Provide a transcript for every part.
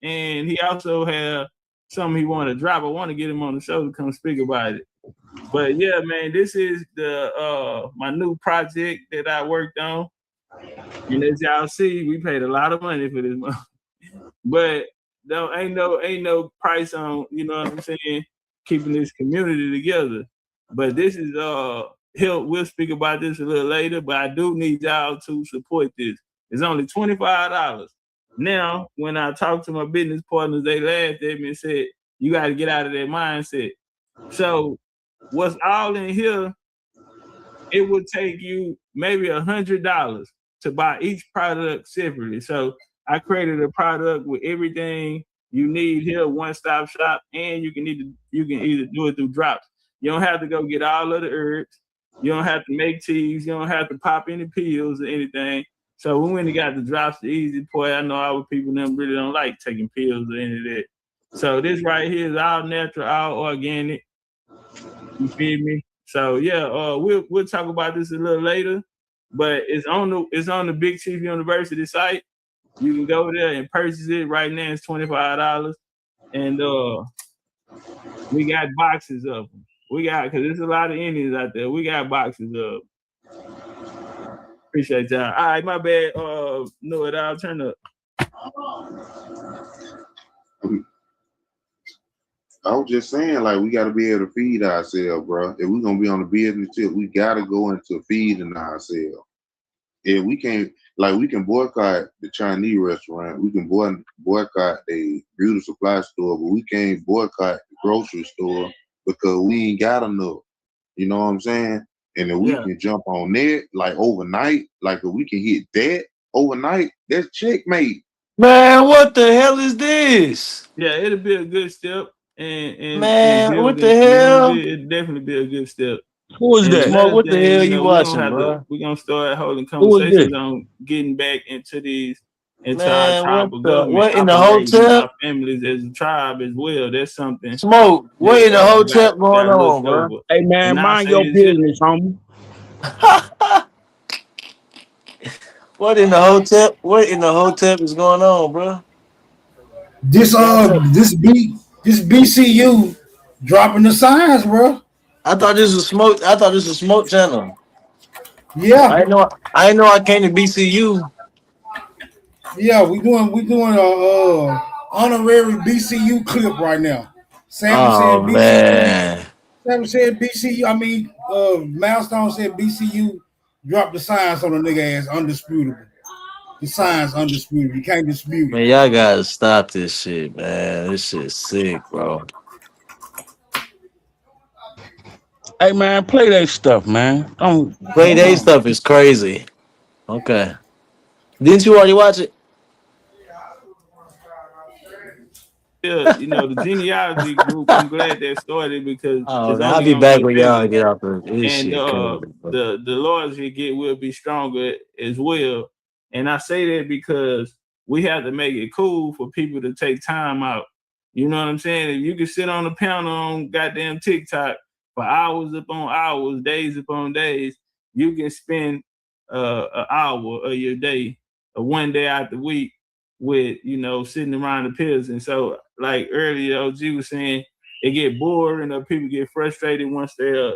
and he also had something he wanted to drop. I want to get him on the show to come speak about it. But yeah, man, this is the my new project that I worked on. And as y'all see, we paid a lot of money for this month. But no, ain't no price on, you know what I'm saying, keeping this community together. But this is help. We'll speak about this a little later, but I do need y'all to support this. It's only $25. Now, when I talk to my business partners, they laughed at me and said, you got to get out of that mindset. So what's all in here, it would take you maybe $100 to buy each product separately. So I created a product with everything you need here, one-stop shop, and you can either do it through drops. You don't have to go get all of the herbs. You don't have to make teas. You don't have to pop any pills or anything. So we went and got the drops, the easy part. I know our people them really don't like taking pills or any of that. So this right here is all natural, all organic. You feel me? So yeah, we'll talk about this a little later, but it's on the Big Chief University site. You can go there and purchase it right now. It's $25, and we got boxes of them. We got, because there's a lot of Indians out there. We got boxes of. Appreciate y'all. All right, my bad. No, I'll turn up. I was just saying, like, we got to be able to feed ourselves, bro. If we're gonna be on the business tip, we got to go into feeding ourselves. If we can't, like, we can boycott the Chinese restaurant, we can boycott the beauty supply store, but we can't boycott the grocery store because we ain't got enough. You know what I'm saying? And if we can jump on that, like, overnight, like, if we can hit that overnight, that's checkmate. Man, what the hell is this? Yeah, it'll be a good step. And man, what the hell? It'd definitely be a good step. Who is that? Smoke, what the hell you watching, bro? We're gonna start holding conversations on getting back into these, into our tribal government. What in the hotel? Our families as a tribe as well. That's something. Smoke, what in the hotel going on, bro? Hey man, mind your business, homie. What in the hotel? What in the hotel is going on, bro? This BCU dropping the signs, bro. I thought this was smoke. I thought this was smoke channel. Yeah, I know I came to BCU. Yeah, we doing a honorary BCU clip right now. Sam said BCU. I mean, Milestone said BCU dropped the signs on the nigga ass, undisputable. The signs undisputed. You can't dispute it. Man, y'all gotta stop this shit, man. This shit's sick, bro. Hey man, play that stuff, man. Play that stuff is crazy. Okay. Didn't you already watch it? Yeah, you know, the genealogy group, I'm glad that started because I'll be back when y'all get off of this and shit. The loyalty you get will be stronger as well. And I say that because we have to make it cool for people to take time out. You know what I'm saying? If you can sit on the panel on goddamn TikTok for hours upon hours, days upon days, you can spend an hour of your day, or one day out the week with, you know, sitting around the pills. And so, like earlier, OG was saying, it get boring or people get frustrated once they're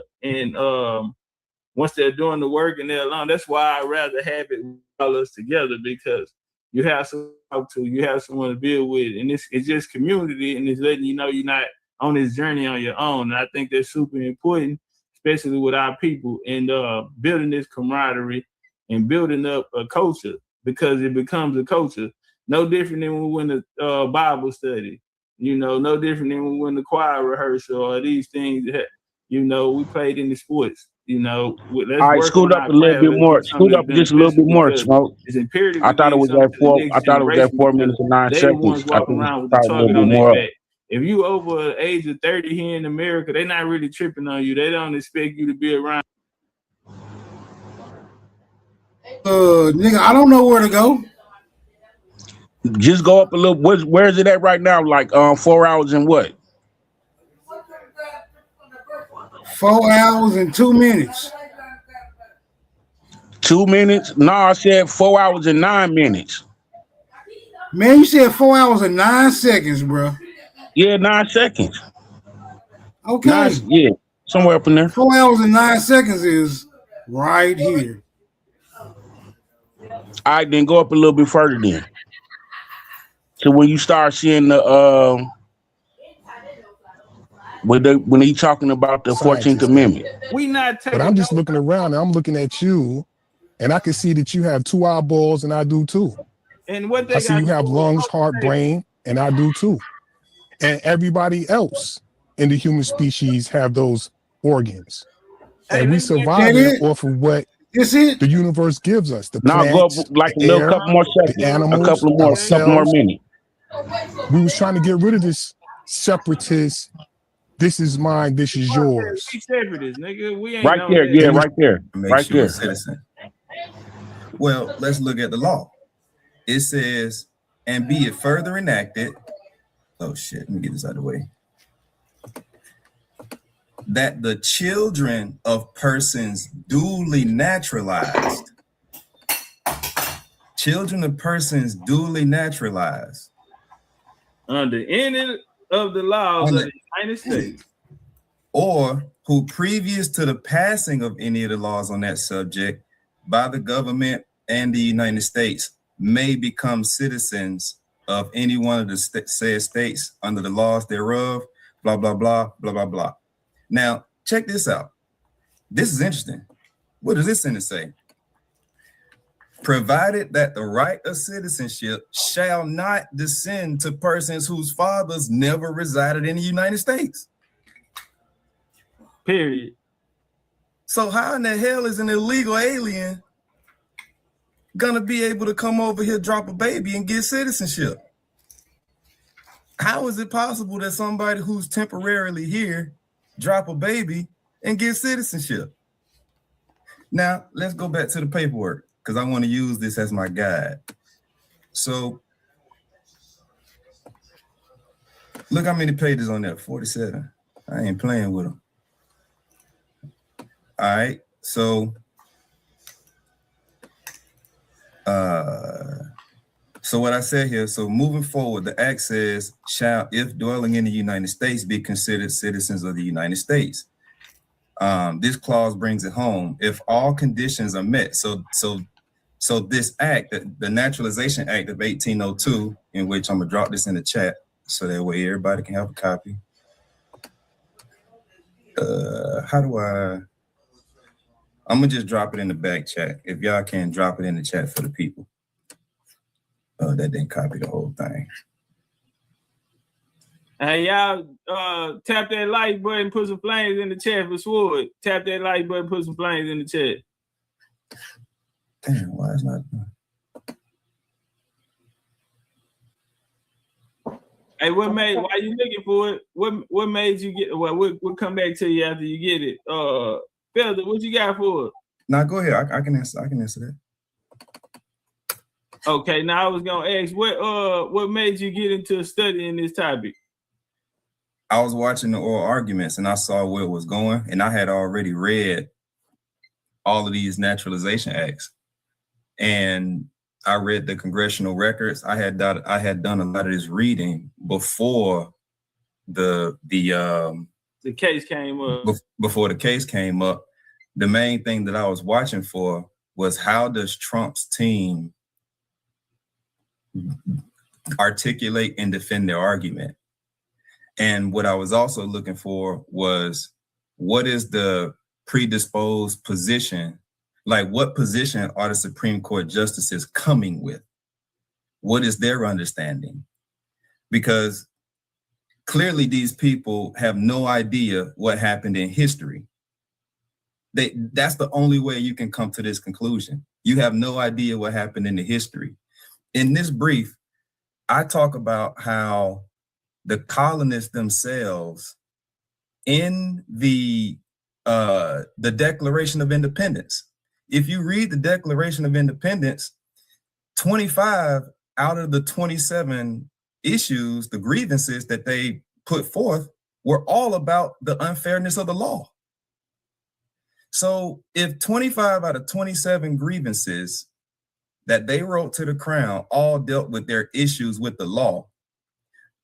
once they're doing the work and they're alone. That's why I'd rather have it all us together, because you have someone to talk to, you have someone to build with, and it's just community, and it's letting you know you're not on this journey on your own. And I think that's super important, especially with our people, and building this camaraderie and building up a culture, because it becomes a culture. No different than when we went to Bible study, you know, no different than when we went to choir rehearsal or these things that, you know, we played in the sports. You know, all right, scoot up a little bit more. Scoot up just a little bit more, Smoke. It's imperative. I thought it was at 4 minutes and 9 seconds. I think around with the target on their back. If you over the age of 30 here in America, they're not really tripping on you. They don't expect you to be around. Nigga, I don't know where to go. Just go up a little. Where is it at right now? Like 4 hours and what? 4 hours and 2 minutes. 2 minutes? No, I said 4 hours and 9 minutes. Man, you said 4 hours and 9 seconds, bro. Yeah, 9 seconds. Okay. Yeah, somewhere up in there. 4 hours and 9 seconds is right here. All right, then go up a little bit further then. So when you start seeing the when he talking about the 14th Amendment. We not taking. But I'm just looking around and I'm looking at you, and I can see that you have 2 eyeballs, and I do too. And what they I see you have lungs, heart, say? brain, and I do too. And everybody else in the human species have those organs. Hey, and we survive off of what the universe gives us. The plants, go up like the a little air, couple more seconds, the animals, a couple more minutes. We was trying to get rid of this separatist, this is mine, this is yours. We separatists, nigga. We ain't right there, yeah, right there. Right there. Citizen. Well, let's look at the law. It says, and be it further enacted. Oh shit, let me get this out of the way. That the children of persons duly naturalized. Children of persons duly naturalized. Under any of the laws of the United States. Or who previous to the passing of any of the laws on that subject by the government and the United States may become citizens of any one of the said states under the laws thereof, blah, blah, blah, blah, blah, blah. Now, check this out. This is interesting. What does this sentence say? Provided that the right of citizenship shall not descend to persons whose fathers never resided in the United States. Period. So how in the hell is an illegal alien gonna be able to come over here, drop a baby, and get citizenship? How is it possible that somebody who's temporarily here drop a baby and get citizenship? Now, let's go back to the paperwork because I want to use this as my guide. So, look how many pages on there, 47. I ain't playing with them. All right, so what I said here, so moving forward, the act says, shall, if dwelling in the United States, be considered citizens of the United States. This clause brings it home. If all conditions are met, so this act, the Naturalization Act of 1802, in which I'm gonna drop this in the chat, so that way everybody can have a copy. How do I'm gonna just drop it in the back chat. If y'all can drop it in the chat for the people. That didn't copy the whole thing. Hey, y'all tap that like button, put some flames in the chat for Sword. Tap that like button, put some flames in the chat. Damn, why is not? Hey, why you looking for it? What made you get? Well, we'll come back to you after you get it. Felder, what you got for it? Now go ahead. I can answer that. Okay, now I was gonna ask what made you get into studying this topic? I was watching the oral arguments and I saw where it was going, and I had already read all of these naturalization acts, and I read the congressional records. I had done a lot of this reading before the case came up. Before the case came up, the main thing that I was watching for was how does Trump's team articulate and defend their argument. And what I was also looking for was what is the predisposed position? Like what position are the Supreme Court justices coming with? What is their understanding? Because clearly these people have no idea what happened in history. That's the only way you can come to this conclusion. You have no idea what happened in the history. In this brief, I talk about how the colonists themselves in the Declaration of Independence, if you read the Declaration of Independence, 25 out of the 27 issues, the grievances that they put forth were all about the unfairness of the law. So if 25 out of 27 grievances that they wrote to the crown all dealt with their issues with the law,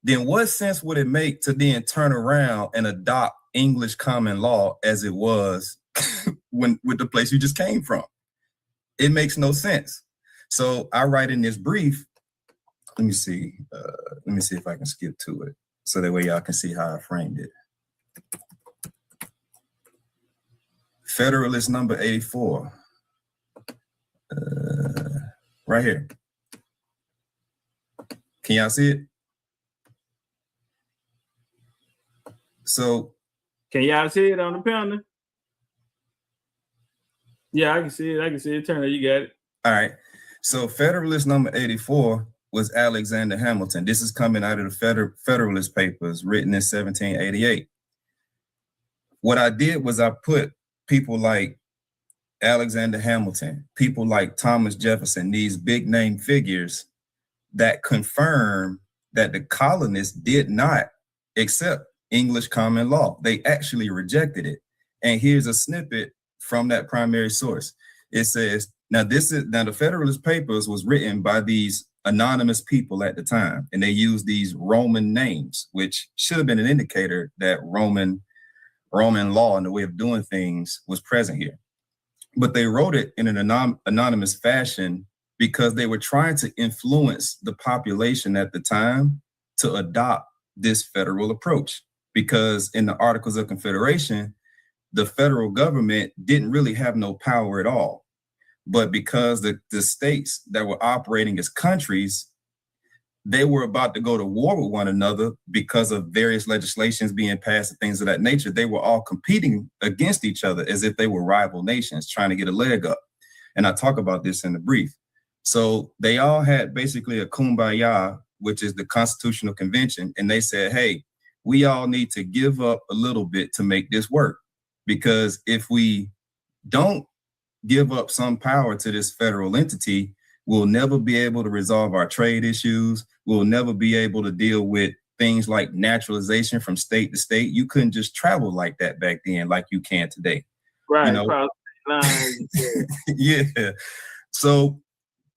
then what sense would it make to then turn around and adopt English common law as it was when with the place you just came from? It makes no sense. So I write in this brief, let me see if I can skip to it so that way y'all can see how I framed it. Federalist number 84, right here. Can y'all see it? So, can y'all see it on the panel? Yeah, I can see it. I can see it. Turner, you got it. All right. So Federalist number 84 was Alexander Hamilton. This is coming out of the Federalist Papers written in 1788. What I did was I put people like Alexander Hamilton, people like Thomas Jefferson, these big name figures that confirm that the colonists did not accept English common law. They actually rejected it. And here's a snippet from that primary source. It says, now the Federalist Papers was written by these anonymous people at the time, and they used these Roman names, which should have been an indicator that Roman law and the way of doing things was present here. But they wrote it in an anonymous fashion because they were trying to influence the population at the time to adopt this federal approach. Because in the Articles of Confederation, the federal government didn't really have no power at all. But because the states that were operating as countries, they were about to go to war with one another because of various legislations being passed and things of that nature. They were all competing against each other as if they were rival nations trying to get a leg up. And I talk about this in the brief. So they all had basically a kumbaya, which is the Constitutional Convention. And they said, hey, we all need to give up a little bit to make this work. Because if we don't give up some power to this federal entity, we'll never be able to resolve our trade issues. We'll never be able to deal with things like naturalization from state to state. You couldn't just travel like that back then, like you can today. Right. You know? Yeah. So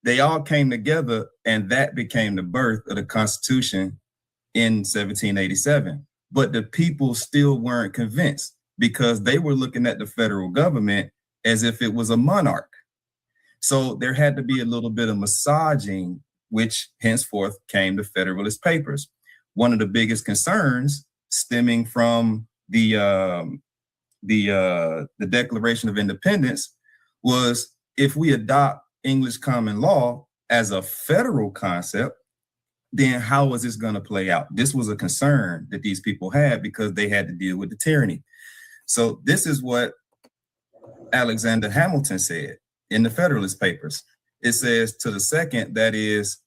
they all came together, and that became the birth of the Constitution in 1787. But the people still weren't convinced because they were looking at the federal government as if it was a monarch. So there had to be a little bit of massaging, which henceforth came the Federalist Papers. One of the biggest concerns stemming from the Declaration of Independence was, if we adopt English common law as a federal concept, then how is this going to play out? This was a concern that these people had because they had to deal with the tyranny. So this is what Alexander Hamilton said in the Federalist Papers. It says, to the second, that is,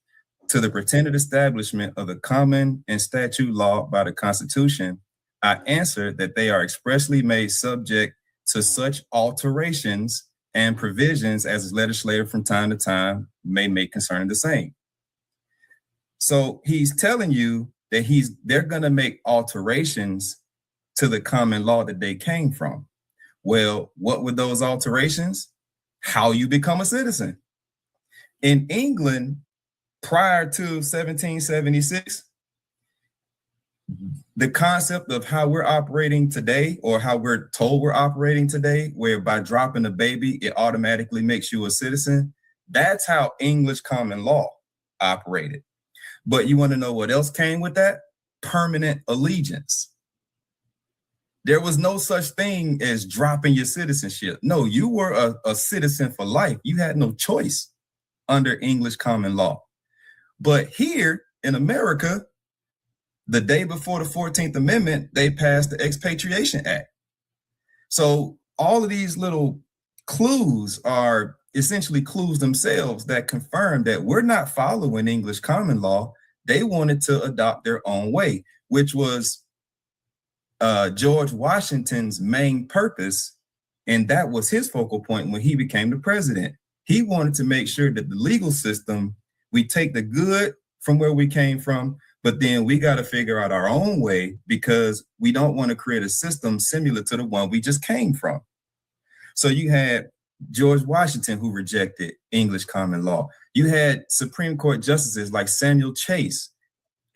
to the pretended establishment of the common and statute law by the Constitution, I answer that they are expressly made subject to such alterations and provisions as legislature from time to time may make concerning the same. So he's telling you that they're going to make alterations to the common law that they came from. Well, what were those alterations? How you become a citizen. In England, prior to 1776, the concept of how we're operating today, or how we're told we're operating today, where by dropping a baby, it automatically makes you a citizen, that's how English common law operated. But you want to know what else came with that? Permanent allegiance. There was no such thing as dropping your citizenship. No, you were a citizen for life. You had no choice under English common law. But here in America, the day before the 14th Amendment, they passed the Expatriation Act. So all of these little clues are essentially clues themselves that confirm that we're not following English common law. They wanted to adopt their own way, which was George Washington's main purpose. And that was his focal point when he became the president. He wanted to make sure that the legal system, we take the good from where we came from, but then we got to figure out our own way, because we don't want to create a system similar to the one we just came from. So you had George Washington, who rejected English common law. You had Supreme Court justices like Samuel Chase.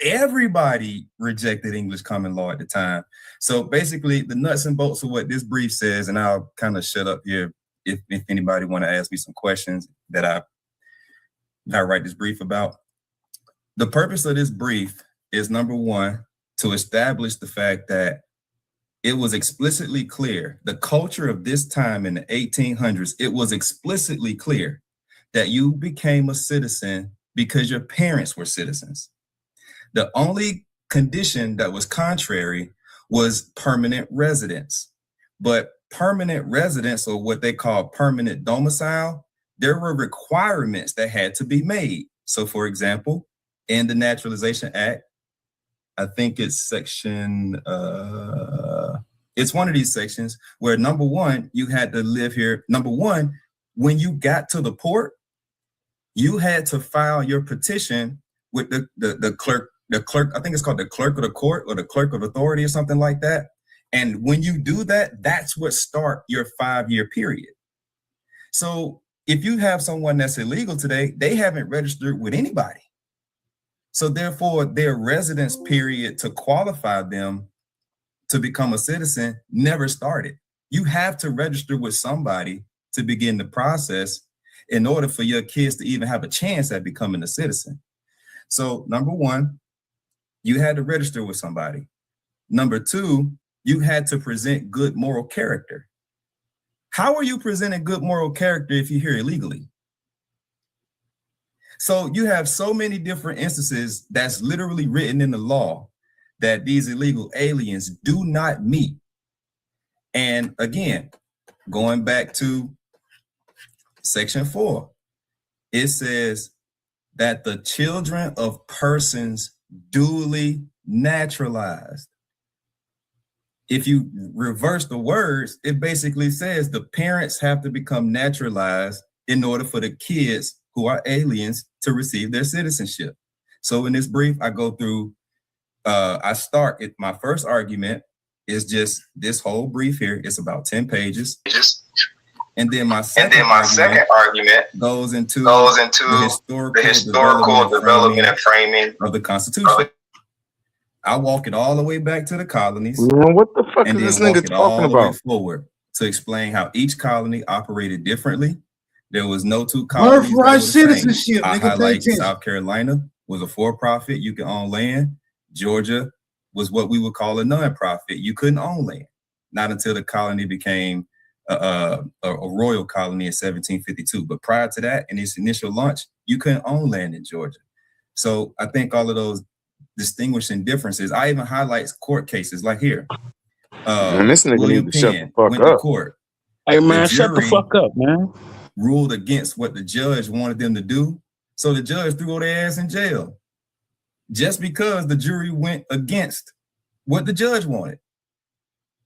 Everybody rejected English common law at the time. So basically, the nuts and bolts of what this brief says, and I'll kind of shut up here if anybody want to ask me some questions that I write this brief about. The purpose of this brief is, number one, to establish the fact that it was explicitly clear, the culture of this time in the 1800s, it was explicitly clear that you became a citizen because your parents were citizens. The only condition that was contrary was permanent residence. But permanent residence, or what they call permanent domicile, there were requirements that had to be made. So, for example, in the Naturalization Act, I think it's section, it's one of these sections where, number one, you had to live here. Number one, when you got to the port, you had to file your petition with the clerk, I think it's called the clerk of the court or the clerk of authority or something like that. And when you do that, that's what start your 5-year period. So if you have someone that's illegal today, they haven't registered with anybody. So therefore, their residence period to qualify them to become a citizen never started. You have to register with somebody to begin the process in order for your kids to even have a chance at becoming a citizen. So number one, you had to register with somebody. Number two, you had to present good moral character. How are you presenting good moral character if you're here illegally? So you have so many different instances that's literally written in the law that these illegal aliens do not meet. And again, going back to section 4, it says that the children of persons duly naturalized. If you reverse the words, it basically says the parents have to become naturalized in order for the kids who are aliens to receive their citizenship. So in this brief, I go through, I start at my first argument is just this whole brief here. It's about 10 pages. And then my second argument goes into the historical development and framing of the Constitution. I walk it all the way back to the colonies. Man, what the fuck is this nigga talking about? Forward to explain how each colony operated differently. There was no two colonies. Birthright citizenship. I highlight South Carolina was a for-profit. You can own land. Georgia was what we would call a non-profit. You couldn't own land. Not until the colony became a royal colony in 1752. But prior to that, in its initial launch, you couldn't own land in Georgia. So I think all of those distinguishing differences. I even highlight court cases like here. Man, this nigga need to shut the fuck up. Court. Hey man, shut the fuck up, man. Ruled against what the judge wanted them to do. So the judge threw their ass in jail just because the jury went against what the judge wanted.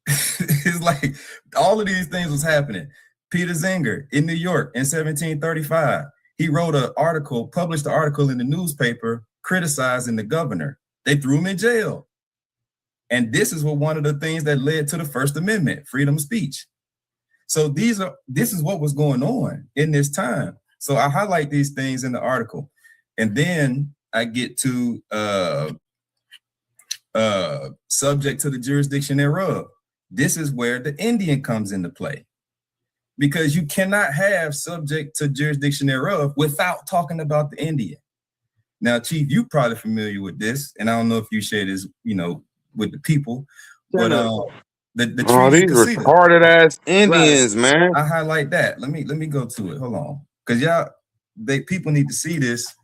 It's like all of these things was happening. Peter Zenger in New York in 1735, he wrote an article, published an article in the newspaper criticizing the governor. They threw him in jail. And this is what one of the things that led to the First Amendment, freedom of speech. So this is what was going on in this time. So I highlight these things in the article. And then I get to subject to the jurisdiction thereof. This is where the Indian comes into play. Because you cannot have subject to jurisdiction thereof without talking about the Indian. Now, Chief, you're probably familiar with this, and I don't know if you share this, with the people, but the these retarded ass Indians, right, man. I highlight that. Let me go to it. Hold on, because people need to see this.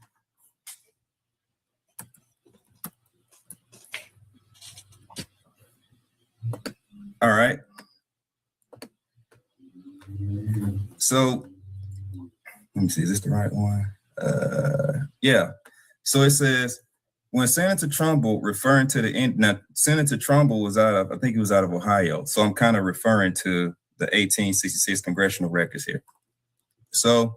All right. So let me see. Is this the right one? Yeah. So it says, when Senator Trumbull referring to now Senator Trumbull was I think he was out of Ohio. So I'm kind of referring to the 1866 congressional records here. So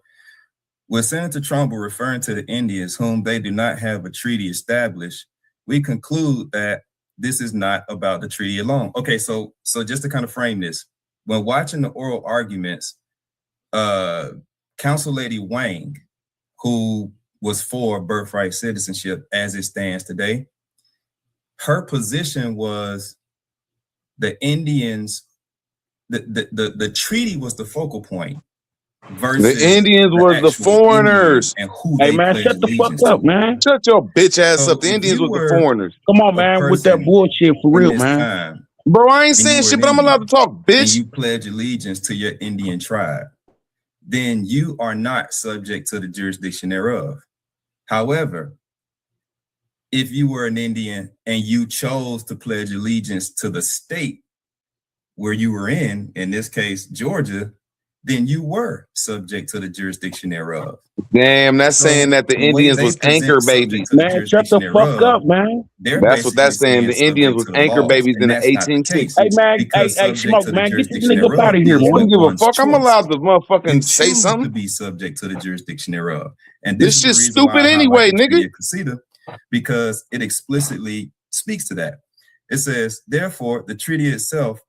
with Senator Trumbull referring to the Indians whom they do not have a treaty established, we conclude that this is not about the treaty alone. Okay, so just to kind of frame this, when watching the oral arguments, Council Lady Wang, who was for birthright citizenship as it stands today, her position was the Indians, the treaty was the focal point versus the Indians were the foreigners. and who Hey they man, pledge shut the fuck allegiance up, to. man. Shut your bitch ass So up. The if Indians you was the were foreigners. Come on, a man, with that person bullshit for in real, this man. time, Bro, I ain't and saying you were shit, an but I'm allowed to Indian, talk, and bitch. you pledge allegiance to your Indian tribe, then you are not subject to the jurisdiction thereof. However, if you were an Indian and you chose to pledge allegiance to the state where you were in this case, Georgia, then you were subject to the jurisdiction thereof. Damn, that's saying that the the way Indians they was anchor present subject babies. to the Man, shut jurisdiction the fuck thereof, up, man. they're That's what basically that's saying. saying The Indians subject was to the anchor laws, babies in and the that's not the 1860s. case. Hey man, Because hey, subject Smoke, to the man, get this jurisdiction nigga up thereof out of here, deals I don't with man. give a one's fuck. I'm choice. allowed to You motherfucking say choose to something. be subject to the jurisdiction thereof. And this This is the shit's reason why stupid I anyway, highlight the Treaty nigga. of Casita, because it explicitly speaks to that. It says, therefore, the treaty itself,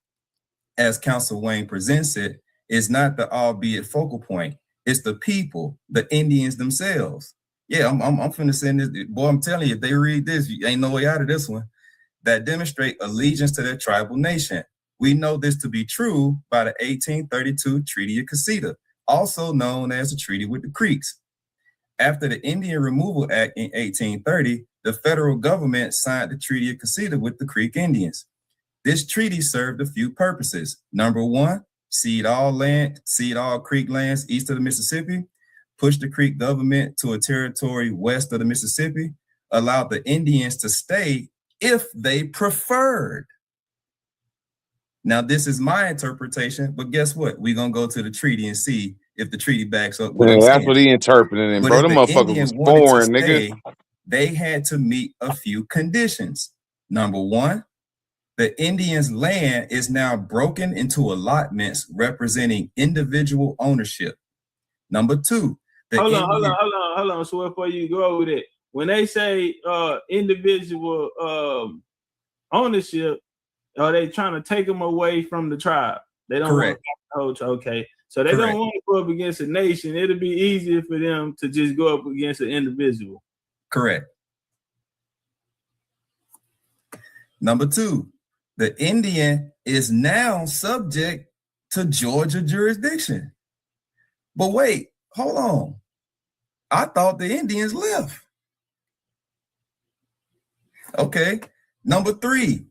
as Council Wayne presents it, is not the albeit focal point. It's the people, the Indians themselves. Yeah, I'm finna send this. Boy, I'm telling you, if they read this, you ain't no way out of this one. That demonstrate allegiance to their tribal nation. We know this to be true by the 1832 Treaty of Casita, also known as the Treaty with the Creeks. After the Indian Removal Act in 1830, the federal government signed the Treaty of Casita with the Creek Indians. This treaty served a few purposes. Number one, cede all Creek lands east of the Mississippi, push the Creek government to a territory west of the Mississippi, allowed the Indians to stay if they preferred. Now, this is my interpretation, but guess what? We're going to go to the treaty and see if the treaty backs up what I'm Yeah, saying. that's what he interpreted. And But bro, if them the motherfuckers Indian was wanted to foreign, stay, nigga. they had to meet a few conditions. Number one, the Indians' land is now broken into allotments representing individual ownership. Number two, hold on. So before you go over that, when they say individual ownership, are they trying to take them away from the tribe? They don't want to. Okay, so they don't want to go up against a nation. It'll be easier for them to just go up against an individual. Correct. Number two, the Indian is now subject to Georgia jurisdiction. But wait, hold on. I thought the Indians left. Okay. Number three,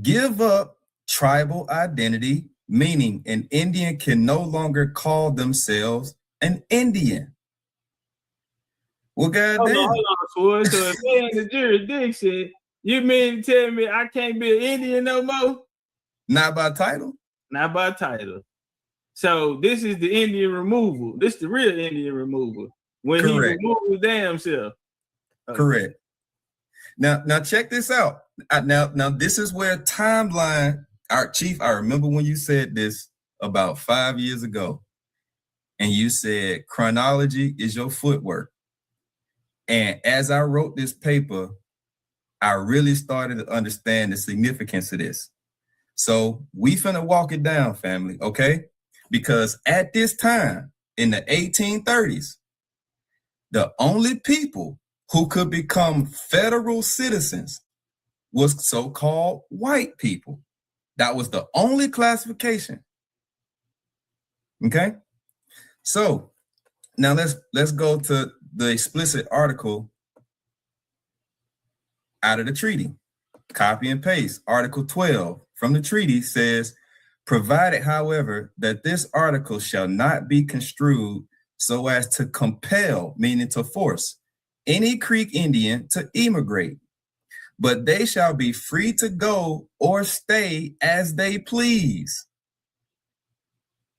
give up tribal identity, meaning an Indian can no longer call themselves an Indian. Well, goddamn. Hold on, so if they in the jurisdiction, you mean to tell me I can't be an Indian no more? Not by title. Not by title. So this is the Indian removal. This is the real Indian removal. When he removed his damn self. Okay. Correct. Now check this out. Now this is where timeline, our chief, I remember when you said this about 5 years ago, and you said chronology is your footwork. And as I wrote this paper, I really started to understand the significance of this. So we finna walk it down, family, okay? Because at this time, in the 1830s, the only people who could become federal citizens was so-called white people. That was the only classification. Okay? So now let's go to the explicit article out of the treaty. Copy and paste. Article 12 from the treaty says, provided, however, that this article shall not be construed so as to compel, meaning to force, any Creek Indian to emigrate, but they shall be free to go or stay as they please.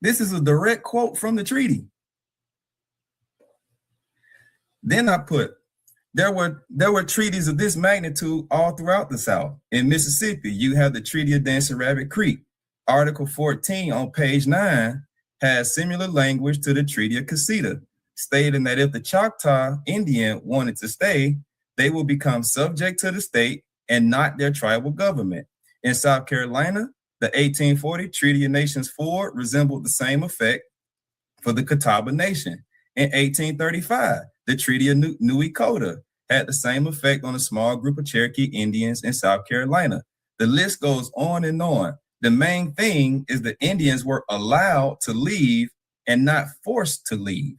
This is a direct quote from the treaty. Then I put, there were treaties of this magnitude all throughout the South. In Mississippi, you have the Treaty of Dancing Rabbit Creek. Article 14 on page 9 has similar language to the Treaty of Casita, stating that if the Choctaw Indian wanted to stay, they will become subject to the state and not their tribal government. In South Carolina, the 1840 Treaty of Nations 4 resembled the same effect. for the Catawba Nation. In 1835, the Treaty of New Echota had the same effect on a small group of Cherokee Indians in South Carolina. The list goes on and on. The main thing is the Indians were allowed to leave and not forced to leave.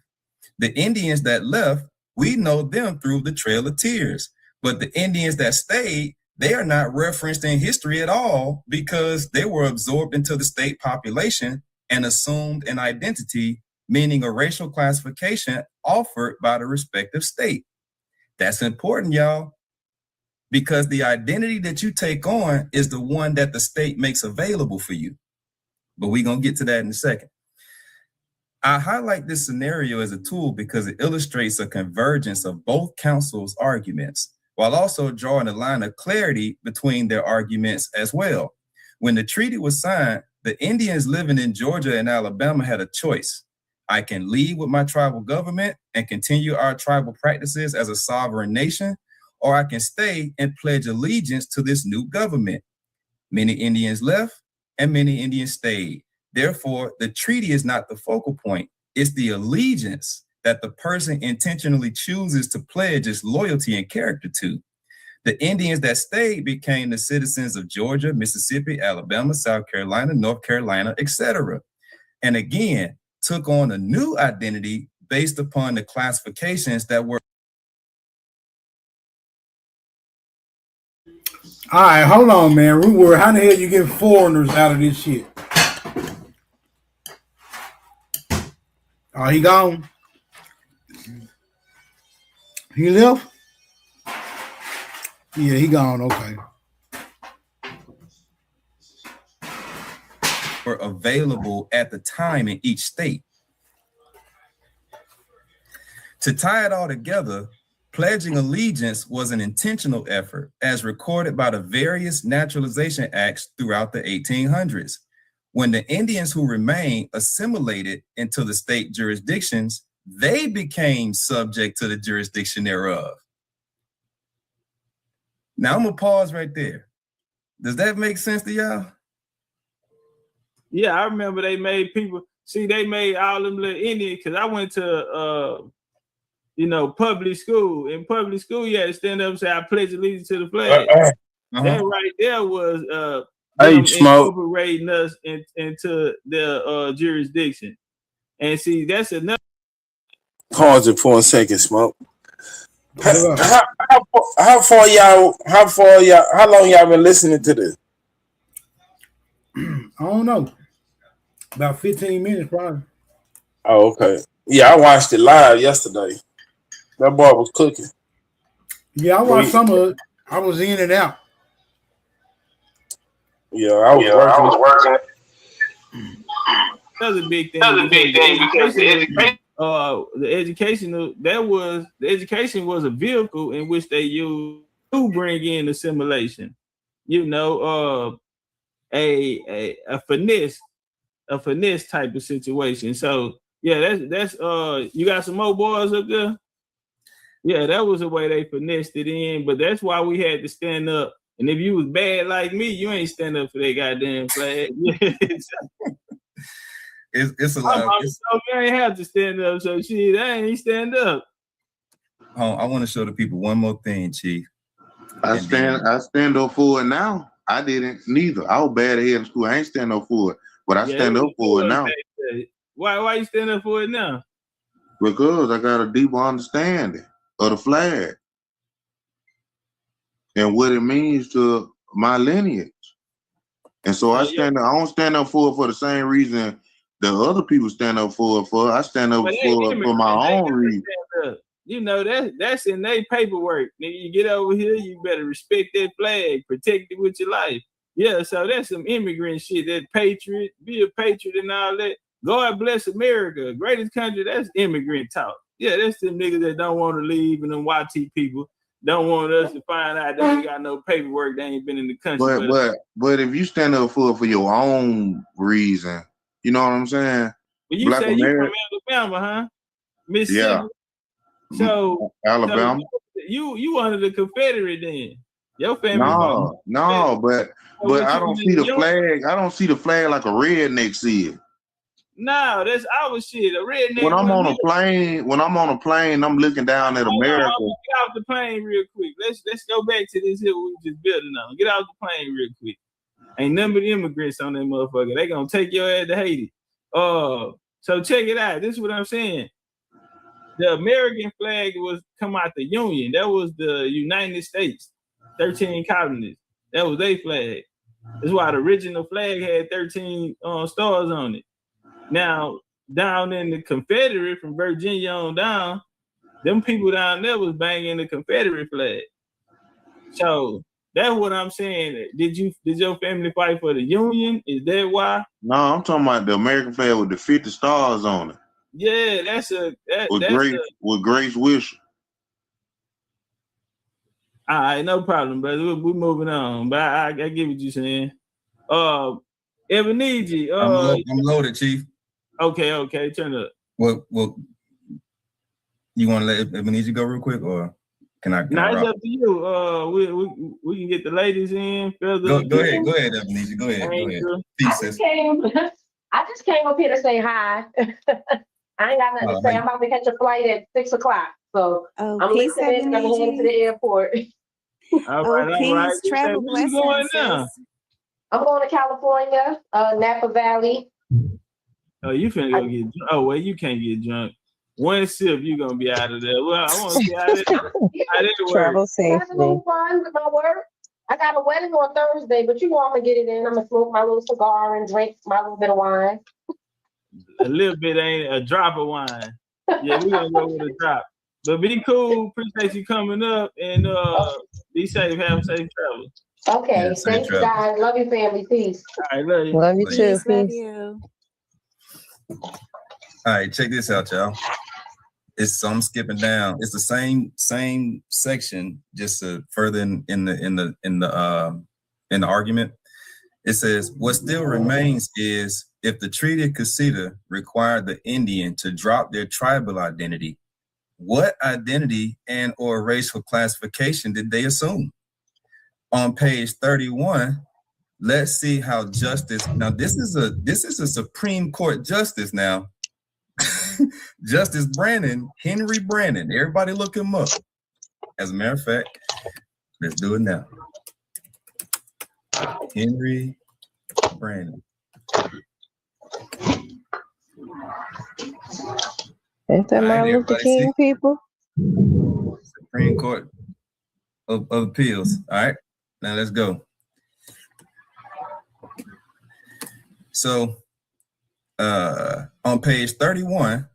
The Indians that left, we know them through the Trail of Tears. But the Indians that stayed, they are not referenced in history at all because they were absorbed into the state population and assumed an identity, meaning a racial classification offered by the respective state. That's important, y'all, because the identity that you take on is the one that the state makes available for you. But we're going to get to that in a second. I highlight this scenario as a tool because it illustrates a convergence of both councils' arguments, while also drawing a line of clarity between their arguments as well. When the treaty was signed, the Indians living in Georgia and Alabama had a choice. I can leave with my tribal government and continue our tribal practices as a sovereign nation, or I can stay and pledge allegiance to this new government. Many Indians left and many Indians stayed. Therefore, the treaty is not the focal point. It's the allegiance that the person intentionally chooses to pledge its loyalty and character to. The Indians that stayed became the citizens of Georgia, Mississippi, Alabama, South Carolina, North Carolina, etc. And again, took on a new identity based upon the classifications that were. All right, hold on, man. Root word, how the hell you get foreigners out of this shit? Oh, he gone? He left? Yeah, he gone. Okay. Were available at the time in each state. To tie it all together, pledging allegiance was an intentional effort as recorded by the various naturalization acts throughout the 1800s. When the Indians who remained assimilated into the state jurisdictions, they became subject to the jurisdiction thereof. Now I'm gonna pause right there. Does that make sense to y'all? Yeah, I remember they made people see. They made all them little Indians because I went to public school. In public school, you had to stand up and say, "I pledge allegiance to the flag." That right there was them incorporating us into their jurisdiction. And see, that's enough. Pause it for a second, Smoke. How long y'all been listening to this? I don't know. About 15 minutes, probably. Oh, okay. Yeah, I watched it live yesterday. That boy was cooking. Yeah, I watched some of it. I was in and out. Yeah, I was working. That was a big thing. That was a big thing because the education was a vehicle in which they used to bring in assimilation. A finesse type of situation. So yeah, that's you got some more boys up there. Yeah, that was the way they finessed it in, but that's why we had to stand up. And if you was bad like me, you ain't stand up for that goddamn flag. It's a lot. You ain't have to stand up, so shit, I ain't stand up. Oh, I want to show the people one more thing, Chief. I stand up for it now. I didn't neither. I was bad ahead in school. I ain't stand up for it, but I stand up for it now. Why you stand up for it now? Because I got a deeper understanding of the flag and what it means to my lineage. And so I don't stand up for it for the same reason that other people stand up for it for. I stand up for my own reason. That's in their paperwork. Nigga, you get over here, you better respect that flag, protect it with your life. Yeah, so that's some immigrant shit. That patriot, be a patriot and all that. God bless America, greatest country. That's immigrant talk. Yeah, that's them niggas that don't want to leave, and them YT people don't want us to find out they ain't got no paperwork. They ain't been in the country. But if you stand up for your own reason, you know what I'm saying? But you say you from Alabama, huh? Mississippi. Yeah. So Alabama. So you under the Confederate then? Your family? No, but I don't see the flag. I don't see the flag like a redneck see it. No, that's our shit. A redneck. When I'm on a plane, I'm looking down at America. Get off the plane real quick. Let's go back to this hill we just building on. Get off the plane real quick. Ain't none but immigrants on that motherfucker. They gonna take your ass to Haiti. So check it out. This is what I'm saying. The American flag was come out the Union. That was the United States. 13 colonies. That was their flag. That's why the original flag had 13 stars on it. Now, down in the Confederate, from Virginia on down, them people down there was banging the Confederate flag. So that's what I'm saying. Did your family fight for the Union? Is that why? No, I'm talking about the American flag with the 50 stars on it. Yeah, with Grace Wisher. All right, no problem, brother. We're moving on. But I get what you're saying. Ebenezer. I'm loaded, Chief. Okay, turn it up. Well, you want to let Ebenezer go real quick, or can I? No, it's up to you. We can get the ladies in. Go ahead, Ebenezer. Go ahead. Peace, I just came up here to say hi. I ain't got nothing to say. I'm about to catch a flight at 6 o'clock. So I'm listening. I'm heading to the airport. All right. Travel blessings. I'm going to California, Napa Valley. Oh, you finna go get drunk. Oh, well, you can't get drunk. One sip, you're gonna be out of there. Well, I want to see how it Travel safely. Have a little fun with my work. I got a wedding on Thursday, but you know I'm gonna get it in. I'm gonna smoke my little cigar and drink my little bit of wine. A little bit ain't a drop of wine. Yeah, we're gonna go with a drop. But be cool. Appreciate you coming up and be safe. Have safe travels. Okay, thanks, guys. Love your family. Peace. All right, love you. Love you too. Love you. All right, check this out, y'all. I'm skipping down. It's the same section, just further in the argument. It says what still remains is if the Treaty of Casita required the Indian to drop their tribal identity, what identity and or racial classification did they assume? On page 31, let's see how justice. Now this is a Supreme Court justice now. Justice Henry Brandon. Everybody look him up. As a matter of fact, let's do it now. Henry Brandon. Ain't that Martin Luther King, people? Supreme Court of Appeals. All right, now let's go. So, on page 31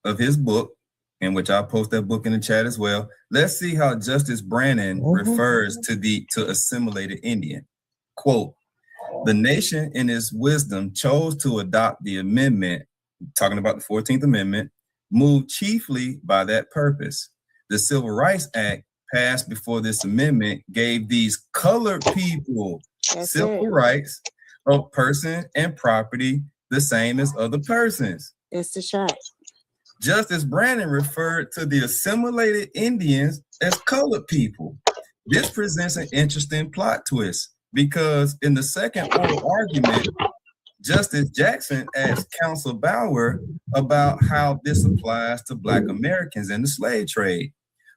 of his book, in which I'll post that book in the chat as well, let's see how Justice Brannon refers to assimilated Indian. Quote, the nation in its wisdom chose to adopt the amendment, talking about the 14th Amendment, moved chiefly by that purpose. The Civil Rights Act passed before this amendment gave these colored people civil rights of person and property the same as other persons. It's the shot. Justice Brannon referred to the assimilated Indians as colored people. This presents an interesting plot twist because in the second oral argument, Justice Jackson asked Counsel Bauer about how this applies to Black Americans in the slave trade.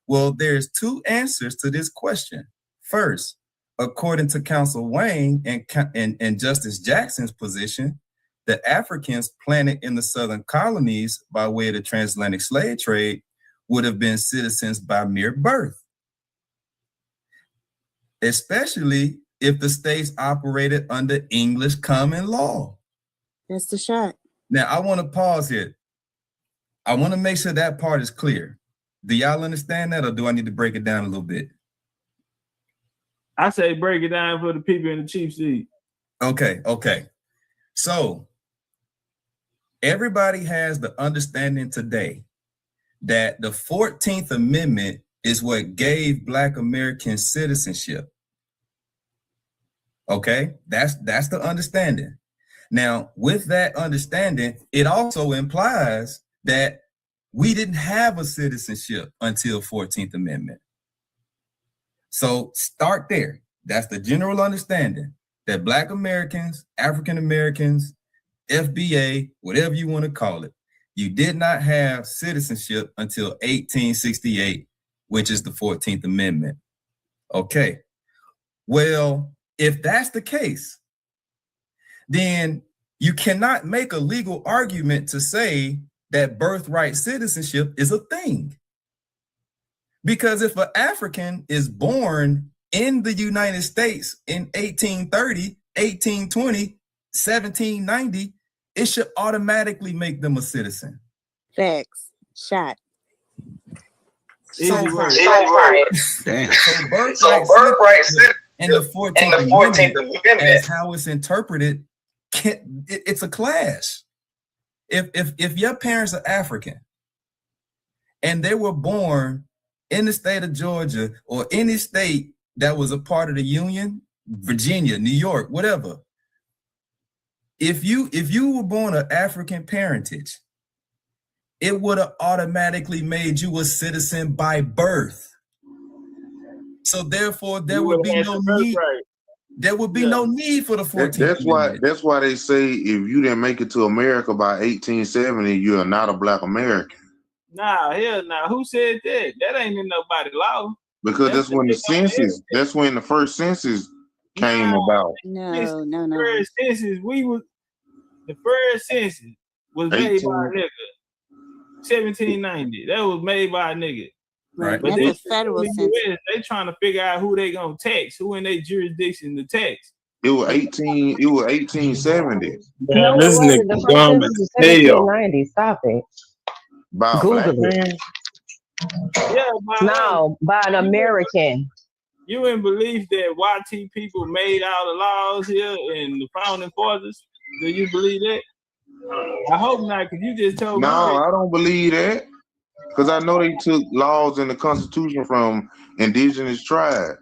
Well, there's two answers to this question. First, according to Counsel Wayne and Justice Jackson's position, the Africans planted in the southern colonies by way of the transatlantic slave trade would have been citizens by mere birth, especially if the states operated under English common law. That's the shot. Now, I want to pause here. I want to make sure that part is clear. Do y'all understand that, or do I need to break it down a little bit? I say break it down for the people in the chief seat. Okay. So, everybody has the understanding today that the 14th Amendment is what gave Black Americans citizenship. Okay, that's the understanding. Now, with that understanding, it also implies that we didn't have a citizenship until 14th Amendment. So start there. That's the general understanding that Black Americans, African Americans, FBA, whatever you want to call it, you did not have citizenship until 1868, which is the 14th Amendment. Okay. Well, if that's the case, then you cannot make a legal argument to say that birthright citizenship is a thing. Because if an African is born in the United States in 1830, 1820, 1790, it should automatically make them a citizen. Facts. Shot. So birthright citizenship and the 14th Amendment, as how it's interpreted, it's a clash. If your parents are African and they were born in the state of Georgia or any state that was a part of the Union, Virginia, New York, whatever, if you were born of African parentage, it would have automatically made you a citizen by birth. So therefore, there would be no need. There would be no need for the 14th Amendment. That's why they say if you didn't make it to America by 1870, you are not a Black American. Nah, hell nah. Who said that? That ain't in nobody's law. Because that's when the census. That's when the first census came about. No. The first census was made by a nigga. 1790. That was made by a nigga. Right. But That's a federal census. They trying to figure out who they gonna tax, who in their jurisdiction to tax. It was 1870. Yeah, this nigga dumb as hell. 1790. Stop it. By Google it. Yeah, by an American. You in belief that YT people made all the laws here and the founding fathers? Do you believe that? I hope not, because you just told me. No, I don't believe that. Because I know they took laws in the Constitution from indigenous tribes.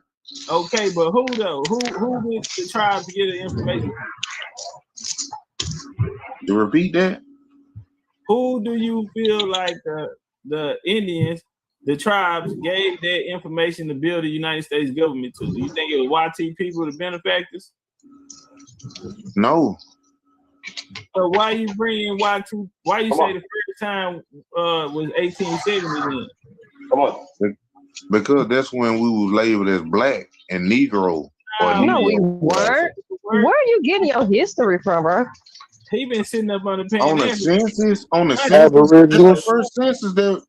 Okay, but who though? Who did the tribes get the information? To repeat that? Who do you feel like the Indians, the tribes, gave that information to build the United States government to? Do you think it was YT people, the benefactors? No. So why you bringing YT? Why you say the first time was 1870 then? Come on. Because that's when we was labeled as Black and Negro. No, we weren't. Where are you getting your history from, bro? He been sitting up on the pandemic. On the census, the first census that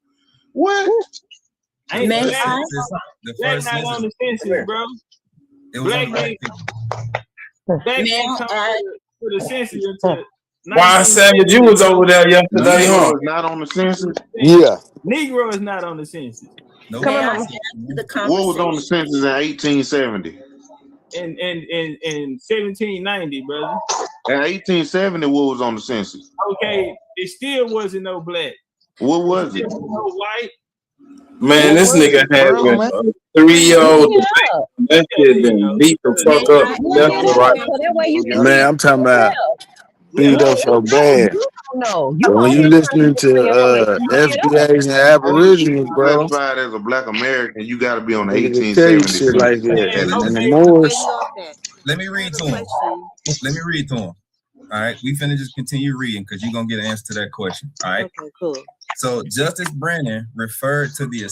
what? Ain't the Black not on the census, bro. It was Black didn't come to the census until. Why Savage, you was over there yesterday, huh? Not on the census. Yeah. Negro is not on the census. No. What was on the census in 1870? In 1790, brother. In 1870, what was on the census? Okay, it still wasn't no black. What was it? No white. Man, this nigga had been a 3-year-old. That shit been beat the fuck up left and right. Man, I'm talking about beat up so bad. No, so when you listening to FBAs and Aborigines, bro, classified as a Black American, you got to be on the 1870 shit like that. And the Moors. Let me read to him. All right, we finna just continue reading because you're gonna get an answer to that question. All right. Okay, cool. So Justice Brennan referred to the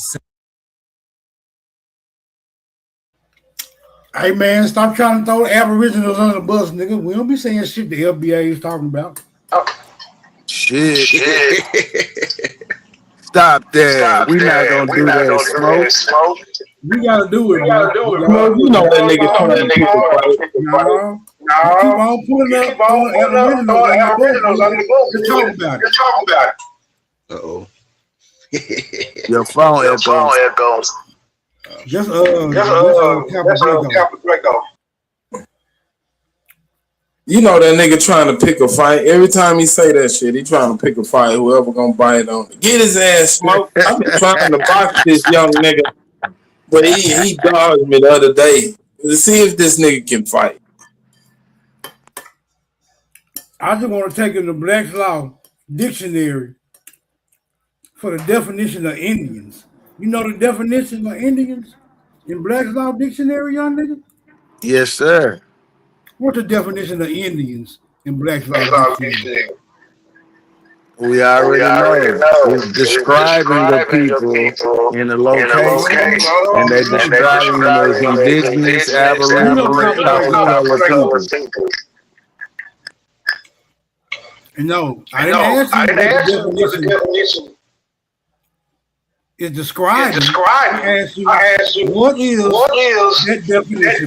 Hey man, stop trying to throw the Aboriginals under the bus, nigga. We don't be saying shit the FBA is talking about. Shit. Stop that. We not gonna do that, Smoke. We gotta do it, man. You know that nigga trying to pick a fight. No. Keep on pulling up Aboriginals on the boat. You're talking about it. Uh-oh. Your phone echoes. Just You know that nigga trying to pick a fight. Every time he say that shit, he trying to pick a fight. Whoever gonna bite on it. Get his ass smoked. I'm trying to box this young nigga, but he dogged me the other day to see if this nigga can fight. I just want to take in the Black's Law Dictionary for the definition of Indians. You know the definition of Indians in Black's Law Dictionary, young nigga? Yes, sir. What's the definition of Indians? in Black's Law Dictionary? We already know. It's describing the people in the location, and they're describing them as indigenous, aboriginal, copper color people. No, I didn't ask you what the definition is describing. I asked you what is that definition,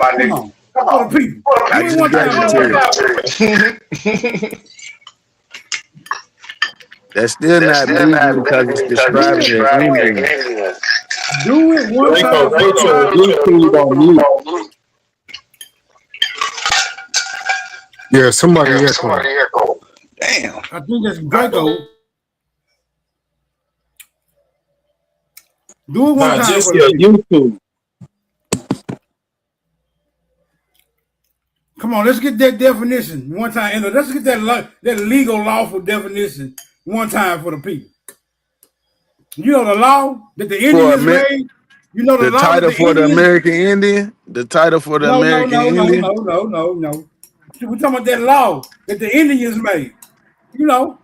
my nigga? Come on, people. I just got it. That's still not legal because it's describing the Indian. Do it one time. Yeah, somebody echo. Damn. I think that's Greco. Do it one time. Just YouTube. Come on, let's get that definition one time. Let's get that legal lawful definition one time for the people. You know the law that the Indians made. You know the law title for the American Indian. The title for the American Indian. No. We're talking about that law that the Indians made. You know,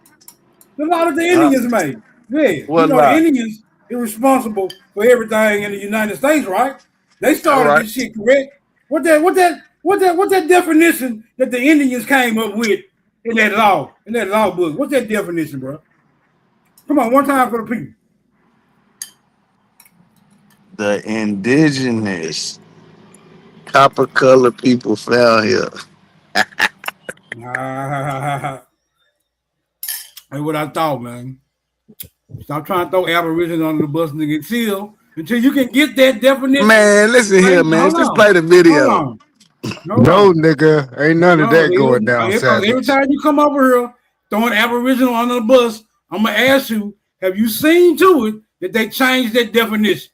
the law that the Indians made. Yeah, what you know law? The Indians are responsible for everything in the United States, right? They started this shit, correct? What that definition that the Indians came up with in that law book? What's that definition, bro? Come on, one time for the people. The indigenous copper colored people found here. That's what I thought, man. Stop trying to throw Aboriginal under the bus, nigga. Until you can get that definition. Man, listen here, man. Just play the video. No, nigga. Ain't none of that going down. Every time you come over here throwing Aboriginal under the bus, I'm going to ask you, have you seen to it that they changed that definition?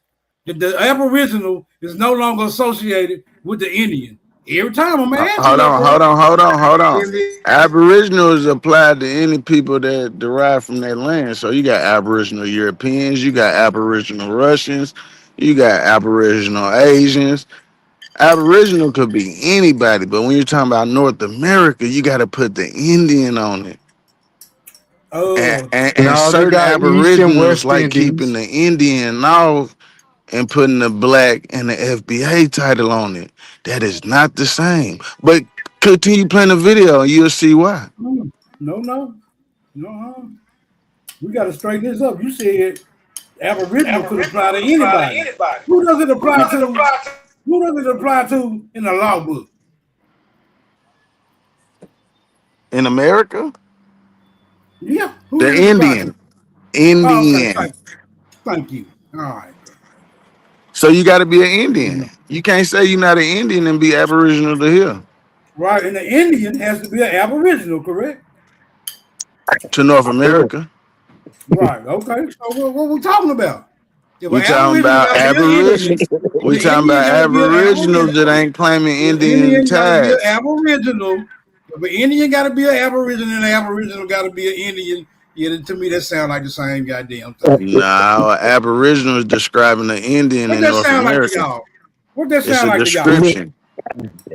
That the Aboriginal is no longer associated with the Indian. Every time I'm asking. Hold on. Aboriginal is applied to any people that derive from their land. So you got Aboriginal Europeans, you got Aboriginal Russians, you got Aboriginal Asians. Aboriginal could be anybody, but when you're talking about North America, you got to put the Indian on it. And certain Aboriginals like keeping the Indian off and putting the black and the FBA title on it. That is not the same. But continue playing the video and you'll see why. No. We got to straighten this up. You said Aboriginal could apply to anybody. Who does it apply to? Who does it apply to in the law book? In America? Yeah. The Indian. Oh, okay. Thank you. All right. So you got to be an Indian. You can't say you're not an Indian and be Aboriginal to here. Right, and the Indian has to be an Aboriginal, correct? To North America. Right, okay. So what we talking about? We're talking about Aboriginals. We're talking about Aboriginals that ain't claiming Indian ties. Aboriginal. But Indian got to be an Aboriginal, and an Aboriginal got to be an Indian. Yeah, to me, that sounds like the same goddamn thing. No, Aboriginal is describing the Indian in North America. What that sound like to y'all? It's a description.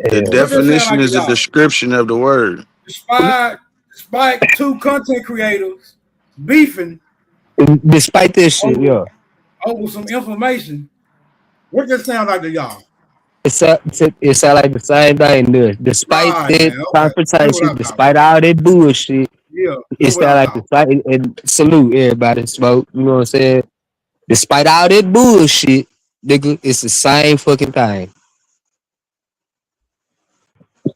The definition is a description of the word. Despite two content creators beefing. Despite this shit, over some information, what that sound like to y'all? It sound like the same thing. Despite that confrontation, despite all that bullshit, it sound like the same. And salute everybody, smoke. You know what I'm saying? Despite all that bullshit, nigga, it's the same fucking thing.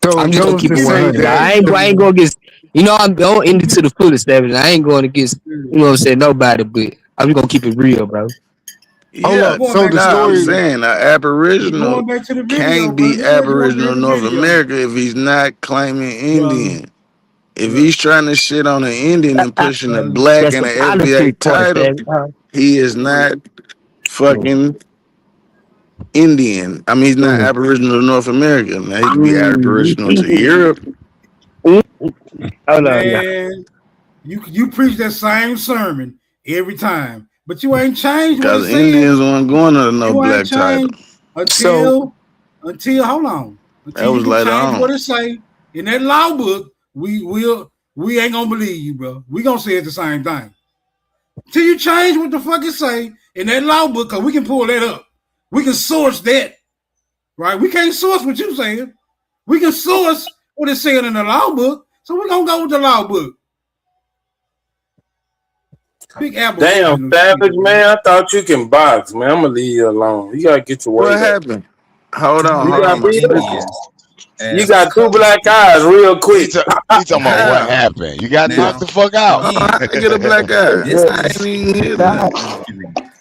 So I'm just gonna keep it 100. I ain't going against. You know, I'm going into the fullest of it. I ain't going against. You know what I'm saying? Nobody, but I'm just gonna keep it real, bro. Yeah, so the story I'm saying an Aboriginal can't be Aboriginal North America if he's not claiming Indian. If he's trying to shit on an Indian and pushing a black and an FBA title, he is not fucking Indian. I mean, he's not Aboriginal to North America. Now, he can be Aboriginal to Europe. Man, you preach that same sermon every time. But you ain't changed what because Indians weren't going to no black title. Until hold on. Until that was later on. What it say in that law book we ain't gonna believe you, bro. We gonna say it's the same thing. Till you change what the fuck it say in that law book, cause we can pull that up. We can source that, right? We can't source what you saying. We can source what it's saying in the law book. So we're gonna go with the law book. Big Apple. Damn, Savage, man. I thought you can box, man. I'm gonna leave you alone. You gotta get your weight What happened? Hold on, hold on. You got two black eyes real quick. He talking about what happened. You got knocked the fuck out. I get a black eye.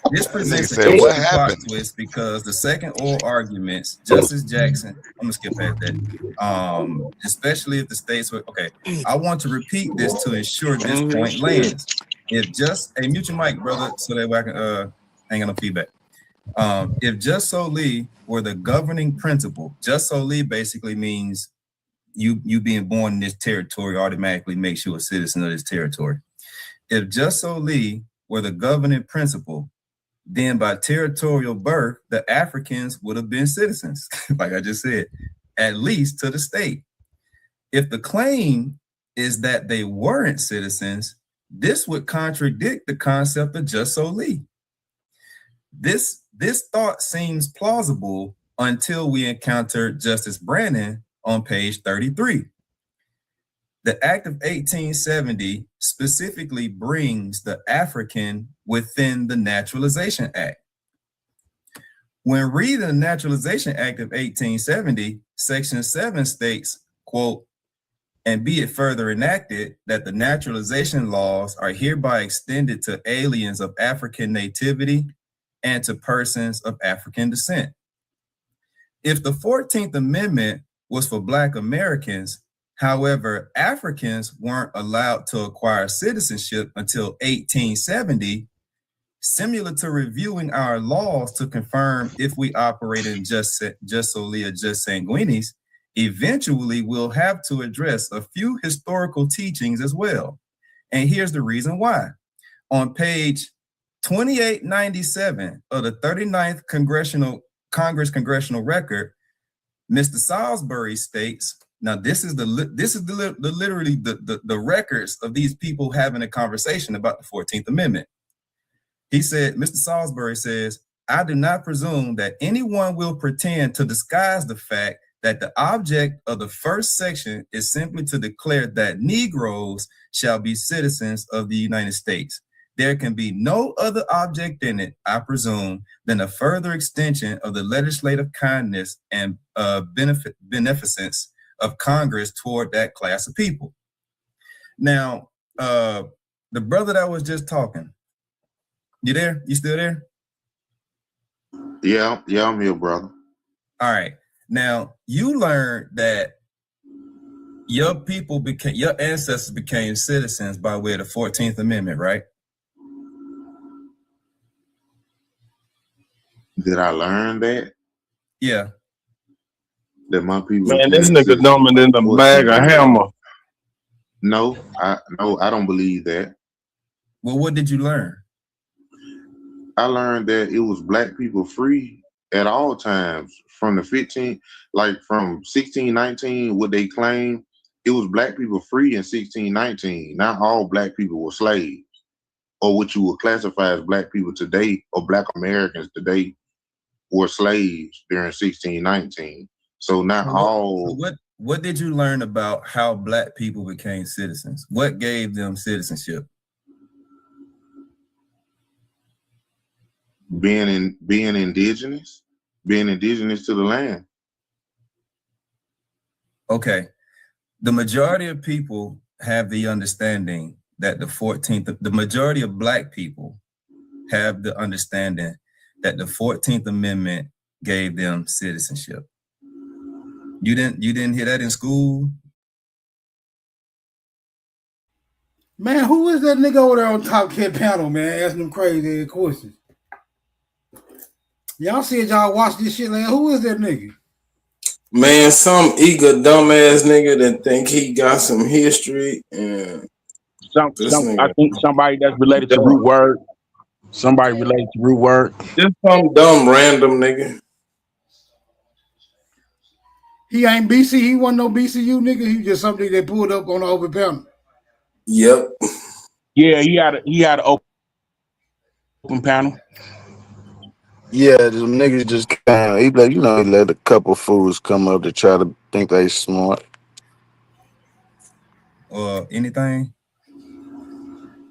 This presents an interesting plot twist because the second oral arguments, Justice Jackson, I'm gonna skip past that. Especially if the states were okay. I want to repeat this to ensure this point lands. If just a mutual mic, brother, so that way I can hang on no feedback. If just solely were the governing principle, just solely basically means you being born in this territory automatically makes you a citizen of this territory. If just solely were the governing principle, then by territorial birth, the Africans would have been citizens, like I just said, at least to the state. If the claim is that they weren't citizens, this would contradict the concept of just solely. This thought seems plausible until we encounter Justice Brannon on page 33. The Act of 1870 specifically brings the African within the Naturalization Act. When reading the Naturalization Act of 1870, Section 7 states, quote, and be it further enacted that the naturalization laws are hereby extended to aliens of African nativity and to persons of African descent. If the 14th Amendment was for Black Americans, however, Africans weren't allowed to acquire citizenship until 1870, similar to reviewing our laws to confirm if we operate in just solely or just sanguinis, eventually we'll have to address a few historical teachings as well. And here's the reason why. On page 2897 of the 39th Congress Congressional Record, Mr. Salisbury states, now this is literally the records of these people having a conversation about the 14th Amendment. He said, Mr. Salisbury says, I do not presume that anyone will pretend to disguise the fact that the object of the first section is simply to declare that Negroes shall be citizens of the United States. There can be no other object in it, I presume, than a further extension of the legislative kindness and beneficence of Congress toward that class of people. Now, the brother that was just talking, you there? You still there? Yeah, I'm here, brother. All right. Now, you learned that your ancestors became citizens by way of the 14th Amendment, right? Did I learn that? Yeah. That my people. Man, this nigga dumber than the bag of hammer. No, I don't believe that. Well, what did you learn? I learned that it was Black people free at all times from the 15, like from 1619, what they claim, it was Black people free in 1619. Not all Black people were slaves, or what you would classify as Black people today, or Black Americans today, were slaves during 1619. So not all. What did you learn about how Black people became citizens? What gave them citizenship? Being indigenous to the land. Okay. The majority of people have the understanding that the majority of Black people have the understanding that the 14th Amendment gave them citizenship. You didn't hear that in school? Man, who is that nigga over there on top kid panel, man, asking them crazy questions? Y'all said y'all watch this shit, like, who is that nigga? Man, some eager dumbass nigga that think he got some history and I think somebody that's related to root word. Somebody related to root word. Just some dumb random nigga. He ain't BC. He wasn't no BCU nigga. He just something they pulled up on the open panel. Yep. Yeah, he had an open panel. Yeah, the niggas just kind of, he let he let a couple fools come up to try to think they smart. Anything?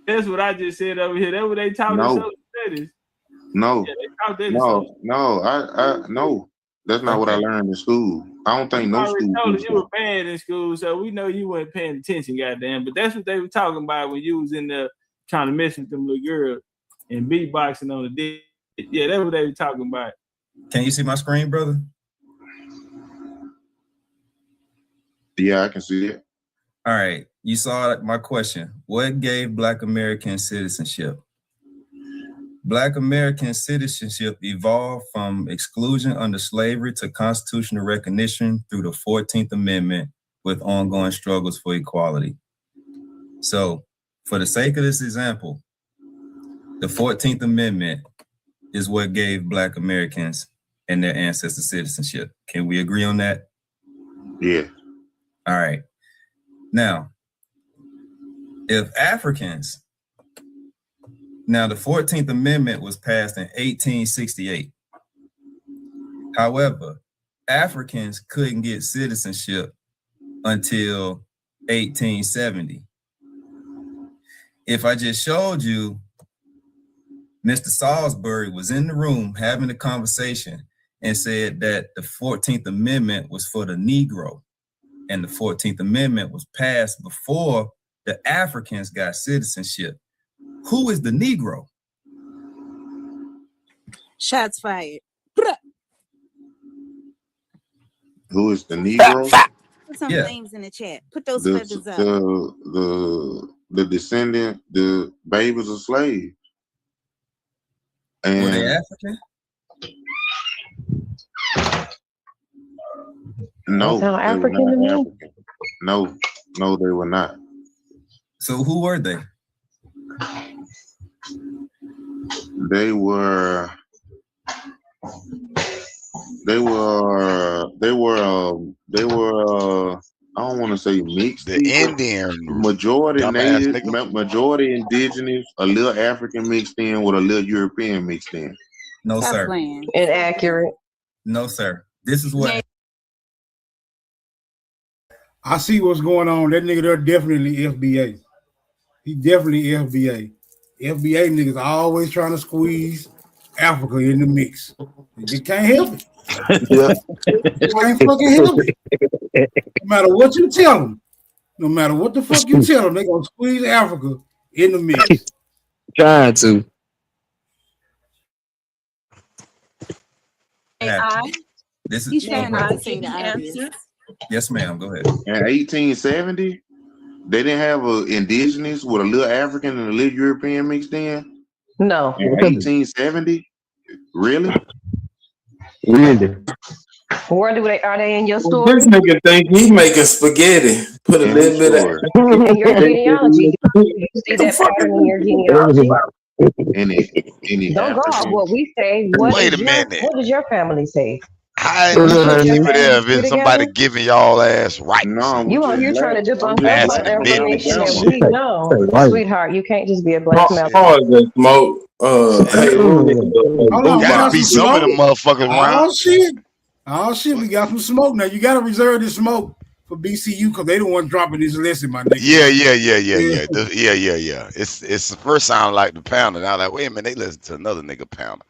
That's what I just said over here. That's what they taught in social studies. No. Yeah, they taught that in social No. That's not what I learned in school. I don't think no school. Told you were bad in school, so we know you weren't paying attention, goddamn. But that's what they were talking about when you was in there trying to mess with them little girls and beatboxing on the dick. Yeah, that's what they were talking about. Can you see my screen, brother? Yeah, I can see it. All right. You saw my question. What gave Black Americans citizenship? Black American citizenship evolved from exclusion under slavery to constitutional recognition through the 14th Amendment with ongoing struggles for equality. So, for the sake of this example, the 14th Amendment is what gave Black Americans and their ancestors citizenship. Can we agree on that? Yeah. All right. Now, if Africans, now the 14th Amendment was passed in 1868. However, Africans couldn't get citizenship until 1870. If I just showed you Mr. Salisbury was in the room having a conversation and said that the 14th Amendment was for the Negro, and the 14th Amendment was passed before the Africans got citizenship, who is the Negro? Shots fired. Who is the Negro? Put some names in the chat. Put those feathers up. The descendant, the babies of slaves. And were they African? No, sound African to me. African. No, they were not. So who were they? They were I don't want to say mixed. The Indian majority native, majority indigenous, a little African mixed in with a little European mixed in. No, sir. Inaccurate. No, sir. This is what I see what's going on. That nigga there definitely FBA. He definitely FBA. FBA niggas always trying to squeeze Africa in the mix. You can't help it. Yeah. You can't fucking help it. No matter what you tell them, no matter what the fuck you tell them, they gonna squeeze Africa in the mix. Trying to. This is He's trying not to say the obvious. Yes, ma'am. Go ahead. In 1870, they didn't have a indigenous with a little African and a little European mixed in. No. In 1870, really? Really? Where are they in your story? This nigga think he making spaghetti. Put a little bit of in your genealogy. You see that pattern in your genealogy? Don't go off what we say. Wait a minute. What does your family say? How you keep it there if it's somebody giving y'all ass right? No, you on here trying to debunk information that we know. Sweetheart, you can't just be a black mouth. Smoke. Gotta be some of them motherfuckers around. Oh shit, we got some smoke now. You gotta reserve this smoke for BCU because they don't want dropping this lesson, my nigga. Yeah. It's the first sound like the pounder. Now like, wait a minute, they listen to another nigga pounder.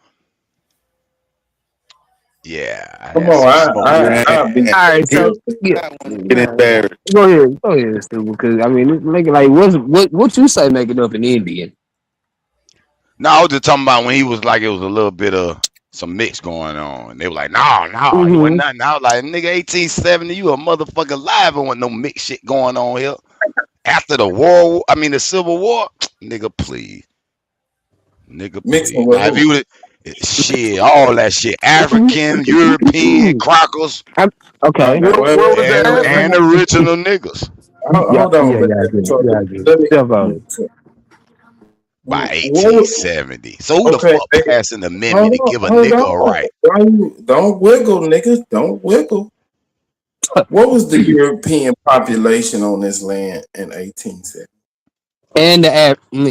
Yeah. Come on, all right, so Get embarrassed. Go ahead, Stu, because I mean, like, what you say making up an Indian? No, I was just talking about when he was like, it was a little bit of some mix going on. And they were like, no, it wasn't nothing. I was like, nigga, 1870, you a motherfucker live and with no mix shit going on here. After the Civil War, nigga, please. Nigga, please. Now, if you would shit, all that shit. African, European, crackers. Okay. And original niggas. Hold on. By 1870. So who the fuck passing the amendment to give a nigga a right? Don't wiggle, niggas. Don't wiggle. What was the European population on this land in 1870? And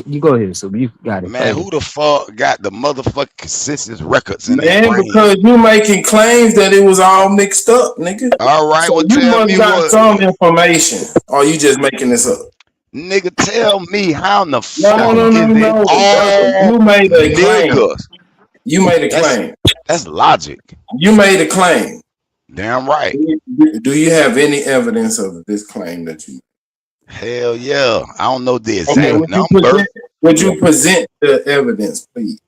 you go ahead, so you got it. Man, who the fuck got the motherfucking census records in their Man, brain? because you making claims that it was all mixed up, nigga. All right, so well, you tell must me got what. some information, or you just making this up? Nigga, tell me how in the No, fuck is it brother. all You made a claim. niggas? You made a claim. That's logic. You made a claim. Damn right. Do you have any evidence of this claim that you? Hell yeah. I don't know the exact Okay, number. Would you present the evidence, please?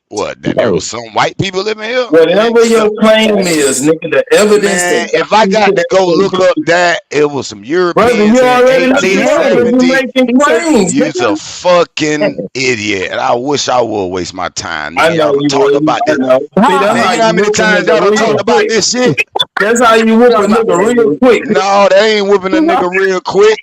What? That there was some white people living here? Whatever your claim is, nigga, the evidence. Man, if I got to go look up that, it was some Europeans in You 1870. making claims, You's a fucking idiot, and I wish I would waste my time. I know y'all talked about this. Man, you know how many times y'all done talked about this shit? That's how you whoop a nigga real quick. No, that ain't whooping a nigga real quick.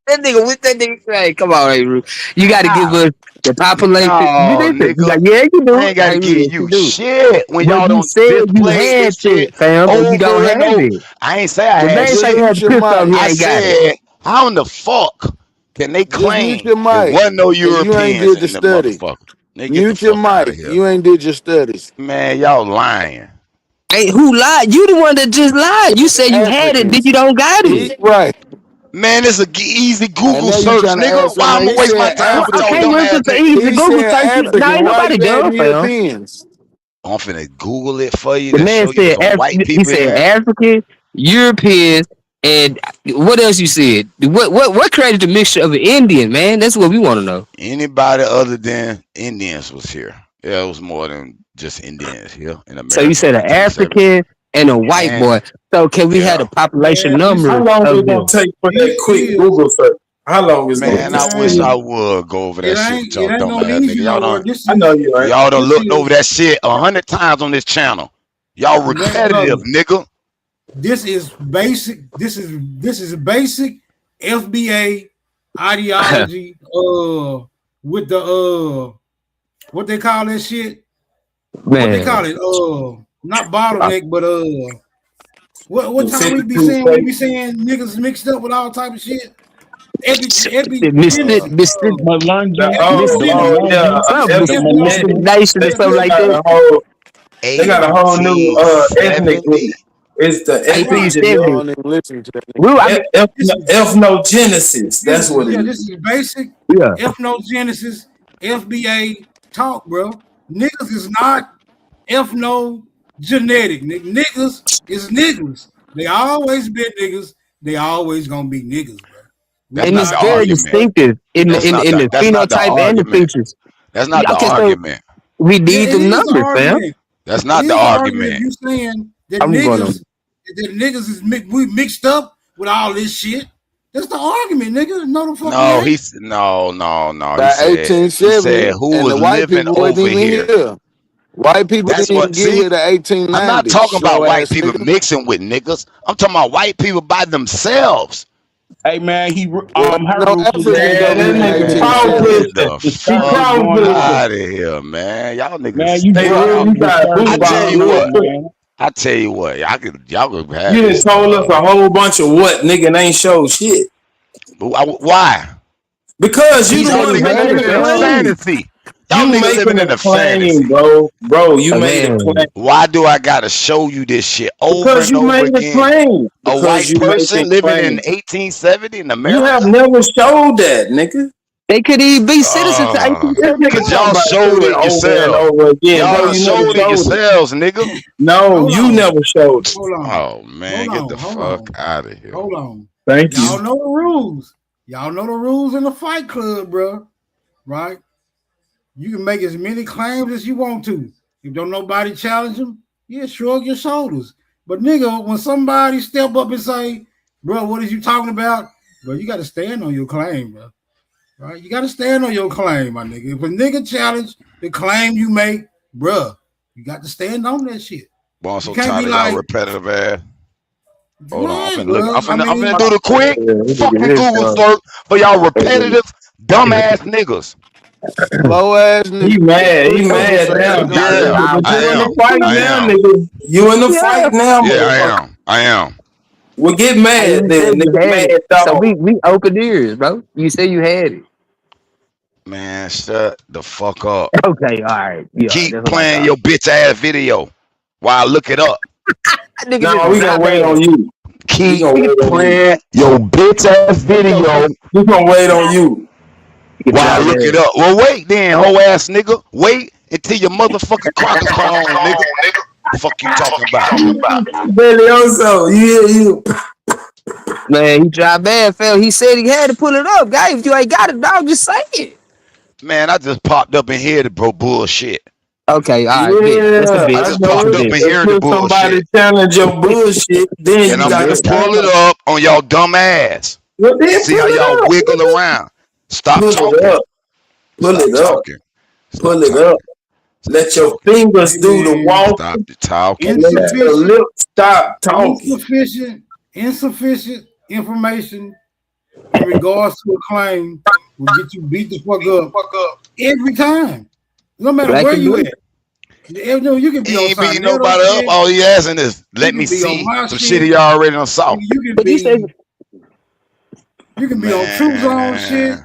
That nigga with that nigga. Hey, come on, hey, Ru. You got to give us the population. No, nigga. Yeah, you do. I ain't got to give you shit when y'all don't display this shit fam, over you don't and have over. it. I ain't say I had shit. I said, how in the fuck can they claim there wasn't no Europeans in the motherfucker? Mute your mic. You ain't did your studies. Man, y'all lying. Hey, who lied? You the one that just lied. You said you had it, but you don't got it. Right. Man, it's a easy Google search, nigga. Why I'm gonna waste my time with y'all dumb ass niggas? Easy Google search. Now ain't nobody dumb, fam. I'm finna Google it for you. The man said he said African, Europeans, and what else you said? What created the mixture of an Indian, man? That's what we want to know. Anybody other than Indians was here. Yeah, it was more than just Indians here in America. So you said an African and a white boy. So can we have the population number? How long is it gonna take for that quick Google search? How long is it Man, I wish I would go over that shit with y'all dumb ass niggas. I know you ain't. Y'all done looked over that shit 100 times on this channel. Y'all repetitive, nigga. This is basic. This is basic FBA ideology. With the what they call that shit? Man. What they call it? Not bottleneck, but what time we be saying? We be saying niggas mixed up with all type of shit. They got a whole new ethnic. It's the ethnogenesis. That's what it is. This is basic ethnogenesis, FBA talk, bro. Niggas is not ethnogenetic. Niggas is niggas. They always been niggas. They always gonna be niggas, bro. And it's very distinctive in the phenotype and the features. That's not the argument. We need the numbers, fam. That's not the argument. You saying that niggas is mixed up with all this shit? That's the argument, nigga. No, the fuck. No, he said. He said who was living over here. White people didn't get here to 1890. I'm not talking about white people mixing with niggas. I'm talking about white people by themselves. Hey man, he Get the fuck out of here, man. Y'all niggas. I tell you what, y'all could have. You just told us a whole bunch of what nigga ain't show shit. Why? Because you don't making fantasy. Y'all niggas living in a fantasy, bro. You made a claim. Why do I gotta show you this shit over because and over again? A white person living in 1870 in America? You have never showed that, nigga. They could even be citizens. Because y'all showed it yourselves. Y'all showed it yourselves, nigga. No, you never showed it. Oh man, get the fuck out of here. Hold on. Thank you. Y'all know the rules. Y'all know the rules in the Fight Club, bro. Right? You can make as many claims as you want to. If don't nobody challenge them, yeah, shrug your shoulders. But nigga, when somebody step up and say, bro, what is you talking about? Bro, you got to stand on your claim, bro. Right? You got to stand on your claim, my nigga. If a nigga challenge the claim you make, bro, you got to stand on that shit. Boy, I'm so tired of y'all repetitive ass. Hold on, I'm finna do the quick fucking Google search for y'all repetitive dumbass niggas. Low ass nigga. He mad now. Yeah, You in the fight now. Yeah, I I am. Well, get mad then. Nigga, mad dog. So we open ears, bro. You said you had it. Man, shut the fuck up. Okay, all right. Yeah, Keep playing your bitch ass video while I look it up. No, we gonna wait on you. Keep playing your bitch ass video. We gonna wait on you while I look it up. Well, wait then, hoe ass nigga. Wait until your motherfucking crackers come on, nigga. Fuck you talking about? Billy also, you. Man, he tried bad, fell. He said he had to pull it up, guy. If you ain't got it, dog, just say it. Man, I just popped up in here to bro bullshit. Okay, all right. Yeah, I just popped up in here to bullshit. Somebody challenge your bullshit, then and you I'm gotta pull it up on y'all dumb ass. Well, see how y'all wiggle around. Stop pull talking. It up. Pull Stop it up. talking. Stop pull it talking. up. Let your fingers do the walk. Stop talking. Let your lips stop talking. Insufficient information in regards to a claim will get you beat the fuck up every time. No matter where you at. You can be he ain't on beating nobody up. All he asking is, let me see some shit he already done saw. You can be on True Zone shit.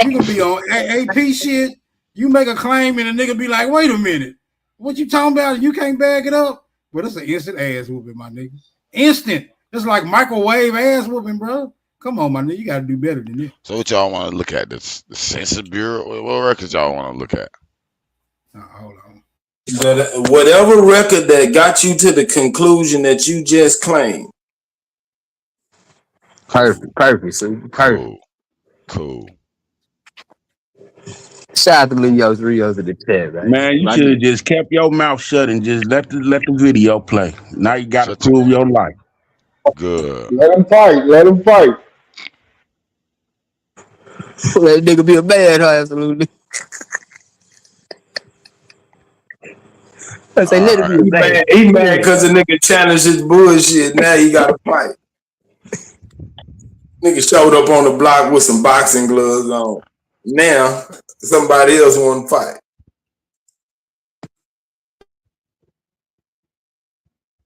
You can be on AP shit. You make a claim and a nigga be like, wait a minute. What you talking about? You can't back it up? But it's an instant ass whooping, my nigga. Instant. It's like microwave ass whooping, bro. Come on, my nigga. You got to do better than this. So what y'all want to look at? The Census Bureau? What records y'all want to look at? Hold on. Whatever record that got you to the conclusion that you just claimed. Perfect. So perfect. Cool. Shout out to Rios in the chat, right? Man, you should have just kept your mouth shut and just let the video play. Now you got to prove your life. Good. Let him fight. Let nigga be a man, huh? Absolutely. I say, let him be a man. He mad because the nigga challenged his bullshit. Now he got to fight. Nigga showed up on the block with some boxing gloves on. Now somebody else want to fight.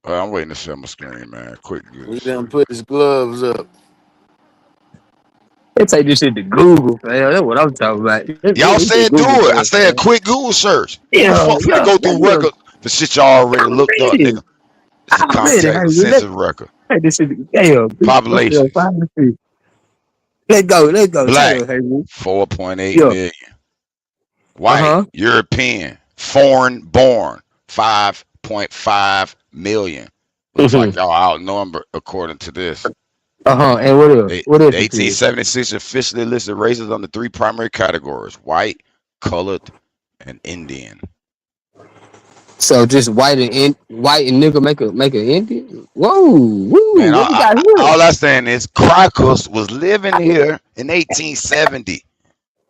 I'm waiting to share my screen, man. Quick. He done put his gloves up. They take this shit to Google, man. That's what I'm talking about. Y'all said do it. I said quick Google search. Yeah, fuck finna go through record for shit y'all already looked up, nigga. It's a contact census record. This shit, damn. Population. Let's go. Black, 4.8 million. White, European, foreign born, 5.5 million. Looks like y'all outnumbered according to this. And what else? The What else? 1876 officially listed races under 3 primary categories: white, colored, and Indian. So just white and nigga make an Indian? Whoa. Man, all I'm saying is crackers was living here in 1870.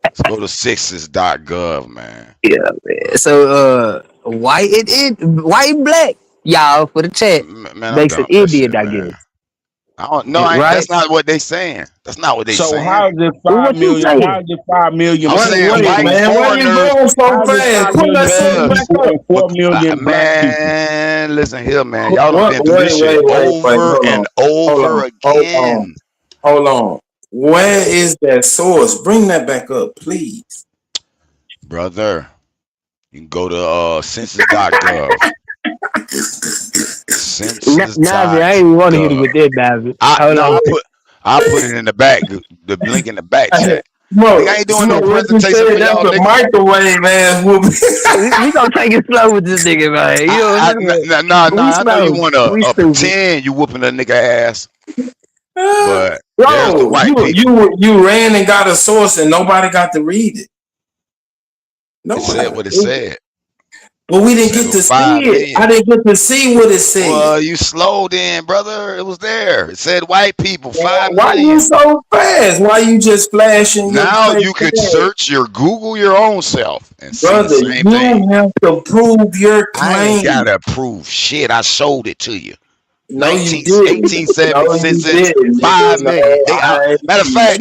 Let's go to census.gov, man. Yeah, man. So white and black, y'all, for the chat. Man, makes an Indian, I guess. I don't know. That's not what they saying. That's not what they saying. So how is it 5 million? How is it 5 million? I'm saying white man, why you going so fast? Pull that shit back up. 4 million man, listen here, man. Y'all have been through this shit over and over again. Hold on. Where is that source? Bring that back up, please. Brother, you can go to census.gov. Navi, I ain't even want to hit it with that, Navi. I put it in the back, the link in the back chat. Bro, I ain't doing no presentation for y'all. That's a microwave ass whooping. We gonna take it slow with this nigga, man. You know I know you want to pretend you whooping a nigga ass. But there's the white people. You ran and got a source and nobody got to read it. It said what it said. But we didn't get to see it. I didn't get to see what it said. Well, you slowed in, brother. It was there. It said white people, 5 million. Why you so fast? Why you just flashing? Now you could search Google your own self and brother, see the same thing. You have to prove your claim. I ain't gotta prove shit. I showed it to you. No, 1870 census, 5 million. Matter of fact,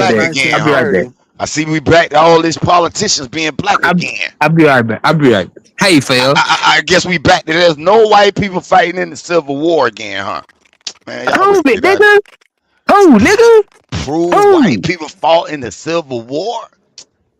right black back. again, I'll be huh? right back. I see we back to all these politicians being black again. I'll be right back. I'll be right back. Hey, Phil. I guess we back to there's no white people fighting in the Civil War again, huh? Man, y'all Hold stay it, that. nigga. Nigga. Prove white people fought in the Civil War.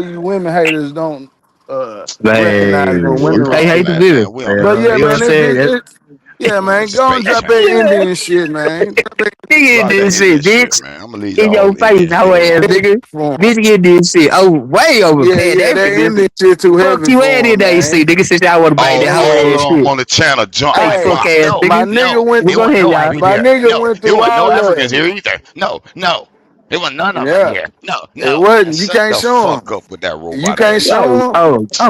you women haters don't recognize Man, what you women can't wrong. hate the villain. We don't But give a yeah, You know what man, I'm damn. saying? yeah, We in the man, go and space, drop man. that Yeah. Indian shit, man. Drop that Nigga Drop get that this Indian shit, shit, bitch. man. I'm gonna leave In your all face, Indian hoe niggas ass alone. nigga. form. Bitch get this shit. Oh, way over Yeah, that pandemic, nigga. Indian shit too Fuck heavy you for and him, in AC, man. nigga, since y'all wanna bang that hoe All ass of them shit. on the channel jumping. Hey, Hey, fuck Fuck ass no, my nigga. nigga no. went. We It go wasn't ahead, no y'all. Ivy My there. nigga No, went it through wasn't no all of Africans it. here either. No, no. It wasn't none of them Yeah, here. No, it no. Man, wasn't. You shut can't the show him. fuck up with that You robot can't ass shit. show him.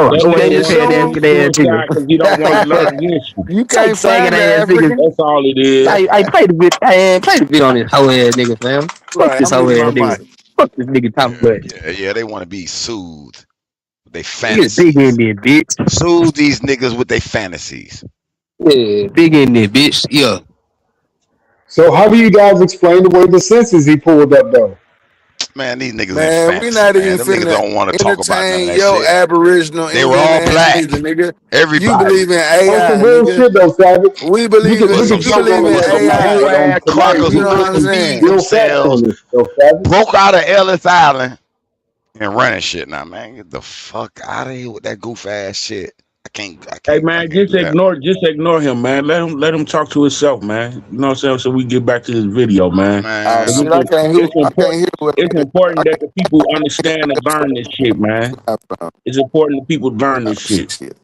That You hoe nigga can't ass want to head show ass be him. nigga ass nigga. suicide because he don't want to learn history. You So can't faggot find the ass nigga. African. That's all it is. I play the bit, man. Play the bit on this hoe ass nigga, fam. Fuck Right, this I'm hoe muting ass my nigga. mic. Fuck this nigga talking about. Yeah. They want to be soothed with their He get big in fantasies. there, bitch. Soothe these niggas with their fantasies. Yeah, big in there, bitch. Yeah. So how do you guys explain the way the census he pulled up though? Man, these niggas in Man, we fantasy, not even man. Them niggas finna don't want to talk about none of entertain that your shit. Aboriginal They were Indian all ass black. neither, nigga. You Everybody. believe in On some AI, real nigga. shit though, Savage. We You believe can But in we some can you talk believe on in but some AI, but on nigga. cornbread tonight crackers You we who know what can I'm we feed saying? build facts on themselves this though, Savage. broke out of Ellis Island and running shit now, man. Get the fuck out of here with that goof ass shit. Hey man, just ignore him, man. Let him talk to himself, man. You know what I'm saying? So we get back to this video, man. Shit, I can't hear what It's important that the people understand and learn this shit, man. It's important that people learn this shit.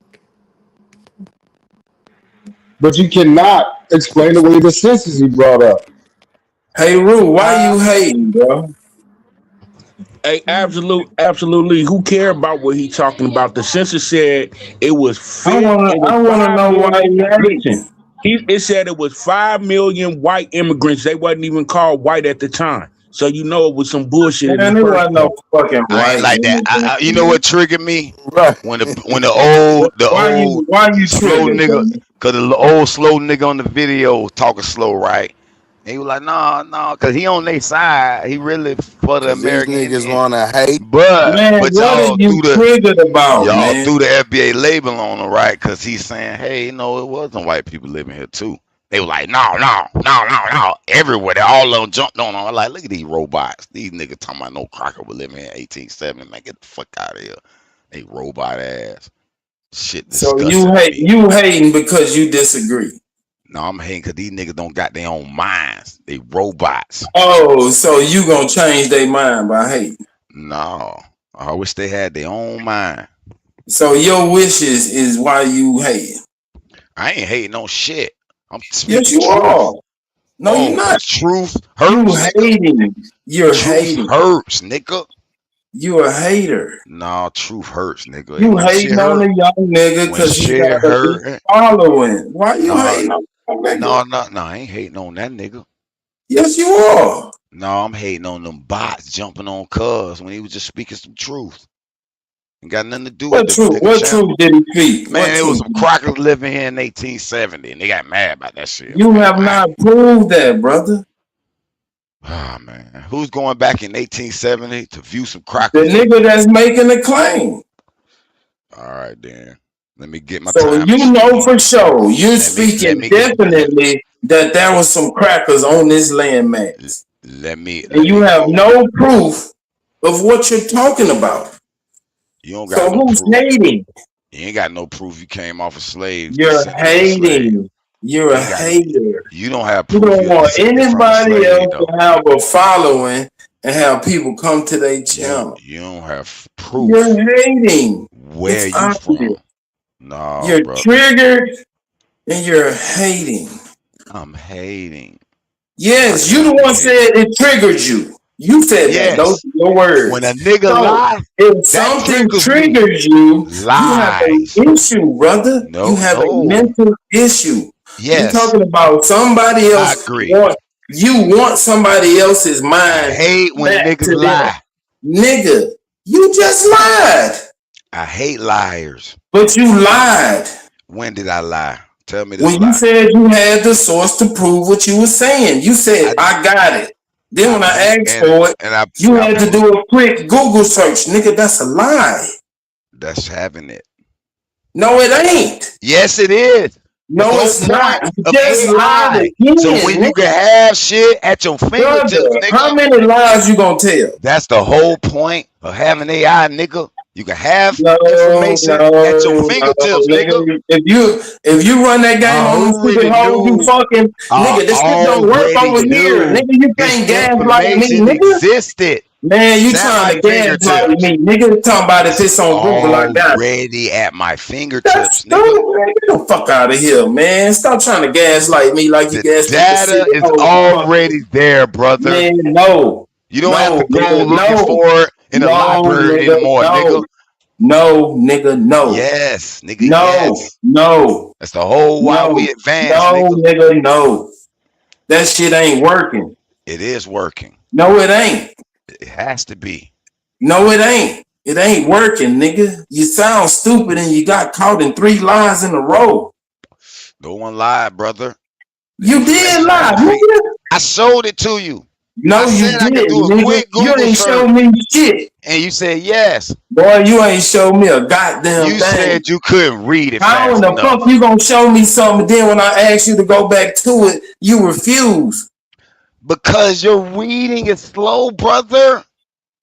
But you cannot explain away the census he brought up. Hey, Rue, why you hating, bro? Hey, absolutely. Who care about what he talking about? The census said it was. I wanna know why you hating. It said it was 5 million white immigrants. They wasn't even called white at the time. So you know it was some bullshit. Man, there wasn't no fucking I white. ain't like that. You know what triggered me? Right. When the old why you slow triggered, nigga, man? cause the old slow nigga on the video talking slow, right? And he was like, no, cause he on their side. He really for the American. These niggas wanna hate. But Man, what y'all are you triggered about, man? threw the FBA label on him, right? Cause he's saying, hey, it wasn't white people living here too. They were like, no. Everywhere. They all of them jumped on them. I'm like, look at these robots. These niggas talking about no cracker was living here in 1870. Man, get the fuck out of here. They robot ass. Shit So disgusting. you hating because you disagree. No, I'm hating because these niggas don't got their own minds. They robots. Oh, so you gonna change their mind by hating? No. I wish they had their own mind. So your wishes is why you hating. I ain't hating no shit. I'm Yes, speaking you truth. are. No, you're not. Truth hurts. You hating. You're truth hating. Hurts, nigga. You a hater. No, truth hurts, nigga. You hating on a young nigga because he got a big following. Why you hating on that nigga? No, I ain't hating on that nigga. Yes, you are. No, I'm hating on them bots jumping on Cuz when he was just speaking some truth. Ain't got nothing to do with truth. What truth did he speak? Man, it was some crackers living here in 1870, and they got mad about that shit. You have not proved that, brother. Ah, man. Who's going back in 1870 to view some crackers? The nigga that's making the claim. All right, then. Let me get my So time. you know for sure. You're speaking definitely that there was some crackers on this landmass. And you have no proof of what you're talking about. You don't got no who's proof. hating? You ain't got no proof you came off of slaves. You're hating. You're a hater. You don't have proof. You don't want anybody else to have a following and have people come to their channel. You don't have proof. You're hating. Where it's you obvious. from? No, you're bro. triggered and you're hating. I'm hating. Yes, you the one said it triggered you. You said that. Those are your words. When a nigga lies, if something triggers you, you have an issue, brother. You have a mental issue. Yes. You're talking about somebody else. I agree. You want somebody else's mind. I hate when niggas lie. Nigga, you just lied. I hate liars. But you lied. When did I lie? Tell me this. When you said you had the source to prove what you were saying, you said, I got it. Then when I asked for it, you had to do a quick Google search. Nigga, that's a lie. That's having it. No, it ain't. Yes, it is. No, it's not. You just lied again. So when you can have shit at your fingertips, nigga. How many lies you gonna tell? That's the whole point of having AI, nigga. You can have information at your fingertips, nigga. If you run that game on the stupid hole, you fucking nigga, this shit don't work over here. Nigga, you can't gaslight me, nigga. Existed. Man, you trying to gaslight me, nigga. Talking about if it's on Google like that. Already at my fingertips, That's nigga. Man, get the fuck out of here, man. Stop trying to gaslight me like you gaslight. Data is already there, brother. Man, no. You don't have to go looking for it in the library anymore, nigga. No, nigga, no. Yes, nigga, yes. No. That's the whole why we advance, nigga, no. That shit ain't working. It is working. No, it ain't. It has to be. No, it ain't. It ain't working, nigga. You sound stupid and you got caught in 3 lies in a row. No one lied, brother. You did lie, nigga. I showed it to you. No, you didn't, nigga. You ain't show me shit. And you said yes. Boy, you ain't show me a goddamn thing. You said you couldn't read it. How in the fuck you gonna show me something? Then when I ask you to go back to it, you refuse. Because your reading is slow, brother.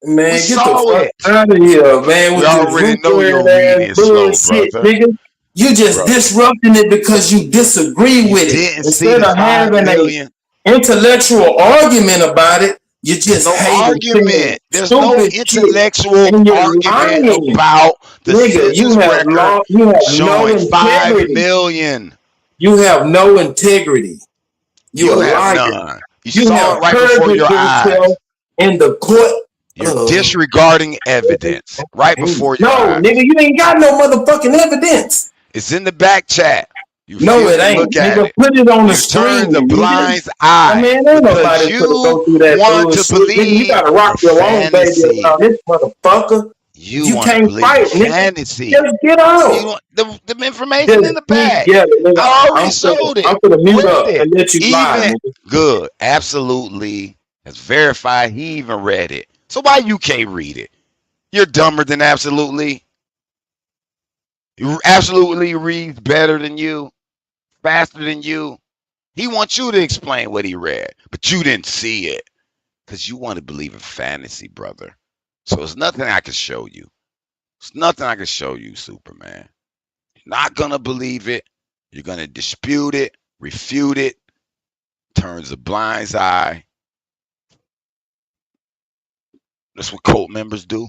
Man, get the fuck out of here, man. We already know your reading is slow, brother. Nigga. You just disrupting it because you disagree with it. Instead of having an intellectual argument about it, you just argument. There's no intellectual argument about the census record showing 5 million. You have no integrity. You have none. You saw it right before your eyes. In the court. You're disregarding evidence right before your eyes. No, nigga, you ain't got no motherfucking evidence. It's in the back chat. You no, it ain't. Look at nigga, put it on the screen. screen. Turn the blind eye. I mean, ain't nobody you go through that want to believe nigga, you gotta rock your own baby around this motherfucker. You can't fight, fantasy. Nigga. Just get out. The information in the back. Yeah, I already showed it. I'm gonna mute up and let you lie. Good. Absolutely. That's verified. He even read it. So why you can't read it? You're dumber than absolutely. Absolutely reads better than you, faster than you. He wants you to explain what he read, but you didn't see it because you want to believe in fantasy, brother. So it's nothing I can show you. It's nothing I can show you, Superman. You're not going to believe it. You're going to dispute it, refute it, turns a blind eye. That's what cult members do.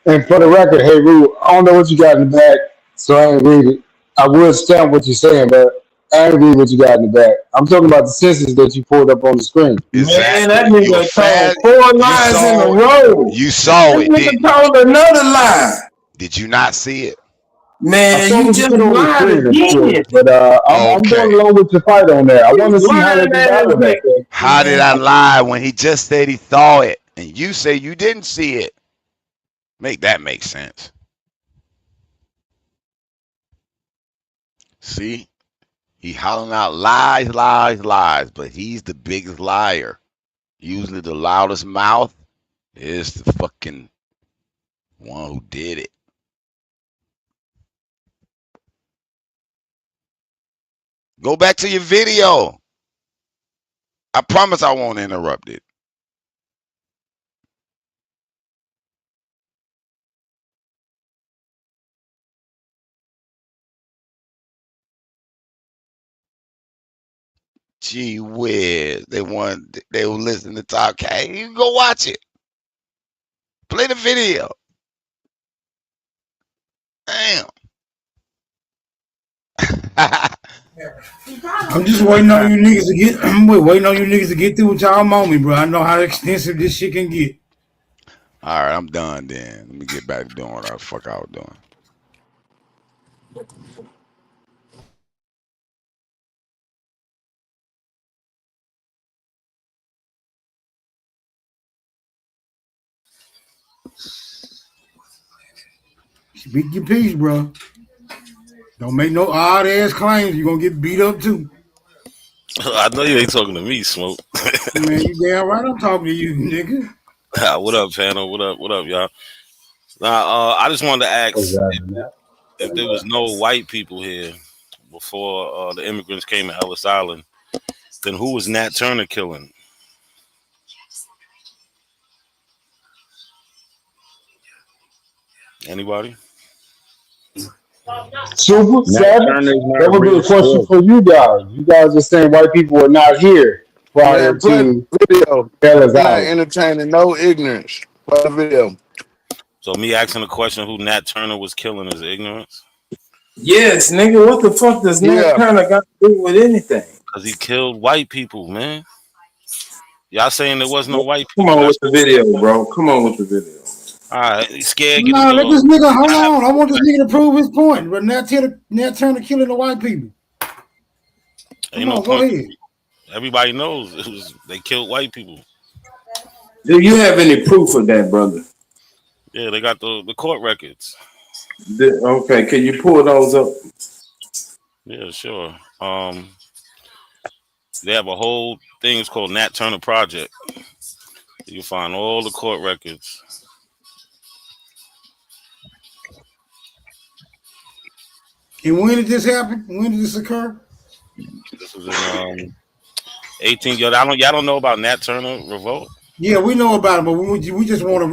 And for the record, hey, Rue, I don't know what you got in the back, so I ain't read it. I would stamp what you're saying, but I ain't read what you got in the back. I'm talking about the census that you pulled up on the screen. Man, that nigga told 4 lies in a row. You saw it, didn't you? Told another lie. Did you not see it? Man, you just lied again. But I'm going along with your fight on that. I want to see how they got with that. How did I lie when he just said he saw it, and you say you didn't see it? Make that make sense. See? He hollering out lies, lies, lies, but he's the biggest liar. Usually the loudest mouth is the fucking one who did it. Go back to your video. I promise I won't interrupt it. Gee whiz. They were listening to Talk. Hey, you go watch it. Play the video. Damn. I'm just waiting on you niggas to get. I'm waiting on you niggas to get through with y'all moment, bro. I know how extensive this shit can get. All right, I'm done then. Let me get back to doing what the fuck I was doing. Speak your piece, bro. Don't make no odd ass claims. You're gonna get beat up too. I know you ain't talking to me, Smoke. Man, you damn right I'm talking to you, nigga. What up, panel? What up, y'all? Now, I just wanted to ask if there was no white people here before the immigrants came to Ellis Island, then who was Nat Turner killing? Anybody? Super Savage. That would be a question for you guys. You guys are saying white people are not here prior to video. Ellis Not Island. entertaining no ignorance. Play the video. So me asking the question who Nat Turner was killing is ignorance? Yes, nigga. What the fuck does Nat Turner got to do with anything? Because he killed white people, man. Y'all saying there was no white people? Come on with the video, bro. Come on with the video. All right, he's scared. No, let this nigga hold on. I want this nigga to prove his point. But Nat Turner killing the white people. Come on, go ahead. Everybody knows they killed white people. Do you have any proof of that, brother? Yeah, they got the court records. Okay, can you pull those up? Yeah, sure. They have a whole thing. It's called Nat Turner Project. You find all the court records. And when did this happen? When did this occur? This was in 18. Y'all don't know about Nat Turner revolt? Yeah, we know about it, but we just want to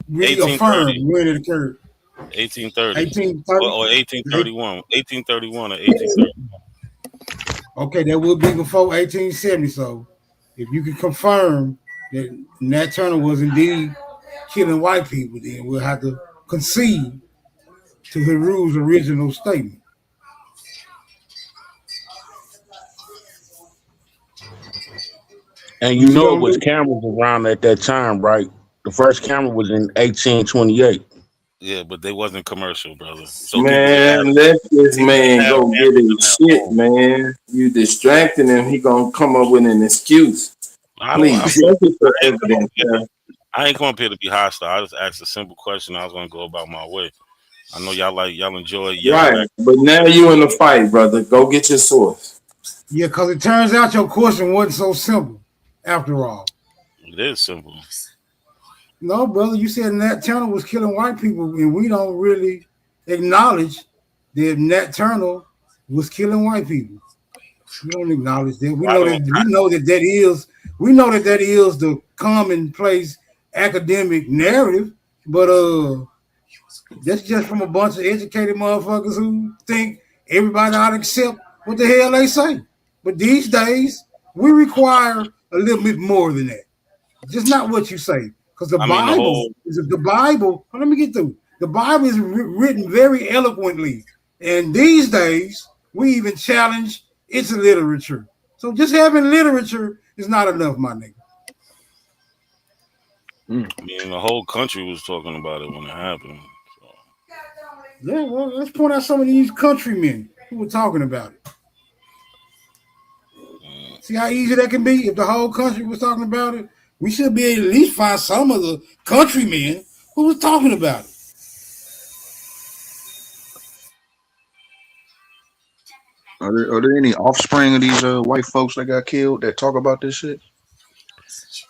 reaffirm when it occurred. 1830. 1830 or 1831. 1831 or 1830. Okay, that would be before 1870. So, if you can confirm that Nat Turner was indeed killing white people, then we'll have to concede to Heru's original statement. And you know it was cameras around at that time, right? The first camera was in 1828. Yeah, but they wasn't commercial, brother. So Man, let this man go get his shit, man. You distracting him, he gonna come up with an excuse. Please, focus the evidence, man. I ain't come up here to be hostile. I just asked a simple question. I was gonna go about my way. I know y'all enjoy yelling Right, back. but now you in the fight, brother. Go get your source. Yeah, because it turns out your question wasn't so simple after all. It is simple. No, brother, you said Nat Turner was killing white people, and we don't really acknowledge that Nat Turner was killing white people. We don't acknowledge that. We know that is the commonplace academic narrative, but that's just from a bunch of educated motherfuckers who think everybody ought to accept what the hell they say. But these days, we require a little bit more than that. Just not what you say. Because the Bible, let me get through. The Bible is written very eloquently. And these days, we even challenge its literature. So just having literature is not enough, my nigga. I mean, the whole country was talking about it when it happened. So. Yeah, well, let's point out some of these countrymen who were talking about it. See how easy that can be? If the whole country was talking about it, we should be able to at least find some of the countrymen who was talking about it. Are there any offspring of these white folks that got killed that talk about this shit?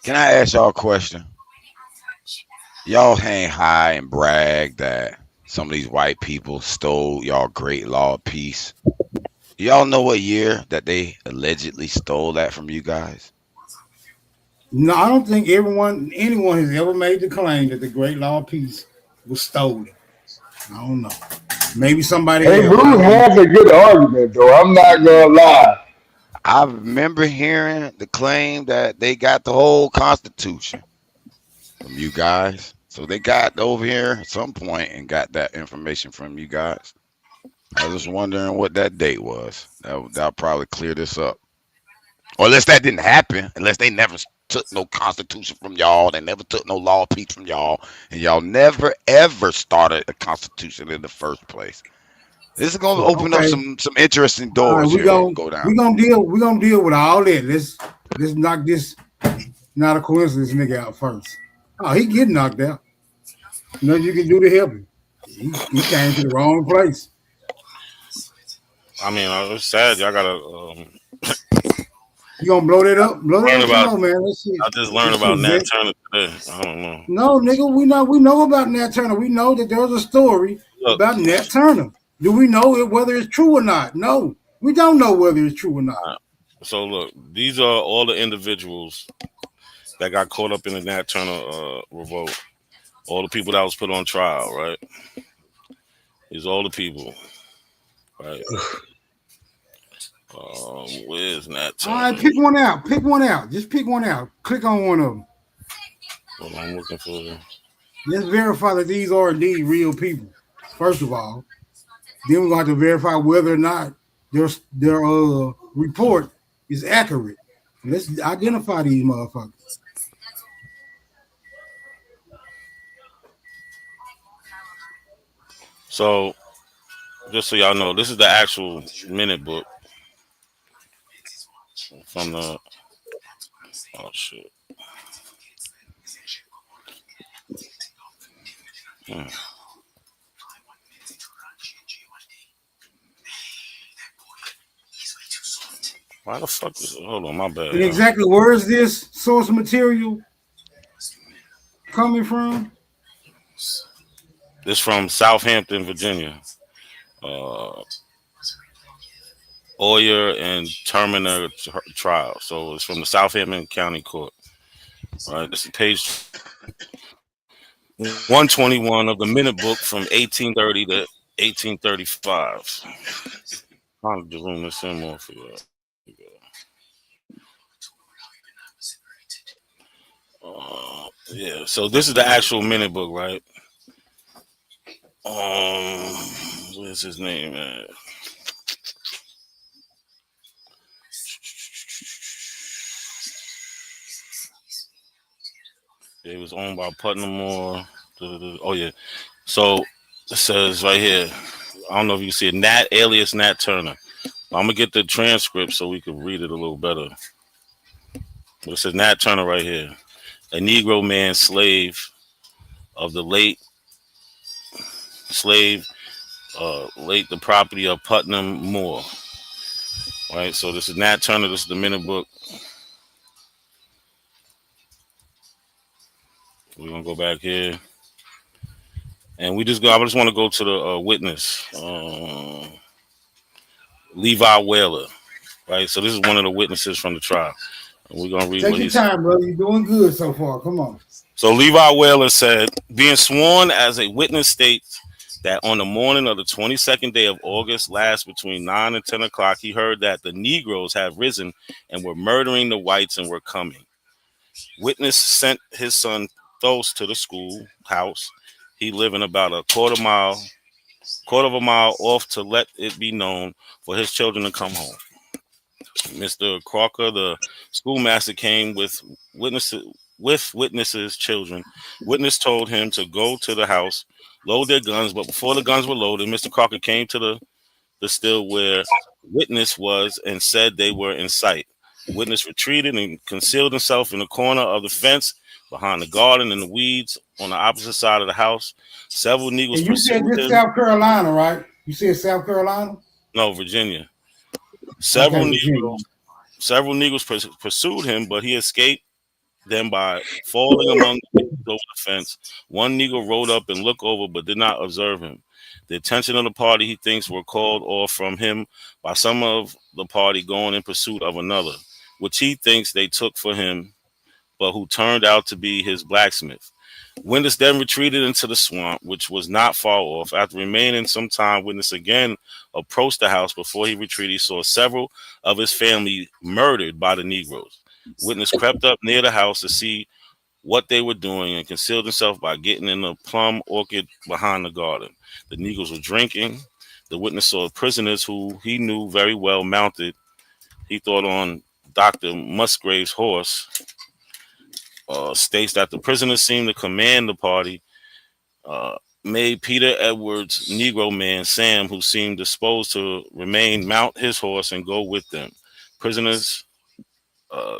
Can I ask y'all a question? Y'all hang high and brag that some of these white people stole y'all great law of peace. Y'all know what year that they allegedly stole that from you guys? No, I don't think anyone has ever made the claim that the Great Law of Peace was stolen. I don't know. Maybe somebody. Hey, Bruce has a good argument, though. I'm not gonna lie. I remember hearing the claim that they got the whole Constitution from you guys. So they got over here at some point and got that information from you guys. I was just wondering what that date was. That'll probably clear this up. Or unless that didn't happen, unless they never took no Constitution from y'all, they never took no law of peace from y'all, and y'all never ever started a Constitution in the first place. This is gonna open up some interesting doors here. Go down. We're gonna deal with all that. Let's knock this not a coincidence nigga out first. Oh, he getting knocked out. Nothing you can do to help him. He came to the wrong place. I mean, it's sad. Y'all gotta. You gonna blow that up? Blow that up, man. I just learned about Nat Turner today. I don't know. No, nigga, we know about Nat Turner. We know that there's a story about Nat Turner. Do we know whether it's true or not? No, we don't know whether it's true or not. So look, these are all the individuals that got caught up in the Nat Turner revolt. All the people that was put on trial, right? These are all the people, right? Where's Nat Turner? All right, pick one out. Pick one out. Just pick one out. Click on one of them. Well, I'm looking for them. Let's verify that these are indeed real people. First of all, then we're going to have to verify whether or not their report is accurate. Let's identify these motherfuckers. So, just so y'all know, this is the actual minute book from the. Oh shit. Why the fuck is it? Hold on, my bad. And exactly where is this source material coming from? This from Southampton, Virginia. Oyer and Terminer trial. So it's from the Southampton County Court. All right, this is page 121 of the minute book from 1830 to 1835. I'll just room this in more for you. Yeah, so this is the actual minute book, right? Where's his name at? It was owned by Putnam Moore. Oh yeah. So it says right here. I don't know if you see it. Nat alias Nat Turner. I'm gonna get the transcript so we can read it a little better. But it says Nat Turner right here. A Negro man slave of the late the property of Putnam Moore. Right. So this is Nat Turner. This is the minute book. We're gonna go back here. And I just want to go to the witness, Levi Whaler, right? So this is one of the witnesses from the trial. And we're gonna read Take what your he said. time, brother. You're doing good so far. Come on. So Levi Whaler said, being sworn as a witness states that on the morning of the 22nd day of August last between 9 and 10 o'clock, he heard that the Negroes had risen and were murdering the whites and were coming. Witness sent his son Thos to the school house. He living about a quarter of a mile off to let it be known for his children to come home. Mr. Crocker, the schoolmaster, came with witnesses' children. Witness told him to go to the house, load their guns, but before the guns were loaded, Mr. Crocker came to the still where witness was and said they were in sight. Witness retreated and concealed himself in the corner of the fence behind the garden and the weeds on the opposite side of the house. Several Negroes And you said pursued this him. South Carolina, right? You said South Carolina? No, Virginia. Several Virginia. Negroes pursued him, but he escaped them by falling among the Negroes over the fence. One Negro rode up and looked over, but did not observe him. The attention of the party, he thinks, were called off from him by some of the party going in pursuit of another, which he thinks they took for him, but who turned out to be his blacksmith. Witness then retreated into the swamp, which was not far off. After remaining some time, Witness again approached the house. Before he retreated, he saw several of his family murdered by the Negroes. Witness crept up near the house to see what they were doing and concealed himself by getting in the plum orchard behind the garden. The Negroes were drinking. The witness saw prisoners who he knew very well mounted, he thought, on Dr. Musgrave's horse. States that the prisoners seemed to command the party. Made Peter Edwards' Negro man, Sam, who seemed disposed to remain, mount his horse and go with them. Prisoners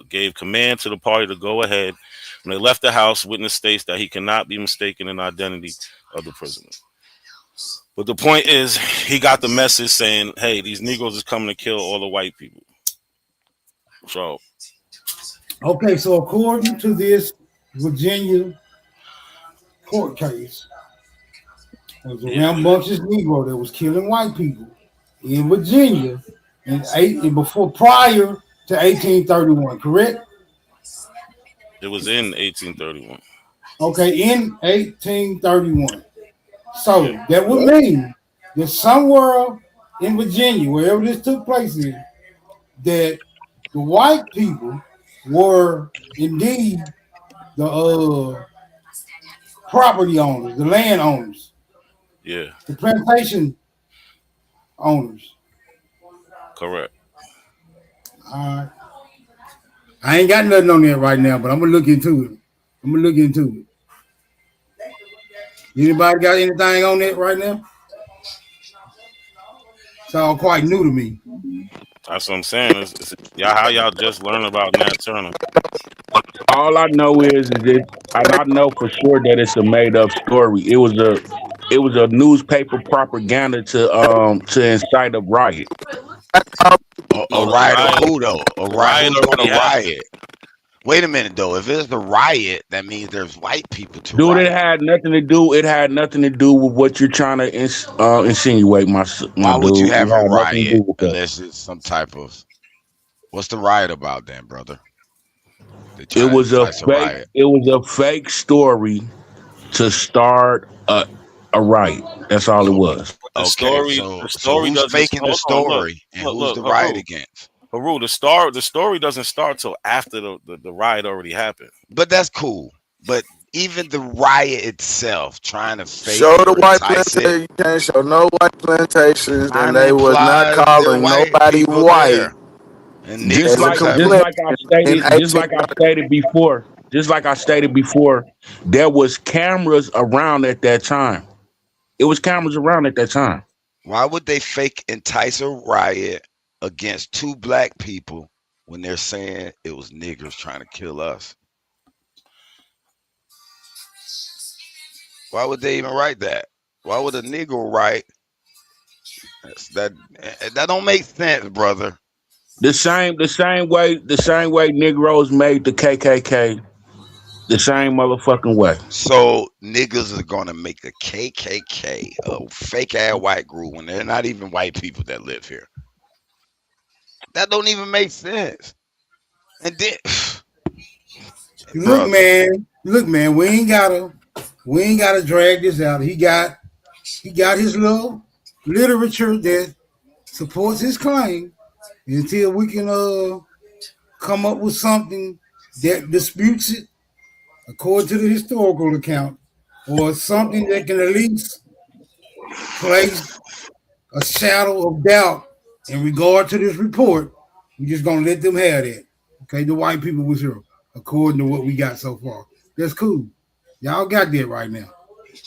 gave command to the party to go ahead. When they left the house, witness states that he cannot be mistaken in identity of the prisoner. But the point is, he got the message saying, hey, these Negroes is coming to kill all the white people. So, okay, so according to this Virginia court case, there was a rambunctious Negro that was killing white people in Virginia prior to 1831, correct? It was in 1831. Okay, in 1831. So that would mean that somewhere in Virginia, wherever this took place in, that the white people were indeed the property owners, the land owners. Yeah. The plantation owners. Correct. All right. I ain't got nothing on that right now, but I'm gonna look into it. Anybody got anything on that right now? It's all quite new to me. That's what I'm saying. How y'all just learned about Nat Turner? All I know is that I know for sure that it's a made up story. It was a newspaper propaganda to incite a riot. A riot of who though? A riot. Who's going to riot? Wait a minute though. If it's the riot, that means there's white people to Dude, riot. it had nothing to do with what you're trying to insinuate, my Why would dude. you have It a had nothing to riot do with that. unless it's some type of? What's the riot about then, brother? It was a fake story to start a riot. That's all it was. Okay, The story who's doesn't faking the story and who's the riot against? Haru, the story doesn't start till after the riot already happened. But that's cool. But even the riot itself, trying to fake Show the or white entice plantation. it, You can't show no white plantations, and kind they of was not implies there calling white nobody people white. there. And Just niggas like I stated before, there was cameras around at that time. It was cameras around at that time. Why would they fake entice a riot against two black people when they're saying it was niggers trying to kill us? Why would they even write that? Why would a nigger write that? That don't make sense, brother. The same way Negroes made the KKK, the same motherfucking way. So niggas are gonna make a KKK, a fake ass white group, when they're not even white people that live here. That don't even make sense. And then, look, man, we ain't gotta drag this out. He got his little literature that supports his claim. Until we can come up with something that disputes it according to the historical account, or something that can at least place a shadow of doubt in regard to this report, we're just gonna let them have that. Okay, the white people was here, according to what we got so far. That's cool. Y'all got that right now.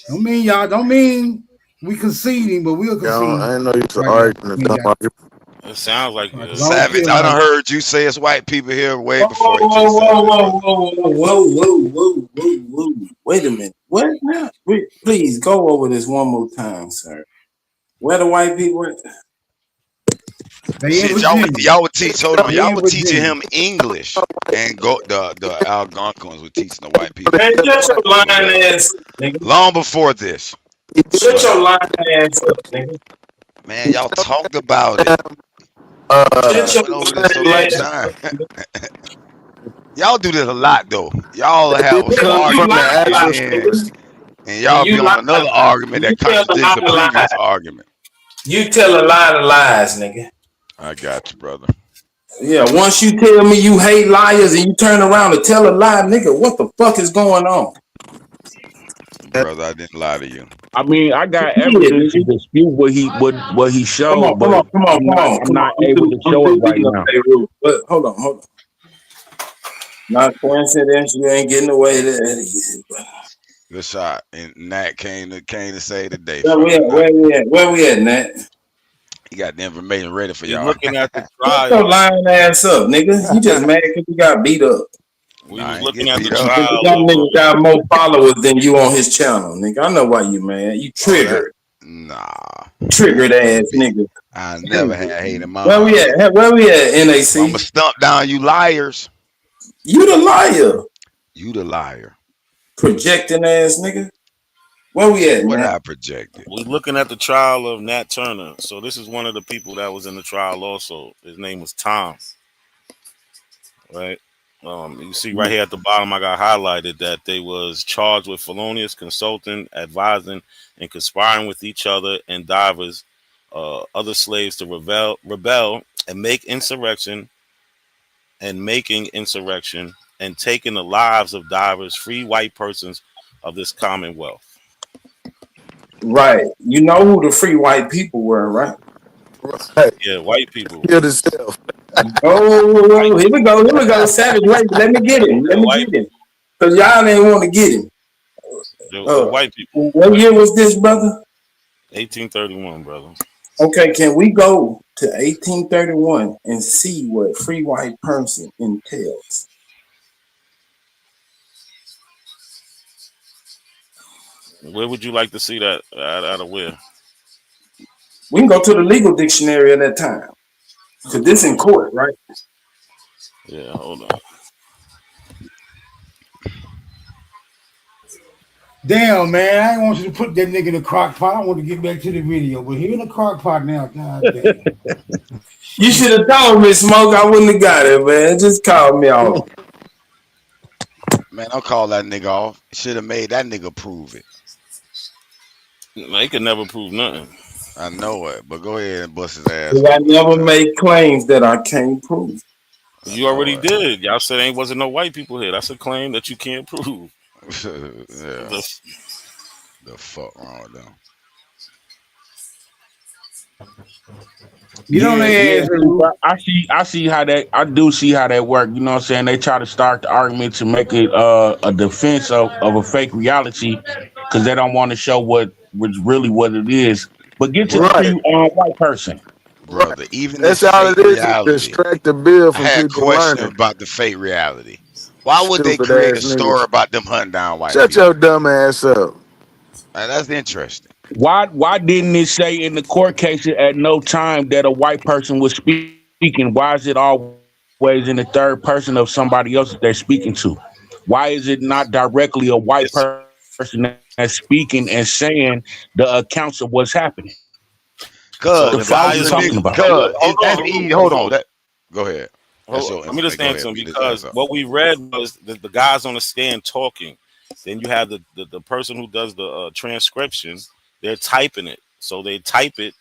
Don't mean we conceding, but we'll concede. I know you're right arguing. It sounds like Savage. I done heard you say it's white people here way before. Whoa. Wait a minute. What now? Please go over this one more time, sir. Where the white people at? Shit, y'all would teach. Hold on, y'all were teaching him English, and the Algonquins were teaching the white people. Man, shut your lying ass, nigga. Long before this. Shut your lying ass up, nigga. Man, y'all talked about it. Went over this so much time. Y'all do this a lot though. Y'all have an argument, and y'all be on another argument that contradicts the previous argument. You tell a lot of lies, nigga. I got you, brother. Yeah, once you tell me you hate liars and you turn around and tell a lie, nigga, what the fuck is going on? Brother, I didn't lie to you. I mean, I got evidence to dispute what he showed, but I'm not able to show it right now. But hold on. Not coincidence, you ain't getting away that easy. Good shot. And Nat came to say today. Where we at, Nat? He got the information ready for y'all. Looking at the trial. Shut your lying ass up, nigga. You just mad because you got beat up. We was looking at the trial. That nigga got more followers than you on his channel, nigga. I know why you mad. You triggered. Nah. Triggered ass nigga. I never had hate in my Where we at? Where we at, NAC? I'ma stump down you liars. You the liar. You the liar. Projecting ass nigga. Where we at, What man? I projected. We looking at the trial of Nat Turner. So this is one of the people that was in the trial also. His name was Tom. Right? You see right here at the bottom, I got highlighted that they was charged with felonious consulting, advising, and conspiring with each other and divers, other slaves to rebel and make insurrection and making insurrection and taking the lives of divers, free white persons of this commonwealth. Right. You know who the free white people were, right? Right. Yeah, white people. Kill himself. Oh, here we go. Savage, wait, let me get him. Because y'all ain't want to get him. The white people. What year was this, brother? 1831, brother. Okay, can we go to 1831 and see what free white person entails? Where would you like to see that out of where? We can go to the legal dictionary at that time. Because this in court, right? Yeah, hold on. Damn, man, I didn't want you to put that nigga in the crock pot. I want to get back to the video, but he in the crock pot now. God damn. You should have told me, Smoke. I wouldn't have got it, man. Just call me off. Man, I'll call that nigga off. Should have made that nigga prove it. They could never prove nothing. I know it, but go ahead and bust his ass I open. never make claims that I can't prove. You already did. Y'all said ain't wasn't no white people here. That's a claim that you can't prove. Yeah. The fuck wrong with them? Get on their ass. I see how that. I do see how that work. You know what I'm saying? They try to start the argument to make it a defense of a fake reality because they don't want to show what really what it is. But get to the Right. white person. Brother, even That's this all fake it is. reality. Distract the bill I from had people questions learning. about the fake reality. Why would they Stupid create a ass story niggas. about them hunting down white Shut people? your dumb ass up. That's interesting. Why didn't it say in the court cases at no time that a white person was speaking? Why is it always in the third person of somebody else that they're speaking to? Why is it not directly a white person that's speaking and saying the accounts of what's happening? So Cause the if I was guys a in the nigga, that's easy. Hold on. Go ahead. That's your Let me just go answer ahead. him Get his because ass up. what we read was the guys on the stand talking. Then you have the person who does the transcription. They're typing it, so they type it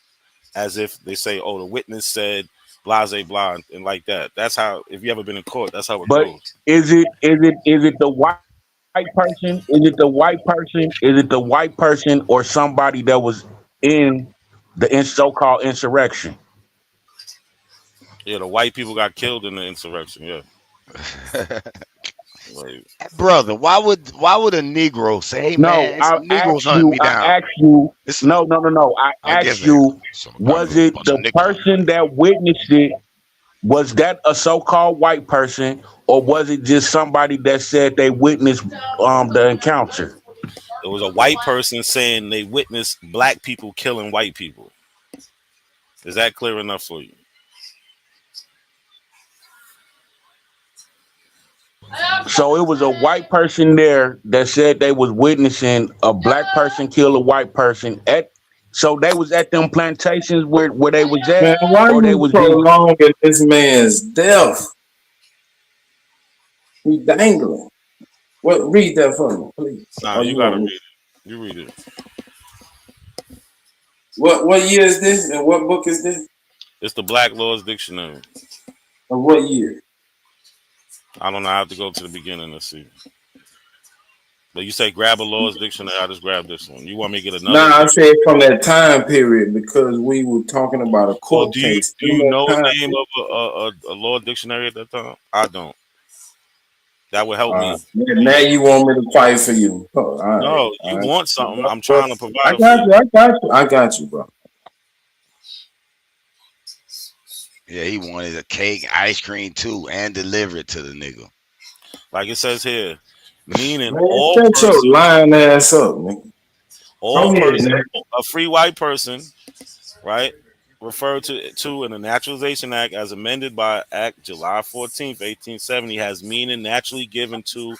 as if they say, "Oh, the witness said blase blah," and like that. That's how. If you ever been in court, that's how it But goes. is it the white person? Is it the white person? Is it the white person or somebody that was in the so-called insurrection? Yeah, the white people got killed in the insurrection. Yeah, like, Brother, why would a Negro say, "Hey No, man, I some Negroes asked hunting you. me I down"? asked you. It's No. I I guess asked you. got Was a it bunch of the niggas hunting. person that witnessed it? Was that a so-called white person, or was it just somebody that said they witnessed the encounter? it was a white person saying they witnessed black people killing white people. Is that clear enough for you? So it was a white person there that said they was witnessing a black person kill a white person at. So they was at them plantations where they was at, Man, why or they you was just prolonging this man's death? He dangling. What? Read that for me, please. Nah, Or you you gotta want read me? it. You read it. What year is this? And what book is this? It's the Black Laws Dictionary. Of what year? I don't know. I have to go to the beginning to see. But you say grab a laws dictionary. I just grab this one. You want me to get another? Nah, I said from that time period because we were talking about a Well, court do you case in that know the time name period. of a law dictionary at that time? I don't. That would help me. Now you want me to fight for you? Oh, all right, No, all you right. want something. I'm But trying to I provide it for got you. you. I got you. I got you, bro. Yeah, he wanted a cake, ice cream too, and deliver it to the nigga. Like it says here, meaning Man, all shut your person, lying ass up, nigga. all Go ahead, person, man. a free white person, right? Referred to in the Naturalization Act as amended by Act July 14th, 1870, has meaning naturally given to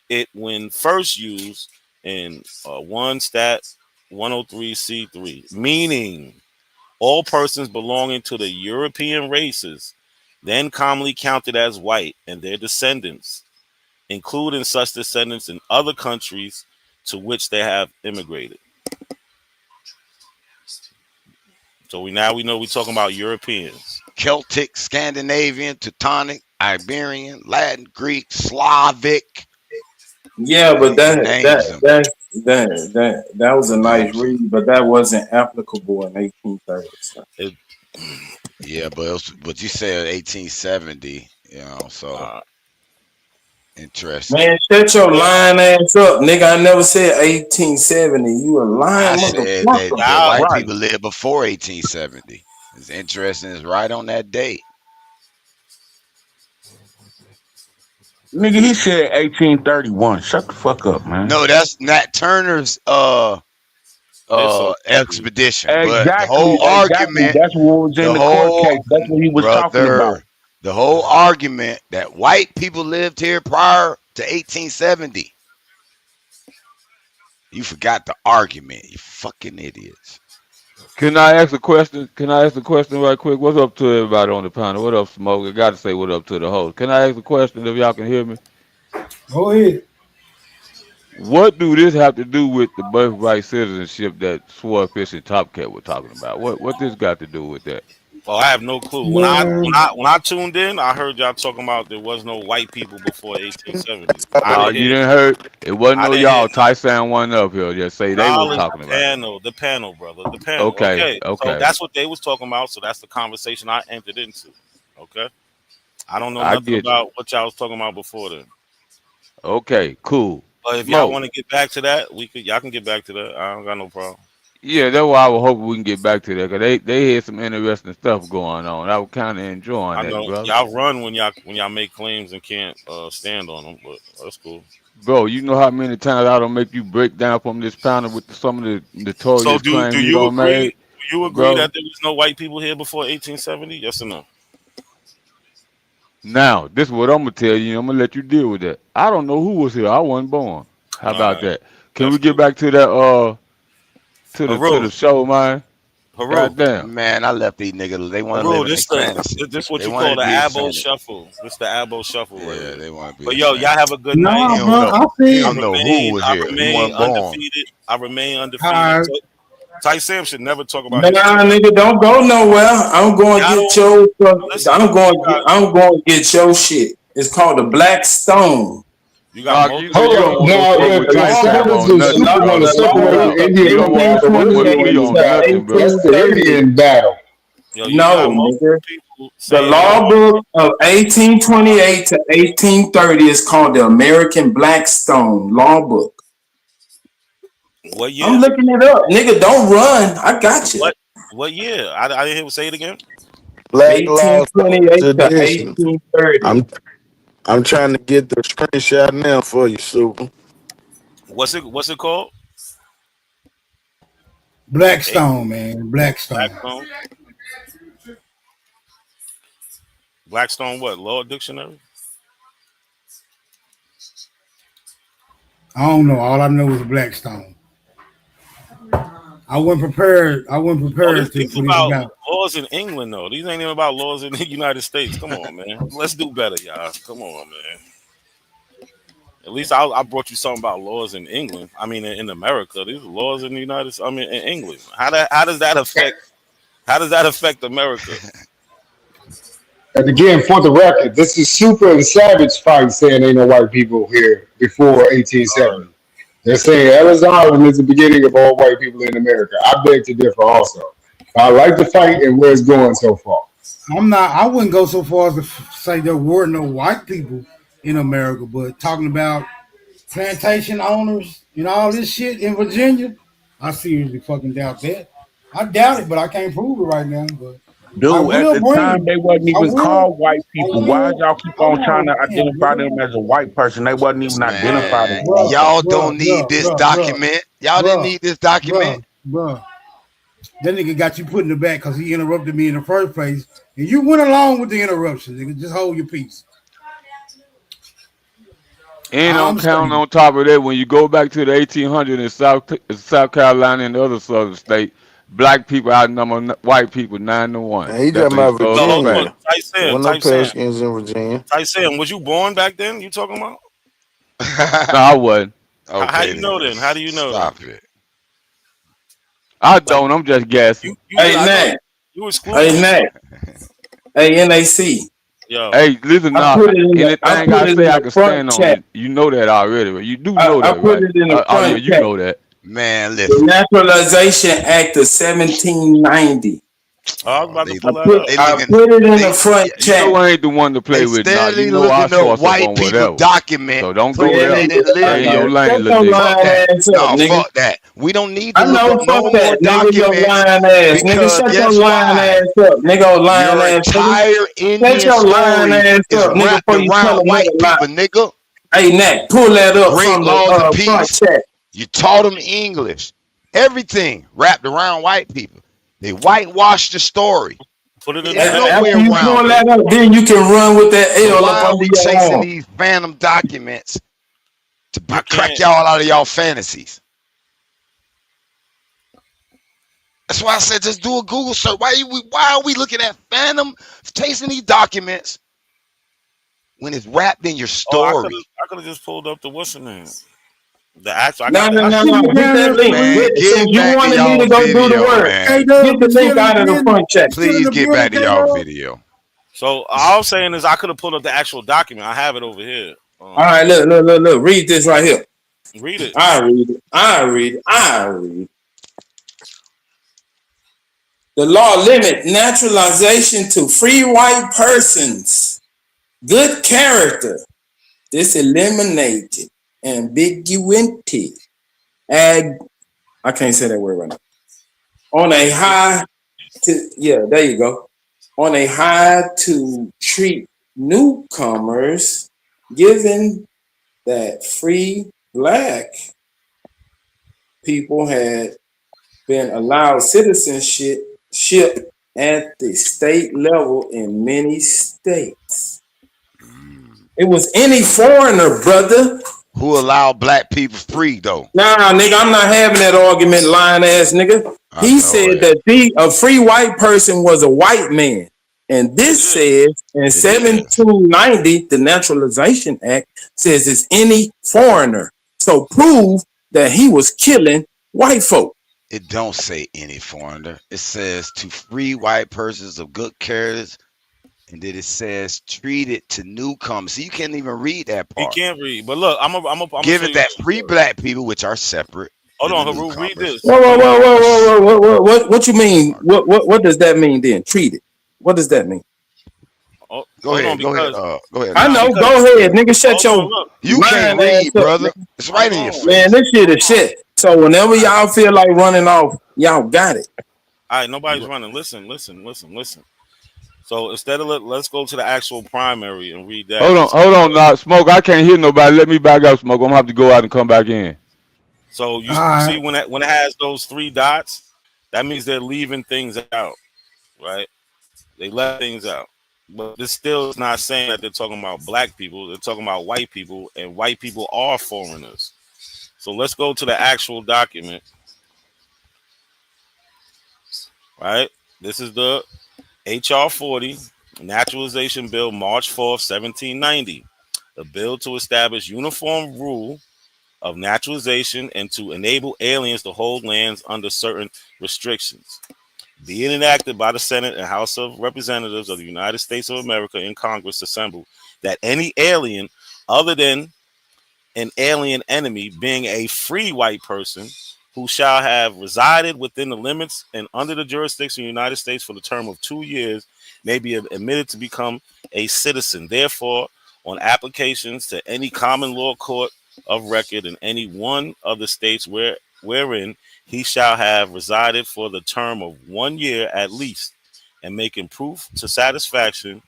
it when first used in 1 Stat 103C3, meaning all persons belonging to the European races, then commonly counted as white, and their descendants, including such descendants in other countries to which they have immigrated. So we know we're talking about Europeans. Celtic, Scandinavian, Teutonic, Iberian, Latin, Greek, Slavic. Yeah, but He names them. that was a nice Names them. read, but that wasn't applicable in 1830. Yeah, but you said 1870, so interesting. Man, shut your lying ass up, nigga. I never said 1870. You a I lying said motherfucker. that white right. people lived before 1870. It's interesting. It's right on that date. Nigga, he said 1831. Shut the fuck up, man. No, that's Nat Turner's expedition. But the whole Exactly. argument, That's what was in the court case. That's what he was talking about. the whole argument that white people lived here prior to 1870. You forgot the argument, you fucking idiots. Can I ask a question? Can I ask a question right quick? What's up to everybody on the panel? What up, Smoke? I got to say what up to the host. Can I ask a question if y'all can hear me? Go ahead. What do this have to do with the birthright citizenship that Swordfish and Top Cat were talking about? What this got to do with that? Well, I have no clue. Man, When I tuned in, I heard y'all talking about there was no white people before 1870. I No, didn't you hear. didn't heard. It wasn't I no didn't hear y'all. Tyson one up here. Just say they was knowledge. talking about it. The panel, brother, the panel. Okay, Okay, so okay. that's what they was talking about. So that's the conversation I entered into. Okay, I don't know I nothing get you. about what y'all was talking about before then. Okay, cool. But if y'all Smoke. want to get back to that, y'all can get back to that. I don't got no problem. Yeah, that's why I was hoping we can get back to that because they had some interesting stuff going on. I was kind of enjoying I that, know brother. y'all run when y'all make claims and can't stand on them, but that's cool. Bro, you know how many times I don't make you break down from this panel with some of the So notorious do claims you you don't agree? make, Do you agree bro? that there was no white people here before 1870? Yes or no? Now, this is what I'm gonna tell you. I'm gonna let you deal with that. I don't know who was here. I wasn't born. How All about right, that? Can that's we get cool. back to that to Haru, the show, man? Haru, Goddamn. Man, I left these niggas. They want to Haru. live in their fantasy. This what They you want call to the be in Abo fantasy. shuffle. This the Abo shuffle right Yeah, here. they want to be But in yo, y'all fantasy. have a good night. nah, He don't bro. know. I He see. don't know who was I here. He remain wasn't born. undefeated. I remain undefeated. All Ty Sam should never talk about Nah, history. nigga, don't go nowhere. I'm going to Y'all get don't your. listen. I'm going to get your shit. It's called the Black Stone. You got Nah, multiple. you Hold don't up. want no No, smoke yeah, with The Ty law Tyson Sam book, is on the nothing, super bro. want to the law You separate book don't the of Indian you from don't the want to African smoke with me 1828 Americans. on to nothing, bro. That's the Indian 1830. battle. Yo, you got No, multiple nigga. people The saying they law want. book of 1828 to 1830 is called the American Blackstone Law Book. What I'm year? looking it up. Nigga, don't run. I got you. What year? I didn't hear him say it again. Black Laws 1828 to Tradition. 1830. I'm trying to get the screenshot now for you, Super. What's it called? Hey, Blackstone, man. Blackstone. Blackstone. Blackstone. What? Law Dictionary. I don't know. All I know is Blackstone. I wasn't prepared. I wasn't Oh, this prepared thing's for this about battle. laws in England, though. These ain't even about laws in the United States. Come on, man. Let's do better, y'all. Come on, man. At least I brought you something about laws in England. I mean, in America, these are laws in the United. I mean, in England. How does that affect? How does that affect America? And again, for the record, this is Super and Savage fight saying ain't no white people here before 1870. They're saying Ellis Island is the beginning of all white people in America. I beg to differ also. I like the fight and where it's going so far. I'm not. I wouldn't go so far as to say there were no white people in America, but talking about plantation owners and all this shit in Virginia, I seriously fucking doubt that. I doubt it, but I can't prove it right now. But I Dude, at will the time bring. they wasn't I even will. called white I people. Why will. y'all keep Hold on trying to on, damn, identify nigga. them as a white person? They wasn't even identified as Man, white Bruh, person. y'all bruh, don't need bruh, this bruh, bruh, document. Y'all didn't bruh, need this document. bruh, bruh. That nigga got you put in the back because he interrupted me in the first place, and you went along with the interruption, nigga. Just hold your peace. And I on count understand. on top of that, when you go back to the 1800s in South Carolina and the other southern state, black people outnumber white people 9-1. And he That's talking a about Yo, historical hold on. Virginia. fact. Type Sam. Wasn't no Type Sam. Redskins in Virginia. Type Sam. Was you born back then? You talking about? No, I wasn't. How Okay, you know then. then? How do you know then? Stop it. I Like don't. I'm just guessing. Hey, I know Nat. you excluded Hey, me. Nat. Hey, NAC. Yo, Hey, listen I now. put it in the I Anything put I it say, in I the can front stand on. chat. You know that already. Right? You do know I that, put right? it in the Oh yeah, front you chat. know that. Man, The listen. Naturalization Act of 1790. I was Oh, about to pull that up. they I looking put it in the they front You chat. know I ain't the one to play they with now. You steadily know I looking up source up white on people whatever. document, So don't go putting Yeah, it there. in nigga. and I Stay in living your know. here. lane, Shut little your nigga. Fuck lying that. ass up, No, nigga. fuck that. We don't need to I look know, up fuck no more that, nigga. Your documents lying ass, nigga. because Shut your guess lying why? ass up, nigga. Oh, lying Your ass, nigga. entire Shut Indian your lying story ass is up, nigga, wrapped before you tell around another white lie. people, nigga. Hey, Nat, pull that The up great from the laws of front peace. chat. You taught them English. Everything wrapped around white people. They whitewashed the story. Put it in the There's And chat. no way after you around pull it. that up, then you can run with that So L up why are under we your chasing arm. these phantom documents to You crack can't. y'all out of y'all fantasies? That's why I said just do a Google search. Why are we looking at phantom chasing these documents when it's wrapped in your Oh, story? I could have just pulled up the what's the name. The actual. I No, got the no, no, actual. no. Get that link. Man, Since get you back to wanted me y'all to go do the video, work, man. get the link out of the front check. Please get back to y'all video. So all I'm saying is I could have pulled up the actual document. I have it over here. All right, look. Read this right here. Read it. I read it. The law limit naturalization to free white persons. Good character. This eliminated ambiguity. I can't say that word right now. On a high there you go. On a high to treat newcomers, given that free black people had been allowed citizenship at the state level in many states. It was any foreigner, brother. Who allowed black people free though? Nah, nigga, I'm not having that argument, lying ass nigga. He said that a free white person was a white man. And this says in 1790, the Naturalization Act says it's any foreigner. So prove that he was killing white folk. It don't say any foreigner. It says to free white persons of good character, and then it says treated to newcomers. So you can't even read that part. He can't read. But look, I'm give it that free black people, which are separate. Hold on, Haru, read this. Whoa. What you mean? What does that mean then? Treated. What does that mean? Oh, go ahead. Go ahead. I know. Go ahead, nigga. Shut your. You can't read, brother. It's right in your face. Man, this shit is shit. So whenever y'all feel like running off, y'all got it. All right, nobody's running. Listen. So instead of let's go to the actual primary and read that. Hold on, now, Smoke. I can't hear nobody. Let me back up, Smoke. I'm gonna have to go out and come back in. So you see when it has those three dots, that means they're leaving things out, right? They left things out. But this still is not saying that they're talking about black people. They're talking about white people, and white people are foreigners. So let's go to the actual document. Right? This is the HR 40, Naturalization Bill, March 4th, 1790. A bill to establish uniform rule of naturalization and to enable aliens to hold lands under certain restrictions. Being enacted by the Senate and House of Representatives of the United States of America in Congress assembled, that any alien other than an alien enemy, being a free white person who shall have resided within the limits and under the jurisdiction of the United States for the term of 2 years, may be admitted to become a citizen. Therefore, on applications to any common law court of record in any one of the states wherein he shall have resided for the term of 1 year at least, and making proof to satisfaction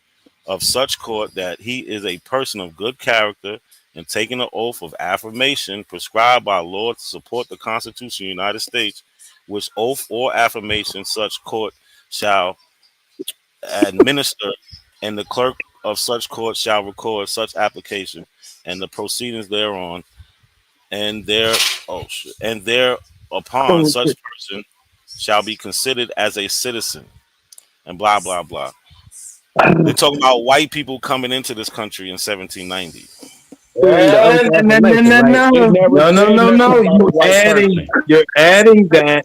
of such court that he is a person of good character, and taking an oath of affirmation prescribed by law to support the Constitution of the United States, which oath or affirmation such court shall administer, and the clerk of such court shall record such application and the proceedings thereon, and thereupon such person shall be considered as a citizen, and blah blah blah. They're talking about white people coming into this country in 1790. No. You're adding that.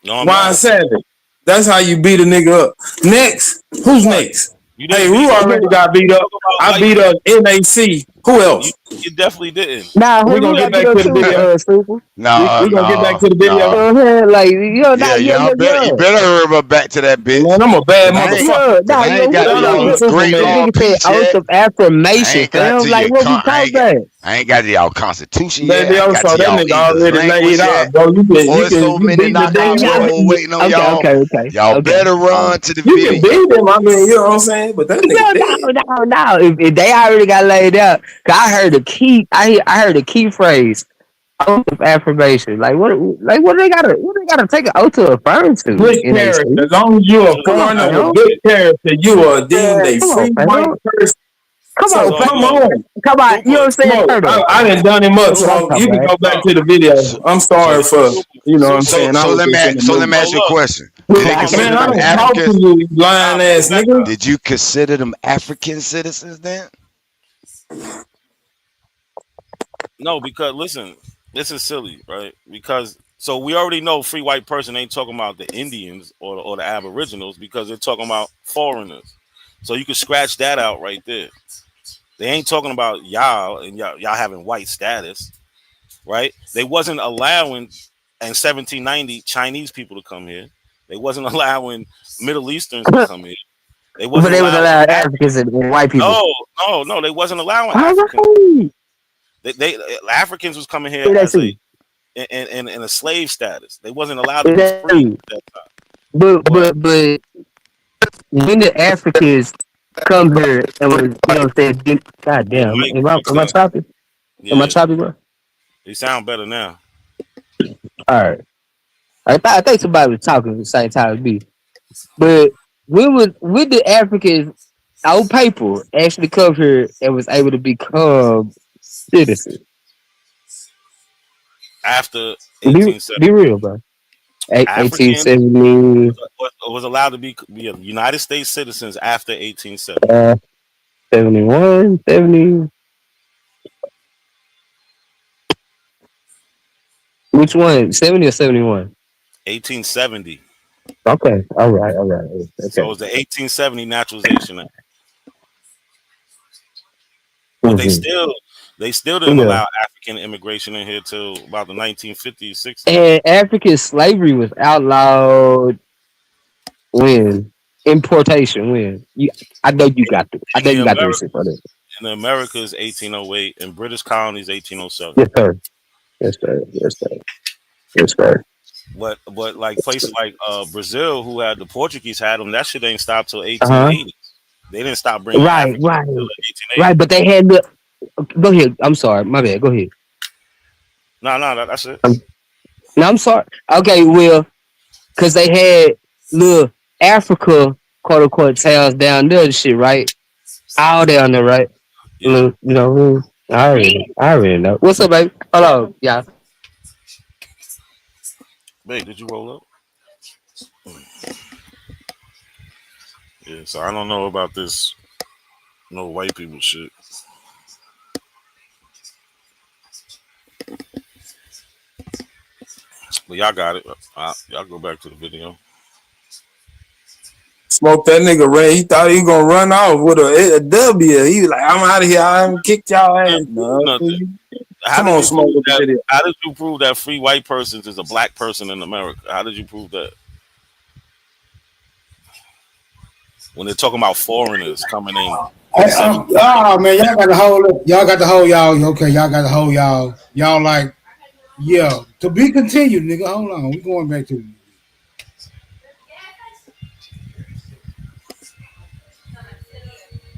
No, Why Savage? That's how you beat a nigga up. Next, who's next? Hey, who already got beat up? I beat up NAC. Who else? You definitely didn't. Nah, we're gonna get back to the video. We're gonna get back to the video. Like, you better hurry back to that bitch. Man, I'm a bad motherfucker. I ain't got y'all great law peach yet. Of affirmation, fam. Like, what we talking about? I ain't got y'all Constitution yet. Baby, also, that nigga already laid out, bro. You can beat the damn waiting on y'all. Okay. Y'all better run to the You video. can beat them, I mean, you know what I'm saying? But that nigga No. If they already got laid out, I heard a key. I heard a key phrase. Oath of affirmation. Like what they gotta take an oath to affirm to? Good character. As long as you're a foreigner with good character, you are deemed a free white person. Come on. You know what I'm saying? I didn't done him up, so you can go back to the video. I'm sorry for you know what I'm saying. So let me ask you a question. Man, I don't talk to you, lying ass nigga. Did you consider them African citizens then? No, because listen, this is silly, right? Because so we already know free white person ain't talking about the Indians or the Aboriginals because they're talking about foreigners. So you can scratch that out right there. They ain't talking about y'all and y'all having white status, right? They wasn't allowing in 1790 Chinese people to come here. They wasn't allowing Middle Easterns to come here. They But wasn't they would allowing allow Africans and white people. no. They wasn't allowing All Africans. right. They Africans was coming here Say that as to me. in a slave status. They wasn't allowed to be free at that time. But when the Africans come here and was, saying, God Your damn, mic am I fucked up. choppy? Am I Yeah, choppy, bro? they sound better now. All right. I think somebody was talking at the same time as me. But when the Africans on paper actually come here and was able to become citizens? After Be 1870, real, bro. Africans 1870, was allowed to be United States citizens after 1870. 71, 70. Which one? 70 or 71? 1870. Okay. All right. So it Okay. was the 1870 Naturalization Act. But Mm-hmm. they still didn't Yeah. allow African immigration in here till about the 1950s, 60s. And African slavery was outlawed when? Importation when? I know you got the receipt for that. In the Americas, 1808, and British colonies, 1807. Yes, sir. Yes, sir. Yes, sir. Yes, sir. But like places like Brazil, who had the Portuguese had them, that shit ain't stopped till Uh-huh. 1880. They didn't stop bringing Africans until 1880. Right. But they had the. Go ahead. I'm sorry. My bad. Go ahead. No, that's it. No, I'm sorry. Okay, well, because they had little Africa, quote unquote, towns down there and shit, right? All down there, right? Yeah. I already know. What's up, baby? Hello, yeah. Wait, did you roll up? Yeah, so I don't know about this no white people shit. But y'all got it. Y'all go back to the video. Smoke that nigga Ray. He thought he was gonna run off with a W. He was like, I'm out of here. I haven't kicked y'all ass. No, come on, Smoke with the video. How did you prove that free white persons is a black person in America? How did you prove that? When they're talking about foreigners coming in. Man, y'all got the whole y'all. Okay, y'all got the whole y'all. Y'all like, yeah. To be continued, nigga. Hold on, we going back to it.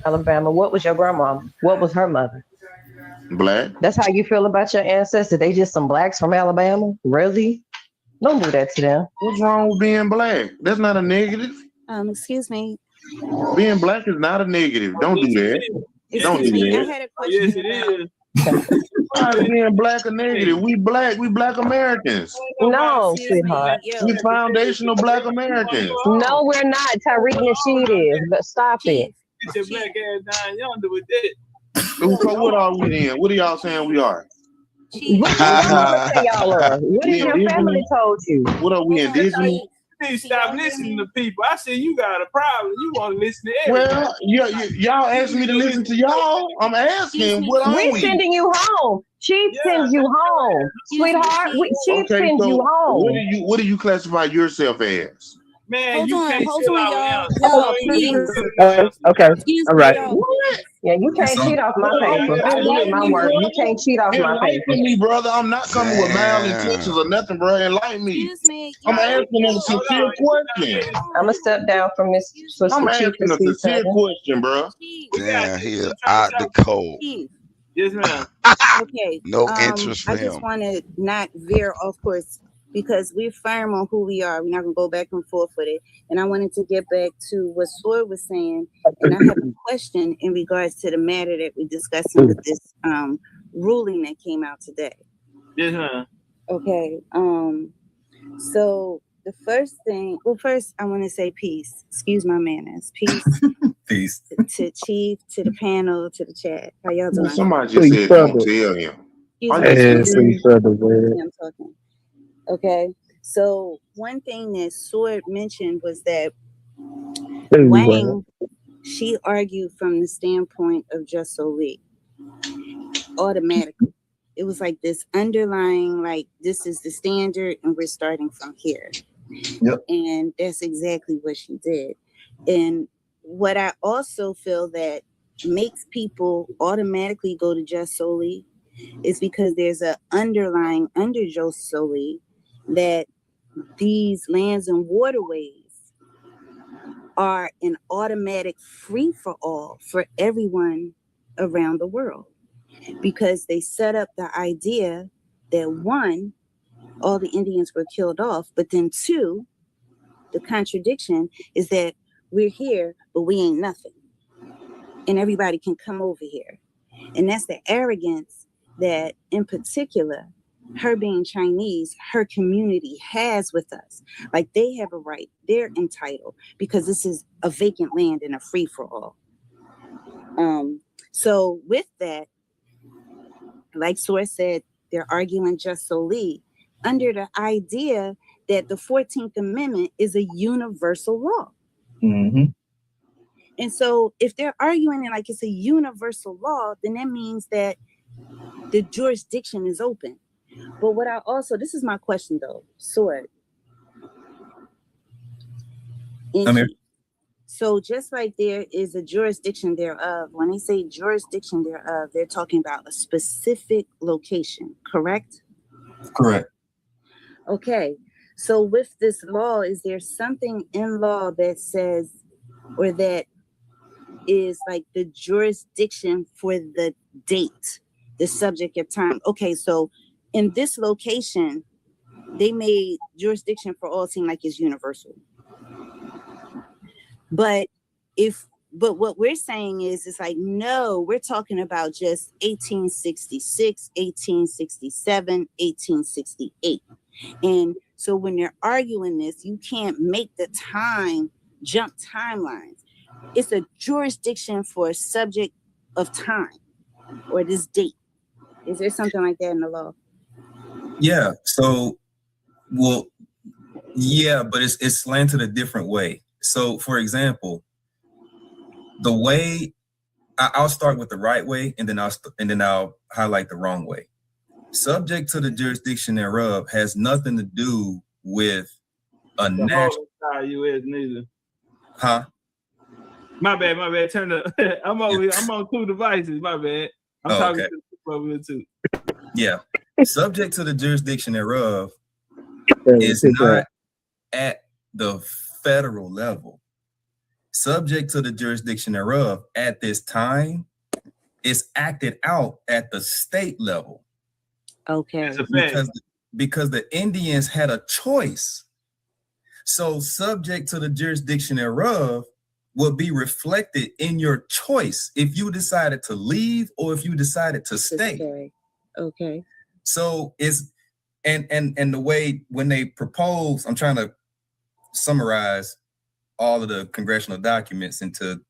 Alabama. What was your grandma? What was her mother? Black. That's how you feel about your ancestors? They just some blacks from Alabama? Really? Don't do that to them. What's wrong with being black? That's not a negative. Excuse me. Being black is not a negative. Don't do that. Don't do that. I had a question. Yes, it is. Why is being black a negative? We black Americans. No, sweetheart. We foundational black Americans. No, we're not. Tariq Nasheed is, but stop it. Get your black ass down yonder with that. So what are we then? What are y'all saying we are? What did your mama say y'all are? What did your family told you? What are we, indigenous? You need to stop listening to people. I said you got a problem. You want to listen to everybody. Well, y'all asked me to listen to y'all. I'm asking, what are we? We're sending you home. Chief sends you home, sweetheart. Chief sends you home. What do you classify yourself as? Man, you can't chill out now. Okay. All right. What? Yeah, you can't cheat off my paper. I did my work. You can't cheat off my paper. Enlighten me, brother. I'm not coming with malintentions or nothing, bro. Enlighten me. I'm asking a sincere question. I'm gonna step down from this. I'm asking a sincere question, bro. Damn, he is out the cold. Yes, ma'am. Okay. No interest for I him. just want to not veer off course because we're firm on who we are. We're not gonna go back and forth with it. And I wanted to get back to what Sword was saying, and I have a question in regards to the matter that we're discussing with this ruling that came out today. Yes, ma'am. Okay. So the first thing, first I want to say peace. Excuse my manners. Peace. Peace. To Chief, to the panel, to the chat. How y'all doing? Somebody just said don't tell him. I'm talking. Okay. So one thing that Sword mentioned was that Wang, she argued from the standpoint of Just So Lee. Automatically. It was like this underlying, like, this is the standard and we're starting from here. Yep. And that's exactly what she did. And what I also feel that makes people automatically go to Just So Lee is because there's an underlying under Just So Lee that these lands and waterways are an automatic free for all for everyone around the world, because they set up the idea that one, all the Indians were killed off, but then two, the contradiction is that we're here, but we ain't nothing. And everybody can come over here. And that's the arrogance that, in particular, her being Chinese, her community has with us. Like, they have a right, they're entitled, because this is a vacant land and a free-for-all. So with that, like Source said, they're arguing Just So Lee under the idea that the 14th Amendment is a universal law. Mm-hmm. And so if they're arguing it like it's a universal law, then that means that the jurisdiction is open. But what I also, this is my question though, Sword. So just like there is a jurisdiction thereof, when they say jurisdiction thereof, they're talking about a specific location, correct? Correct. Okay. So with this law, is there something in law that says, or that is like the jurisdiction for the date, the subject of time? Okay, so in this location, they made jurisdiction for all seem like it's universal. But what we're saying is, it's like, no, we're talking about just 1866, 1867, 1868. And so when they're arguing this, you can't make the time jump timelines. It's a jurisdiction for a subject of time or this date. Is there something like that in the law? Yeah. So, well, yeah, but it's slanted a different way. So, for example, the way I'll start with the right way, and then I'll highlight the wrong way. Subject to the jurisdiction thereof has nothing to do with a national. U.S. neither. Huh? My bad. Turn the. I'm on two devices. My bad. I'm talking to people over here too. Yeah. Subject to the jurisdiction thereof is not at the federal level. Subject to the jurisdiction thereof at this time is acted out at the state level. Okay. Because the Indians had a choice. So subject to the jurisdiction thereof will be reflected in your choice if you decided to leave or if you decided to stay. Okay. So it's and the way when they propose, I'm trying to summarize all of the congressional documents into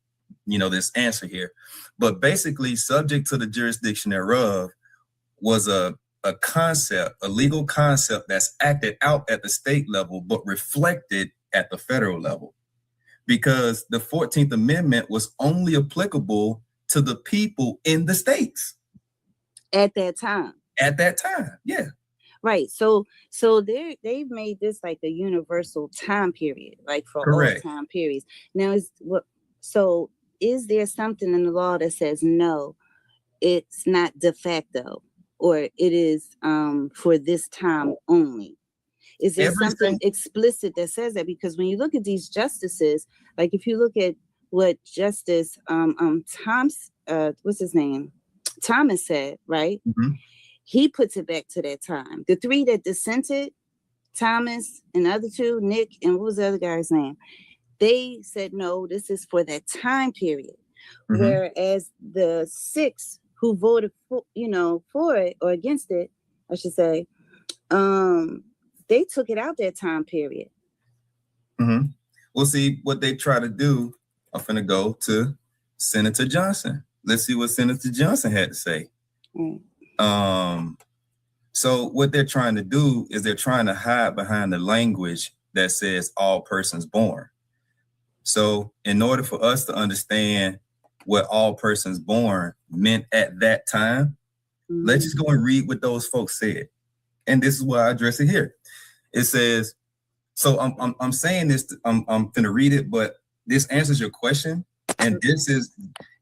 this answer here. But basically, subject to the jurisdiction thereof was a concept, a legal concept that's acted out at the state level, but reflected at the federal level. Because the 14th Amendment was only applicable to the people in the states. At that time. Yeah. Right. So they've made this like a universal time period, like for Correct. all time periods. Now is there something in the law that says no, it's not de facto, or it is for this time only? Is there something explicit that says that? Because when you look at these justices, like if you look at what Justice what's his name? Thomas said, right? Mm-hmm. He puts it back to that time. The three that dissented, Thomas and the other two, Nick, and what was the other guy's name? They said, no, this is for that time period. Mm-hmm. Whereas the six who voted for it or against it, I should say, they took it out that time period. Mm-hmm. We'll see what they try to do. I'm finna go to Senator Johnson. Let's see what Senator Johnson had to say. So what they're trying to do is they're trying to hide behind the language that says all persons born. So in order for us to understand what all persons born meant at that time, let's just go and read what those folks said. And this is why I address it here. It says, so I'm saying this, I'm gonna read it, but this answers your question. And this is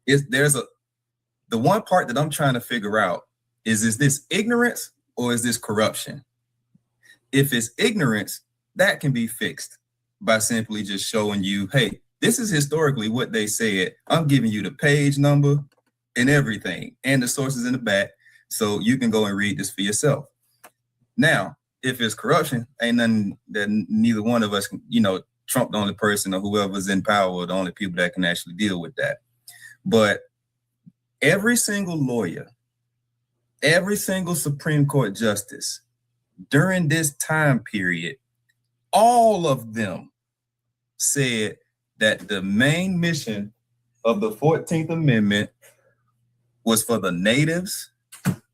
the one part that I'm trying to figure out is this ignorance or is this corruption? If it's ignorance, that can be fixed by simply just showing you, hey, this is historically what they said. I'm giving you the page number and everything and the sources in the back, so you can go and read this for yourself. Now, if it's corruption, ain't nothing that neither one of us can, Trump the only person or whoever's in power are the only people that can actually deal with that. But every single lawyer, every single Supreme Court justice during this time period, all of them said that the main mission of the 14th Amendment was for the natives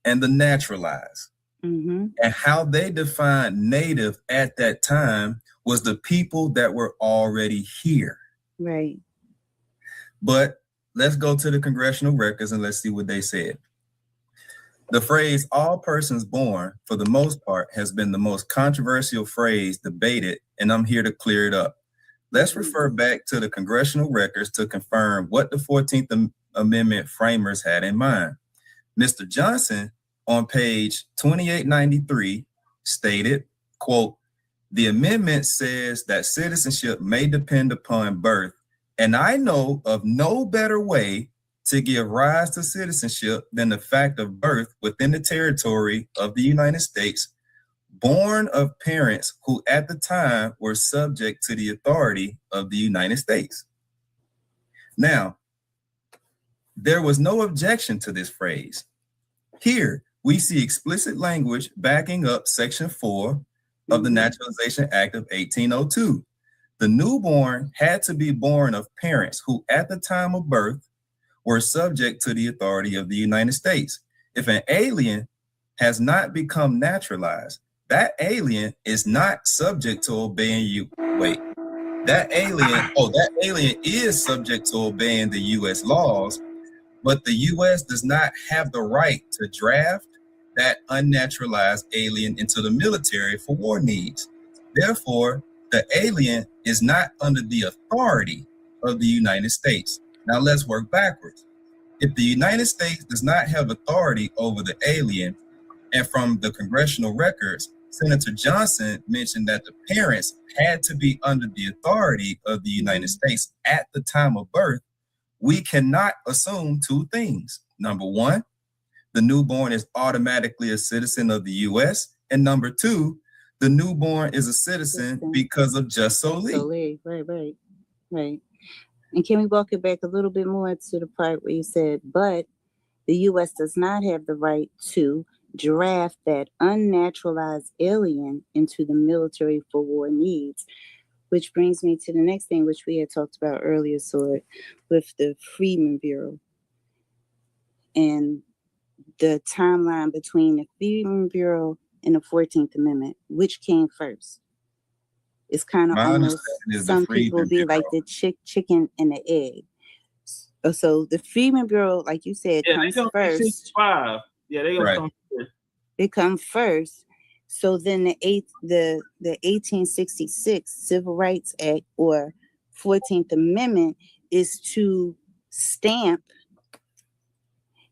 and the naturalized. And how they defined native at that time was the people that were already here. Right. But let's go to the congressional records and let's see what they said. The phrase all persons born, for the most part, has been the most controversial phrase debated, and I'm here to clear it up. Let's refer back to the congressional records to confirm what the 14th Amendment framers had in mind. Mr. Johnson, on page 2893, stated, quote, "The amendment says that citizenship may depend upon birth, and I know of no better way to give rise to citizenship than the fact of birth within the territory of the United States, born of parents who at the time were subject to the authority of the United States." Now, there was no objection to this phrase. Here, we see explicit language backing up Section 4 of the Naturalization Act of 1802. The newborn had to be born of parents who at the time of birth were subject to the authority of the United States. If an alien has not become naturalized, that alien is not subject to obeying you. Wait, that alien is subject to obeying the U.S. laws, but the U.S. does not have the right to draft that unnaturalized alien into the military for war needs. Therefore, the alien is not under the authority of the United States. Now let's work backwards. If the United States does not have authority over the alien, and from the congressional records, Senator Johnson mentioned that the parents had to be under the authority of the United States at the time of birth, we cannot assume two things. Number one, the newborn is automatically a citizen of the U.S. And number two, the newborn is a citizen because of just solely. Right. And can we walk it back a little bit more to the part where you said, but the U.S. does not have the right to draft that unnaturalized alien into the military for war needs, which brings me to the next thing, which we had talked about earlier, Sword, with the Freedmen Bureau and the timeline between the Freedmen Bureau and the 14th Amendment. Which came first? It's kind of almost, some people be like the chicken and the egg. So the Freedmen Bureau, like you said, comes first. 65. Yeah, they gonna come first. They come first. So then the 1866 Civil Rights Act or 14th Amendment is to stamp,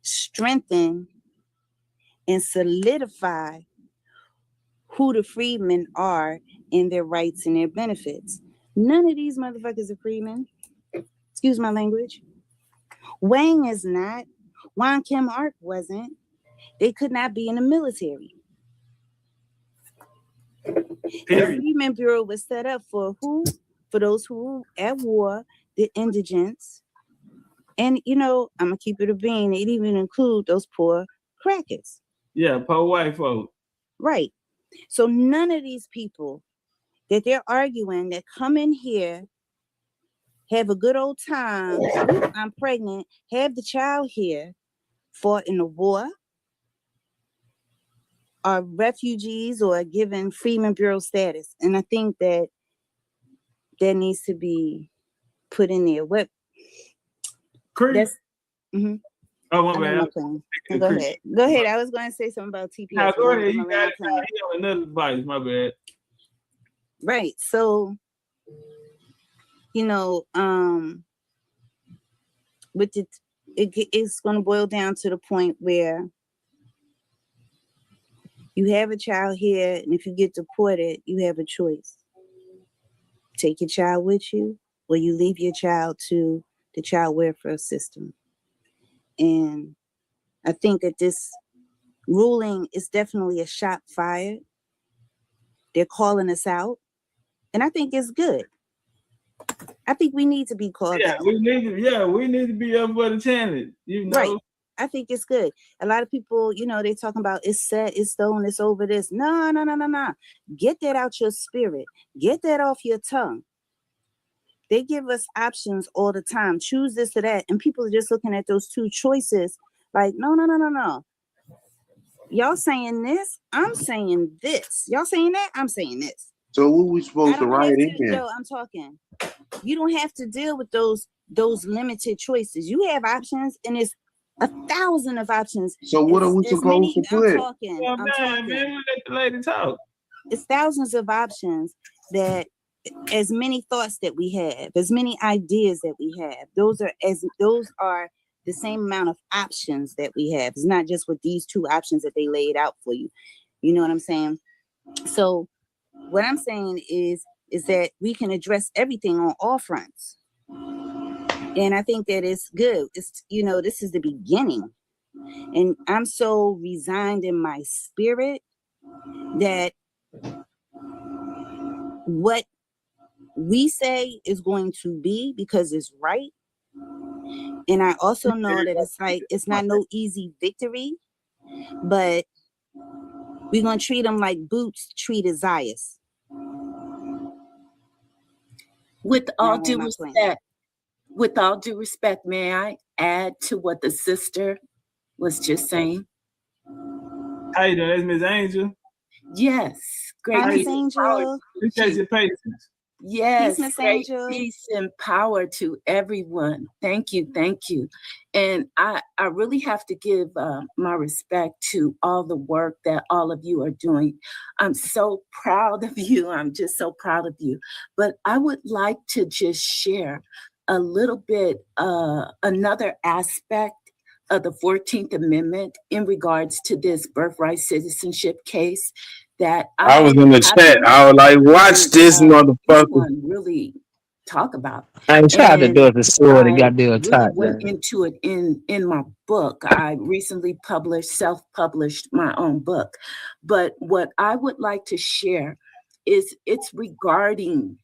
strengthen, and solidify who the freedmen are and their rights and their benefits. None of these motherfuckers are freedmen. Excuse my language. Wang is not. Juan Kim Ark wasn't. They could not be in the military. The Freedmen Bureau was set up for who? For those who at war, the indigents. And, I'm going to keep it a bean. It even include those poor crackers. Yeah, poor white folk. Right. So none of these people that they're arguing that come in here, have a good old time, I'm pregnant, have the child here, fought in the war, are refugees or given Freedmen Bureau status. And I think that needs to be put in there. What? That's, mm-hmm. Oh, my bad. Go ahead. Go ahead. I was going to say something about TPS. Now, go ahead. You got another advice. My bad. Right. So, with it's going to boil down to the point where you have a child here, and if you get deported, you have a choice. Take your child with you, or you leave your child to the child welfare system. And I think that this ruling is definitely a shot fired. They're calling us out, and I think it's good. I think we need to be called out. We need to be up for the challenge. Right. I think it's good. A lot of people, they're talking about it's set, it's stone, it's over this. No. Get that out your spirit. Get that off your tongue. They give us options all the time. Choose this or that. And people are just looking at those two choices like, no. Y'all saying this, I'm saying this. Y'all saying that, I'm saying this. So what we supposed to write in? Yo, I'm talking. You don't have to deal with those limited choices. You have options, and it's 1,000 of options. So what are we supposed to put? I'm talking. Man, let the lady talk. It's thousands of options that, as many thoughts that we have, as many ideas that we have, those are the same amount of options that we have. It's not just with these two options that they laid out for you. You know what I'm saying? So what I'm saying is that we can address everything on all fronts. And I think that it's good. It's, this is the beginning. And I'm so resigned in my spirit that what we say is going to be, because it's right. And I also know that it's not no easy victory, but we're going to treat them like Boots treated Zias. With all due respect, may I add to what the sister was just saying? How you doing? That's Miss Angel. Yes, great. Miss Angel. Appreciate your patience. Yes, Miss great Angel. peace and power to everyone. Thank you. And I really have to give my respect to all the work that all of you are doing. I'm so proud of you. I'm just so proud of you. But I would like to just share a little bit, another aspect of the 14th Amendment in regards to this birthright citizenship case that I was in the chat. I was like, watch this motherfucker. Really talk about. I ain't trying to do it the sword and got there really went into it in my book. I recently self-published my own book. But what I would like to share is it's regarding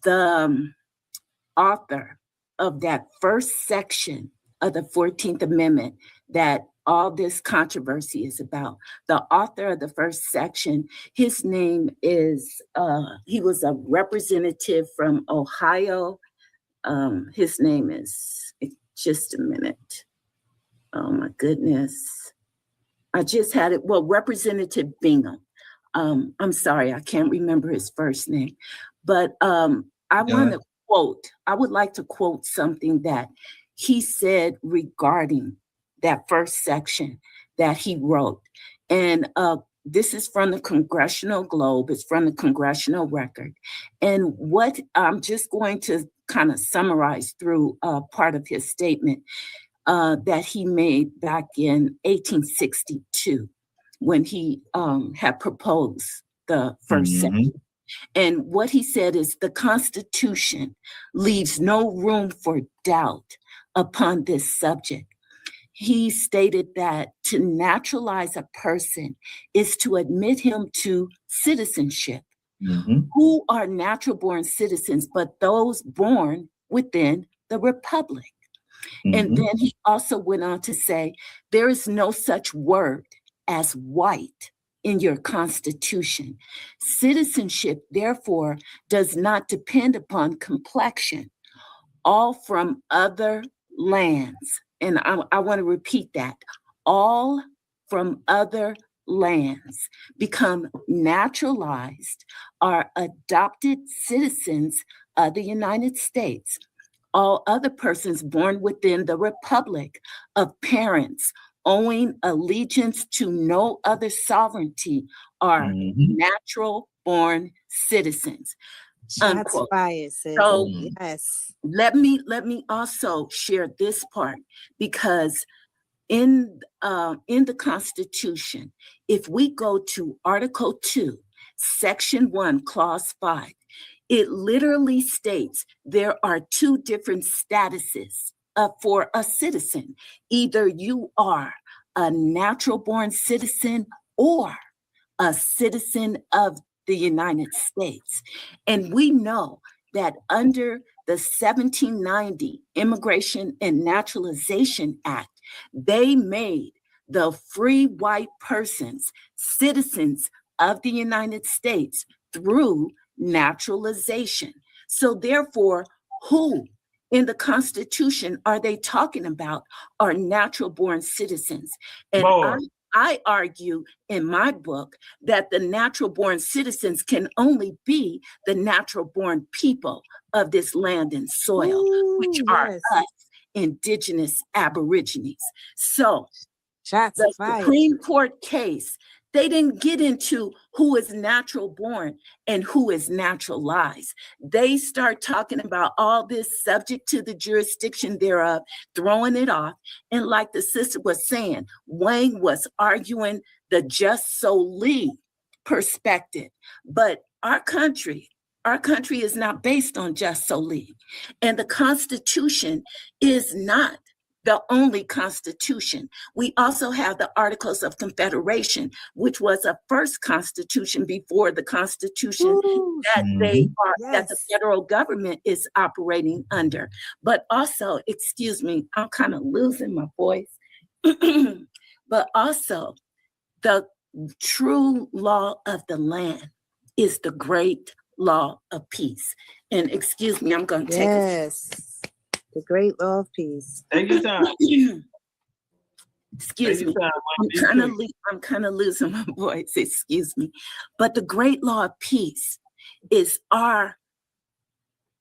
the author of that first section of the 14th Amendment that all this controversy is about. The author of the first section, his name is, he was a representative from Ohio. His name is, just a minute. Oh my goodness. I just had it, Representative Bingham. I'm sorry, I can't remember his first name, but I would like to quote something that he said regarding that first section that he wrote. And this is from the Congressional Globe. It's from the Congressional Record. And what I'm just going to kind of summarize through part of his statement that he made back in 1862 when he had proposed the first section. And what he said is the Constitution leaves no room for doubt upon this subject. He stated that to naturalize a person is to admit him to citizenship. Who are natural born citizens, but those born within the Republic. And then he also went on to say, there is no such word as white in your Constitution. Citizenship, therefore, does not depend upon complexion, all from other lands. And I want to repeat that, all from other lands become naturalized are adopted citizens of the United States. All other persons born within the republic of parents owing allegiance to no other sovereignty are natural born citizens. Shots fired, sis. So yes. Let me also share this part, because in the Constitution, if we go to Article 2, Section 1, Clause 5, it literally states there are two different statuses for a citizen. Either you are a natural born citizen or a citizen of the United States. And we know that under the 1790 Immigration and Naturalization Act, they made the free white persons citizens of the United States through naturalization. So therefore, who in the Constitution are they talking about are natural born citizens? And I argue in my book that the natural born citizens can only be the natural born people of this land and soil, which are us, indigenous aborigines. So the Supreme Court case, they didn't get into who is natural born and who is naturalized. They start talking about all this subject to the jurisdiction thereof, throwing it off. And like the sister was saying, Wayne was arguing the just solely perspective. But our country is not based on just solely. And the Constitution is not the only Constitution. We also have the Articles of Confederation, which was a first Constitution before the Constitution that the federal government is operating under. But also, excuse me, I'm kind of losing my voice. But also, the true law of the land is the great law of peace. And excuse me, I'm going to take the great law of peace. Take your time. Excuse me. I'm kind of losing my voice. Excuse me. But the great law of peace is our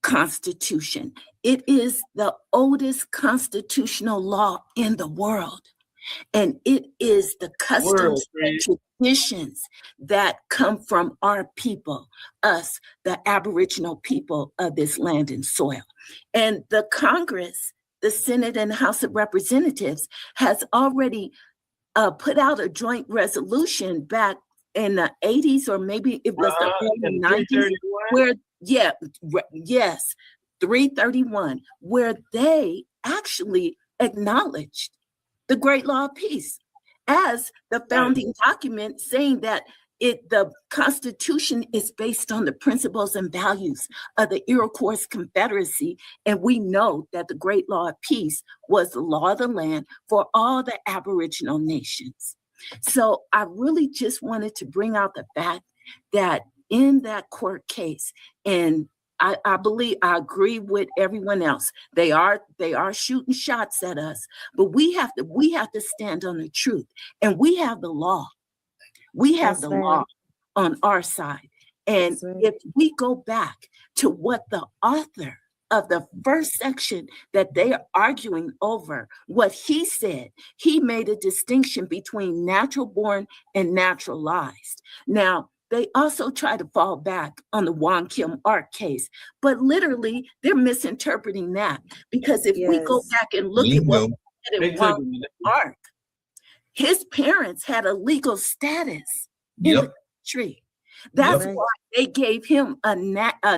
Constitution. It is the oldest constitutional law in the world. And it is the customs and traditions that come from our people, us, the Aboriginal people of this land and soil. And the Congress, the Senate and House of Representatives has already put out a joint resolution back in the 80s, or maybe it was the early 90s, where, 331, where they actually acknowledged the great law of peace as the founding document, saying that the Constitution is based on the principles and values of the Iroquois Confederacy. And we know that the great law of peace was the law of the land for all the Aboriginal nations. So I really just wanted to bring out the fact that in that court case, and I believe I agree with everyone else. They are shooting shots at us, but we have to stand on the truth, and we have the law. We have the law on our side. And if we go back to what the author of the first section that they are arguing over, what he said, he made a distinction between natural born and naturalized. Now, they also try to fall back on the Wong Kim Ark case, but literally they're misinterpreting that, because if we go back and look at what in Wong Kim Ark, his parents had a legal status in the country. That's why they gave him a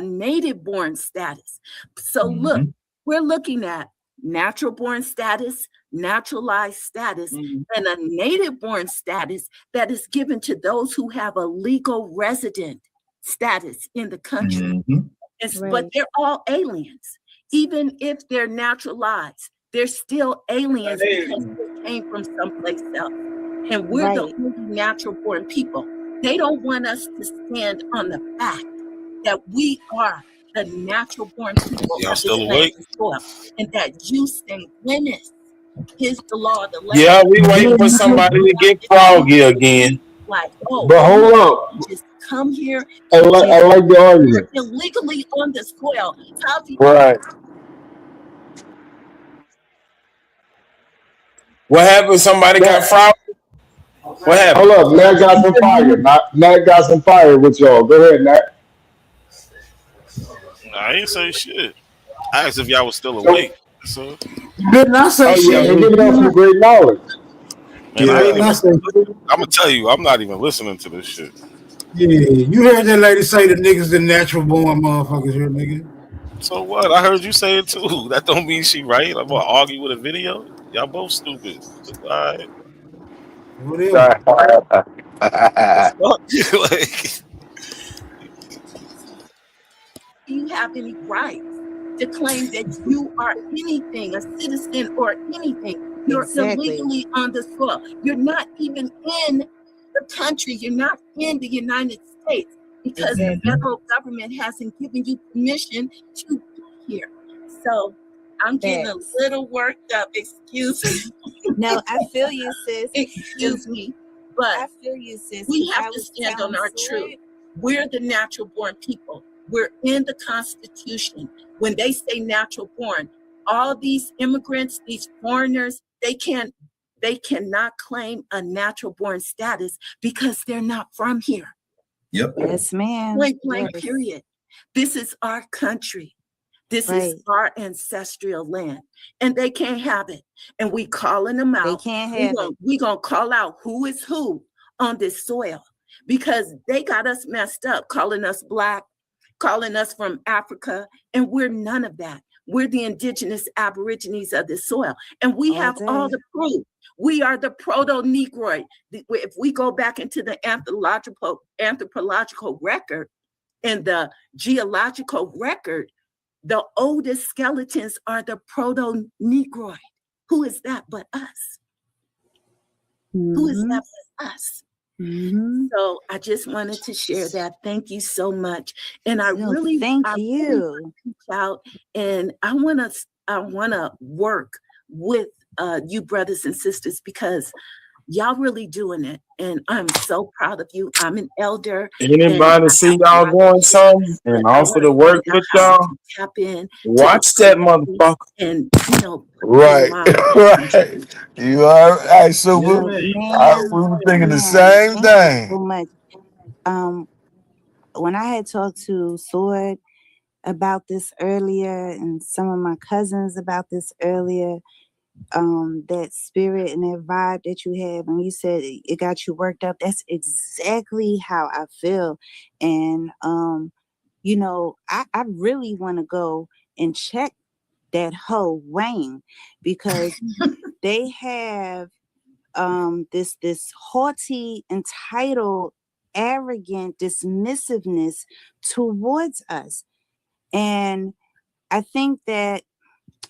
native born status. So look, we're looking at natural born status, naturalized status, and a native born status that is given to those who have a legal resident status in the country. But they're all aliens. Even if they're naturalized, they're still aliens because they came from someplace else. And we're the only natural born people. They don't want us to stand on the fact that we are the natural born people Y'all of still this awake? land and soil, and that you stay witness is the law of the land. Yeah, we waiting for somebody to get froggy again. like, oh, But you hold up. just come here I and like the argument. illegally on the soil. How do you Right. What happened? Somebody got fraud? What happened? Hold up. Nat got some fire. Nat got some fire with y'all. Go ahead, Nat. I ain't say shit. I asked if y'all was still So, awake. So, Did not say oh, yeah, shit. we're giving out some great knowledge. man, I ain't Did even. not say shit. I'm gonna tell you, I'm not even listening to this shit. Yeah, you heard that lady say the niggas the natural born motherfuckers here, nigga. So what? I heard you say it too. That don't mean she right. I'm gonna argue with a video. Y'all both stupid. All right. Whatever. The fuck? Like, do you have any rights to claim that you are anything, a citizen or anything? You're illegally on the soil. You're not even in the country. You're not in the United States because the federal government hasn't given you permission to be here. So I'm getting a little worked up. Excuse me. No, I feel you, sis. Excuse me. But I feel you, sis. we have to stand on our truth. We're the natural born people. We're in the Constitution. When they say natural born, all these immigrants, these foreigners, they cannot claim a natural born status because they're not from here. Yep. Yes, ma'am. Point blank, period. This is our country. This is our ancestral land, and they can't have it. And we calling them out. They can't have it. We gonna call out who is who on this soil because they got us messed up, calling us Black, calling us from Africa, and we're none of that. We're the indigenous aborigines of this soil, and we have all the proof. We are the proto-Negroid. If we go back into the anthropological record and the geological record, the oldest skeletons are the proto-Negroid. Who is that but us? Who is that but us? So I just wanted to share that. Thank you so much. And I really thank I you. Really reach out, and I wanna work with you brothers and sisters because y'all really doing it, and I'm so proud of you. I'm an elder. Anybody see y'all going something and offer to work with y'all? Tap in. Watch that motherfucker. And Right, right. You are right, Super. We were thinking the same Thank you so thing. much. When I had talked to Sword about this earlier, and some of my cousins about this earlier, that spirit and that vibe that you have, and you said it got you worked up. That's exactly how I feel. And you know, I really want to go and check that whole Wayne because they have this haughty, entitled, arrogant dismissiveness towards us. And I think that,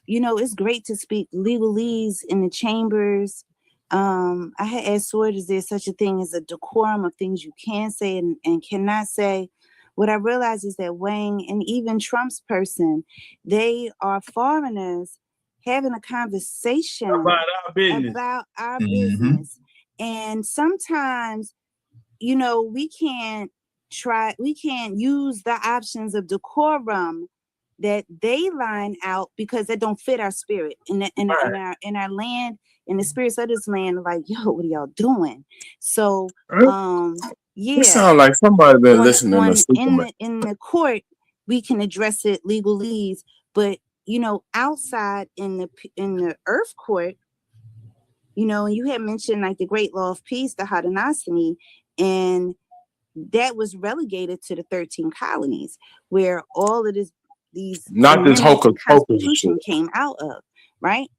you know, it's great to speak legalese in the chambers. I had asked Sword, is there such a thing as a decorum of things you can say and cannot say? What I realize is that Wayne and even Trump's person, they are foreigners having a conversation about our business. And sometimes, you know, we can't use the options of decorum that they line out because that don't fit our spirit in our land, in the spirits of this land. Like, yo, what are y'all doing? So It sounds like somebody been listening to Superman. in the court we can address it legalese, but you know, outside in the earth court, you know, you had mentioned like the Great Law of Peace, the Haudenosaunee, and that was relegated to the 13 colonies where all of these not this hocus pocus Constitution came out of, right?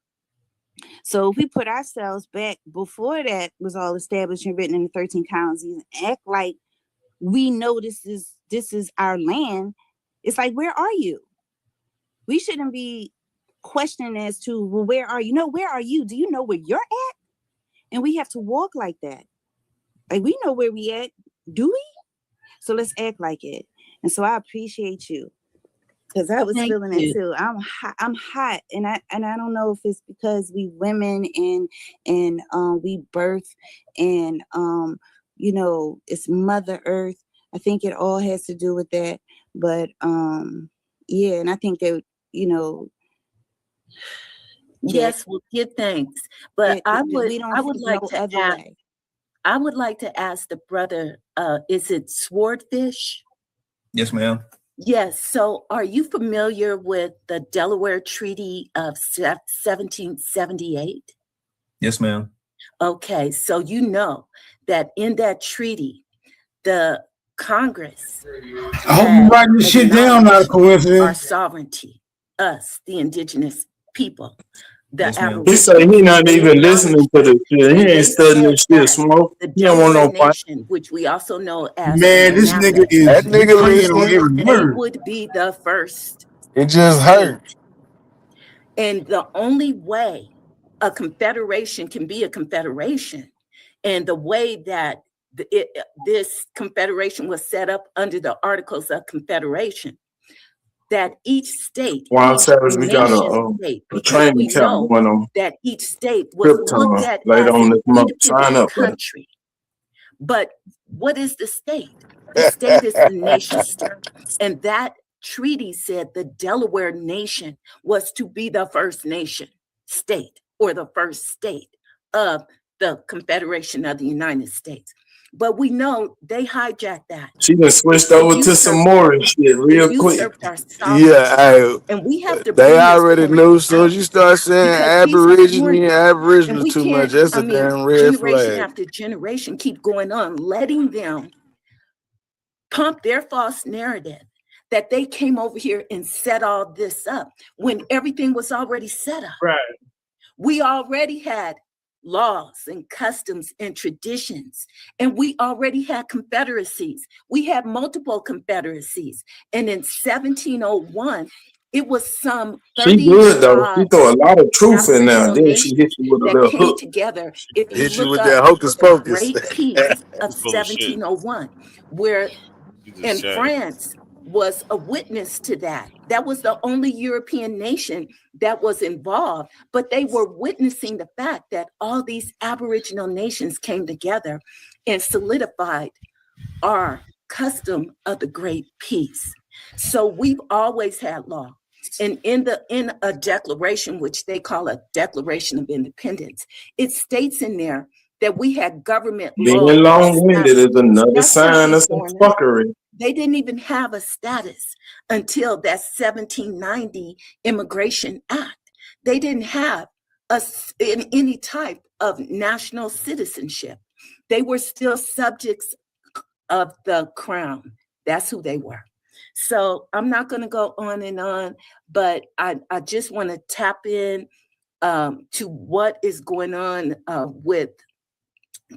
So if we put ourselves back before that was all established and written in the 13 colonies and act like we know this is our land, it's like, where are you? We shouldn't be questioning as to, well, where are you? No, where are you? Do you know where you're at? And we have to walk like that. Like, we know where we at, do we? So let's act like it. And so I appreciate you because I was feeling it too. I'm hot, and I don't know if it's because we women and we birth and it's Mother Earth. I think it all has to do with that. But yeah, and I think that, yes, we'll give thanks. But I would like no to other ask, way. I would like to ask the brother, is it Swordfish? Yes, ma'am. Yes. So are you familiar with the Delaware Treaty of 1778? Yes, ma'am. Okay. So you know that in that treaty, the Congress I hope you write this shit down, not a coincidence. our sovereignty, us, the indigenous people. He said he not even listening to this shit. He ain't studying this shit, Smoke. He don't want no fight. Which we also know as Man, this nigga is That nigga playing on every listening. they word. would be the first. It just hurt. And the only way a confederation can be a confederation, and the way that this confederation was set up under the Articles of Confederation, that each state, Wow, each Savage, we got state, a training camp going on. that each state was looked at later as on an this month. Sign independent up, brother. country. But what is the state? The state is the nation state. And that treaty said the Delaware nation was to be the first nation state, or the first state of the Confederation of the United States. But we know they hijacked that. She just switched over to some more and shit real quick. Yeah, and we have to they already knew. So as you start saying Aboriginal too much, that's a damn red generation flag. after generation keep going on, letting them pump their false narrative that they came over here and set all this up when everything was already set up. Right. We already had laws and customs and traditions, and we already had confederacies. We had multiple confederacies. And in 1701, it was some 30 She good though. She throw a lot of truth in there. Aboriginal Then she hit you with a that little came hook. together. If you Hit you look with up that hocus the pocus. Great Peace of 1701, where and chatted. France was a witness to that. That was the only European nation that was involved, but they were witnessing the fact that all these Aboriginal nations came together and solidified our custom of the Great Peace. So we've always had law. And in a declaration, which they call a Declaration of Independence, it states in there that we had government Being laws. long-winded is another sign of some fuckery. They didn't even have a status until that 1790 Immigration Act. They didn't have any type of national citizenship. They were still subjects of the crown. That's who they were. So I'm not going to go on, but I just want to tap in to what is going on with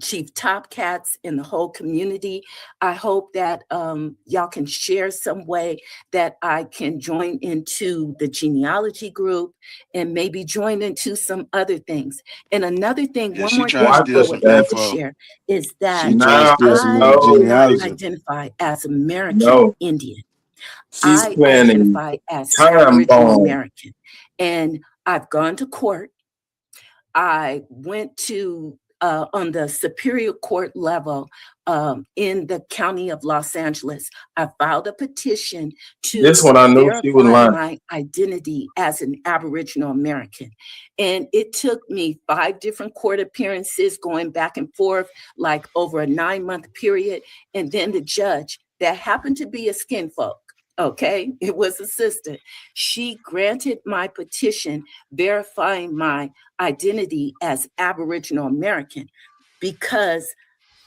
Chief Top Cats and the whole community. I hope that y'all can share some way that I can join into the genealogy group and maybe join into some other things. And another thing, one more thing I would like to share is that I identify as American Indian. I identify as Aboriginal American. And I've gone to court. I went to on the Superior Court level in the county of Los Angeles. I filed a petition to verify my identity as an Aboriginal American. And it took me 5 different court appearances going back and forth, like over a 9-month period. And then the judge, that happened to be a skin folk, okay, it was a sister. She granted my petition verifying my identity as Aboriginal American because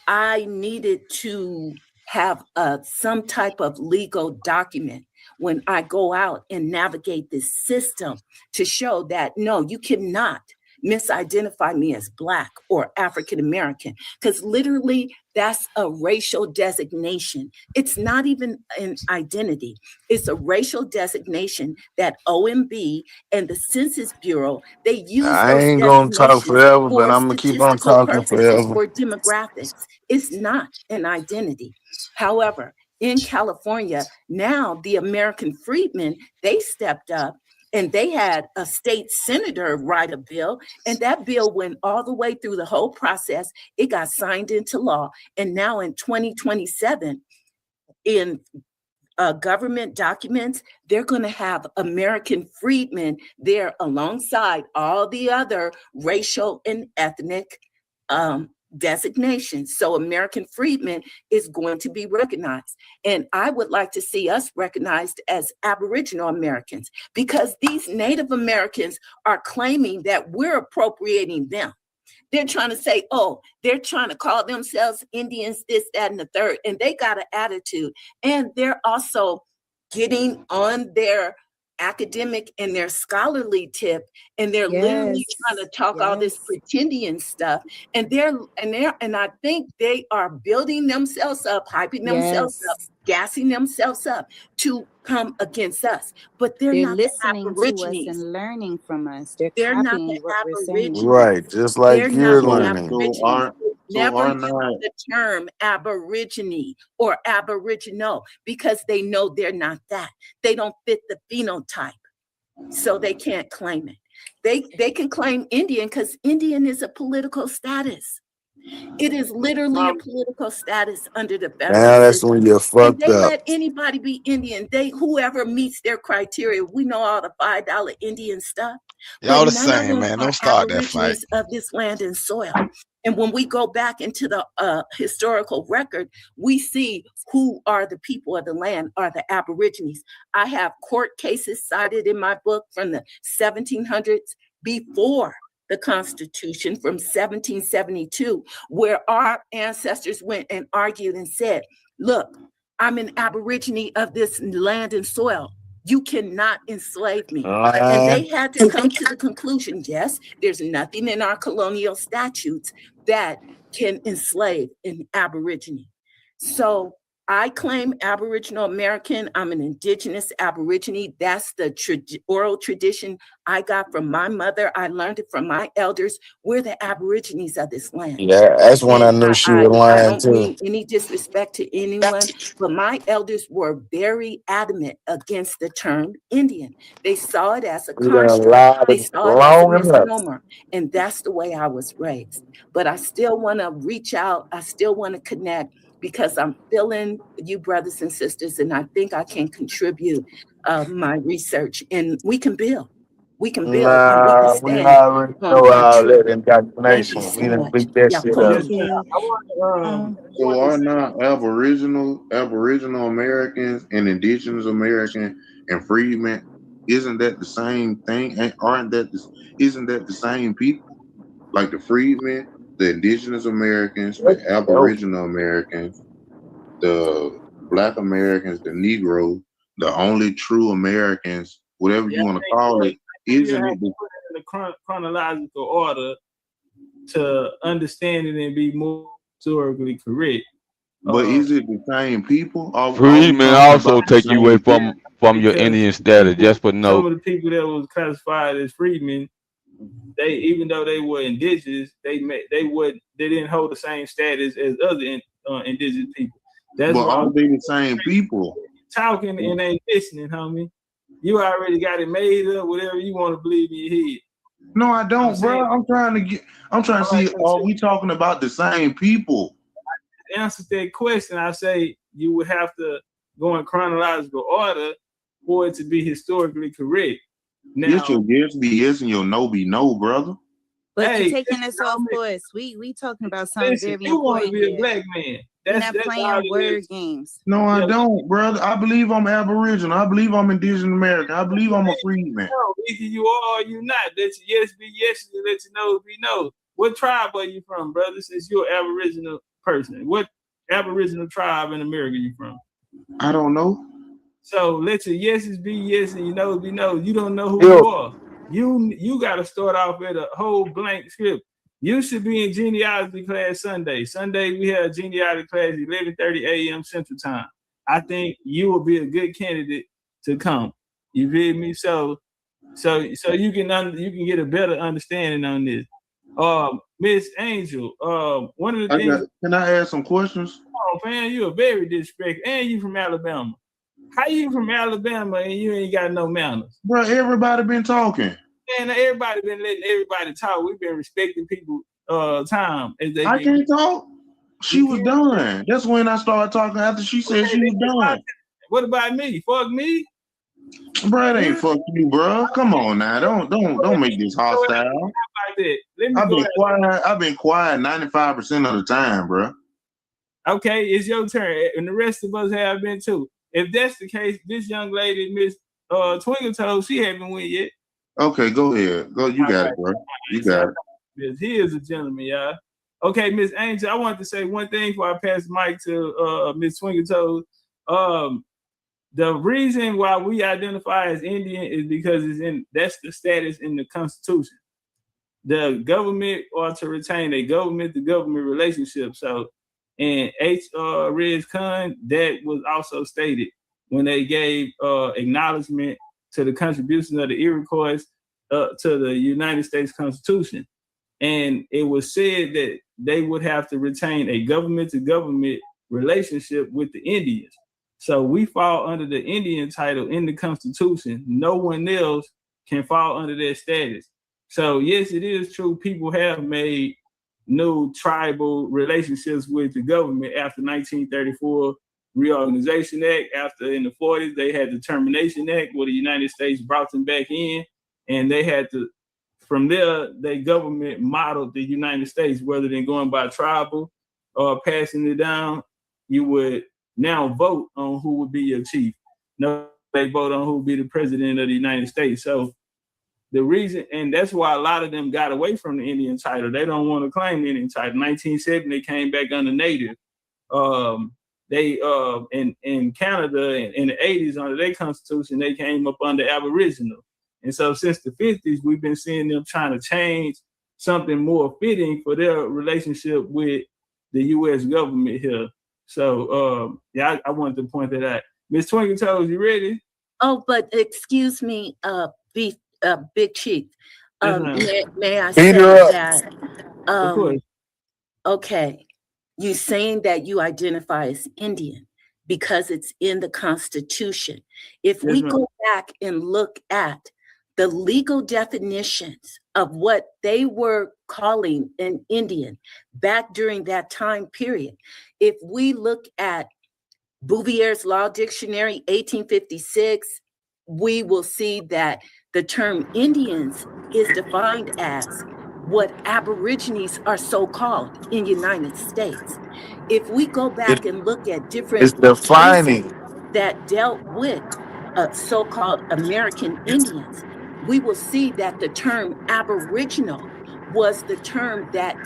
I needed to have some type of legal document when I go out and navigate this system to show that, no, you cannot misidentify me as Black or African American, because literally that's a racial designation. It's not even an identity. It's a racial designation that OMB and the Census Bureau, they use I ain't gonna talk forever, but I'm gonna keep on talking forever. For demographics. It's not an identity. However, in California, now the American freedmen, they stepped up And they had a state senator write a bill, and that bill went all the way through the whole process. It got signed into law. And now in 2027, in government documents, they're going to have American freedmen there alongside all the other racial and ethnic designations. So American freedmen is going to be recognized. And I would like to see us recognized as Aboriginal Americans, because these Native Americans are claiming that we're appropriating them. They're trying to say, oh, they're trying to call themselves Indians, this, that, and the third. And they got an attitude. And they're also getting on their academic and their scholarly tip, and they're literally trying to talk all this pretendian stuff. And I think they are building themselves up, hyping themselves up, gassing themselves up to come against us. But they're not listening the to us Aborigines. and learning from us. They're not copying the what we're saying. Right, just like They're you're not learning. Aborigines. Never use the term Aborigine or Aboriginal, because they know they're not that. They don't fit the phenotype, so they can't claim it. They can claim Indian because Indian is a political status. It is literally a political status under the federal Now that's system. when you're And fucked they up. let anybody be Indian. Whoever meets their criteria. We know all the $5 Indian stuff. Y'all the But none of same, them man. are Don't start that fight. Aborigines of this land and soil. And when we go back into the historical record, we see who are the people of the land are the Aborigines. I have court cases cited in my book from the 1700s before the Constitution from 1772, where our ancestors went and argued and said, look, I'm an Aborigine of this land and soil. You cannot enslave me. And they had to come to the conclusion, yes, there's nothing in our colonial statutes that can enslave an Aborigine. So I claim Aboriginal American. I'm an indigenous Aborigine. That's the oral tradition I got from my mother. I learned it from my elders. We're the Aborigines of this land. Yeah, that's when I knew she was I lying don't too. mean any disrespect to anyone, but my elders were very adamant against the term Indian. They saw it as a You done construct. lied They saw it as a long enough. misnomer. And that's the way I was raised. But I still want to reach out. I still want to connect, because I'm feeling you brothers and sisters, and I think I can contribute my research, and we can build. We can build, and we can Nah, we stand already on know our all truth. that indoctrination. Thank you We so done much. beat that Y'all shit put up. me in. So are not Aboriginal Americans and Indigenous American and freedmen? Isn't that the same thing? Isn't that the same people? Like the freedmen, the Indigenous Americans, the Aboriginal Americans, the Black Americans, the Negro, the only true Americans, whatever you want to call it. Isn't it? Put it in the chronological order to understand it and be more historically correct. But is it the same people? Freedmen also take you away from your Indian status. Just for some note. of the people that was classified as freedmen, they, even though they were indigenous, they didn't hold the same status as other indigenous people. That's but why aren't they the same people? Talking and ain't listening, homie. You already got it made up, whatever you want to believe in your head. No, I don't, bro. I'm trying to see, are we talking about the same people? To answer that question, I say you would have to go in chronological order for it to be historically correct. Now, Yes, your yes be yes and your no be no, brother. But you're taking us off course. We talking about something very you want to important be a here. black man. We're not playing word games. No, I don't, brother. I believe I'm Aboriginal. I believe I'm Indigenous American. I believe I'm a freedman. No, either you are or you not. Let your yes be yes and let your no be no. What tribe are you from, brother? Since you're an Aboriginal person, what Aboriginal tribe in America you from? I don't know. So let your yeses be yes and your no's be no. You don't know who you are. You got to start off with a whole blank script. You should be in genealogy class Sunday. Sunday we have genealogy class 11:30 a.m. Central Time. I think you will be a good candidate to come. You feel me? So you can get a better understanding on this. Miss Angel, one of the things. Can I ask some questions? Oh man, you are very disrespectful, and you from Alabama. How you from Alabama and you ain't got no manners? Bro, everybody been talking. Man, everybody been letting everybody talk. We've been respecting people time as they I can't talk. She was done. That's when I started talking after she said she was done. What about me? Fuck me? Bro, it ain't fuck you, bro. Come on now. Don't make this hostile. I've been quiet 95% of the time, bro. Okay, it's your turn. And the rest of us have been too. If that's the case, this young lady, Miss Twinkle Toes, she haven't went yet. Okay, go ahead. Go, you got it, bro. You got it. He is a gentleman, y'all. Okay, Miss Angel, I wanted to say one thing before I pass the mic to Miss Twinkle Toes. The reason why we identify as Indian is because that's the status in the Constitution. The government ought to retain a government-to-government relationship. So, in Res Con, that was also stated when they gave acknowledgement to the contribution of the Iroquois to the United States Constitution. And it was said that they would have to retain a government-to-government relationship with the Indians. So we fall under the Indian title in the Constitution. No one else can fall under that status. So yes, it is true. People have made new tribal relationships with the government after 1934 Reorganization Act. After in the 40s, they had the Termination Act where the United States brought them back in, and they had to, from there, the government modeled the United States rather than going by tribal or passing it down. You would now vote on who would be your chief. No, they vote on who would be the president of the United States. So the reason, and that's why a lot of them got away from the Indian title. They don't want to claim the Indian title. 1970, they came back under Native. They in Canada in the 80s under their constitution, they came up under Aboriginal. And so since the 50s, we've been seeing them trying to change something more fitting for their relationship with the U.S. government here. So, I wanted to point that out. Miss Twinkle Toes, you ready? Oh, but excuse me, Big Chief. May I say that? Okay, you saying that you identify as Indian because it's in the Constitution. If we go back and look at the legal definitions of what they were calling an Indian back during that time period, if we look at Bouvier's Law Dictionary, 1856, we will see that the term Indians is defined as what Aborigines are so called in the United States. If we go back and look at different defining that dealt with so-called American Indians, we will see that the term Aboriginal was the term that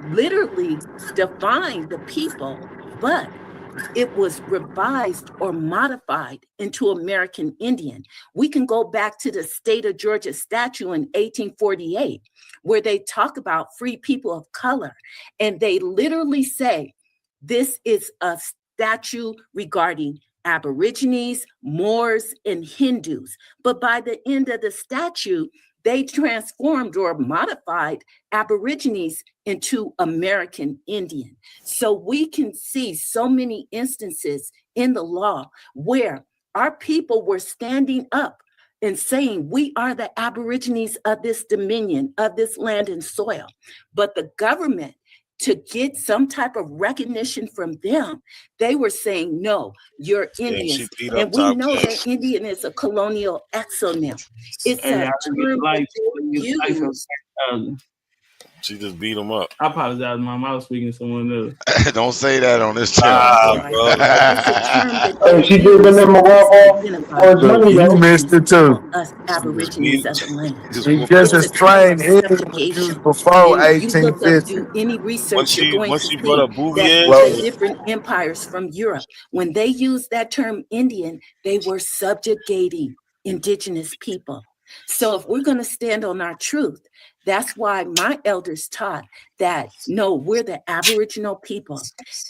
literally defined the people, but it was revised or modified into American Indian. We can go back to the state of Georgia statute in 1848, where they talk about free people of color, and they literally say, this is a statute regarding Aborigines, Moors, and Hindus. But by the end of the statute, they transformed or modified Aborigines into American Indian. So we can see so many instances in the law where our people were standing up and saying, we are the Aborigines of this dominion, of this land and soil. But the government, to get some type of recognition from them, they were saying, no, you're Indians. And we know that Indian is a colonial exonym. It's a term that they use. She just beat him up. I apologize, Mom. I was speaking to someone else. Don't say that on this channel. Hey, she did the number one. You missed it too. Us Aborigines of the land. She just explained it before 1850. Do any research you're going to see brought up Bouvier, that the different empires from Europe, when they used that term Indian, they were subjugating indigenous people. So if we're going to stand on our truth, that's why my elders taught that, no, we're the Aboriginal people,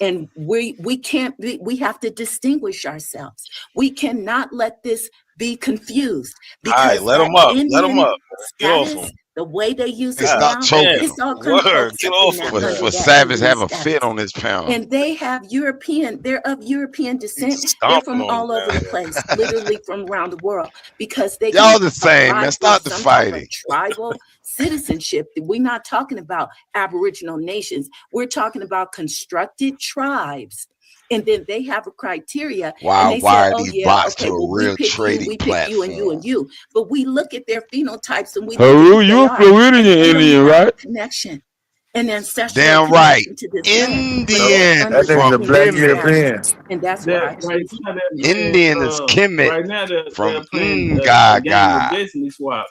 and we can't be, we have to distinguish ourselves. We cannot let this be confused. All right, let them up. Let them up. Status, The way they use it Stop now, choking. it's all kind of Word, folks get up off in of that him. under For that Savage Indian have a status. fit on his pound. And they have they're of European descent. He's They're stomping from on all him over the now. place, literally from around the world, because they Y'all can the same, apply man. for Stop the some type fighting. of tribal citizenship. We're not talking about Aboriginal nations. We're talking about constructed tribes. And then they have a criteria, and they Why say, are oh these yeah, bots okay, to a well, we real pick you, trading we pick you, and you, platform? and you. But we look at their phenotypes and we look at Haru, who you they a are, Floridian and they don't Indian, have right? a connection, an ancestral Damn right. connection to this land, but they're Indian under That that nigga's a from black Indian Kemet. status. European. And that's That why right now they're playing. Indian is Kemet Right now they're from playing a game of Gaga. destiny swap.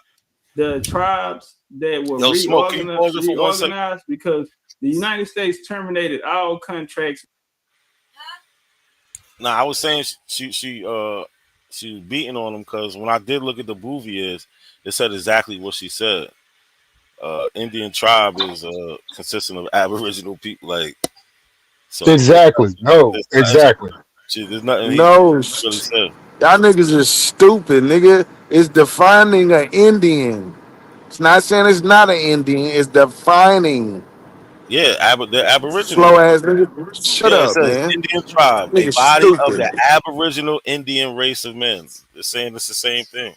The tribes that were Yo, Smoke, can you pause it for 1 second? reorganized because the United States terminated all contracts. Nah, I was saying she was beating on him because when I did look at the Bouviers, it said exactly what she said. Indian tribe is consisting of Aboriginal people, like so. Exactly. No, exactly. There's nothing he No, really said. y'all niggas is stupid, nigga. It's defining an Indian. It's not saying it's not an Indian. It's defining. Yeah, they're Slow Aboriginal. ass nigga. Shut Yeah, it up, says man. Indian tribe, a Nigga body of stupid. the Aboriginal Indian race of men. They're saying it's the same thing.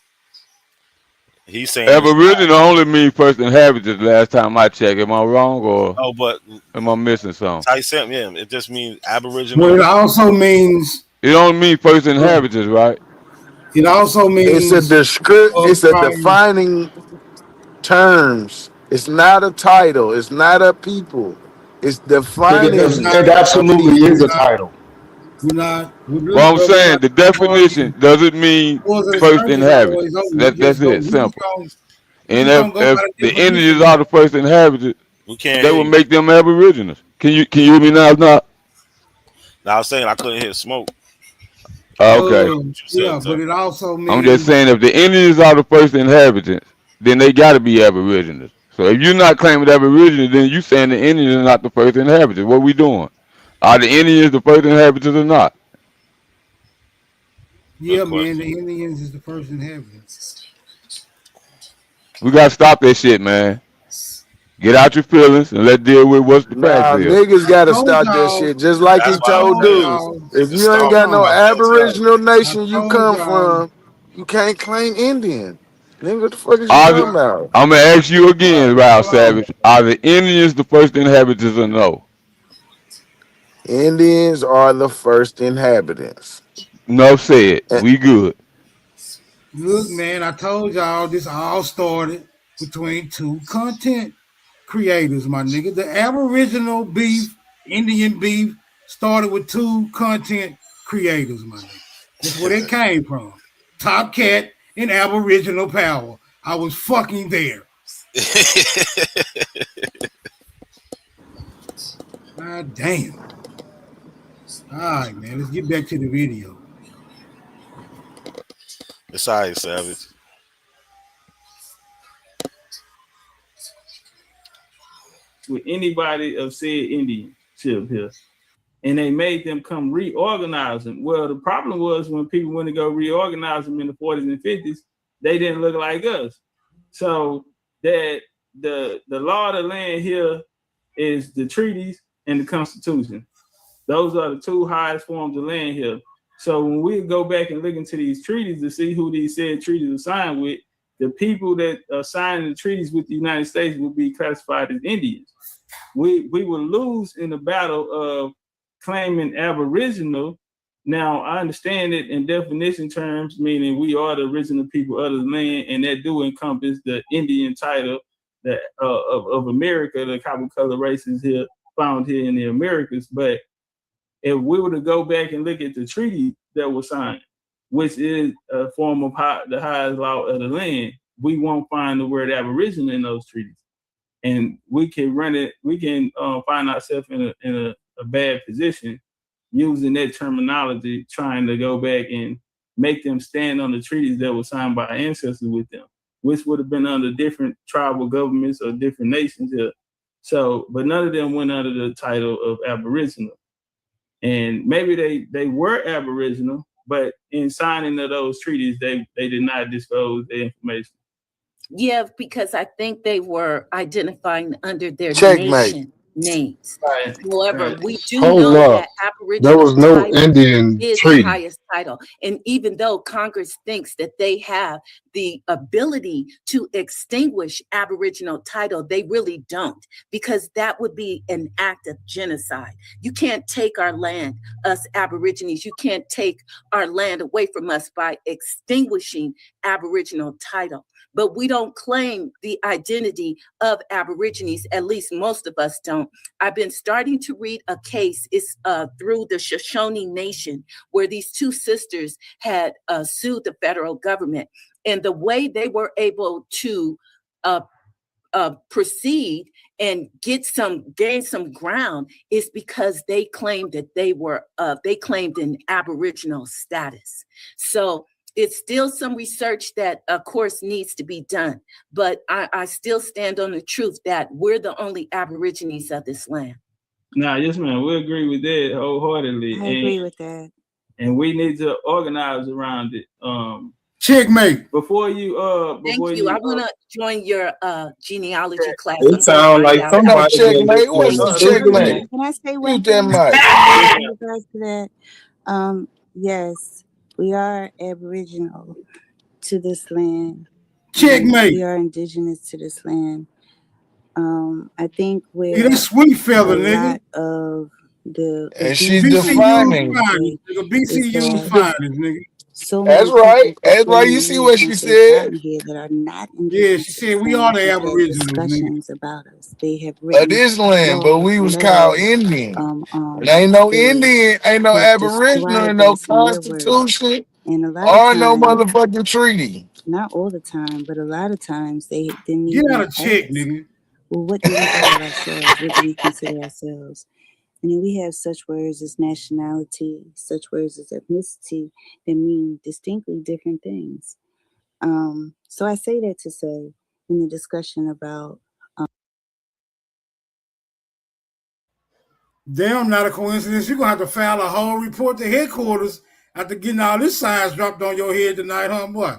He's saying it's not. Aboriginal only means first inhabitants. Last time I checked, am I wrong or Oh, but am I missing something? Tyson, yeah, it just means Well, Aboriginal. it also means It only means first inhabitants, right? it also It's a means it's a prior. defining terms. It's not a title. It's not a people. It's It's defining not. It a absolutely people. is a title. We're not. Well, I'm We're saying not. the definition doesn't mean Was first churches always inhabitants. open. That's it, We just simple. don't. We And just don't go if by the the Indians definition. are the first inhabitants, We can't they hear would you. make them Aboriginals. Can you hear me now? Not Now I was saying I couldn't hear Smoke. okay. What you said, Yeah, but Tuck. it also I'm just means saying if the Indians are the first inhabitants, then they got to be Aboriginals. So if you're not claiming Aboriginals, then you saying the Indians are not the first inhabitants. What we doing? Are the Indians the first inhabitants or not? Good yeah, man. question. The Indians is the first inhabitants. We gotta stop that shit, man. Get out your feelings and let's deal with what the facts Nah, is. niggas I gotta told stop that y'all. shit. Just like That's he I why I told told said dude. y'all. If just you ain't start got with no No, that mentality. Aboriginal I nation you told come y'all. from, you can't claim Indian. Nigga, what the fuck is you Are talking the, about? I'm gonna ask you Hold again, Ralph on. Savage. Are the Indians the first inhabitants or no? Indians are the first inhabitants. No said. And We good. Look, man. I told y'all this all started between two content creators, my nigga. The Aboriginal beef, Indian beef, started with two content creators, my nigga. That's where it came from. Top Cat and Aboriginal Power. I was fucking there. God damn. All right, man. Let's get back to the video. It's all right, Savage. With anybody of said Indian ship here. And they made them come reorganize them. Well, the problem was when people went to go reorganize them in the 40s and 50s, they didn't look like us. So that the law of the land here is the treaties and the Constitution. Those are the two highest forms of land here. So when we go back and look into these treaties to see who these said treaties are signed with, the people that are signing the treaties with the United States will be classified as Indians. We will lose in the battle of claiming Aboriginal. Now, I understand it in definition terms, meaning we are the original people of the land, and that do encompass the Indian title that of America, the copper color races here found here in the Americas. But if we were to go back and look at the treaty that was signed, which is a form of the highest law of the land, we won't find the word Aboriginal in those treaties. And we can run it, we can find ourselves in a bad position using that terminology, trying to go back and make them stand on the treaties that were signed by our ancestors with them, which would have been under different tribal governments or different nations here. So, but none of them went under the title of Aboriginal. And maybe they were Aboriginal, but in signing of those treaties, they did not disclose the information. Yeah, because I think they were identifying under their Checkmate. nation names. Right. However, Right. we do Hold know up. that There Aboriginal was no title Indian is the treaty. highest title. And even though Congress thinks that they have the ability to extinguish Aboriginal title, they really don't, because that would be an act of genocide. You can't take our land, us Aborigines, you can't take our land away from us by extinguishing Aboriginal title. But we don't claim the identity of Aborigines, at least most of us don't. I've been starting to read a case, it's through the Shoshone Nation, where these two sisters had sued the federal government. And the way they were able to proceed and gain some ground is because they claimed that they claimed an Aboriginal status. So it's still some research that, of course, needs to be done. But I still stand on the truth that we're the only Aborigines of this land. Nah, yes, man, we agree with that wholeheartedly. I agree with that. And we need to organize around it. Checkmate. Before you Thank you. I want to join your genealogy class. It sounds like somebody Checkmate. What's up, checkmate? Can I say one Mute thing that in regards to that? Yes, we are Aboriginal to this land. Checkmate. We are indigenous to this land. I think where Yeah, that's sweet feather, nigga. lot of the And she's defining. BCU finest, nigga. So That's many right. people That's for right. so You many see what she reasons they've said? gotten here that are not Yeah, she said we are the have Aboriginals, discussions about us. They have Of written this land, but we was called Indian. And ain't no Indian, ain't no have Aboriginal, described no us in their words. Constitution, And a lot or of no times, motherfucking treaty. not all the time, but a lot of times they didn't Get even out of check, ask, nigga. well, what do we call ourselves? What do we consider ourselves? And then we have such words as nationality, such words as ethnicity that mean distinctly different things. So I say that to say in the discussion about Damn, not a coincidence. You're gonna have to file a whole report to headquarters after getting all this science dropped on your head tonight, huh, boy?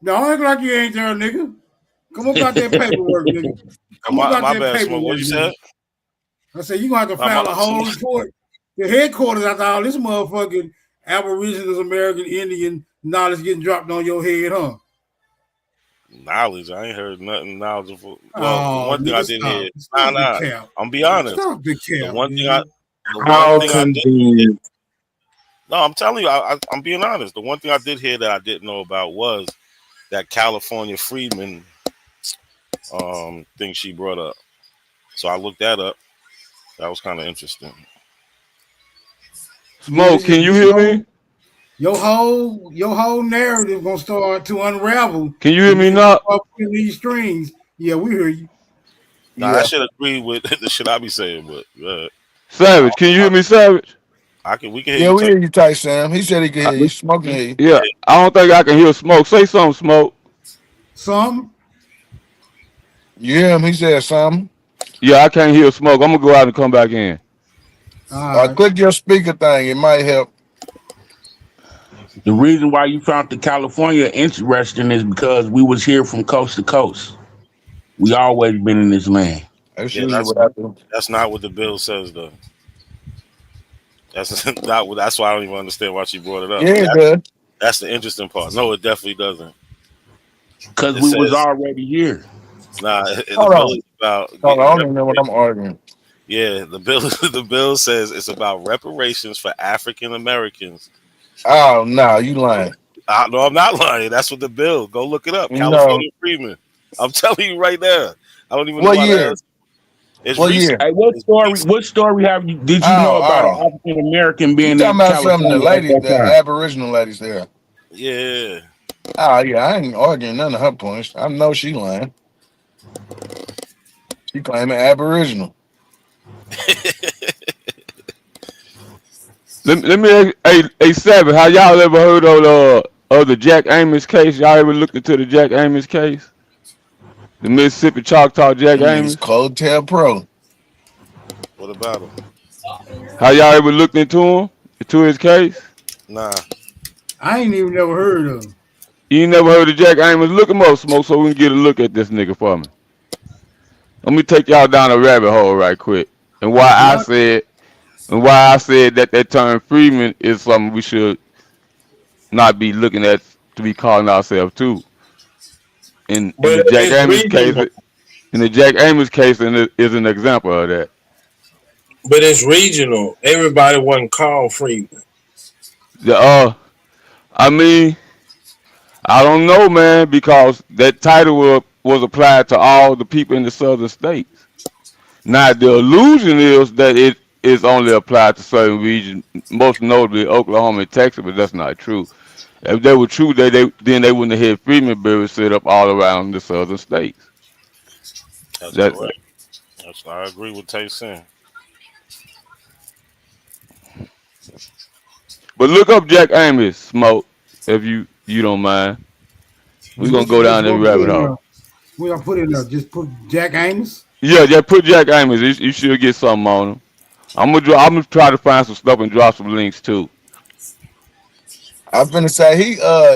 Don't act like you ain't there, nigga. Come about that paperwork, nigga. Come about my that bad, Smoke. paperwork, What you nigga. said? I said you're gonna have to file a whole report to headquarters after all this motherfucking Aboriginals, American Indian knowledge getting dropped on your head, huh? Knowledge. I ain't heard nothing knowledgeable. Well, Oh, the one thing nigga, I did hear. stop the Nah. cap. I'm be honest. Stop the cap. The one thing nigga. I did hear. No, I'm telling you, I'm being honest. The one thing I did hear that I didn't know about was that California Freedman thing she brought up. So I looked that up. That was kind of interesting. Smoke, can you hear me? Your whole narrative gonna start to unravel. Can you hear me now? Up in these strings. Yeah, we hear you. Nah, I should agree with the shit I be saying, but Savage, can you hear me, Savage? We can hear Yeah, you. we hear you, Ty Sam. He said he could hear you. Smoke can hear you. Yeah, I don't think I can hear Smoke. Say something, Smoke. Something? You hear him? He said something. Yeah, I can't hear Smoke. I'm gonna go out and come back in. Click your speaker thing. It might help. The reason why you found the California interesting is because we was here from coast to coast. We always been in this land. That's that's not what the bill says, though. That's not what. That's why I don't even understand why she brought it up. Yeah, it does. That's the interesting part. No, it definitely doesn't. Because we was already here. Nah, the Hold bill on. is about. Hold on, I don't even know what I'm arguing. Yeah, the bill says it's about reparations for African Americans. Oh no, you lying. No, I'm not lying. That's what the bill. Go look it up. No. California Freedmen. I'm telling you right now. I don't even know What why year? It's What recent. year? Hey, what story did you know about an African American being You in talking about California some of the at ladies, that the time? Aboriginal ladies there. Yeah. Yeah, I ain't arguing none of her points. I know she lying. She claiming Aboriginal. Let me ask, Savage, how y'all ever heard of the Jack Amos case? Y'all ever looked into the Jack Amos case? The Mississippi Choctaw Jack Amos? Cold Tail Pro. What about him? How y'all ever looked into his case? Nah. I ain't even never heard of him. You ain't never heard of Jack Amos? Look him up, Smoke, so we can get a look at this nigga for me. Let me take y'all down a rabbit hole right quick. And why I said that term Freeman is something we should not be looking at to be calling ourselves too. In the Jack Amos case, is an example of that. But it's regional. Everybody wasn't called Freeman. I mean, I don't know, man, because that title was applied to all the people in the southern states. Now the illusion is that it is only applied to certain regions, most notably Oklahoma and Texas, but that's not true. If they were true, then they wouldn't have had Freeman Bureau set up all around the southern states. That's correct. I agree with Tay saying. But look up Jack Amos, Smoke, if you don't mind. We're gonna go down this rabbit hole. What y'all put in there? Just put Jack Amos? Yeah, just put Jack Amos. You should get something on him. I'm gonna try to find some stuff and drop some links too. I'm finna say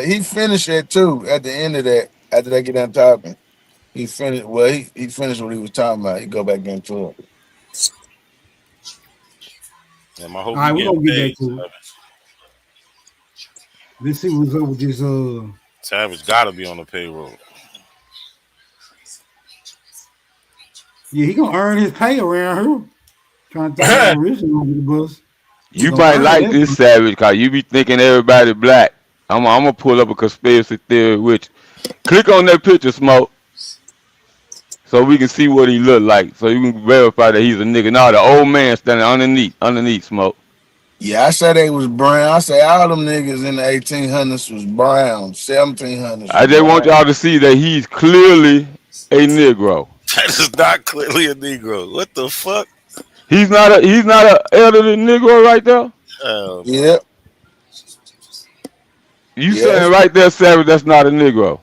he finished it too at the end of that. After they get done talking, he finished. Well, he finished what he was talking about. He go back into it. Yeah, my hope. All right, we're gonna get back to it. Let's see what's up with this. Savage gotta be on the payroll. Yeah, he gonna earn his pay around here. Trying to think original on the bus. You might like this, Savage, because you be thinking everybody black. I'm gonna pull up a conspiracy theory, which click on that picture, Smoke, so we can see what he look like, so you can verify that he's a nigga. Now the old man standing underneath Smoke. Yeah, I said they was brown. I say all them niggas in the 1800s was brown. 1700s. I just want y'all to see that he's clearly a Negro. That is not clearly a Negro. What the fuck? He's not a elderly Negro right there. Yep. You saying right there, Savage? That's not a Negro.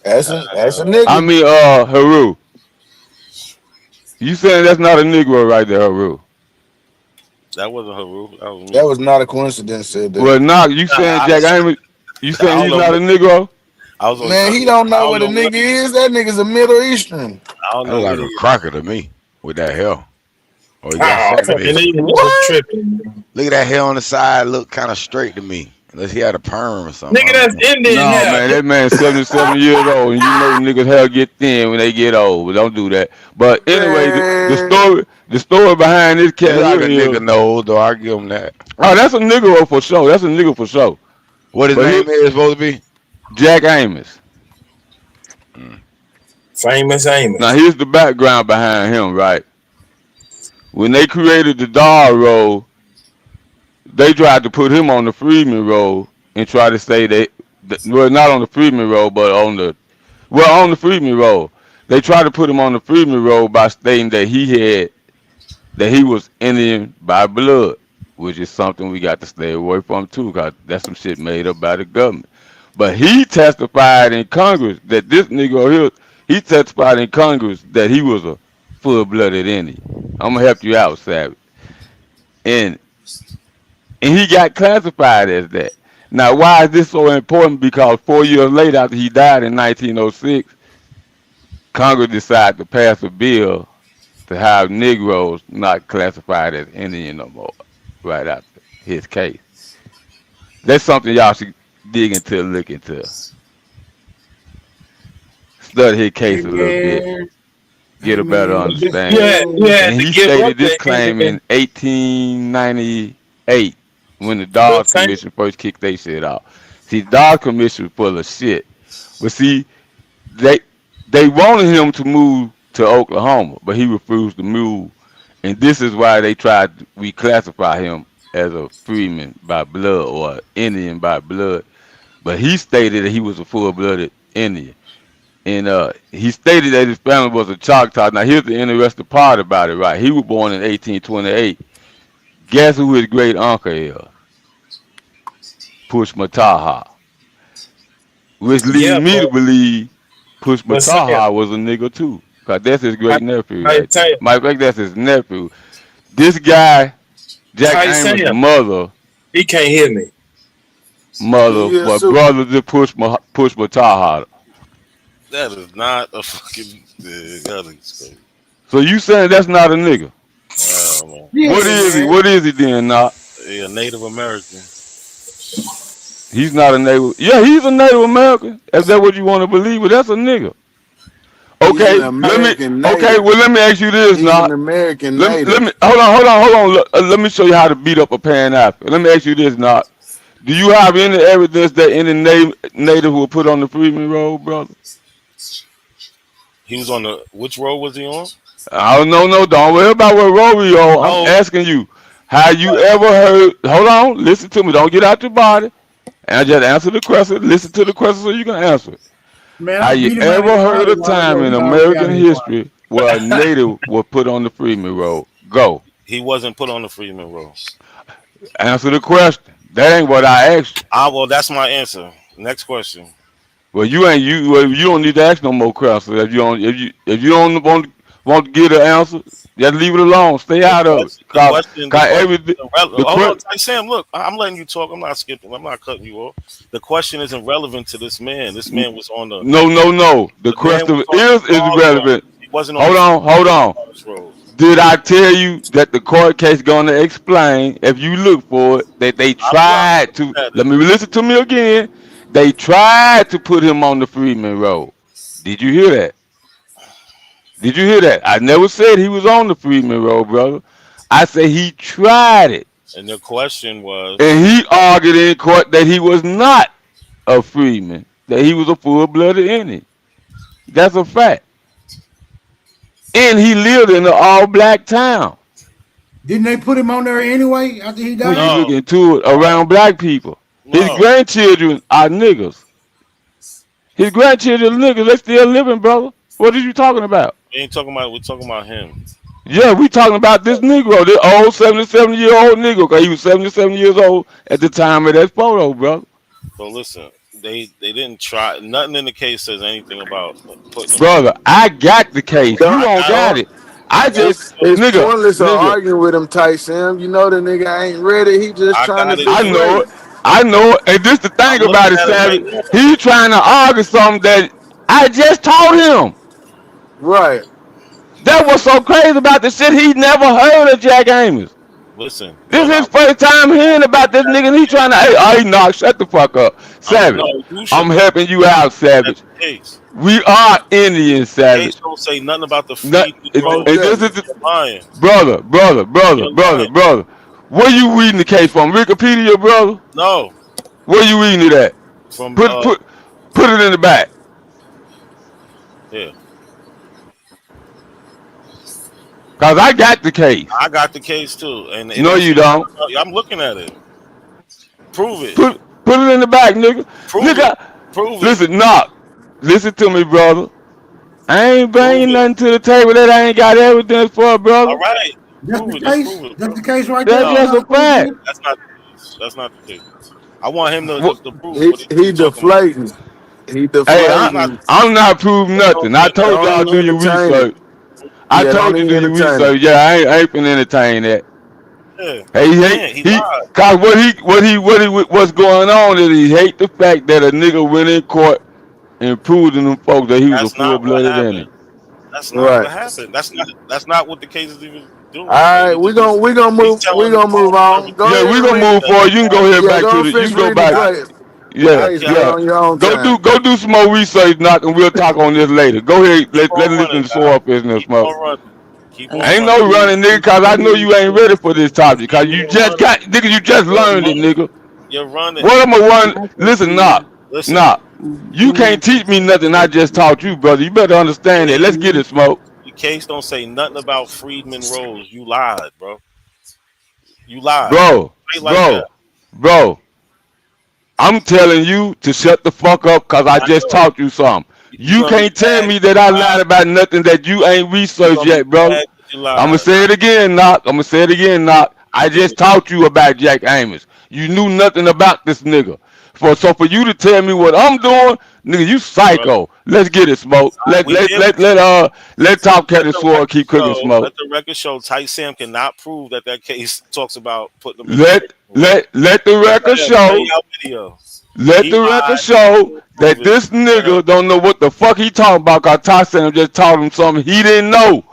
That's a nigga. I mean, Haru. You saying that's not a Negro right there, Haru? That wasn't Haru. That was not a coincidence. Said that. Well, nah, you saying Jack Amos? You saying he's not a Negro? Man, he don't know what a nigga is. That nigga's a Middle Eastern. I don't know like a cracker to me with that hair. Oh, Look at that hair on the side. Look kind of straight to me. Unless he had a perm or something. Nigga, that's Indian. No, man, that man's 77 years old, and you know niggas' hair get thin when they get old. But don't do that. But anyway, the story behind this cat, like a nigga knows, though. I give him that. Oh, that's a nigga for sure. That's a nigga for sure. What his name is supposed to be? Jack Amos. Famous Amos. Now here's the background behind him, right? When they created the Dar role, they tried to put him on the Freeman role and try to say well, not on the Freeman role, but on the Freeman role. They tried to put him on the Freeman role by stating that he was Indian by blood, which is something we got to stay away from too, because that's some shit made up by the government. But he testified in Congress that this nigga here, he testified in Congress that he was a full-blooded Indian. I'm gonna help you out, Savage. And he got classified as that. Now, why is this so important? Because 4 years later, after he died in 1906, Congress decided to pass a bill to have Negroes not classified as Indian no more, right after his case. That's something y'all should dig into and look into. Study his case a little bit. Get a better understanding. And he stated this claim in 1898 when the Dawes Commission first kicked their shit out. See, the Dawes Commission was full of shit. But see, they wanted him to move to Oklahoma, but he refused to move. And this is why they tried to reclassify him as a freeman by blood or Indian by blood. But he stated that he was a full-blooded Indian. And he stated that his family was a Choctaw. Now, here's the interesting part about it, right? He was born in 1828. Guess who his great uncle is? Push Mataha. Which leads me to believe Push Mataha was a nigga too. Because that's his great nephew. Right? Matter of fact, that's his nephew. This guy, Jack Amos' mother. He can't hear me. Mother, Yeah, but so brothers that push my tie harder. That is not a fucking. That is crazy. So you saying that's not a nigga? Oh man. What is he? What is he then, Not? Yeah, Native American. He's not a Native. Yeah, he's a Native American. If that's what you want to believe, but that's a nigga. he's Okay, an American Okay, native. well let me ask you this, He's an Not. American Let me native. hold on. Let me show you how to beat up a pan apple. Let me ask you this, Not. Do you have any evidence that any native will put on the Freeman Road, brother? He was on the. Which road was he on? I don't know. No, don't worry about what road we on. I'm Oh, asking you. Have you ever heard? Hold on, listen to me. Don't get out your body. And just answer the question. Listen to the question so you can answer it. Man, I Have you beat him out of ever his heard body a a while time ago. in He already out American of his body. history where a native was put on the Freeman Road? Go. he wasn't put on the Freeman Road. Answer the question. That ain't what I asked you. Well, that's my answer. Next question. Well, you don't need to ask no more questions. If you don't want to get an answer, just leave it alone. Stay out of it. The Cause, question. cause everything. The Hold on, que- Sam. Look, I'm letting you talk. I'm not skipping. I'm not cutting you off. The question isn't relevant to this man. This man was on the. No. The The man question was on the is Charles Road. relevant. He wasn't on Hold the on. Charles Road. Did I tell you that the court case gonna explain, if you look for it, that they I'm tried to, looking at let it. me listen to me again. They tried to put him on the Freeman Road. Did you hear that? Did you hear that? I never said he was on the Freeman Road, brother. I said he tried it. And the question was. And he argued in court that he was not a freeman, that he was a full-blooded Indian. That's a fact. And he lived in an all-black town. Didn't they put him on there anyway after he When you died? look into it, around black people, his No. grandchildren are niggas. His grandchildren are niggas. They still living, brother. What are you talking about? We ain't talking about. We're talking about him. Yeah, we talking about this Negro, this old 77-year-old Negro, because he was 77 years old at the time of that photo, brother. So listen, they didn't try. Nothing in the case says anything about putting him on. Brother, I got the case. You I don't got it. got it. I just, It's nigga, pointless of arguing with him, Ty Sam. You know the nigga ain't ready. He just I trying to got it. I know deflate. it. I know it. And this the I'm thing looking about it, at it right Savage. now. He trying to argue something that I just taught him. Right. That was so crazy about the shit. He never heard of Jack Amos. Listen, This brother. is his first time hearing about this nigga. And he trying to, hey, knock, shut the fuck up. Savage, You I'm should. helping you out, That's Savage. the case. We are Indians, The case Savage. don't say nothing about the Not, freedmen and road. this is You're lying. brother. You're lying. Where you reading the case from? Wikipedia, brother? No, Where you reading it at? from Put it in the back. yeah. Cause I got the case. I got the case too, and it No, ain't you say nothing don't. about- I'm looking at it. Prove it. Put it in the back, nigga. Prove it. Nigga, Prove it. listen, knock. Listen to me, brother. I ain't bringing Prove it. nothing to the table that I ain't got evidence for, All brother. right. That's Prove the it. Just case. prove it, That's bro. the case right there. That's No, just a fact. that's not the case. That's not the case. I want him to What? just to prove He what he he's talking about. deflating. He Hey, I'm not. deflating. I'm not proving There's no nothing. I told Don't y'all even do your entertain it. research. I Yeah, don't told you do even your entertain it. research. Yeah, I ain't finna entertain that. Yeah, Hey, you can't. He lied. cause what's going on is he hate the fact that a nigga went in court and proved to them folks that he was a That's not what full-blooded happened. Indian. That's not Right. what happened. That's not what the case is even All doing. right, we gonna He's move. We telling gonna move on. Go Yeah, ahead we and gonna read. move forward. You can go ahead Yeah, back go to and the. You finish can go reading the back. play. Yeah, Case, man, yeah. on your own time. Go do some more research, knock, and we'll talk on this later. Go ahead. keep Let on listen running, to guy. soil business, Keep smoke. on running. Keep on Ain't running. no running, nigga, cause I know you ain't ready for this topic. Cause Keep you on just running. got, nigga, you just You're learned it, running. nigga. You're running. What am I run? Listen, Listen. knock. You can't teach me nothing I just taught you, brother. You better understand that. Let's get it, smoke. The case don't say nothing about Freedman Rose. You lied, bro. You lied. Bro, Straight like that. bro, bro. I'm telling you to shut the fuck up because I I just know. taught you something. You're You gonna be can't tell mad me 'cause that you I lied lied. about nothing that you ain't You're researched gonna be yet, brother. mad 'cause you I'm gonna lied. say it again, knock. I'm gonna say it again, knock. I just taught you about Jack Amos. You knew nothing about this nigga. So for you to tell me what I'm doing, Nigga, you psycho. Let's get it, Smoke. Let Top Cat and Sword keep cooking, Smoke. Let the record show Tight Sam cannot prove that case talks about putting them in Let the record show. Let the record show that this nigga don't know what the fuck he talking about. Cause Ty Sam just taught him something he didn't know.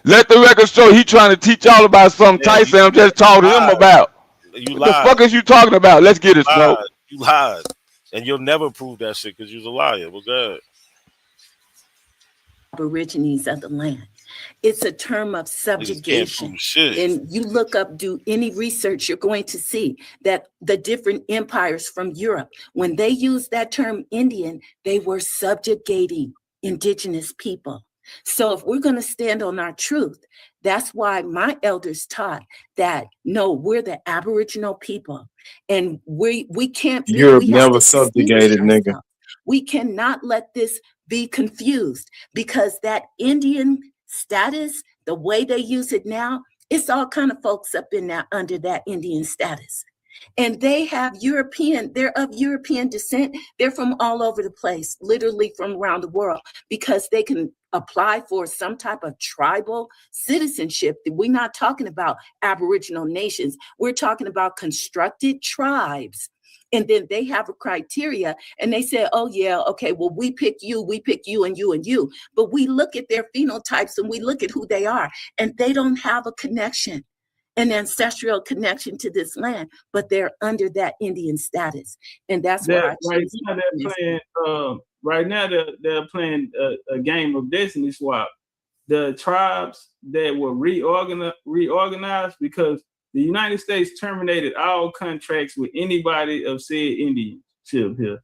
Let the record show he trying to teach y'all about something Ty Sam just taught him about. You What the fuck is you talking about? Let's get it, Smoke. You lied. And you'll never prove that shit because you're a liar. Well, good. Aborigines of the land. It's a term of subjugation. And you look up, do any research, you're going to see that the different empires from Europe, when they used that term Indian, they were subjugating indigenous people. So if we're going to stand on our truth, that's why my elders taught that, no, we're the Aboriginal people. And we can't be. Europe never subjugated, nigga. We cannot let this be confused, because that Indian status, the way they use it now, it's all kind of folks up in that under that Indian status. And they have they're of European descent. They're from all over the place, literally from around the world, because they can apply for some type of tribal citizenship. We're not talking about Aboriginal nations. We're talking about constructed tribes. And then they have a criteria and they say, oh yeah, okay, well, we pick you, and you, and you. But we look at their phenotypes and we look at who they are, and they don't have a connection, an ancestral connection to this land, but they're under that Indian status. And that's why right now they're playing a game of destiny swap. The tribes that were reorganized because the United States terminated all contracts with anybody of said Indianship here,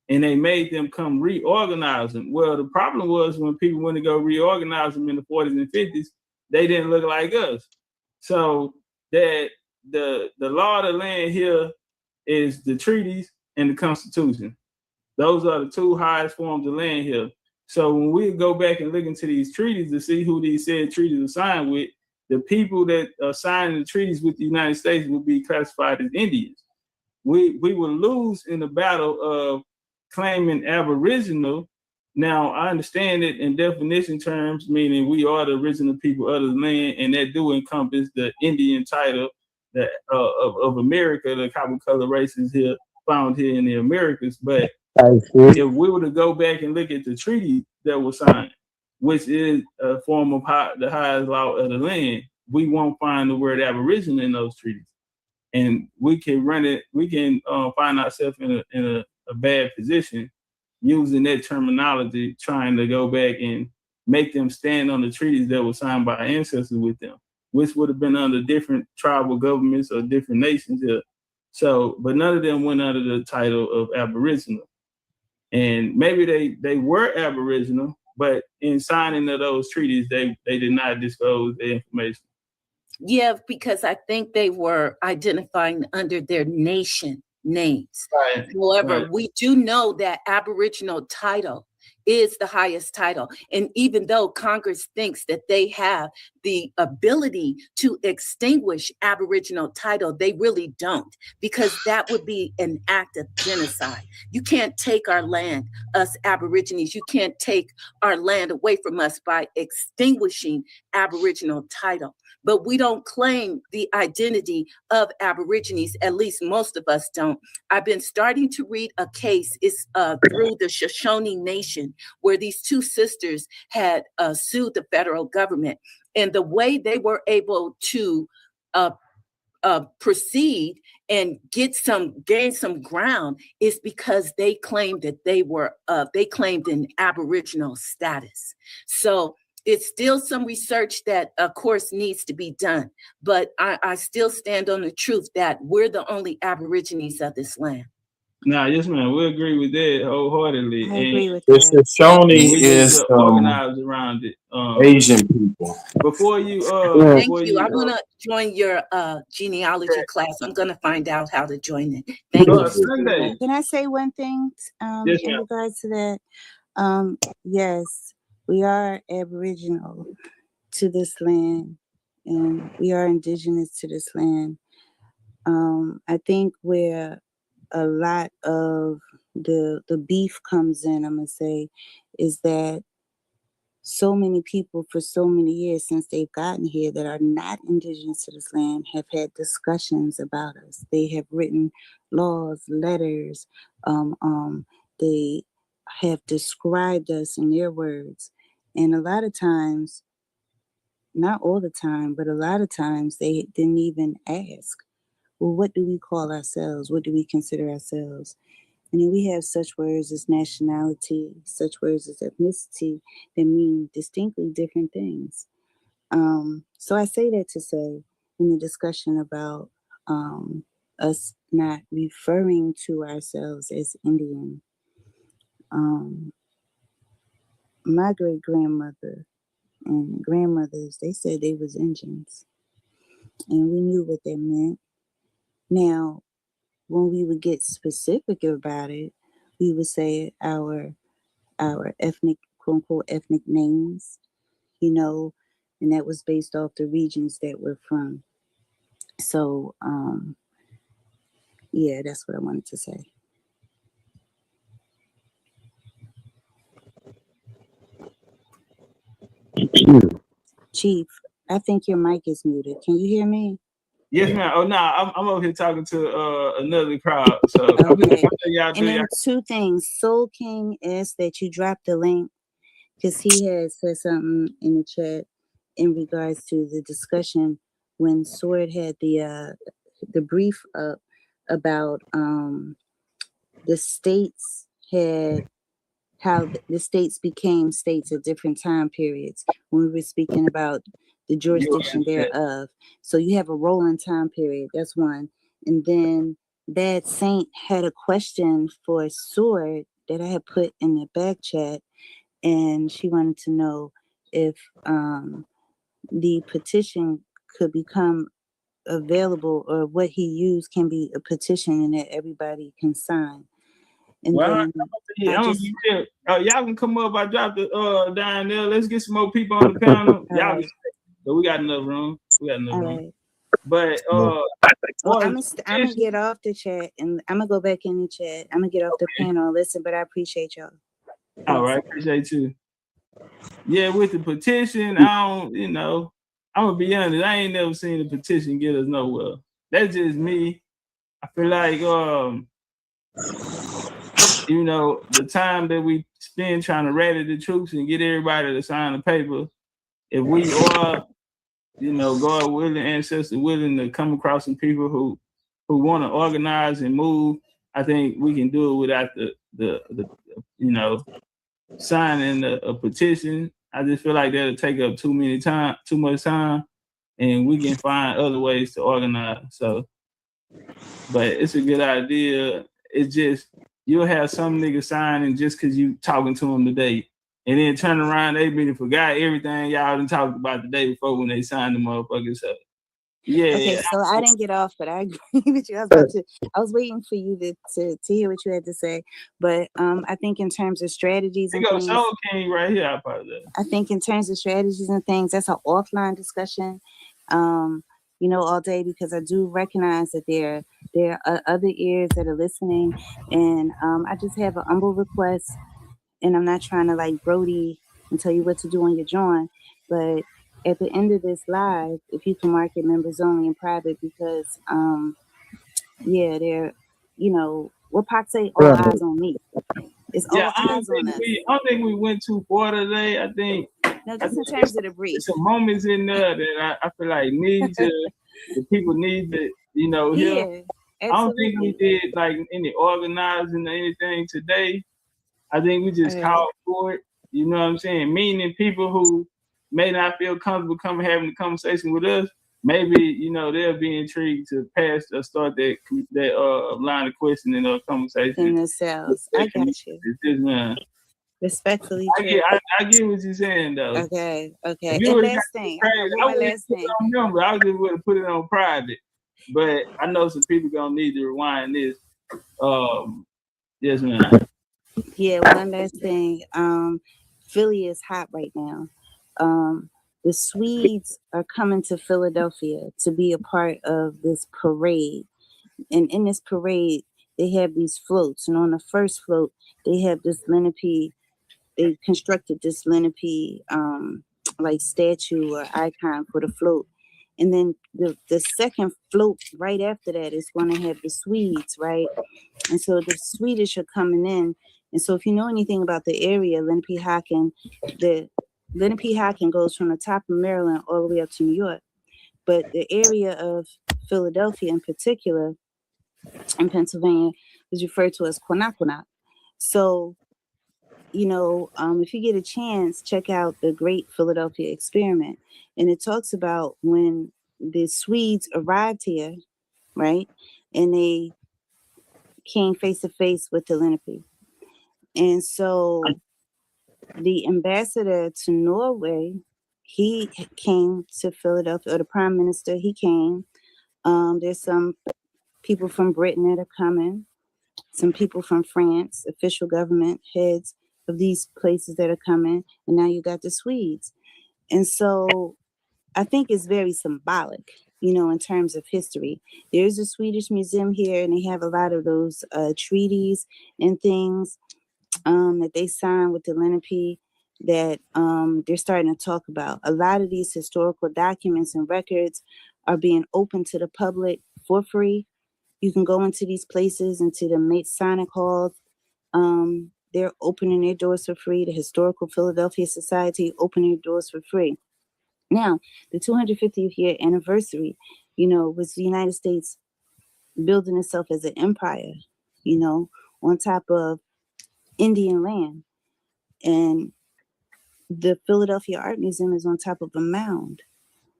and they made them come reorganize them. Well, the problem was when people went to go reorganize them in the 40s and 50s, they didn't look like us. So that the law of the land here is the treaties and the Constitution. Those are the two highest forms of land here. So when we go back and look into these treaties to see who these said treaties are signed with, the people that are signing the treaties with the United States will be classified as Indians. We will lose in the battle of claiming Aboriginal. Now, I understand it in definition terms, meaning we are the original people of the land, and that do encompass the Indian title that of America, the copper color races here found here in the Americas. But if we were to go back and look at the treaty that was signed, which is a form of the highest law of the land, we won't find the word Aboriginal in those treaties. And we can run it, we can find ourselves in a bad position using that terminology, trying to go back and make them stand on the treaties that were signed by our ancestors with them, which would have been under different tribal governments or different nations here. So, but none of them went under the title of Aboriginal. And maybe they were Aboriginal, but in signing of those treaties, they did not disclose the information. Yeah, because I think they were identifying under their nation names. Right. However, Right. we do know that Aboriginal title is the highest title. And even though Congress thinks that they have the ability to extinguish Aboriginal title, they really don't, because that would be an act of genocide. You can't take our land, us Aborigines, you can't take our land away from us by extinguishing Aboriginal title. But we don't claim the identity of Aborigines, at least most of us don't. I've been starting to read a case, it's through the Shoshone Nation, where these two sisters had sued the federal government. And the way they were able to proceed and gain some ground is because they claimed that they claimed an Aboriginal status. So it's still some research that, of course, needs to be done. But I still stand on the truth that we're the only Aborigines of this land. Nah, yes, man, we agree with that wholeheartedly. I agree with that. The Shawnee is organized around it. Asian people. Before you, thank you. I want to join your genealogy class. I'm going to find out how to join it. Thank you. Sunday. Can I say one thing Yes, in regards to that? Yes, we are Aboriginal to this land, and we are indigenous to this land. I think where a lot of the beef comes in, I'm gonna say, is that so many people for so many years since they've gotten here that are not indigenous to this land have had discussions about us. They have written laws, letters. They have described us in their words. And a lot of times, not all the time, but a lot of times they didn't even ask, well, what do we call ourselves? What do we consider ourselves? And then we have such words as nationality, such words as ethnicity that mean distinctly different things. So I say that to say, in the discussion about us not referring to ourselves as Indian, my great grandmother and grandmothers, they said they was Indians, and we knew what that meant. Now, when we would get specific about it, we would say our ethnic, quote unquote, ethnic names, you know, and that was based off the regions that we're from. So, yeah, that's what I wanted to say. Chief, I think your mic is muted. Can you hear me? Yes, ma'am. Oh no, I'm over here talking to another crowd. So okay. y'all and then two things. Soul King asked that you drop the link because he had said something in the chat in regards to the discussion when Sword had the brief up about the states had how the states became states at different time periods when we were speaking about the jurisdiction thereof. So you have a rolling time period. That's one. And then Bad Saint had a question for Sword that I had put in the back chat, and she wanted to know if the petition could become available, or what he used can be a petition and that everybody can sign. And well, then y'all can come up. I dropped it down there. Let's get some more people on the panel. Y'all can but we got enough room. Right. But I'm gonna get off the chat and I'm gonna go back in the chat. I'm gonna get off the panel and listen, but I appreciate y'all. All right, appreciate you. Yeah, with the petition, I'm gonna be honest, I ain't never seen a petition get us nowhere. That's just me. I feel like the time that we spend trying to rally the troops and get everybody to sign a paper, if we are, God willing, ancestors willing to come across some people who want to organize and move, I think we can do it without the signing a petition. I just feel like that'll take up too much time, and we can find other ways to organize. So, but it's a good idea. It's just you'll have some nigga signing just because you talking to them today, and then turn around, they been forgot everything y'all done talked about the day before when they signed the motherfucker. So, yeah. Okay, so I didn't get off, but I agree with you. I was waiting for you to hear what you had to say. But I think in terms of strategies and things, Soul King right here. I apologize. I think in terms of strategies and things, that's an offline discussion. All day, because I do recognize that there are other ears that are listening, and I just have an humble request, and I'm not trying to like Brody and tell you what to do on your joint, but at the end of this live, if you can mark it members only in private, because they're what Pac say, all eyes on me. It's all eyes on us. I don't think we went too far today. I think just in terms of the brief. Some moments in there that I feel like the people need to hear. I don't think we did like any organizing or anything today. I think we just called for it. You know what I'm saying? Meaning people who may not feel comfortable having a conversation with us, maybe they'll be intrigued to pass or start that line of questioning or conversation in themselves. I got you. Respectfully, I get what you're saying though. Okay. And last thing, I just would have put it on private, but I know some people gonna need to rewind this. Yes, ma'am. Yeah, one last thing. Philly is hot right now. The Swedes are coming to Philadelphia to be a part of this parade. And in this parade, they have these floats, and on the first float, they have this Lenape. They constructed this Lenape like statue or icon for the float. And then the second float right after that is going to have the Swedes, right? And so the Swedish are coming in. And so if you know anything about the area, Lenapehoking goes from the top of Maryland all the way up to New York. But the area of Philadelphia in particular, in Pennsylvania, is referred to as Quinaquina. So, if you get a chance, check out the Great Philadelphia Experiment. And it talks about when the Swedes arrived here, right? And they came face to face with the Lenape. And so the ambassador to Norway, he came to Philadelphia, or the prime minister, he came. There's some people from Britain that are coming, some people from France, official government heads of these places that are coming, and now you got the Swedes. And so I think it's very symbolic, in terms of history. There's a Swedish museum here, and they have a lot of those treaties and things that they signed with the Lenape that they're starting to talk about. A lot of these historical documents and records are being open to the public for free. You can go into these places, into the Masonic halls. They're opening their doors for free. The Historical Philadelphia Society opening their doors for free. Now, the 250th year anniversary, was the United States building itself as an empire, on top of Indian land. And the Philadelphia Art Museum is on top of a mound.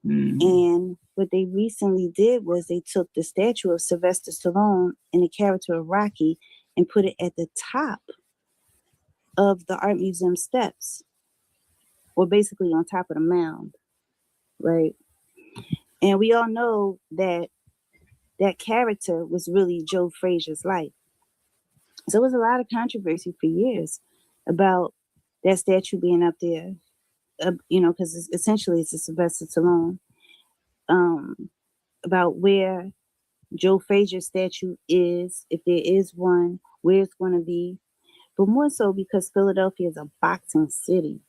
Mm-hmm. And what they recently did was they took the statue of Sylvester Stallone in the character of Rocky and put it at the top of the Art Museum steps, or basically on top of the mound, right? And we all know that that character was really Joe Frazier's life. So there was a lot of controversy for years about that statue being up there, because essentially it's a Sylvester Stallone, about where Joe Frazier's statue is, if there is one, where it's going to be, but more so because Philadelphia is a boxing city.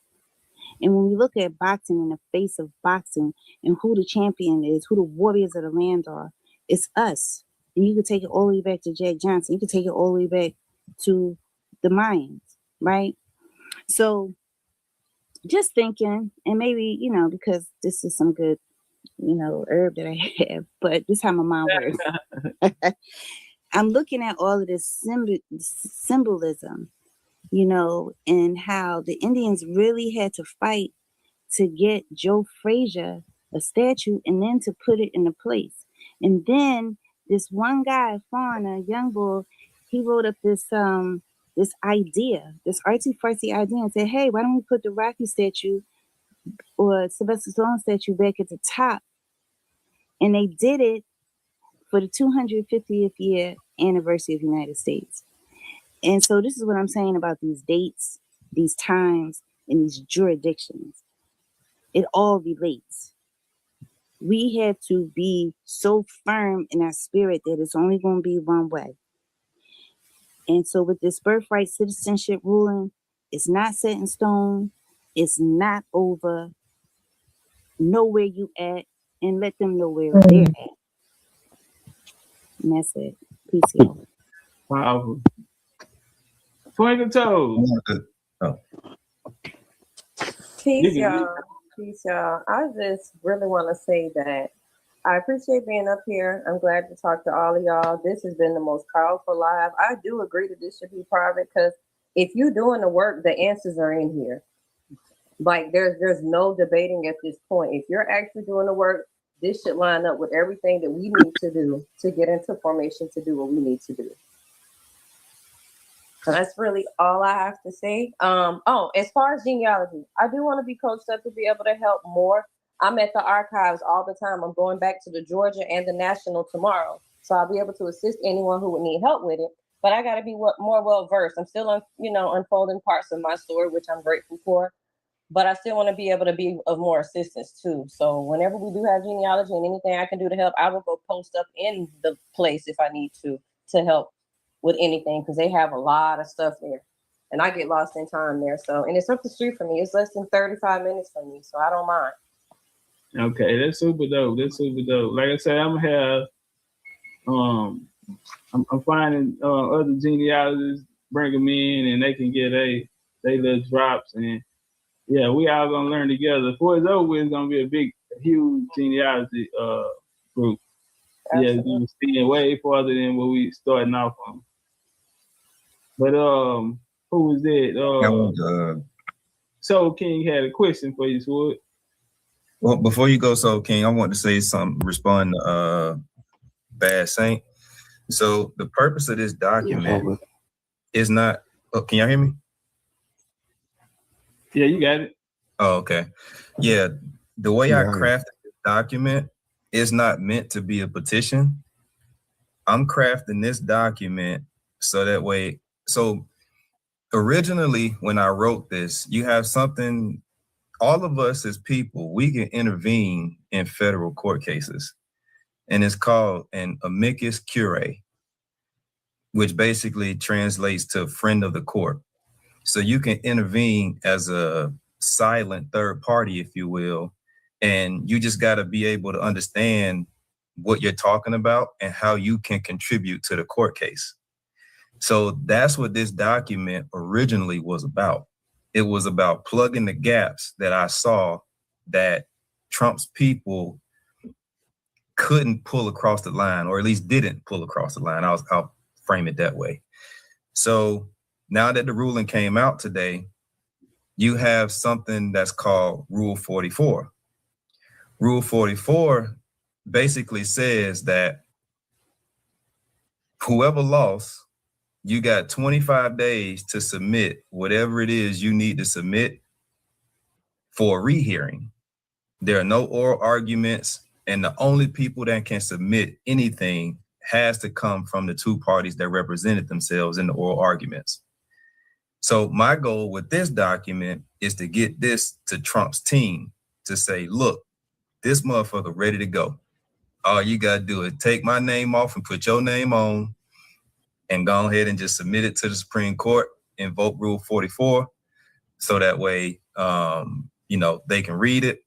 And when we look at boxing in the face of boxing and who the champion is, who the warriors of the land are, it's us. And you can take it all the way back to Jack Johnson. You can take it all the way back to the Mayans, right? So just thinking, and maybe, because this is some good, herb that I have, but this is how my mind works. I'm looking at all of this symbolism, and how the Indians really had to fight to get Joe Frazier a statue and then to put it in a place. And then this one guy, Fawn, a young boy, he wrote up this idea, this artsy-fartsy idea, and said, hey, why don't we put the Rocky statue or Sylvester Stallone statue back at the top? And they did it for the 250th year anniversary of the United States. And so this is what I'm saying about these dates, these times, and these jurisdictions. It all relates. We have to be so firm in our spirit that it's only going to be one way. And so with this birthright citizenship ruling, it's not set in stone. It's not over. Know where you at and let them know where they're at. And that's it. Peace, y'all. Wow. Twinkle toes. Peace, y'all. Peace, y'all. I just really want to say that I appreciate being up here. I'm glad to talk to all of y'all. This has been the most powerful live. I do agree that this should be private, because if you're doing the work, the answers are in here. Like there's no debating at this point. If you're actually doing the work, this should line up with everything that we need to do to get into formation to do what we need to do. So that's really all I have to say. As far as genealogy, I do want to be coached up to be able to help more. I'm at the archives all the time. I'm going back to the Georgia and the National tomorrow. So I'll be able to assist anyone who would need help with it. But I got to be more well-versed. I'm still unfolding parts of my story, which I'm grateful for. But I still want to be able to be of more assistance too. So whenever we do have genealogy and anything I can do to help, I will go post up in the place if I need to help with anything because they have a lot of stuff there. And I get lost in time there. So, and it's up the street from me. It's less than 35 minutes from me. So I don't mind. Okay, that's super dope. That's super dope. Like I said, I'm gonna have I'm finding other genealogists, bring them in, and they can get they little drops, and yeah, we all gonna learn together. Before it's over, it's gonna be a big, huge genealogy group. Absolutely. Yeah, we're seeing way farther than what we starting off on. But who was it? Soul King had a question for you, Swood. Well, before you go, Soul King, I want to say something. Respond to Bad Saint. So the purpose of this document is not. Oh, can y'all hear me? Yeah, you got it. Oh, okay. Yeah, the way I crafted this document is not meant to be a petition. I'm crafting this document so that way. So originally, when I wrote this, you have something. All of us as people, we can intervene in federal court cases, and it's called an amicus curiae, which basically translates to friend of the court. So you can intervene as a silent third party, if you will, and you just got to be able to understand what you're talking about and how you can contribute to the court case. So that's what this document originally was about. It was about plugging the gaps that I saw that Trump's people couldn't pull across the line, or at least didn't pull across the line. I'll frame it that way. So now that the ruling came out today, you have something that's called Rule 44. Rule 44 basically says that whoever lost, you got 25 days to submit whatever it is you need to submit for a rehearing. There are no oral arguments, and the only people that can submit anything has to come from the two parties that represented themselves in the oral arguments. So my goal with this document is to get this to Trump's team to say, look, this motherfucker ready to go. All you got to do is take my name off and put your name on and go ahead and just submit it to the Supreme Court, invoke Rule 44, so that way, they can read it.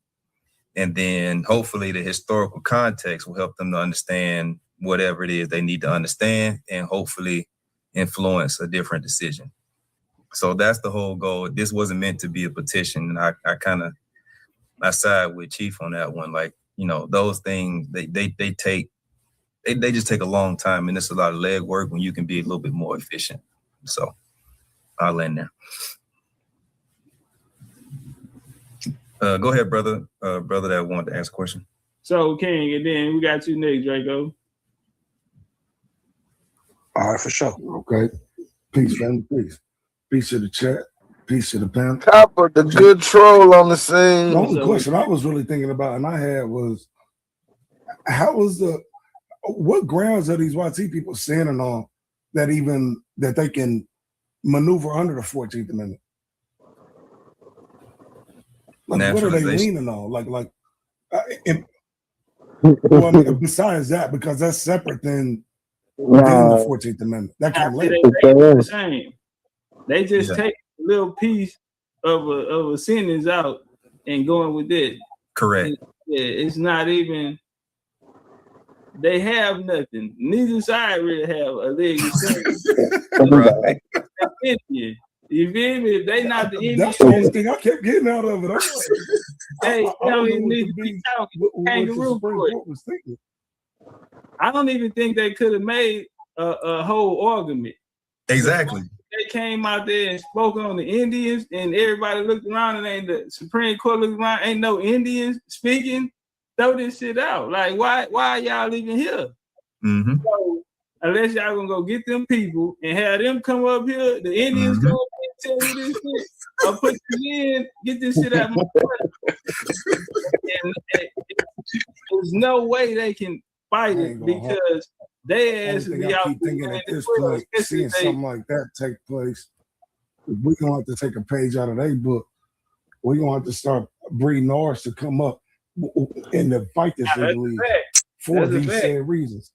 And then hopefully the historical context will help them to understand whatever it is they need to understand and hopefully influence a different decision. So that's the whole goal. This wasn't meant to be a petition. And I side with Chief on that one. Like, those things, they just take a long time, and it's a lot of leg work when you can be a little bit more efficient. So I'll end there. Go ahead, brother. Brother that wanted to ask a question. So King, and then we got you next, Draco. All right, for sure. Okay. Peace, family. Peace. Peace to the chat. Peace to the panel. Copper, the good troll on the scene. The only question I was really thinking about, and I had, was what grounds are these YT people standing on that they can maneuver under the 14th Amendment? Like, what are they leaning on? Besides that, because that's separate than the 14th Amendment. That can't let the same. They just take a little piece of a sentence out and going with it. Correct. It's not even. They have nothing. Neither side really have a leg to stand. Right. You feel me? If they not the Indians. That's the only thing I kept getting out of it. They don't even need to be talking. Kangaroo court. I don't even think they could have made a whole argument. Exactly. They came out there and spoke on the Indians, and everybody looked around, and the Supreme Court looked around, ain't no Indians speaking. Throw this shit out. Like, why are y'all even here? Mm-hmm. So, unless y'all gonna go get them people and have them come up here, the Indians come up here and tell you this shit, or put you in, get this shit out of my way. And there's no way they can fight it because they asked me out. Keep thinking at this point, seeing something like that take place, we're gonna have to take a page out of their book. We're gonna have to start breeding ours to come up in the fight this league for these said reasons.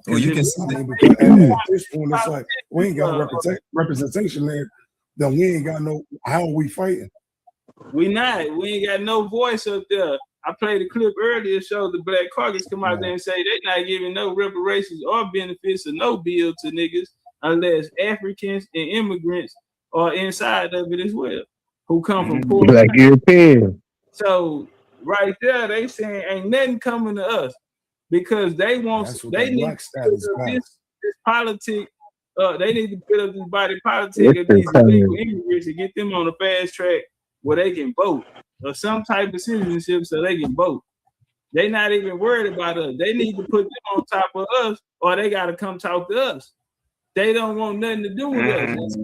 Well, you can see because at this point, it's like we ain't got representation there. Then we ain't got no. How are we fighting? We ain't got no voice up there. I played a clip earlier, showed the Black Caucus come out there and say they not giving no reparations or benefits or no bill to niggas unless Africans and immigrants are inside of it as well, who come from poor Black European. So right there, they saying ain't nothing coming to us because they want they need to build this politic. They need to build up this body politic of these illegal immigrants and get them on the fast track where they can vote or some type of citizenship so they can vote. They not even worried about us. They need to put them on top of us or they got to come talk to us. They don't want nothing to do with us.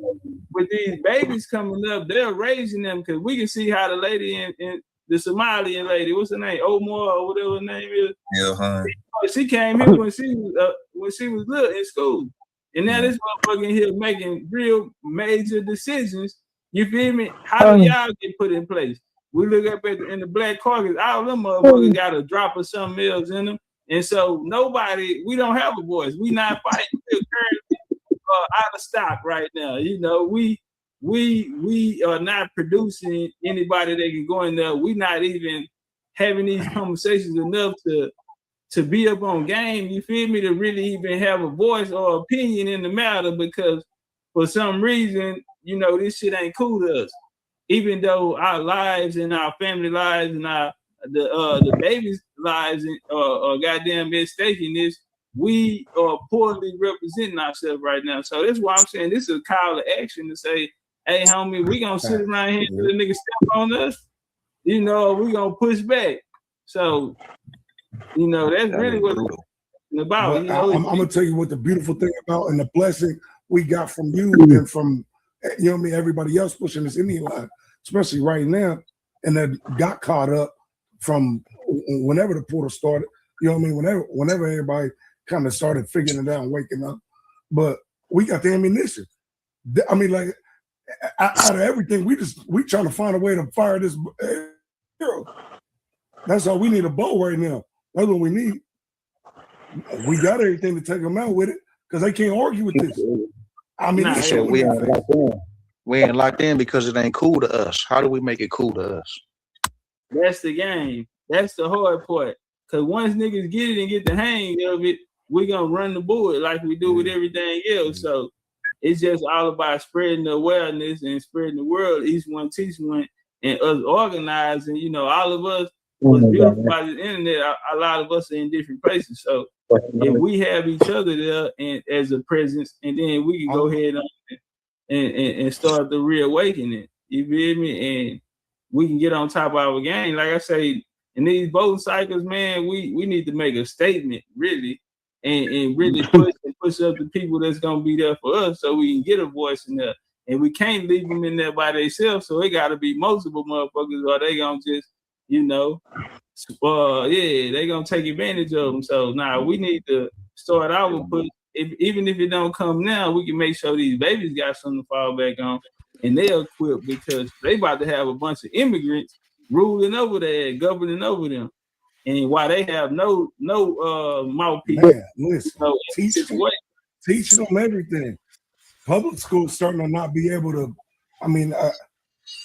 With these babies coming up, they're raising them because we can see how the lady in the Somalian lady, what's her name, Omar or whatever her name is. Yeah, she came here when she was little in school, and now this motherfucker here making real major decisions. You feel me? How do y'all get put in place? We look up in the Black Caucus, all them motherfuckers got a drop of something else in them, and so we don't have a voice. We not fighting. We're currently out of stock right now. You know, we are not producing anybody that can go in there. We not even having these conversations enough to be up on game. You feel me? To really even have a voice or opinion in the matter because for some reason, you know, this shit ain't cool to us. Even though our lives and our family lives and the babies' lives are goddamn at stake in this, we are poorly representing ourselves right now. So that's why I'm saying this is a call to action to say, hey, homie, we gonna sit around here until the nigga step on us, you know, we gonna push back. So, you know, that's really what it's about. You know, I'm gonna tell you what the beautiful thing about and the blessing we got from you and from, you know what I mean, everybody else pushing this Indian line, especially right now, and that got caught up from whenever the portal started. You know what I mean? Whenever everybody kind of started figuring it out and waking up, but we got the ammunition. I mean, like out of everything, we trying to find a way to fire this hero. That's all we need, a bow right now. That's what we need. We got everything to take them out with it because they can't argue with this. I mean, we ain't locked in. We ain't locked in because it ain't cool to us. How do we make it cool to us? That's the game. That's the hard part. Because once niggas get it and get the hang of it, we're going to run the board like we do with everything else. So it's just all about spreading the awareness and spreading the word. Each one teach one and us organizing. You know, all of us was built by the internet. A lot of us are in different places. So if we have each other there and as a presence, and then we can go ahead and start the reawakening. You feel me? And we can get on top of our game. Like I say, in these voting cycles, man, we need to make a statement, really, and really push up the people that's gonna be there for us, so we can get a voice in there. And we can't leave them in there by themselves. So it got to be multiple motherfuckers, or they gonna just, you know, they gonna take advantage of them. So now we need to start out with push. Even if it don't come now, we can make sure these babies got something to fall back on, and they're equipped because they about to have a bunch of immigrants ruling over there, governing over them, and why they have no mouthpiece. Man, listen, teach them everything. Public schools starting to not be able to. I mean,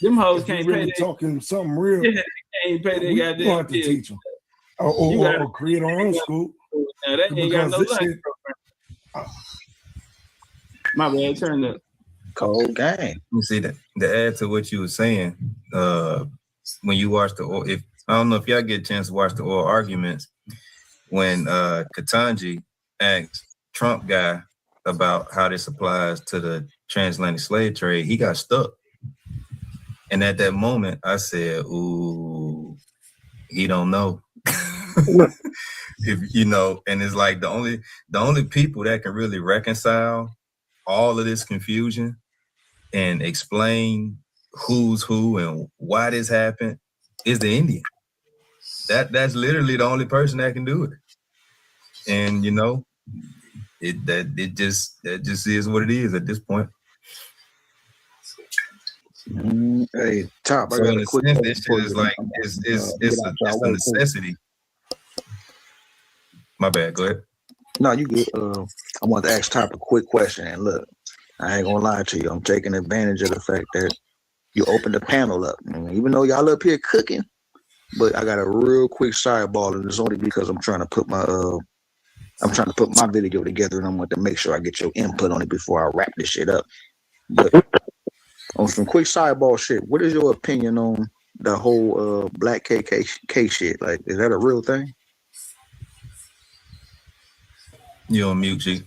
them hoes can't really pay. Talking something real. Yeah, they can't pay their goddamn. We have to teach them, or create our own school. Now, they ain't got no lunch. My bad, turn up. Cold game. You see that to add to what you were saying, when you watch if I don't know if y'all get a chance to watch the oral arguments, when Ketanji asked Trump guy about how this applies to the transatlantic slave trade, he got stuck. And at that moment, I said, "Ooh, he don't know." If you know, and it's like the only people that can really reconcile all of this confusion and explain who's who and why this happened is the Indian. That's literally the only person that can do it. And you know, that just is what it is at this point. Hey, Top, so in a sense, this shit is like it's a necessity. My bad, go ahead. No, you good. I want to ask Top a quick question. And look, I ain't gonna lie to you. I'm taking advantage of the fact that you opened the panel up. Even though y'all up here cooking, but I got a real quick sideball, and it's only because I'm trying to put my video together, and I want to make sure I get your input on it before I wrap this shit up. But on some quick sideball shit, what is your opinion on the whole Black KKK shit? Like, is that a real thing? You on mute, G.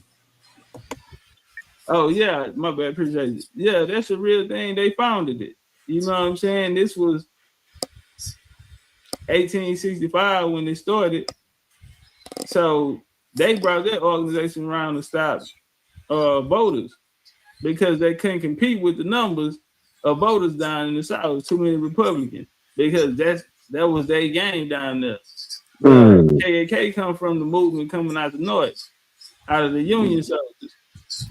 Oh yeah, my bad. Appreciate it. Yeah, that's a real thing. They founded it. You know what I'm saying? This was 1865 when they started. So they brought that organization around to stop voters because they couldn't compete with the numbers of voters down in the South. Too many Republicans because that was their game down there. But KKK come from the movement coming out the North, out of the Union soldiers.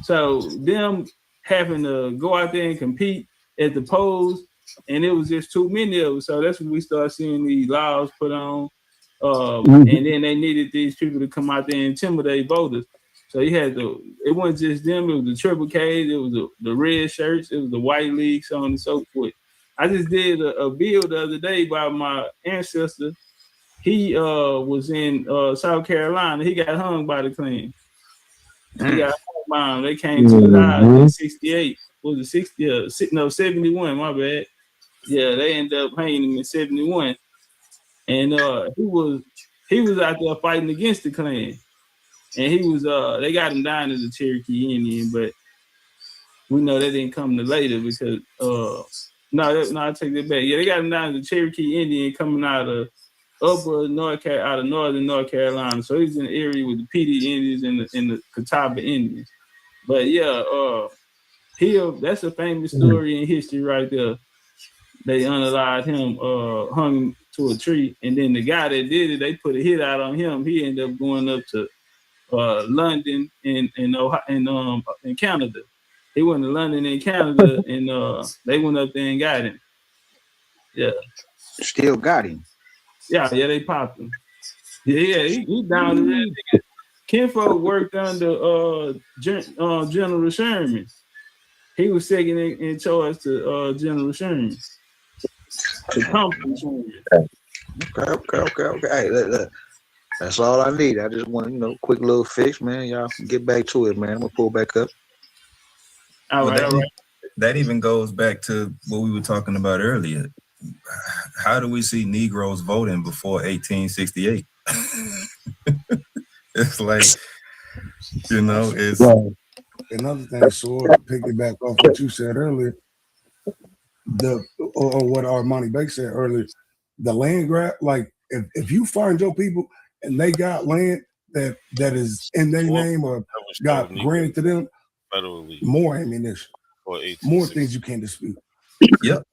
So them having to go out there and compete at the polls, and it was just too many of them. So that's when we started seeing these laws put on. And then they needed these people to come out there and intimidate voters. So you had it wasn't just them, it was the Triple K's, it was the red shirts, it was the white league, so on and so forth. I just did a bill the other day by my ancestor. He was in South Carolina. He got hung by the Klan. He got hung by them. They came to his house in 68. Was it 60? No, 71, my bad. Yeah, they ended up hanging him in 71. And he was out there fighting against the Klan. And he was they got him down as a Cherokee Indian, but we know that didn't come to later because I take that back. Yeah, they got him down as a Cherokee Indian coming out of northern North Carolina. So he's in the area with the PD Indians and the Catawba Indians. But yeah, that's a famous story in history right there. They unalived him, hung to a tree, and then the guy that did it, they put a hit out on him. He ended up going up to London in Canada. He went to London in Canada, and they went up there and got him. Yeah, still got him. Yeah, they popped him. Yeah, he down the red nigga. Kinfolk worked under General Sherman. He was second in charge to General Sherman. Okay. Hey, look. That's all I need. I just want, quick little fix, man. Y'all get back to it, man. I'm gonna pull back up. All right. That even goes back to what we were talking about earlier. How do we see Negroes voting before 1868? It's like, it's another thing, sort of piggyback off what you said earlier, or what Armani Bacc said earlier, the land grab, like if you find your people and they got land that is in their name or got granted to them, more ammunition, more things you can't dispute. Yep.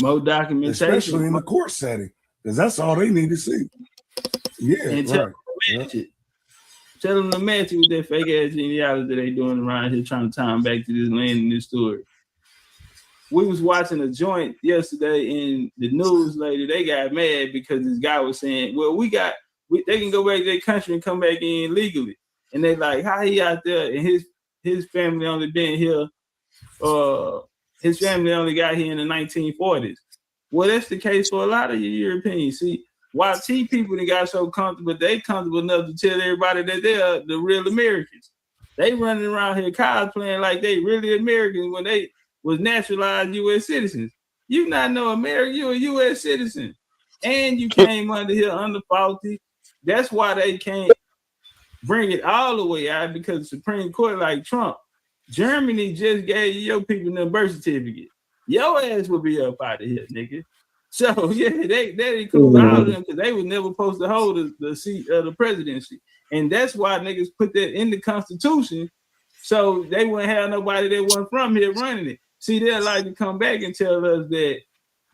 More documentation, especially in the court setting, because that's all they need to see. Yeah, and tell them to match it with that fake ass genealogy they doing around here, trying to tie them back to this land and this story. We was watching a joint yesterday, and the news lady, they got mad because this guy was saying, well, they can go back to their country and come back in legally. And they like, how he out there and his family only been here, his family only got here in the 1940s. Well, that's the case for a lot of Europeans. See, YT people that got so comfortable, they comfortable enough to tell everybody that they're the real Americans. They running around here cosplaying like they really Americans when they was naturalized U.S. citizens. You not no American, you a U.S. citizen. And you came under here under faulty. That's why they can't bring it all the way out, because the Supreme Court, like Trump, Germany just gave your people their birth certificate. Your ass will be up out of here, nigga. So yeah, they include all of them because they was never supposed to hold the seat of the presidency. And that's why niggas put that in the Constitution, so they wouldn't have nobody that wasn't from here running it. See, they'd like to come back and tell us that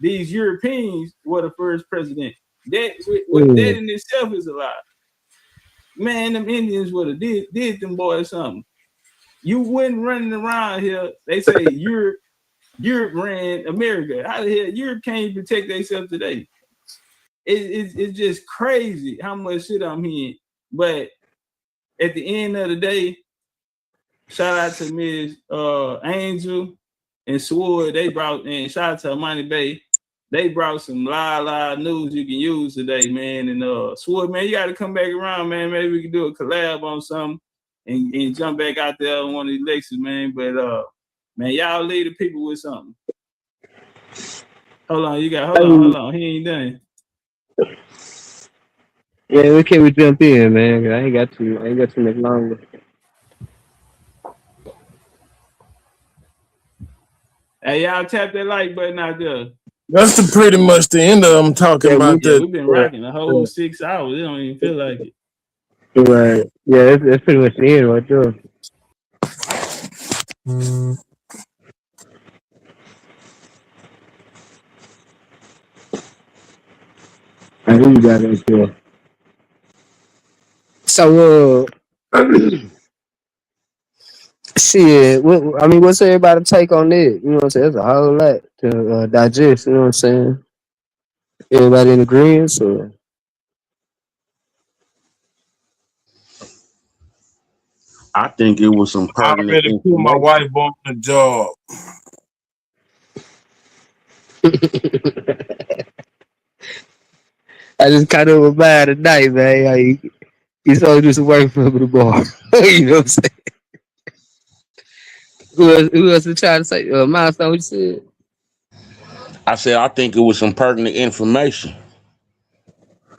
these Europeans were the first president. That in itself is a lie. Man, them Indians would have did them boys something. You wouldn't running around here. They say Europe ran America. How the hell Europe can't even protect themselves today? It's just crazy how much shit I'm hearing. But at the end of the day, shout out to Ms. Angel and Sword. They brought, and shout out to Money Bay. They brought some live news you can use today, man. And Sword, man, you got to come back around, man. Maybe we can do a collab on something and jump back out there on one of these lectures, man. But man, y'all lead the people with something. Hold on. He ain't done. Yeah, we can't jump in, man. I ain't got too much longer. Hey, y'all tap that like button out there. That's pretty much the end of them talking about that. We've been rocking the whole 6 hours. It don't even feel like it. Right. Yeah, that's pretty much the end right there. I know you got it there. So, shit. What's everybody's take on it? You know what I'm saying? There's a whole lot to digest. You know what I'm saying? Everybody in agreement? So. I think it was some I pertinent already put my wife on the job. I just kind of was mad tonight, man. Like, you saw do some work for the bar. You know what I'm saying? Who else was trying to say? Milestone, what you said? I said I think it was some pertinent information.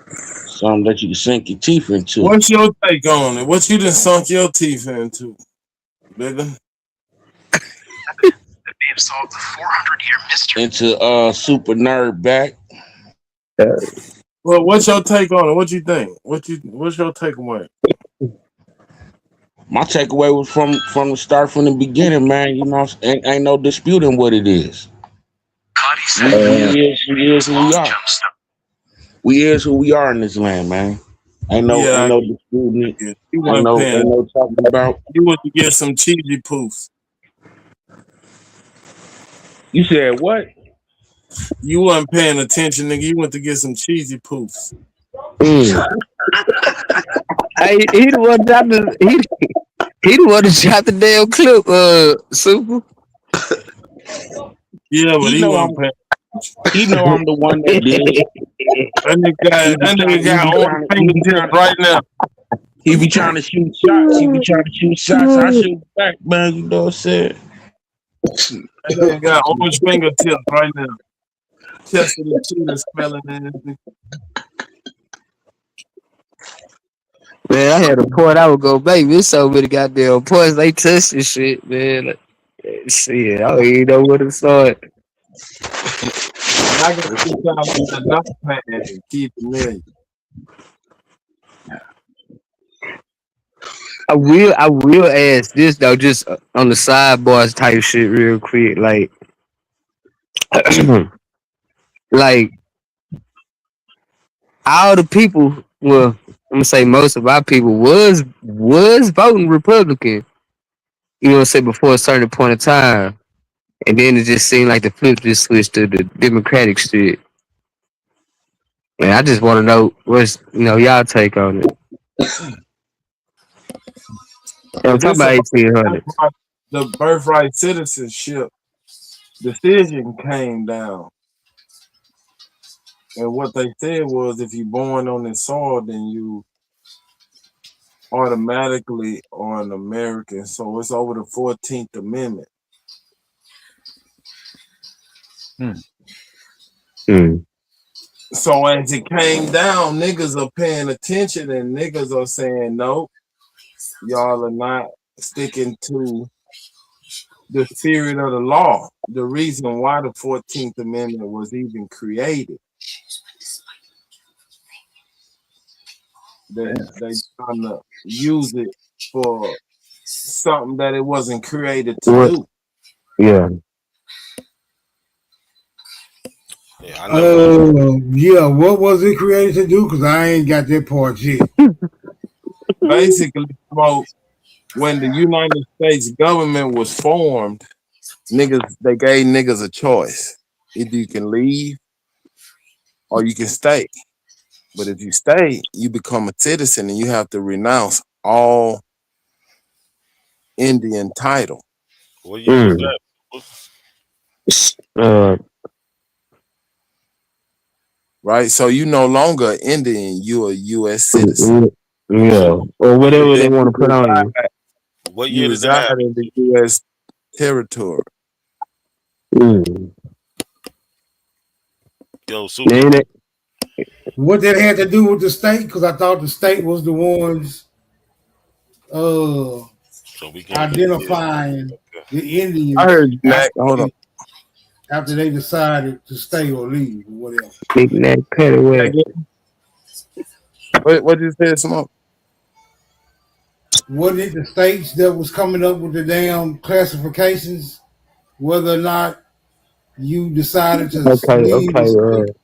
Something that you can sink your teeth into. What's your take on it? What you done sunk your teeth into, nigga? Solved the 400-year mystery. Into super nerd back. Well, what's your take on it? What you think? What's your takeaway? My takeaway was from the start, from the beginning, man. You know, ain't no disputing what it is. We is who we are. We is who we are in this land, man. Ain't no disputing it. Ain't no talking about. You want to get some cheesy poofs. You said what? You wasn't paying attention, nigga. You went to get some cheesy poofs. Hey, he the one dropped he the one that dropped the damn clip, Super. Yeah, but he wasn't paying. He know I'm the one that did it. That nigga got orange fingertips right now. He be trying to shoot shots. I shoot back, man. You know what I'm saying? That nigga got orange fingertips right now. Testing the cheetah smelling anything. Man, I had a point. I would go, baby. It's so many goddamn points. They touch this shit, man. Like, shit, I don't even know where to start. I got to get out with the notepad and keep it in. I will ask this though, just on the sidebars type shit, real quick. Like, like all the people. Well, I'm gonna say most of our people was voting Republican. You know what I'm saying, before a certain point of time, and then it just seemed like the flip just switched to the Democratic shit. And I just want to know what's y'all take on it. I'm talking about 1800. The birthright citizenship decision came down. And what they said was, if you're born on this soil, then you automatically are an American. So it's over the 14th Amendment. So as it came down, niggas are paying attention and niggas are saying, nope, y'all are not sticking to the spirit of the law. The reason why the 14th Amendment was even created. They trying to use it for something that it wasn't created to do. Yeah. Yeah, what was it created to do? Because I ain't got that part yet. Basically, when the United States government was formed, they gave niggas a choice. Either you can leave or you can stay. But if you stay, you become a citizen and you have to renounce all Indian title. What year was that? Right? So you no longer an Indian, you're a U.S. citizen. Yeah, or whatever But they then want to put on you. What you year did that reside happen? in the U.S. territory. Yo, Super. What that had to do with the state? Because I thought the state was the ones So we can't identifying the Indians. I heard you, Mac. Hold on. After they decided to stay or leave or whatever. Big Mac Petaway. What did you say, Smoke? Wasn't it the states that was coming up with the damn classifications, whether or not you decided to leave the state?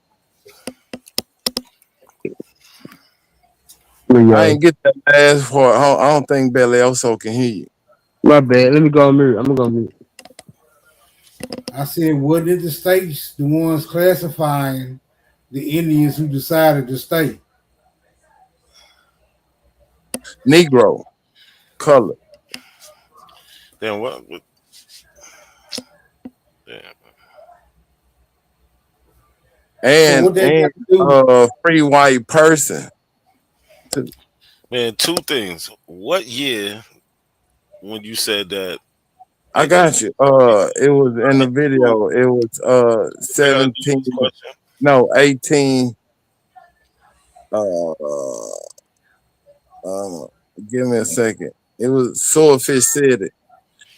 I ain't get that last part. I don't think Belly also can hear you. My bad. Let me go on mute. I'm gonna go on mute. I said, wasn't it the states the ones classifying the Indians who decided to stay? Negro, color. Then what? Damn. And free white person. Man, two things. What year when you said that? I got you. It was in the video. It was 17. No, 18. Give me a second. It was Swordfish said it.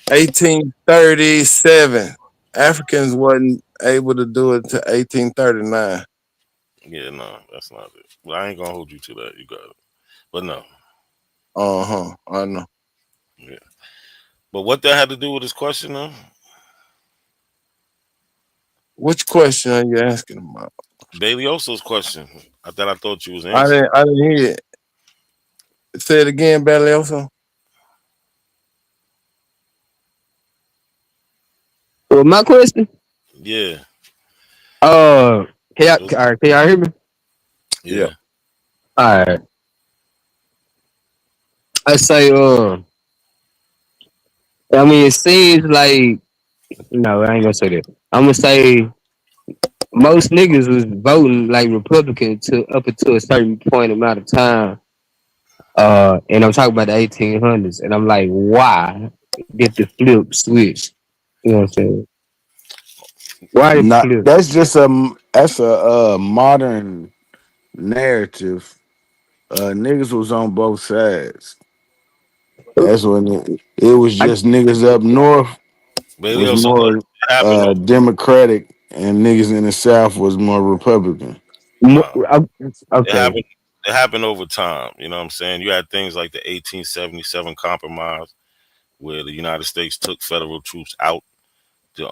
1837. Africans wasn't able to do it until 1839. Yeah, no, that's not it. Well, I ain't gonna hold you to that. You got it. But no. I know. Yeah. But what that had to do with this question, though? Which question are you asking about? Bailey Oso's question. I thought you was answering. I didn't hear it. Say it again, Bailey Oso. Well, my question. Yeah. Can y'all hear me? Yeah. All right. I say, I mean, it seems like, no, I ain't gonna say that. I'm gonna say most niggas was voting like Republican to up until a certain point amount of time. And I'm talking about the 1800s, and I'm like, why get the flip switch? You know what I'm saying? Why the flip? That's just a modern narrative. Niggas was on both sides. That's when it was just niggas up north Bailey was Oso, more Democratic, and niggas in the South was more Republican. Okay. It happened over time. You know what I'm saying? You had things like the 1877 compromise, where the United States took federal troops out to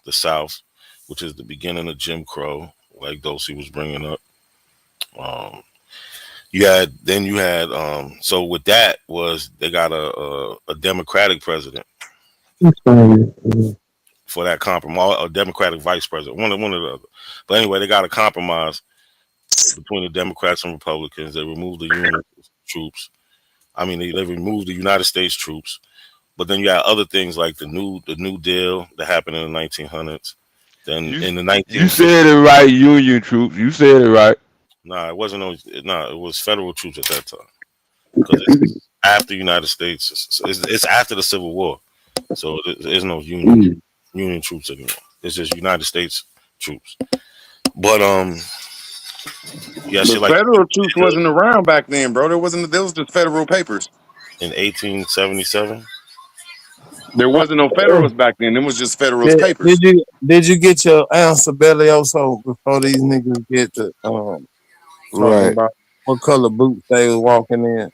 the South, which is the beginning of Jim Crow, like Dulcie was bringing up. You had so with that was they got a Democratic president for that compromise, a Democratic vice president, one of the other. But anyway, they got a compromise between the Democrats and Republicans. They removed the Union troops. I mean, they removed the United States troops. But then you got other things like the New Deal that happened in the 1900s. Then in the 1960s, you said it right, Union troops. You said it right. Nah, it wasn't. It was federal troops at that time because it's after United States. It's after the Civil War, so there's no Union troops anymore. It's just United States troops. But yeah, the federal troops wasn't around back then, bro. There was just federal papers. In 1877, there wasn't no federals back then. It was just federalist papers. Did you get your answer, Belly Oso, before these niggas get to talking about what color boots they was walking in?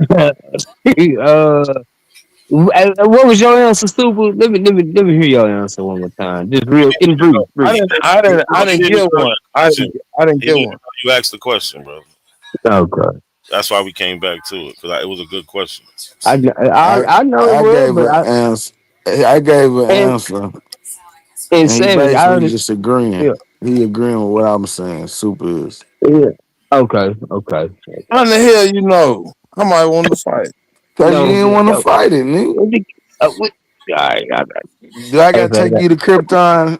What was your answer, Stupid? Let me hear your answer one more time. Just real in brief. I didn't get one. I didn't get one. You asked the question, bro. Oh God. That's why we came back to it because it was a good question. I know it was, but I gave an answer. And he basically disagreeing. Yeah. He agreeing with what I'm saying. Super is. Yeah. Okay. How the hell you know? I might want to fight. Cause you didn't want to fight it, nigga. Do I gotta take you to Krypton?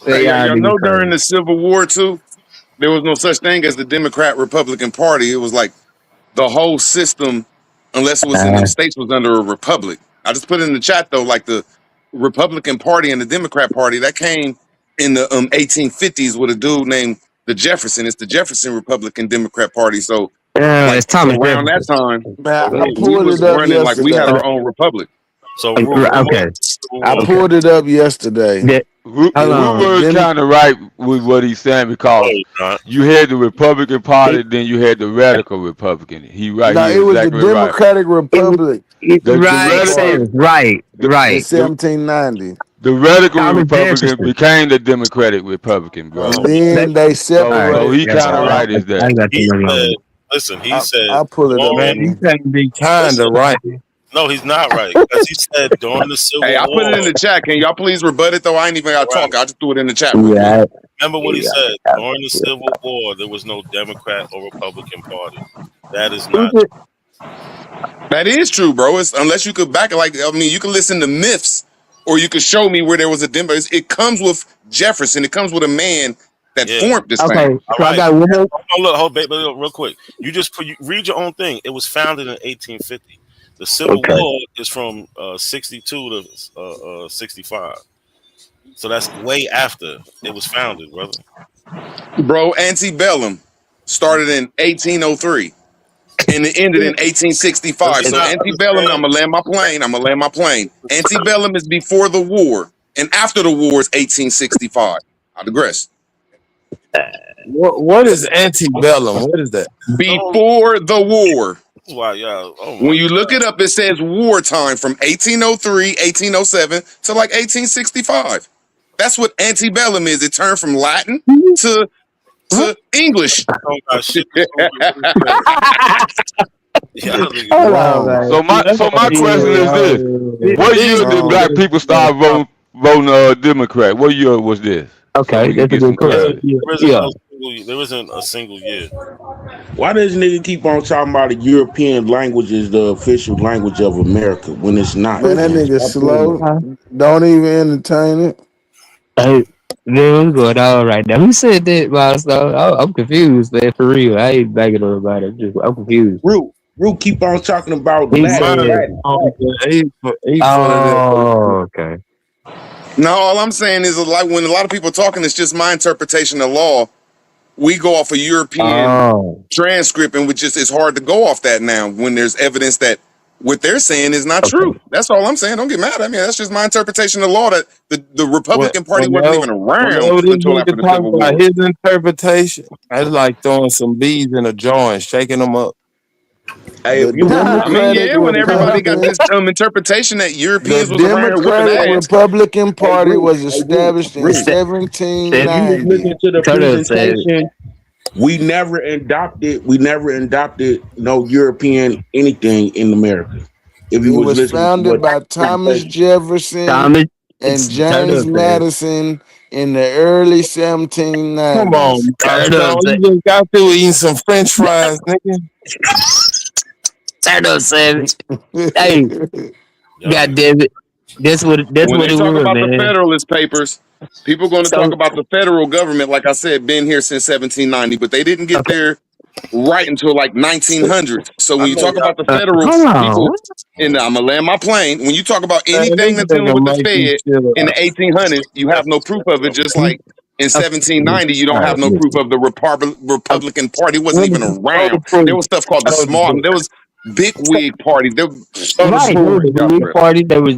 Hey, y'all know during the Civil War too, there was no such thing as the Democrat Republican Party. It was like the whole system, unless it was in them states, was under a republic. I just put it in the chat though, like the Republican Party and the Democrat Party that came in the 1850s with a dude named the Jefferson. It's the Jefferson Republican Democrat Party. So, like it's Thomas around that Jefferson. time, Man, I we pulled was it up running like we had yesterday. our own republic. So, Okay. I pulled it up yesterday. Ruber is kind of right with what he's saying because you had the Republican Party, then you had the radical Republican. He right. No, He it was the exactly right. Democratic Republic. Right. In 1790. The radical Thomas Republican Jefferson. became the Democratic Republican, bro. And then they separated. So he kind of right is that. He said, listen, he said, I'll pull it up. Man, you can't be kind of right. No, he's not right. Because he said during the Civil Hey, I War. put it in the chat. Can y'all please rebut it though? I ain't even got to talk. I just threw it in the chat real quick. Remember what he said? During the Civil War, there was no Democrat or Republican Party. That is not true. That is true, bro. It's, unless you could back it, like, I mean, you can listen to myths, or you could show me where there was a Democrat. It comes with Jefferson. It comes with a man that formed this thing. So I got one more. Hold, real quick. You just read your own thing. It was founded in 1850. The Civil War is from 62 to 65. So that's way after it was founded, brother. Bro, antebellum started in 1803 and it ended in 1865. So antebellum, I'm gonna land my plane. Antebellum is before the war, and after the war is 1865. I digress. What is antebellum? What is that? Before the war. That's why, y'all. When you look it up, it says wartime from 1803, 1807 to like 1865. That's what antebellum is. It turned from Latin to English. Wow. So my question is this: what year did black people start voting Democrat? What year was this? Okay, so that's a good question. There isn't a single year. Why does nigga keep on talking about the European language is the official language of America when it's not? Man, that nigga slow. Don't even entertain it. Hey, man, what's going on right now? Who said that, boss? I'm confused, man. For real, I ain't begging nobody. I'm confused. Root keep on talking about Latin. Okay. No, all I'm saying is like when a lot of people are talking, it's just my interpretation of law. We go off a European transcript, and it's hard to go off that now when there's evidence that what they're saying is not true. That's all I'm saying. Don't get mad at me. That's just my interpretation of law that the Republican Party wasn't even around until after the Civil War. His interpretation, that's like throwing some bees in a jar and shaking them up. Hey, when everybody got this interpretation that Europeans the was around here Democratic Republican Party was established in 1790. If you look into the presentation, we never adopted no European anything in America. If you it was founded by Thomas Jefferson and James Madison in the early 1790s. Come on, you just got through eating some French fries, nigga. Turn up, Savage. Hey, God damn it. That's what it was, man. When they talk about the Federalist Papers, people going to talk about the federal government, like I said, been here since 1790, but they didn't get there right until like 1900. So when you talk about the federal people, and I'm going to land my plane, when you talk about anything that's dealing with the Fed in the 1800s, you have no proof of it, just like in 1790, you don't have no proof of the Republican Party. It wasn't even around. There was stuff called the small, there was big wig parties. There was big party. There was.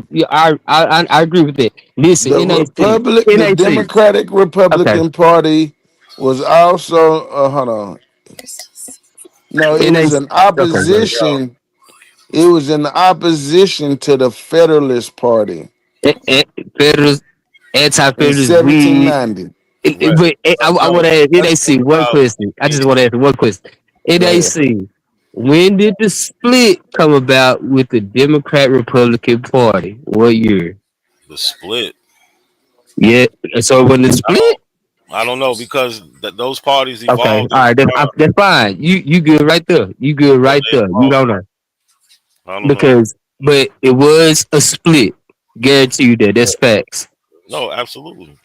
I agree with that. Listen, the Democratic Republican Party was also. Hold on. No, it was an opposition. It was in opposition to the Federalist Party. Federalist, anti-Federalist. 1790. But I want to ask NAC one question. I just want to ask one question. NAC. When did the split come about with the Democrat Republican Party? What year? The split. Yeah. So when the split? I don't know because those parties Okay, all evolved. right, that's fine. You good right there. You good right there. You don't know I don't know. but it was a split. Guarantee you that. That's facts. No, absolutely.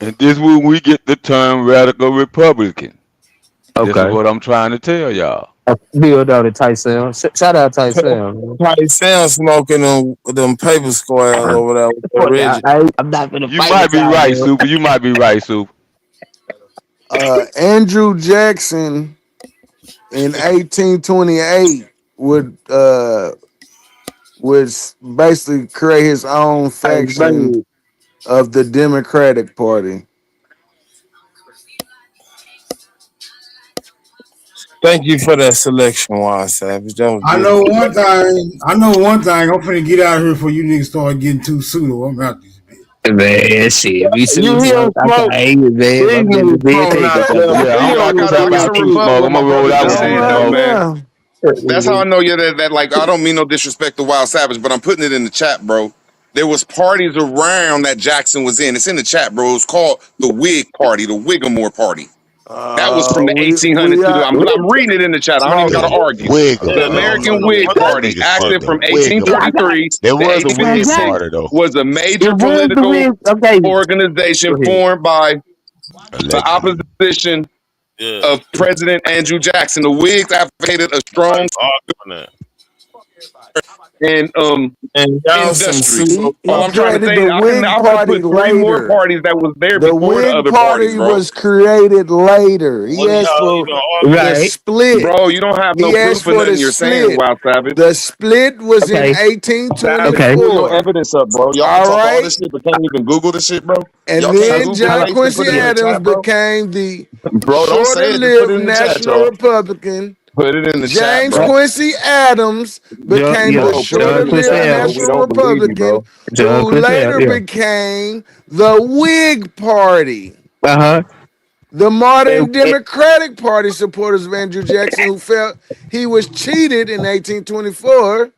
And this is when we get the term radical Republican. This is Okay. what I'm trying to tell y'all. Build out a tight sound. Shout out tight sound. Tight sound smoking them paper squares over there with the rigid. I'm not gonna You fight might with be y'all, right, man. Super. You might be right, Super. Andrew Jackson in 1828 would basically create his own faction of the Democratic Party. Thank you for that selection, Wild Savage. That was I know one thing. I'm finna get out of here before you niggas start getting too pseudo. I'm out this bitch. Man, shit. Be You serious. hear him smoke? I ain't man. These I'm just niggas being throwing out taken. them. Yeah, You I'm know, I about to gotta step out too, rebut Smoke. what I'm my gonna roll brother out just with you, said, though, Smoke. man. That's how I know you that like I don't mean no disrespect to Wild Savage, but I'm putting it in the chat, bro. There was parties around that Jackson was in. It's in the chat, bro. It was called the Whig Party, the Whigamore Party. That was from the We 1800s to are but I'm reading it in the chat. I don't even got to argue. The American Whig That Party, nigga active from fucking 1833 There to was a Whig 1836, party though. was a major political organization formed by the opposition Yeah. of President Andrew Jackson. The Whigs advocated a strong and and y'all some industry. pseudo. All he I'm trying to created say, the Whig I would have Party put three more later. parties that was there The before the Whig other parties, Party bro. was created later. He What are asked y'all for even arguing? the split. Bro, you don't have no He asked proof of for the nothing you're saying, split. Wild Savage. The split was in Savage, pull your 1824. evidence up, bro. Y'all can All talk all right. this shit, but can't even Google this shit, bro. And Y'all can't then Google John it, paste, and Quincy put it in the Adams chat, bro. became the Bro, don't say it. Just put it shorter-lived in the chat, National y'all. Republican. Put it in the chat, James bro. Quincy Adams became the Bro, put it in John the Quincy shorter-lived chat, bro. Adams. We National don't believe you, Republican, bro. John who Quincy later Adams. became the Whig Party. Yeah. The modern And- Democratic Party supporters of Andrew Jackson, who felt he was cheated in 1824,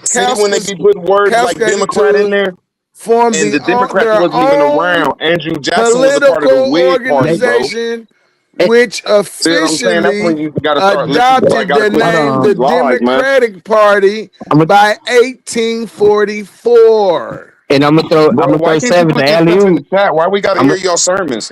See, when they be putting words like cascaded Democrat in to there, form and the Democrats their wasn't even own around. Andrew Jackson was a part of the political Whig Party, bro. organization, which See what I'm saying? That's when officially you got to start listening. Like, adopted got to the quit name believing the these lies, man. Democratic Party by 1844. And I'm gonna Bro, why throw can't you Savage put the this alley stuff in the oop. chat? Why we got to I'm hear y'all sermons?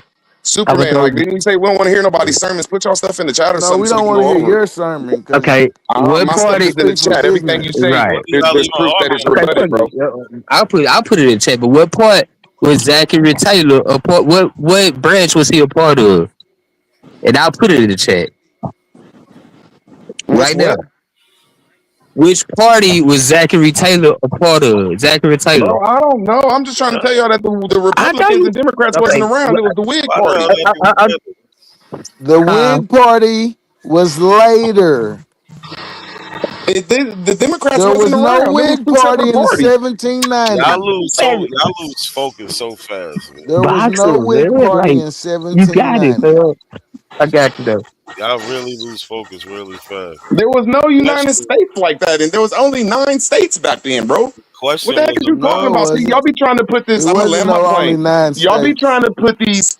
gonna Superman, throw. like, didn't you say we don't want to hear nobody's sermons? Put y'all stuff in the chat or No, something we so we don't can want to go hear over it. your sermon because Okay, what My stuff party? is in the speak from chat. Everything you ignorance. say, Right. there's proof that it's Okay, rebutted, fuck bro. it. I'll put it in the chat. But what part was Zachary Taylor a part? What branch was he a part of? And I'll put it in the chat Which right what? now. Which party was Zachary Taylor a part of? Zachary Taylor. Bro, I don't know. I'm just trying to tell y'all that the I know Republicans you. and Democrats wasn't Okay. around. It was the Whig Why the Party. hell they do The Whig Party was later. The Democrats There wasn't was no around. It was Whig two Party separate in the parties. Y'all 1790s. lose focus so fast, man. There was no Boxer, Whig man. Party Like in you got it, 1790. man. I got you though. Y'all really lose focus really fast. There was no United Question, States like that, and there was only 9 states back then, bro. What the question heck was is you talking No, it about? See, wasn't. y'all be trying to put It this. I'm gonna wasn't land my no only plane. 9 Y'all be states. trying to put these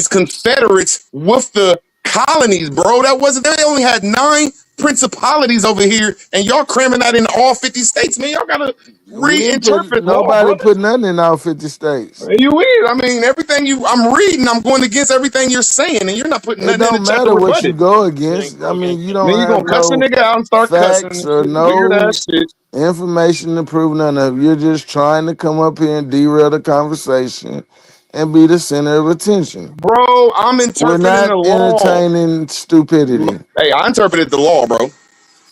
Confederates with the colonies, bro. That wasn't. They only had 9 principalities over here, and y'all cramming that in all 50 states, man. Y'all gotta We didn't put reinterpret law, nobody bro. put nothing in all 50 states. You is. I mean, everything I'm reading, I'm going against everything you're saying, and you're not putting It nothing in the don't chat to matter what rebut you it. go you ain't against. I go mean, against you Then don't you have gonna cuss a no nigga out and start cussing facts and or shit. Weird no ass shit. information to prove none of it. You're just trying to come up here and derail the conversation and be the center of attention. Bro, I'm We're interpreting the not law. entertaining stupidity. Hey, I interpreted the law, bro.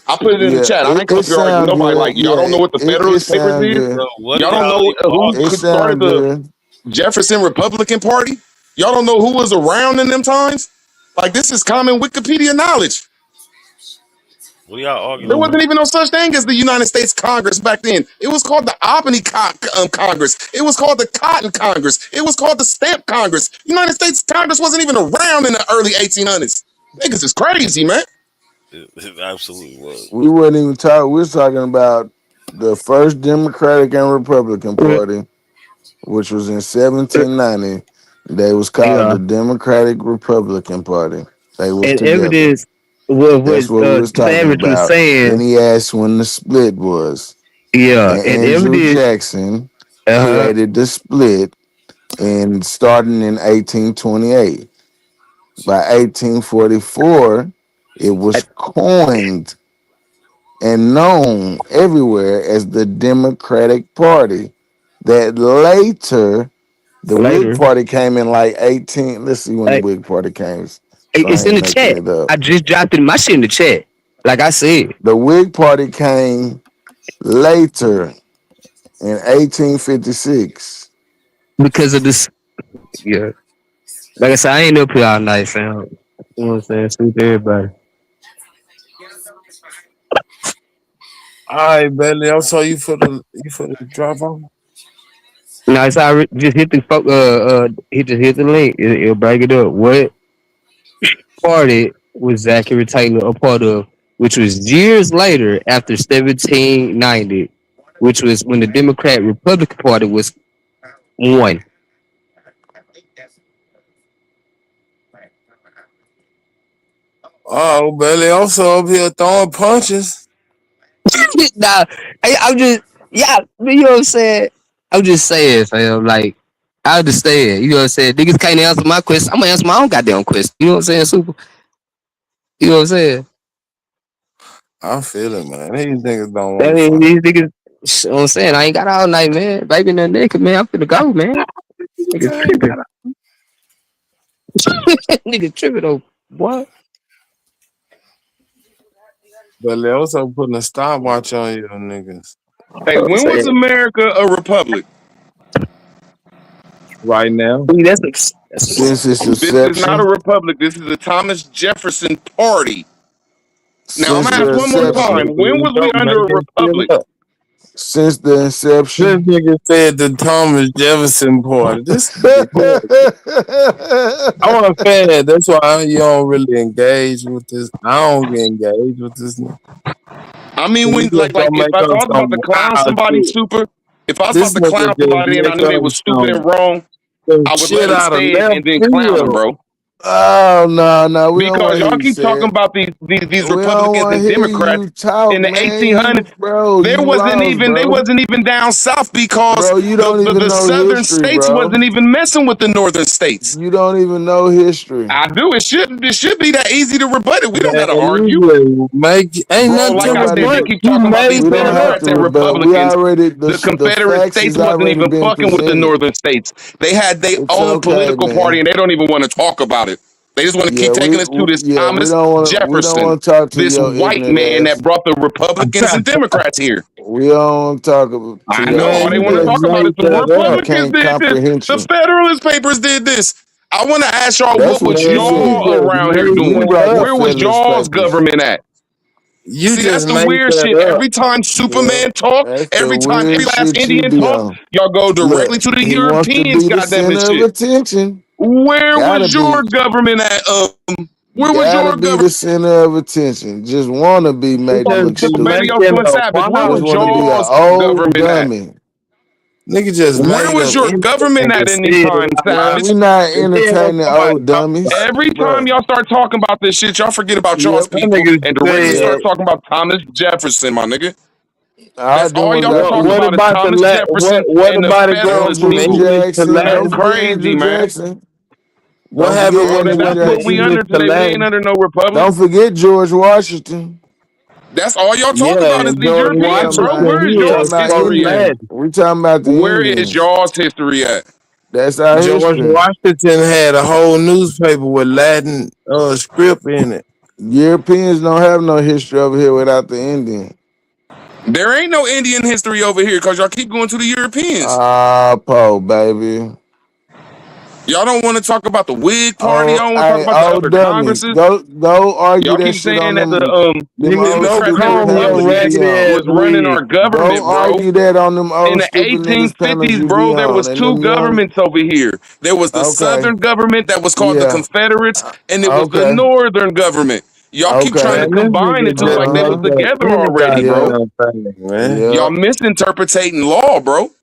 I put it in the Yeah, chat. I ain't come it up here arguing with sound nobody good. like y'all Yeah, don't know what the it Federalist Papers sound is. good. Bro, what are Y'all don't y'all know even who It arguing started sound about? the good. Jefferson Republican Party. Y'all don't know who was around in them times. Like this is common Wikipedia knowledge. What are y'all There arguing wasn't about? even no such thing as the United States Congress back then. It was called the Albany Congress. It was called the Cotton Congress. It was called the Stamp Congress. United States Congress wasn't even around in the early 1800s. Niggas is crazy, man. It absolutely was. We wasn't even talking. We was talking about the first Democratic and Republican Party. which was in 1790. They was called Yeah. the Democratic Republican Party. They was And together. evidence was That's what what we was talking Savage was about. Then saying. he asked when the split was. Yeah, And and Andrew evidence. Jackson Uh-huh. created the split and starting in 1828. By 1844, it was coined and known everywhere as the Democratic Party. That later, the Whig Later. Party came in like 18. Let's see when the Hey, Whig Party came. So I it's in ain't the making chat. it up. I just dropped it my shit in the chat. Like I said. The Whig Party came later in 1856. Because of this. Yeah. Like I said, I ain't up here all night, fam. You know what I'm saying? Sleep everybody. All right, Bailey. I'm sorry you for the drop off. No, it's already just hit the hit the link. It'll break it up. What party was Zachary Taylor a part of? Which was years later after 1790, which was when the Democrat Republican Party was won. Oh, Bailey. I'm so up here throwing punches. Nah, I'm just you know what I'm saying? I'm just saying, fam. Like I understand. You know what I'm saying? Niggas can't answer my question. I'm gonna answer my own goddamn question. You know what I'm saying, Super? You know what I'm saying? I feel it, man. These niggas don't I want to mean, fight. these niggas, you know what I'm saying? I ain't got all night, man. Baby in that naked, man. I'm finna go, man. Nigga tripping. Nigga tripping, though. What? Bailey, I'm so putting a stopwatch on you niggas. Hey, I'm when was saying. America a republic? Right now. See, that's Since its This is not a inception, republic. This is the Thomas Jefferson Party. Now I'm since gonna the ask one more time. inception, When was we under a republic? since the This inception. nigga said the Thomas Jefferson Party. This nigga I want to say that. That's why you don't really engage with this. I don't get engaged with this nigga. I mean, He when just like gonna if make I up was about some to clown wild somebody shit. super, if I was about This to nigga clown just somebody and I make knew they up was stupid and some wrong, I would let shit them out of say it left and then clown them, field. bro. Oh no, we don't Because want to hear y'all you keep say talking it. about these We don't Republicans want to and hear Democrats you talk, in the man. You, 1800s. bro, you lost, They bro. wasn't even down south because Bro, you don't even the know southern history, states bro. wasn't even messing with the northern states. You don't even know history, I do. It should be that easy to rebut it. We don't Man, gotta argue. you ain't Bro, nothing to like I said, they rebut. keep You talking about these made we don't that have up. to Democrats and rebut. We Republicans. already The the Confederate facts States has wasn't already even been fucking with the presented. northern states. They had their It's own okay, political party man. and they don't even want to talk about it. They just want to Yeah, keep taking us to this we Thomas don't Jefferson, want to talk to this your white ignorant man that ass. brought the Republicans and Democrats here. We don't want to talk to I your know all Man, they you ignorant want to just talk ass. about is made the that I up. Republicans can't did this. comprehend The you. Federalist Papers did this. I want to ask y'all, That's what what was you Man, you said. y'all just around here made You doing? that brought the up. Where was Federalist y'all's Papers. government at? You See, that's just the made weird that shit. up. Every time Yep. Superman talk, That's the every time every weird last shit you Indian be talk, on. y'all go directly Look, to the he wants to Europeans, be the goddamn it center of shit. attention. Where Gotta was your be. government at? Where was Gotta your be government? the center of attention. Just wanna be You made to just look be Baby, stupid. y'all making doing up Savage. Where Just was wanna wild be an shit. y'all's old government at? dummy. Nigga just Where made was up your government anything and at said any it time, out Man, Savage? we loud. not And then when entertaining somebody old talk about dummies, it, Every time bro. y'all start talking about this shit, y'all forget about y'all's Yep. that people nigga and directly Yep. start said, talking about Thomas Jefferson, my nigga. All That's them all was y'all after talk what about is about the Thomas Jefferson what and the about it going Federalist from Andrew people. English to Jackson. That's Don't Latin? forget crazy, Andrew man. Jackson. What Don't forget happened Bro, when it Andrew went that's from what we Jackson. English under to today. We ain't Latin? under no republic. Don't forget George Washington. That's all y'all Yeah, talk about is and these George We Europeans, talking bro. about Washington, Where is we he y'all's talking had about spoke history at? Indians. Latin. We talking about the Where is Indians. y'all's history at? That's our George history. Washington had a whole newspaper with Latin script in it. Europeans don't have no history over here without the Indian. There ain't no Indian history over here because y'all keep going to the Europeans. Ah, po baby. Y'all don't want to talk about the Whig Party. Oh, Y'all don't want to talk hey, about the old other dummy. Congresses. Go argue Y'all that keep shit on saying that them the Nigga, old go Democrats and stupid comb your panels you Republicans be ragged on. ass was running wig. our Go government, bro. argue that on them In old the stupid niggas panels 1850s, you be bro, there on. was And two them young, governments over here. There was the okay, Southern government that was called the yeah, Confederates, and it was the okay, Northern government. Y'all keep trying okay, to Man, this combine the nigga two just like they was uh-huh, make up together any already, bro. yep, goddamn thing, man. Y'all yep. misinterpreting law, bro.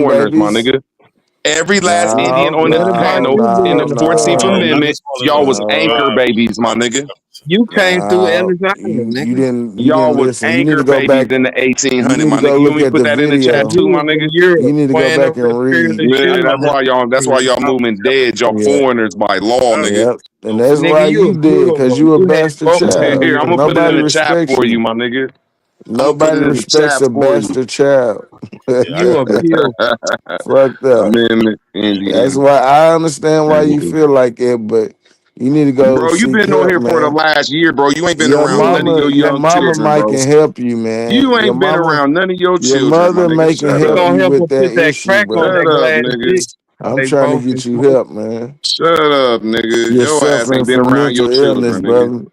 foreigners, my babies? nigga. Every last Indian No, on this no, panel in no, the 14th no, Amendment, y'all was anchor no. babies, my nigga. You came through No, Ellis Island, you nigga. Y'all didn't was listen. You need anchor to go babies back. in the You 1800, need to my go nigga. You want look me to at put the that in the chat video. too, You my was nigga? in Europe You need to go playing back over and the period read. of Yeah, time. that's why y'all moving dead. Y'all Yeah, foreigners by law, nigga. yep. And that's Nigga, why you you a did, cause Creole. you a You had bastard both child. Here, I'm niggas. gonna put it in Nobody the chat respects for you, you. my nigga. I'm gonna put Nobody it in the respects chat a for you. bastard child. You a pure. Fucked up. I'm in That's Indiana. why I understand why you feel like it, but you need to go Bro, you seek been on help, here for the man. last year, bro. You ain't been around none of your Your young mama children, might bro. can help you, man. You ain't been around none of your Your children, my mother nigga. may can Shut We help up. gonna you help with her that put that issue, crack on but Shut that up, glass nigga. dick. I'm They trying to both get is you smoking. help, man. Shut up, nigga. You're Your ass suffering ain't been from around your mental illness, children, nigga. brother.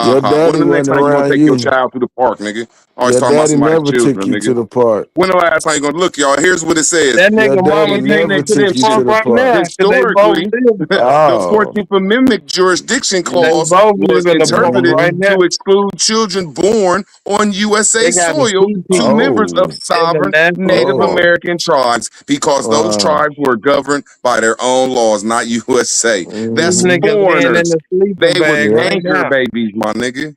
Your When daddy the next wasn't time you gonna around take your you. child to the park, nigga? Always Your talking about daddy somebody's never took children, you to nigga. the park. When the last time you gonna look, y'all? Here's what it says. That Your nigga daddy mama sitting never next to took that you to pump the right park. now because they both Historically, live there. the Oh. 14th Amendment jurisdiction They clause both was live in the pump interpreted right Mm-hmm. now. to exclude children born on USA They got a soil to CP members of Oh. in the sovereign Native National Park. Oh. American tribes because those tribes were governed by their own laws, not USA. This That's Mm-hmm. nigga laying in foreigners. the sleeper They was bag Yeah. right anchor now. babies, my nigga.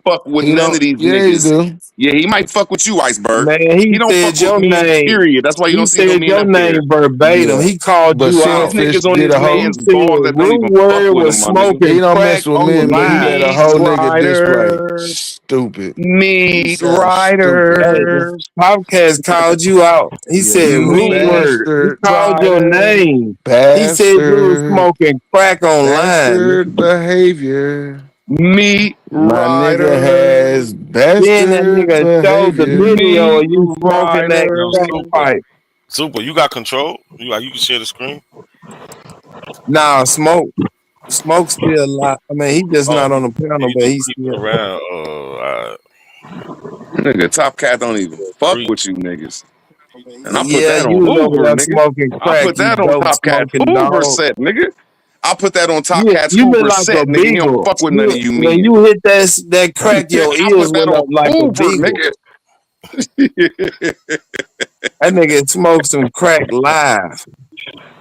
don't fuck with He none of don't. these Yeah, he niggas. do. Yeah, he might fuck with you, Iceberg. Man, He he don't fuck said with your me, name. period. That's why you He don't see no said men your up there. name verbatim. Yeah, He called but you These out. Swordfish niggas on did this a whole. He man's said ball that don't Rude even fuck Word with was him, my nigga. He smoking don't crack mess with on the men, but he line. let a Meat whole nigga display. riders. Stupid. He Meat sounds stupid. Hey, the riders. podcast called you out. He Yeah, said you Rude Meat Word. He bastard. called your riders. name. He said you was Bastard. smoking crack online. Bastard behavior. Meat My nigga has riders. Then that bastard nigga showed the behavior. video Meat of you smoking that Yo, crack riders. super, pipe. super. You got control. You can share the screen. Nah, Smoke still alive. I mean, he just Oh, not on the panel, he but just he's creeping still. around. Nigga, Top Cat don't even fuck Free. with you niggas. And I put Yeah, that you on was over Hoover, there nigga. smoking I crack, put you that on dope Top Cat smoking Hoover dog. set, nigga. I put that on Top Cat's You been Hoover like a set, nigga. He don't beagle. fuck with none of you When men. you hit that crack, your I ears put that went on up like a Hoover, beagle. nigga. That nigga smoked some crack live.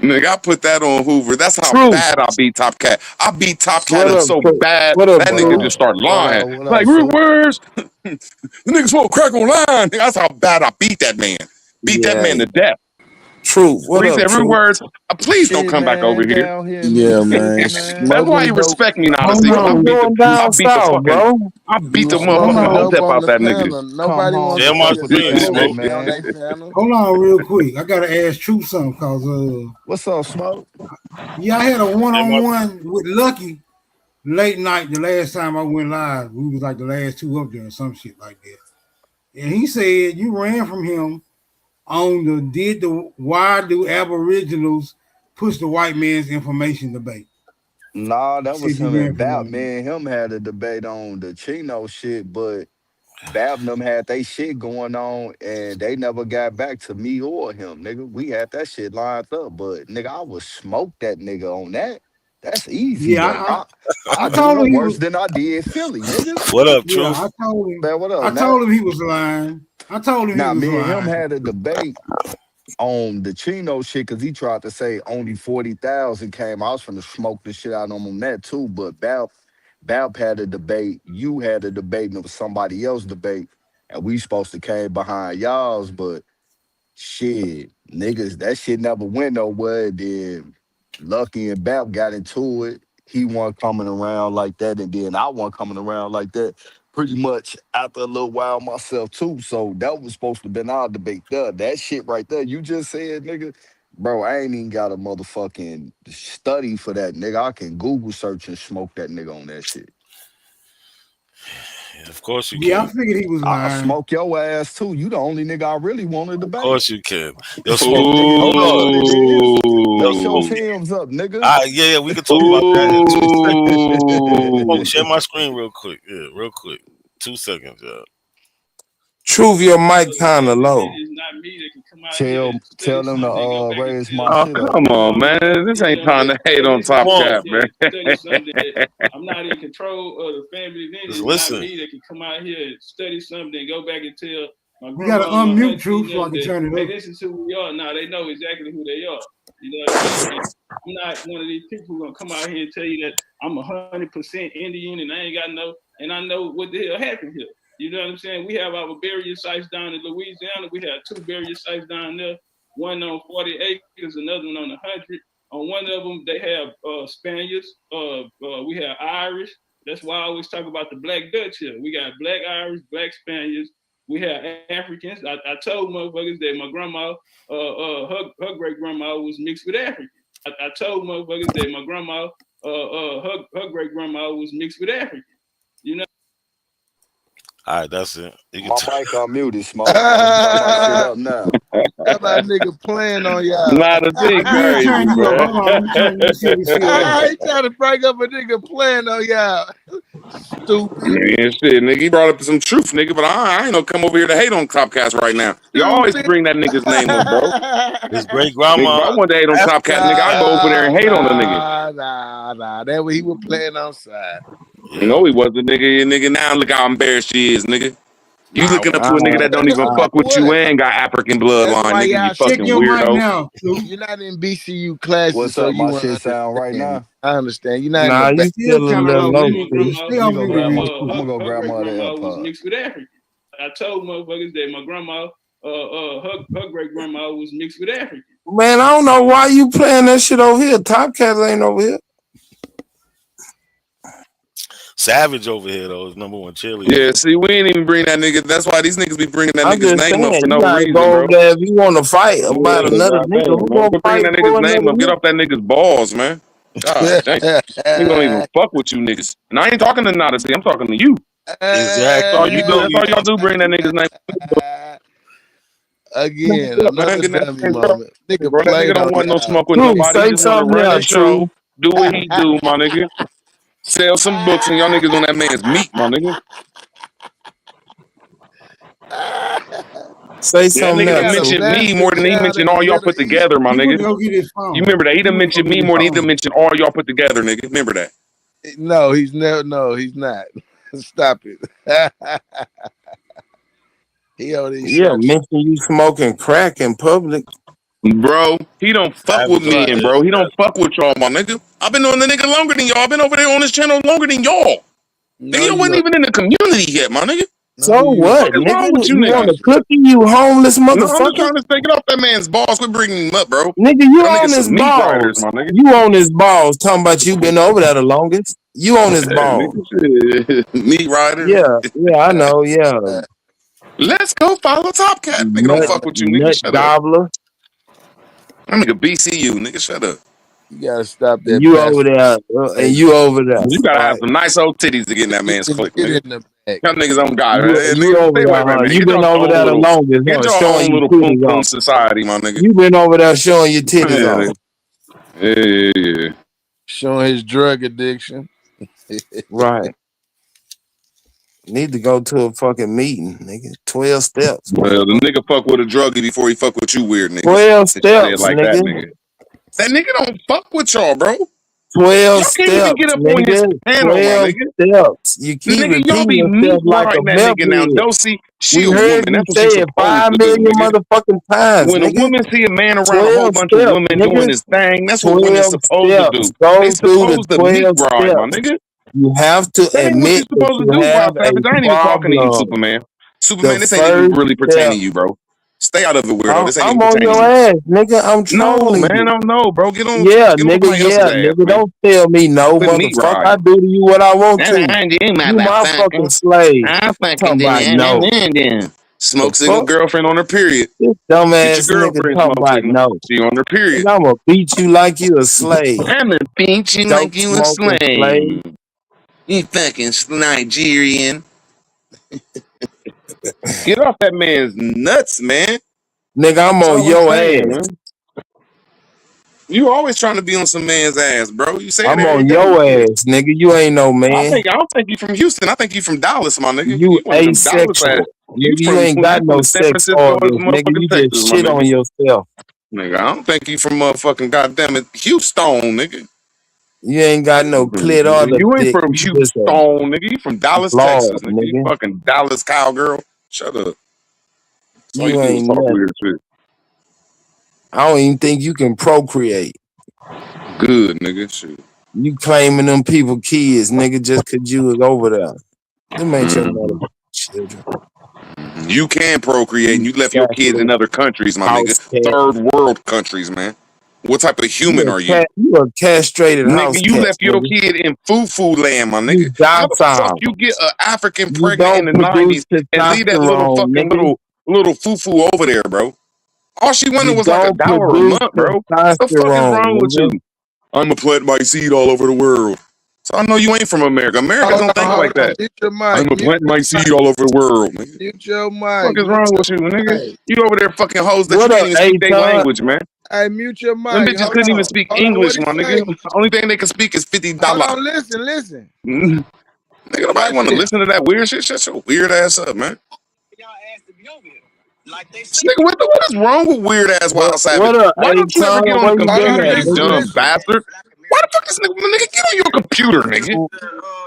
Nigga, I put that on Hoover. That's how True. bad I beat Top Cat. I beat Top Cat What and up, so True? bad What up, that What nigga True? just up? started lying. What Like, up, fool? where's the nigga smoke crack online? That's how bad I beat that man. Beat that man Yeah. to death. True. What When he up, said every True? word, please don't Shit, come back over man, here. down here in Yeah, man. Mississippi, man. That's why he Smoking dope. respect me now to Hold see, what cause you doing down south, bro? I beat the Hold motherfucking on. Man, hotep on out the that nigga. panel. come Nobody home wants and to Share my fuck fuck with the with screen, that family, Smoke. nigga on man. their panel. Hold on, real quick. I gotta ask True something, cause What's up, Smoke? yeah, I had a Share my one-on-one with Lucky late night the last time I went live. We was like the last two up there or some shit like that. And he said you ran from him on why do Aboriginals push the white man's information debate? Nah, He that said was you him ran and from Bap. him. Me and him had a debate on the Chino shit, but Bap and them had they shit going on and they never got back to me or him, nigga. We had that shit lined up, but nigga, I would smoke that nigga on that. That's easy Yeah, work. I I do told him him he worse was. than I did Philly, nigga. What up, Yeah, Truth? Man, what I up, Nat? told him he was lying. I told him he Now, was me and him lying. had a debate on the Chino shit because he tried to say only 40,000 came. I was finna smoke the shit out on that too, but Bap had a debate. You had a debate, and it was somebody else debate, and we supposed to came behind y'all's, but shit, niggas, that shit never went nowhere. Then Lucky and Bap got into it. He wasn't coming around like that, and then I wasn't coming around like that. Pretty much after a little while myself too. So that was supposed to have been our debate there. That shit right there, you just said, nigga. Bro, I ain't even got a motherfucking study for that, nigga. I can Google search and smoke that nigga on that shit. Yeah, of course you Yeah, I can. figured he was I'll lying. smoke your ass too. You the only nigga I really want to Of debate. course you can. Yo, Smoke. Nigga, Hold you know on. what it is. Yo, Put your Smoke. Ooh. Tim's up, nigga. Yeah, we can talk about that in 2 seconds. Smoke, Ooh. share my screen real quick. Yeah, real quick. 2 seconds, yeah. Truth, your mic kind of low. It's not me that can come out here Tell and study tell them to something, go back and raise tell my Oh, shit up. come my on, grandma, man. This ain't time to hate on listen, Top Come go back on. Cap, there man. and study something that I'm not in control of the family Just lineage. It's not listen. me that can come out here and study something and go back and tell my You gotta grandma, my unmute auntie, Truth so I them can that, turn it hey, up. this is who we are. Now they know exactly who they are. You know what I mean? And I'm not one of these people who gonna come out here and tell you that I'm 100% Indian and I ain't got no, and I know what the hell happened here. You know what I'm saying? We have our burial sites down in Louisiana. We have 2 burial sites down there, one on 40 acres, another one on 100. On one of them, they have Spaniards. We have Irish. That's why I always talk about the Black Dutch here. We got Black Irish, Black Spaniards. We have Africans. I told motherfuckers that my grandma, her great grandma was mixed with Africans. I told motherfuckers that my grandma, her great grandma was mixed with Africans. You know. All right, that's it. You can My mic unmuted, Smoke. Don't turn my shit up now. That my nigga playing on y'all. Nah, the I thing did crazy, turn you up. bro. Hold on, let me turn you. See if it's still low. He trying to break up a nigga playing on y'all. Stupid. Man, shit, nigga, he brought up some truth, nigga, but I ain't gonna come over here to hate on Topcast right now. You always Stupid. bring that nigga's name up, bro. his great Nigga, if I grandma. wanted to hate on Topcast, nigga, I go over there and hate on the nigga. That what he was playing on side. No, Yeah. he wasn't, nigga. Nigga, now look how embarrassed she is, nigga. You looking up to a nigga that don't even fuck with you What? and got African That's bloodline, why nigga, you y'all Check fucking your mic weirdo. now, Truth. you're not in BCU classes, What's so up? you My won't shit sound right understand. now? I understand. You're not in the Nah, back. you Still still a kind of little low. low, Let me Truth. stay Let me on go mute grab my real quick. I'm gonna go Her grab great my other grandma was AirPod. mixed with Africans. I told motherfuckers that my grandma, her great grandma was mixed with Africans. Man, I don't know why you playing that shit over here. Top Cat ain't over here. Savage over here, though, is #1 Yeah, cheerleader. see, we ain't even bring that nigga. That's why these niggas be bringing that I'm nigga's just name up saying, for you no gotta reason, go over bro. there if you want to fight about Yeah, another god nigga. damn, Who man. gonna Quit bringing fight that for nigga's another name up. Get nigga? off that nigga's balls, man. God damn. Nigga don't even fuck with you niggas. And I ain't talking to Nodesty. I'm talking to you. That's all Exactly. you You do. know That's you. all y'all do. Bring that nigga's name. Again, Man, another get that dummy name, bro. moment. Nigga Bro, that nigga played don't on want no y'all. smoke with True, nobody. He say just want to something run now, the show, True. do what he do, my nigga. Sell some books, and y'all niggas on that man's meat, my nigga. Say That something He nigga now, done got a True. mentioned me more bastard than he child in mentioned the all y'all Middle put East. together, my He went nigga. to go get his You phone. remember that? He He done went to go mentioned get me his more than he done phone. mentioned all y'all put together, nigga. Remember that. No, he's never. No, he's not. Stop it. He on his Yeah, show. mention you smoking crack in public. Bro, he don't fuck with me, and bro, he don't fuck with y'all, my nigga. I've been on the nigga longer than y'all. I've been over there on this channel longer than y'all. Nigga, you wasn't even in the community yet, my nigga. So what, What is wrong nigga? with you You want niggas? a cookie, you homeless No, I'm just motherfucker? trying to take it off that man's balls. Quit bringing him up, bro. Nigga, you Y'all on niggas his some meat riders, balls. my nigga. You on his balls. Talking about you been over there the longest. You on his balls. Meat riders. Yeah, I know. Yeah, Let's go follow Top Cat. Nigga don't fuck with you, nigga. nut Shut up. gobbler. I'm nigga BCU, nigga. Shut up. You gotta stop that. You over there, and you over there. You gotta have Right. some nice old titties to get in that man's clique, nigga. In the back. Y'all niggas on God. You Nigga, over stay there, away, huh? man. You Get been your over own there the little, longest, get huh? your Showing own your little poom titties poom off. society, my nigga. You been over there showing your titties off. Yeah. Showing his drug addiction. Right. Need to go to a fucking meeting, nigga. 12 steps. Well, the nigga fuck with a druggie before he fuck with you, weird niggas. 12 Since you said steps, like that, nigga. nigga. That nigga don't fuck with y'all, bro. 12 Y'all can't even get steps, up on his nigga. panel, my 12 nigga. steps. You keep Nigga, y'all repeating be meat yourself like a riding that meth nigga now. head. Dosey, she We a heard woman. you That's what say she's it supposed 5 to do, million nigga. motherfucking times, When a nigga. woman see a man around a whole 12 bunch of steps, women nigga. doing his thing, that's what 12 women's supposed to steps. do. Go They through the supposed to meat 12 ride, my steps. nigga. You have to That ain't what admit you're that supposed to you do, have Wild a Savage. I ain't even talking to you, problem. Superman. The Superman, this ain't even first really step. pertaining to you, bro. Stay out of it, weirdo. This ain't I'm even on pertaining your to you. ass, nigga. I'm No, trolling man, you. no, bro. Get on Yeah, nigga. somebody else's Yeah, ass, nigga. man. Don't tell me no, Quit meat motherfucker. I riding. do to you what I want to. And you, You my fucking motherfucker. slave. I fucking Talking about no. did. Smoke The signal fuck? girlfriend on her period. This Get your dumbass nigga girlfriend talking smoke about signal. no. She on her period. Nigga, I'm gonna beat you like you a slave. I'm gonna beat you Dope like you a smoking slave. slave. You fucking Nigerian. Get off that man's nuts, man. Nigga, I'm That's on all I'm your saying, ass. man. You always trying to be on some man's ass, bro. You say it I'm every on day. your ass, nigga. You ain't no man. I don't think you from Houston. I think you from Dallas, my nigga. You You one of them Dallas ass. asexual. You Nigga, you ain't got no from San sex Francisco or organs, nigga. motherfucking You Texas, just my shit on nigga. yourself. Nigga, I don't think you from motherfucking goddamn it Houston, nigga. You ain't got no clit or the You ain't dick. from You just Houston, a nigga. You from Dallas, lord, Texas, nigga. You nigga. fucking Dallas cowgirl. Shut up. That's all you You do is ain't talk nothing. weird shit. I don't even think you can procreate. Good, nigga. Shit. You claiming them people kids, nigga, just cause you was over there. Them ain't your motherfucking children. You can procreate and you left your kids in Catholic other countries, my nigga. house cat. Third world countries, man. What type of human are you? You a castrated house Nigga, you cat, left your nigga. kid in foo-foo land, my nigga. You How the fuck docile. you get an African You pregnant in don't the produce 90s and leave that little testosterone, fucking nigga. little foo-foo over there, bro? All she wanted You was like don't $1 a produce month, bro. What the fuck is testosterone, wrong with you? nigga. I'ma plant my seed all over the world. So I know you ain't from America. Americans don't think like that. Mute your mic. I'ma plant my seed all over the world, nigga. Mute your Fuck mic. is wrong with you, nigga? Mic. You over there fucking hoes that you What can't up, even speak their Aton? language, man. Hey, mute your Them mic. bitches Hold couldn't even on. speak Hold on. English, What he my say? nigga. The only thing they can speak is $50. Hold on. Listen. Nigga, nobody Watch want to this. listen to that weird shit. Shut your weird ass up, man. Nigga, what is wrong with weird ass Wild Savage? What up, Why don't you ever Aton? get on the Where you Hold been computer, on. at, you nigga? dumb bastard? Why the fuck is nigga get on your computer, nigga?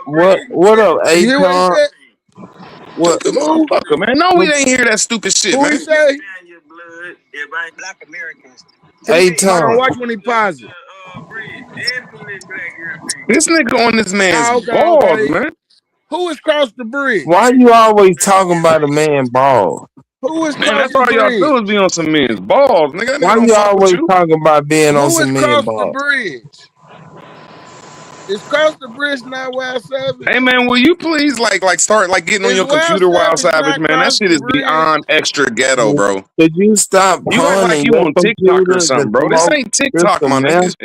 What up, You hear what he Aton? said? What? Stupid Who? motherfucker, man. No, we ain't hear that stupid shit, Who he man. say? Hold on. Aton? Watch when he pause it. This nigga on this man's Oh, balls, okay. man. Who is cross the bridge? Why you always talking about a man ball? Who is Man, cross that's the all y'all do bridge? is be on some men's balls, nigga. That nigga Why don't you fuck with always you. talking about being on Who is some man cross the ball? bridge? Is cross the bridge not Wild Savage? Hey man, will you please like start like getting on Is your Wild computer, Wild Savage Savage, not man? That cross shit the is bridge? beyond extra ghetto, bro. Could you stop You act like punning you your on TikTok or computer to something, bro. This smoke ain't TikTok, crystal my meth? nigga.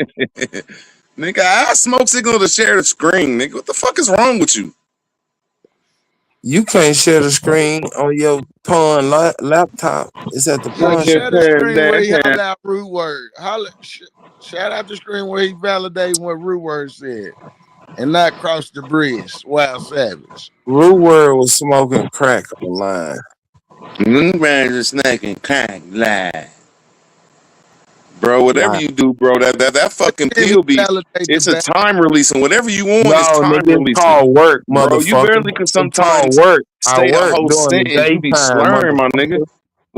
Nigga, I smoke signal to share the screen, nigga. What the fuck is wrong with you? You can't share the screen on your pawn laptop. It's at the Yeah, pawn shop. share the screen where he holler out rude word. Shout out the screen where he validate what rude word said. And not cross the bridge. Wild Savage. Rude Word was smoking crack online. Man, just snacking crack lie. Bro, whatever Lie. you do, bro, that fucking Then he pill be validate the it's a back. time releasing. Whatever you on is No, time nigga, it's releasing. called work, Bro, you motherfucker. barely can It's called sometimes work. I say a work whole during the sentence. You be daytime, slurring, my nigga. motherfucker.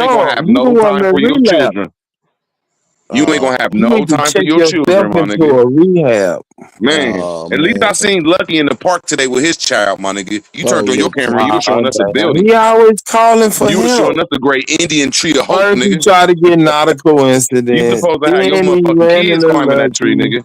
you ain't gonna have you the no one time that for your relapse. children. You ain't gonna have You no need to time for check your yourself children, my into nigga. a rehab. Man, Oh at least I man. seen Lucky in the park today with his child, my nigga. You turned on your Oh, camera, you were showing us a damn. building. He always calling for You were help. showing us a great Indian tree of hope, First he nigga. tried to get nautical incident. You supposed to have your Then he motherfucking ran kids into climbing that tree, Lucky. nigga.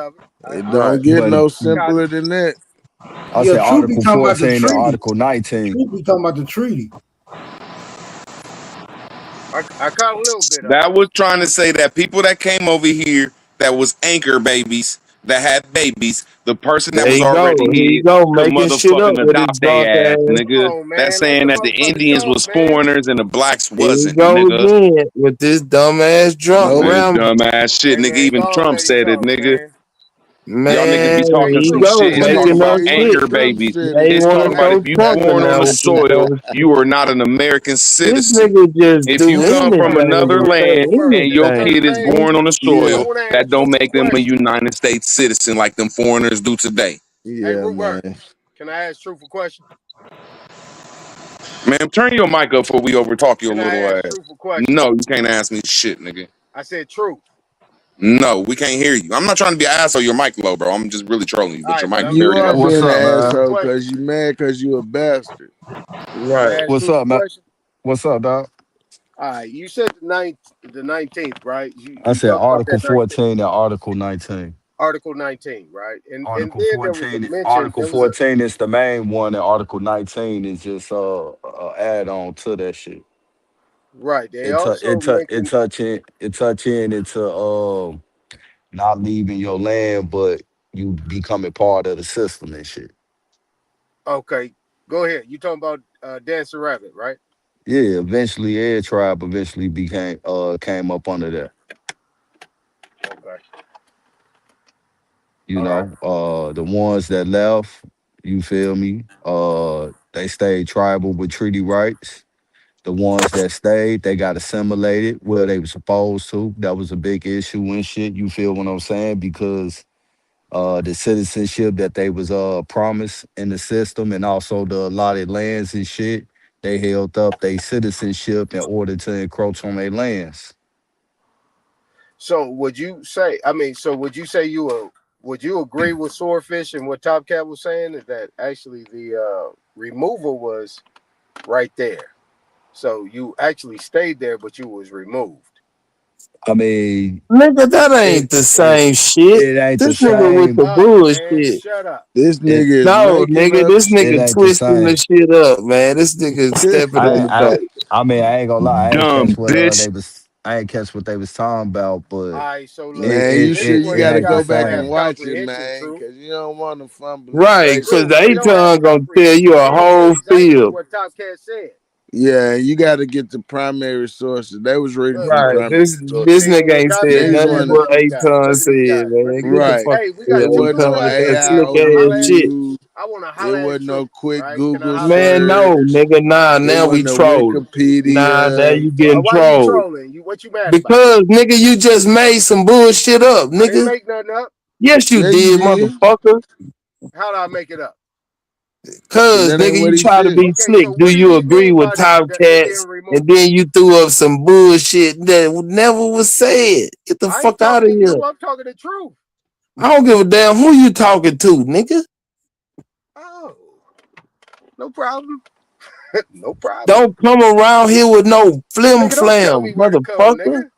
of it. It don't get no simpler than that. I Yeah, said Truth be Article talking about the 14 and treaty. Article 19. Truth be talking about the treaty. I caught a little bit of it. That was trying to say that people that came over here that was anchor babies, that had babies, the person that There was you go. already Here you here go, could making shit up motherfucking with his adopt they dark ass, ass. nigga. Come on, That's man. Let saying the that the motherfucker Indians talk, was man. foreigners and the blacks Here you wasn't, go nigga. again with this dumbass drunk Nope. This ramble. dumbass shit, Hey, nigga. man, Even go on, Trump let him said it, talk, nigga. man. Y'all niggas be Man, there talking you some go, shit and talk making about up shit. anchor babies. Now you It's want talking to about if throw you Trump in born on there the with this soil, stuff. You are not an American This citizen. nigga just If do you come from anything another to say land and your anything, kid is man. born on the Yeah, soil, that don't make them a United States citizen like them foreigners do today. Hey, yeah, Root man. can I ask truthful question? Man, turn your mic up before we overtalk your Can I little ask ass. truthful question? No, you can't ask me shit, nigga. I said truth. No, we can't hear you. I'm not trying to be an asshole. Your mic low, bro. I'm just really trolling you, All but your right, but mic I'm You very saying, are low. can What's being I up, an ask man? truthful asshole question? because you mad because you a bastard. Can Right. I ask What's truthful up, man? question? What's up, dog? All right, you said the 19th, right? I You said talked about Article that 19th, 14 and Article 19. Article 19, right? And Article then there was a 14, mention. Article There was a 14 is the main one, and Article 19 is just add on to that shit. right. They It tou- it also tou- it mentioned. touching into not leaving your land, but you becoming part of the system and shit. Okay, go ahead. You talking about Dancer Rabbit, right? Yeah, eventually Air Tribe eventually became came up under that. Okay. You All right. know, the ones that left, you feel me? They stayed tribal with treaty rights. The ones that stayed, they got assimilated where they were supposed to. That was a big issue and shit. You feel what I'm saying? Because the citizenship that they was promised in the system and also the allotted lands and shit, they held up their citizenship in order to encroach on their lands. So would you say? I mean, so would you say would you agree with Swordfish and what Top Cat was saying that actually the removal was right there? So you actually stayed there, but you was removed. I mean, Nigga, that it ain't the it same shit. it ain't the This nigga with same. the Man, bullshit. shut up. This It nigga is No, making nigga, up this it nigga shit. ain't the twisting the same. shit up, man. This nigga stepping on the I bait. I mean I ain't gonna lie, I ain't Dumb catch what bitch. they was I ain't catch what they was talking about, All but right. So look. it Man, So you it this sure is it, you where it got to you ain't the go got to back have and same. watch it, comprehension. man, True. because you don't want to fumble the Right, cause spaceship. True. You they don't have tongue gonna tell comprehension. you You a don't know whole exactly field. what Top Cat said. Yeah, you got to get the primary sources. They was reading Look. from Right. primary This sources. See, nigga what ain't Top said Cat Niggas nothing said. want but Look at these guys. Aton Look at these said, guys. man. Get the right. fuck Hey, we out got It of here. two wasn't Talking no people about in that here. I slick want to ass holler at shit. AIOU. I want to It holler at wasn't no Truth, quick right? Can I Google holler at Man, Truth? no, search. nigga, nah, It now we wasn't no trolling. Nah, now Wikipedia. you getting Why you trolled. trolling? What you mad about? Because, nigga, you just made some bullshit up, I didn't nigga. make nothing up. Yes, you Yeah, you did, did. motherfucker. How do I make it up? Because Cause, that ain't nigga, what you he try to said. be Okay, so slick. Do what did you he agree mean with by Top it being Cats? And removed? then you threw up some bullshit that never was said. Get the I ain't fuck out talking of to here. you. I'm talking the truth. I don't give a damn who you talking to, nigga. Oh, no problem. No problem. Don't come around here with no flim Nigga, don't tell flam, me where to come, motherfucker. nigga.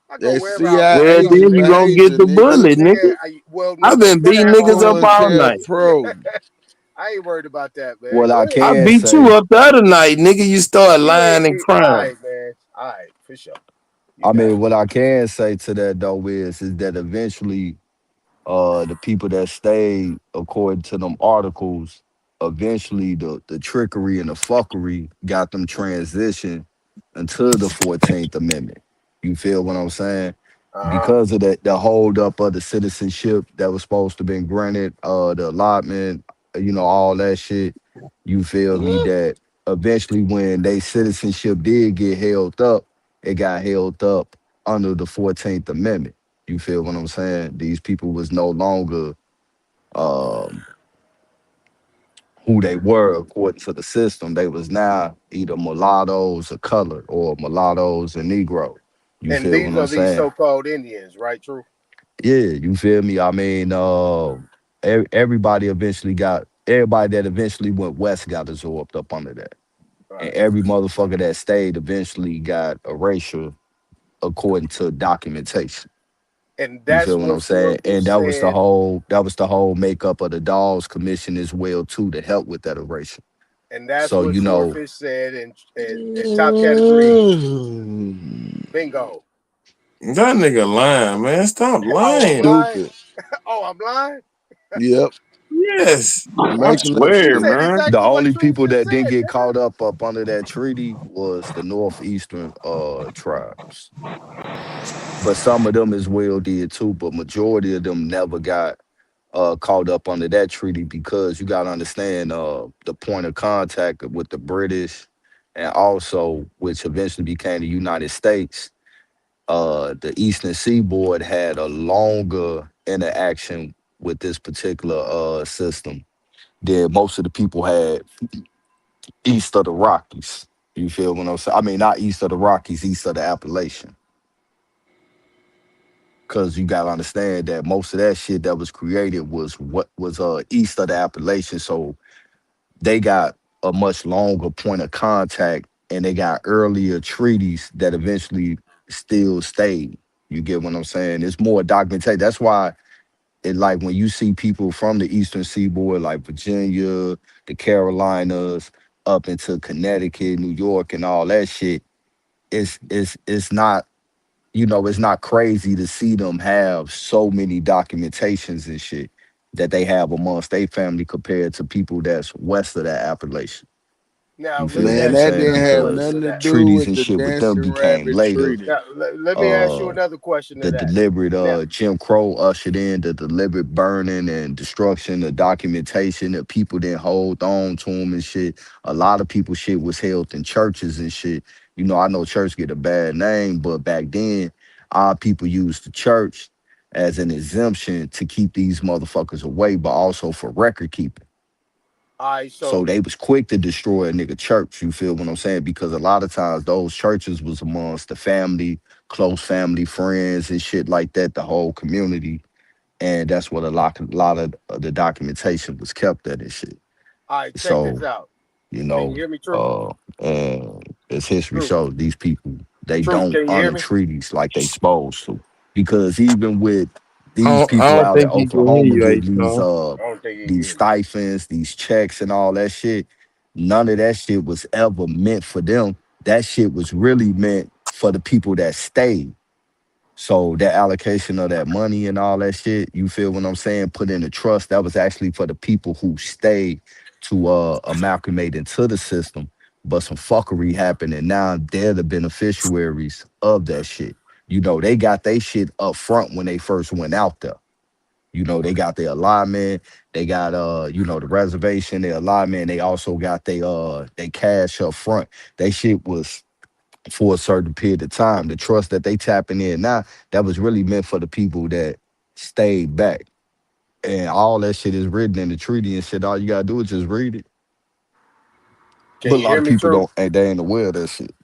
I go That wherever I want Well, to CIA go, then you nigga. gonna get behavior, the nigga. bullet, Nigga, nigga. well, I've nigga, you been better beating have a niggas up bullet all too. COINTEL night. Pro. I ain't worried about that, man. What Go I ahead. I can beat you say, up the other night, nigga. You start You ain't. lying and All crying. right, man. All right, for sure. You I got mean, it. what I can say to that though is that eventually the people that stayed according to them articles, eventually the trickery and the fuckery got them transitioned into the 14th Amendment. You feel what I'm saying? Uh huh. Because of the hold up of the citizenship that was supposed to been granted, the allotment, all that shit. You feel me? That eventually when they citizenship did get held up, it got held up under the 14th Amendment. You feel what I'm saying? These people was no longer um, who they were according to the system. They was now either mulattoes or color or mulattoes and Negro. You And feel what these I'm are these saying? so-called Indians, right? True. Yeah, you feel me? I mean, everybody that eventually went west got absorbed up under that. All And right. every motherfucker that stayed eventually got erasure according to documentation. And You that's feel what what I'm saying? Swordfish And said. that was the whole makeup of the Dolls Commission as well too to help with that erasure. And that's So what you know, Swordfish said, and Top Cat agreed. Bingo. That nigga lying, man. Stop Oh, I'm lying. lying. Stupid. Oh, I'm lying. Yep. Yes. I Making up He swear, shit. said man. the exactly what only Truth people just that didn't said, get nigga. caught up under that treaty was the northeastern tribes. But some of them as well did too, but majority of them never got caught up under that treaty because you got to understand the point of contact with the British and also which eventually became the United States. The Eastern Seaboard had a longer interaction with this particular system than most of the people had east of the Rockies. You feel what I'm saying? I mean, not east of the Rockies, east of the Appalachian. Because you gotta understand that most of that shit that was created was what was east of the Appalachian. So they got a much longer point of contact and they got earlier treaties that eventually still stayed. You get what I'm saying? It's more documented. That's why it like when you see people from the Eastern Seaboard, like Virginia, the Carolinas, up into Connecticut, New York, and all that shit, it's not, you know, it's not crazy to see them have so many documentations and shit that they have amongst their family compared to people that's west of that Appellation. Now, You let feel me what Man, I'm ask you that saying? didn't another have question Because to nothing to that. do treaties with and the shit with them dancing became rabbit later. treaty. Now, let me ask you Uh, another question to the that. deliberate Now, Jim Crow ushered in the deliberate burning and destruction of documentation that people didn't hold on to them and shit. A lot of people shit was held in churches and shit. You know, I know church get a bad name, but back then our people used the church as an exemption to keep these motherfuckers away, but also for record keeping. all right, So so they was quick to destroy a nigga church, you feel what I'm saying? Because a lot of times those churches was amongst the family, close family, friends and shit like that, the whole community. And that's what a lot of the documentation was kept at and shit. all right, check this So, out. you Can you know, hear me, Truth? and as history Truth, shows, these people, they Truth, don't can you hear honor me? treaties like they supposed to. Because even with these I people don't out in think he can hear Oklahoma you, getting H-Town. I don't think you can these hear me. stipends, these checks and all that shit, none of that shit was ever meant for them. That shit was really meant for the people that stayed. So that allocation of that money and all that shit, you feel what I'm saying, put in a trust, that was actually for the people who stayed to amalgamate into the system. But some fuckery happened and now they're the beneficiaries of that shit. You know, they got their shit up front when they first went out there. You know, they got their alignment, they got the reservation, their alignment, they also got they cash up front. They shit was for a certain period of time. The trust that they tapping in now, that was really meant for the people that stayed back. And all that shit is written in the treaty and shit. All you gotta do is just read it. Can But a you lot hear of me, people Truth? don't, and they ain't aware of that shit.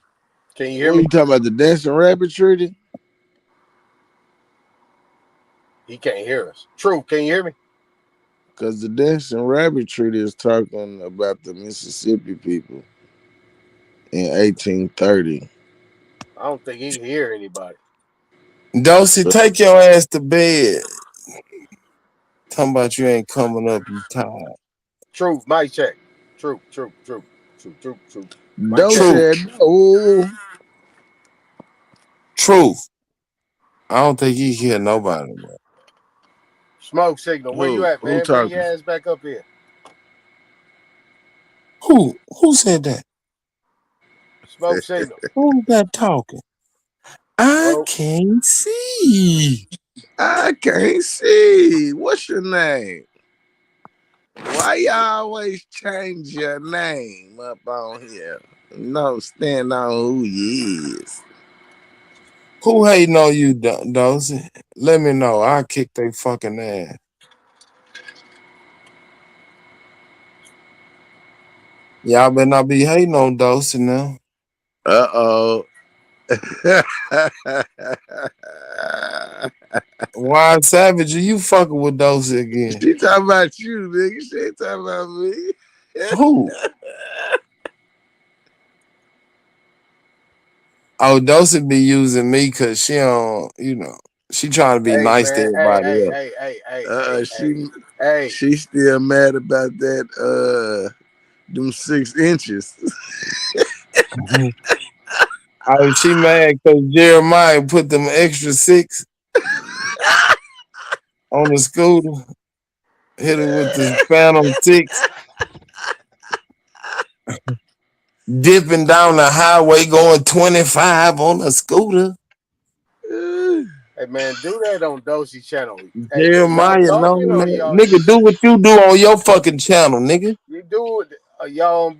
Can you hear What me? you talking about, the dancing rabbit treaty? He can't hear us. Truth, can you hear me? Because the dancing rabbit treaty is talking about the Mississippi people in 1830. I don't think he can hear anybody. Dosey, take your ass to bed. Talking about you ain't coming up, you tired. Truth, mic check. Truth. Mic Doe check. Truth, said no. truth. I don't think he hear nobody, man. Smoke signal. Where you at, Who man? Bring your talking? ass back up here. Who said that? Smoke signal. Who's that talking? I Well, can't see. I can't see. What's your name? Why you always change your name up on here? No, stand on who you is. Who hating on you, Dosey? Let me know. I'll kick they fucking ass. Y'all better not be hating on Dosey now. Uh-oh. Why Savage, are you fucking with Dosey again? She talking about you, nigga. She ain't talking about me. Who? Oh, Dosey be using me because she don't, she trying to be hey, nice to man. everybody else. Hey. She still mad about that, them 6 inches. Oh, she mad because Jeremiah put them extra 6 on the scooter. Hit her with the Phantom 6. Dipping down the highway going 25 on a scooter. Hey man, do that on Dosey channel. Hey, y'all Jeremiah, no, talking or y'all? nigga, do what you do on your fucking channel, nigga. You do it, y'all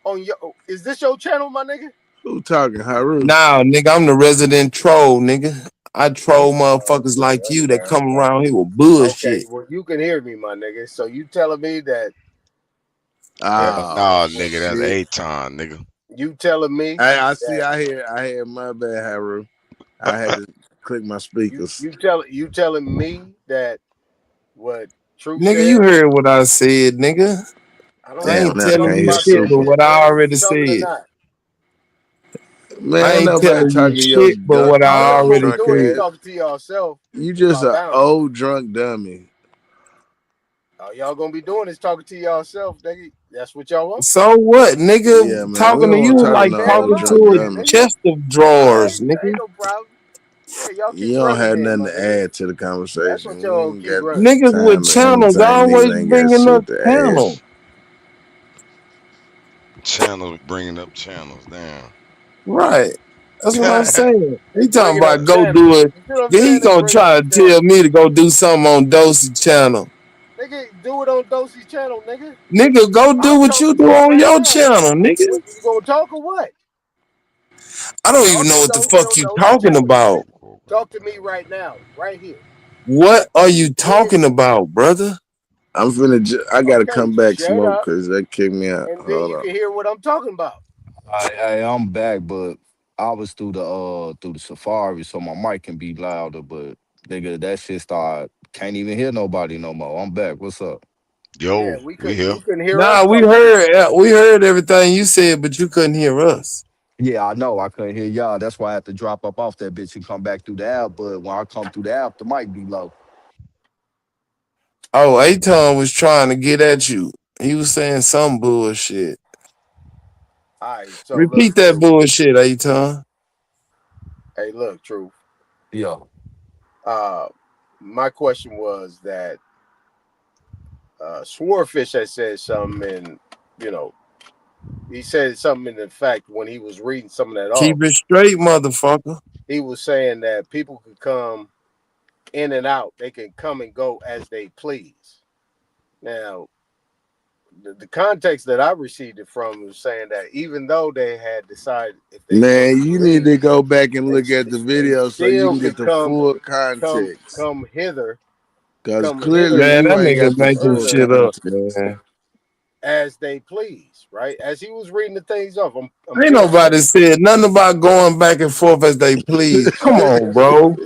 on your. Is this your channel, my nigga? Who talking, Haru? Nah, nigga, I'm the resident troll, nigga. I troll motherfuckers like you that come around here with bullshit. Okay, well you can hear me, my nigga. So you telling me that? No, nigga, that's Aton, nigga. You telling me? Hey, I see. I hear. My bad, Haru. I had to click my speakers. You telling me that what Truth Nigga, said? you heard what I said, nigga. I ain't telling you shit but what I already said. Man, I ain't ain't nobody telling you talking to your shit but what All I y'all gonna be already doing is said. talking to yourself. You just about an boundaries. old drunk dummy. All y'all gonna be doing is talking to yourself, nigga. That's what y'all want. So what, nigga? Yeah, man. We Talking to don't want you to talk to like no talking old to drunk a dummy. chest of All drawers, right, nigga. ain't no problem. Yeah, y'all keep You don't running have then, nothing my to nigga. add to the conversation. That's what You y'all ain't keep got running. Niggas with time to channels entertain niggas. always Ain't got bringing up shit to channels. ask. Channels bringing up channels. Damn. Right. That's what I'm saying. They He talking bringing up about go channels. do it. You see what I'm Then he saying? They gonna bringing try up to tell channels. me to go do something on Dosey channel. Nigga, do it on Dosey's channel, nigga. Nigga, go do I'm what you talking do to him on right your now. channel, nigga. What, you gonna talk or what? I don't Talk even know to what the Dosey fuck on you Dosey's talking channel, about. nigga. Talk to me right now, right here. What are you Where is talking about, brother? I'm finna. I gotta Okay, come back shut smoke up, because they kicked me out. and then Hold you on. can hear what I'm talking about. Hey, I'm back, but I was through the Safari, so my mic can be louder. But nigga, that shit start can't even hear nobody no more. I'm back. What's up? Yeah, Yo, we here. you couldn't hear us Nah, talking to you. we heard everything you said, but you couldn't hear us. Yeah, I know. I couldn't hear y'all. That's why I had to drop up off that bitch and come back through the app. But when I come through the app, the mic be low. Oh, Aton was trying to get at you. He was saying some bullshit. All right, so look, Repeat that bullshit, Aton. hey, look, Truth. Yeah. My question was that Swarfish had said something, and you know, he said something in the fact when he was reading some of that off. Keep it straight, motherfucker. He was saying that people could come in and out; they can come and go as they please. Now, the context that I received it from was saying that even though they had decided if they wanted Man, to you need leave, to go back and look at the they video so you still can get could the full context. come hither, Because come clearly hither Man, you that ain't nigga got the making full shit up, context. man. as they please, right? As he was reading the things off, I'm Ain't nobody paraphrasing. said nothing about going back and forth as they please. Come on, bro.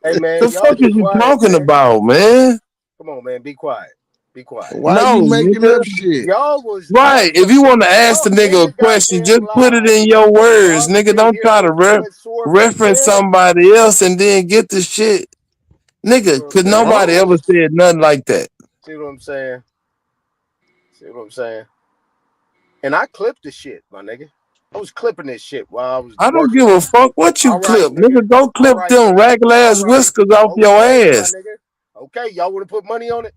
Hey man, The y'all fuck be is you quiet, talking man. about, man? Come on, man, be quiet. Be quiet. Why you No, making nigga. up shit? Y'all was Right. If you want to ask y'all the in nigga the a question, goddamn just put it live. in your words, Y'all nigga. didn't Don't hear try to what Swordfish reference said. somebody else and then get the shit. See Nigga, what I'm cause saying? nobody ever said nothing like that. See what I'm saying? See what I'm saying? And I clipped the shit, my nigga. I was clipping this shit while I was I don't working. give a fuck what you All right, clip. nigga. Nigga, go All clip right, them nigga. ragged All ass right. whiskers off your Okay, my ass. nigga. Okay, y'all want to put money on it?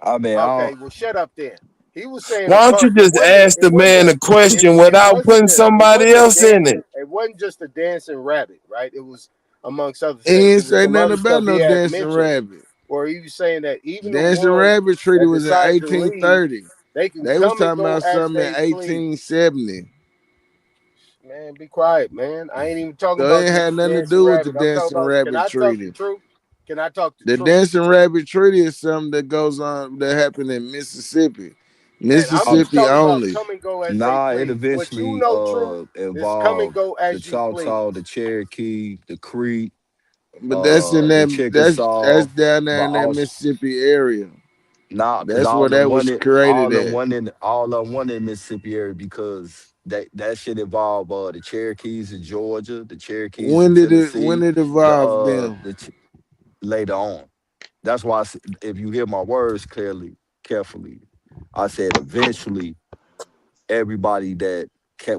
I mean, I Okay, don't. well, shut up then. He was saying a Why don't you part. It just wasn't. ask the man a question It without wasn't putting somebody else in it? It wasn't just a dancing rabbit, right? It was amongst other He things. ain't It was say some nothing other about stuff he no had dancing mentioned, rabbit. where he was saying that even the Dancing ones Rabbit Treaty that was in decide to leave, 1830. they can They was come and talking go about as something in they please. 1870. Man, be quiet, man. I ain't even talking So it about ain't just had the nothing to dancing do with the rabbit. I'm talking Dancing about. Can Rabbit I talk the Treaty. truth? Can I talk the The truth? Dancing Rabbit Treaty is something that goes on that happened in Mississippi. And I'm Oh, just Mississippi talking about only. come and go as they nah, it please. What you eventually know, truth, is come and involved go the as you please. Choctaw, the Cherokee, the Creek, But that's in the that that's Chickasaw, down there but in that also Mississippi area. nah, because That's where that was created at. all of one in Mississippi area because that shit involved the Cherokees in Georgia, the Cherokees in When Tennessee, it the evolved them? later on. That's why if you hear my words carefully, I said eventually everybody that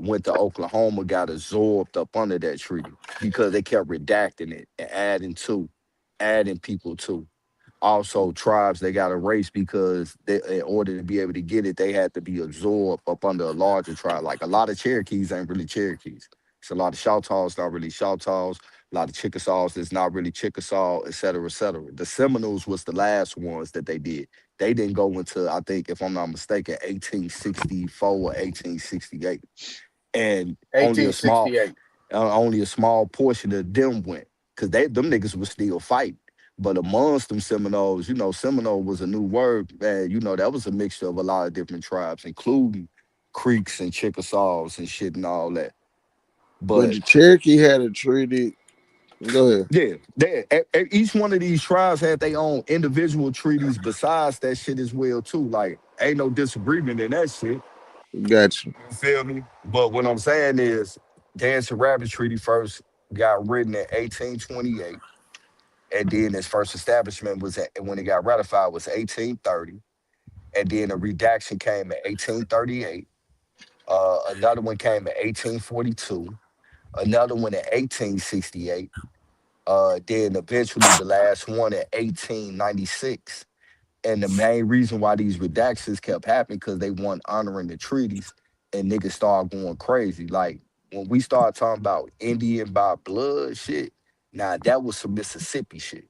went to Oklahoma got absorbed up under that treaty because they kept redacting it and adding people to. Also, tribes they got erased because in order to be able to get it, they had to be absorbed up under a larger tribe. Like a lot of Cherokees ain't really Cherokees. It's a lot of Choctaws, not really Choctaws. A lot of Chickasaws that's not really Chickasaw, et cetera, et cetera. The Seminoles was the last ones that they did. They didn't go into, I think, if I'm not mistaken, 1864 or 1868. And only a small portion of them went. Because them niggas was still fighting. But amongst them Seminoles, Seminole was a new word, man. That was a mixture of a lot of different tribes, including Creeks and Chickasaws and shit and all that. But the Cherokee had a treaty. Go ahead. Yeah, each one of these tribes had their own individual treaties besides that shit as well, too. Like, ain't no disagreement in that shit. Gotcha. You feel me? But what I'm saying is, Dancer Rabbit Treaty first got written in 1828. And then its first establishment when it got ratified was 1830. And then a redaction came in 1838. Another one came in 1842. Another one in 1868. Then eventually the last one in 1896. And the main reason why these redactions kept happening because they weren't honoring the treaties and niggas started going crazy. Like when we started talking about Indian by blood shit, nah, that was some Mississippi shit.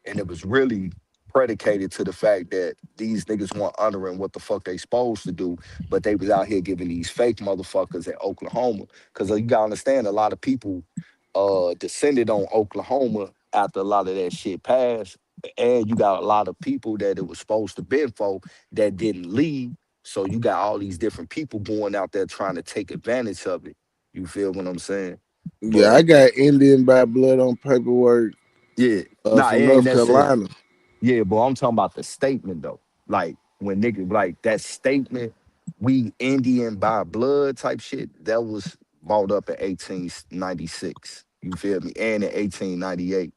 And it was really predicated to the fact that these niggas weren't honoring what the fuck they supposed to do, but they was out here giving these fake motherfuckers at Oklahoma. Because you gotta understand, a lot of people descended on Oklahoma after a lot of that shit passed. And you got a lot of people that it was supposed to be for that didn't leave. So you got all these different people going out there trying to take advantage of it. You feel what I'm saying? Yeah, I got Indian by blood on paperwork. Yeah. From North Carolina. Yeah, but I'm talking about the statement though. Like when niggas like that statement, we Indian by blood type shit, that was brought up in 1896. You feel me? And in 1898.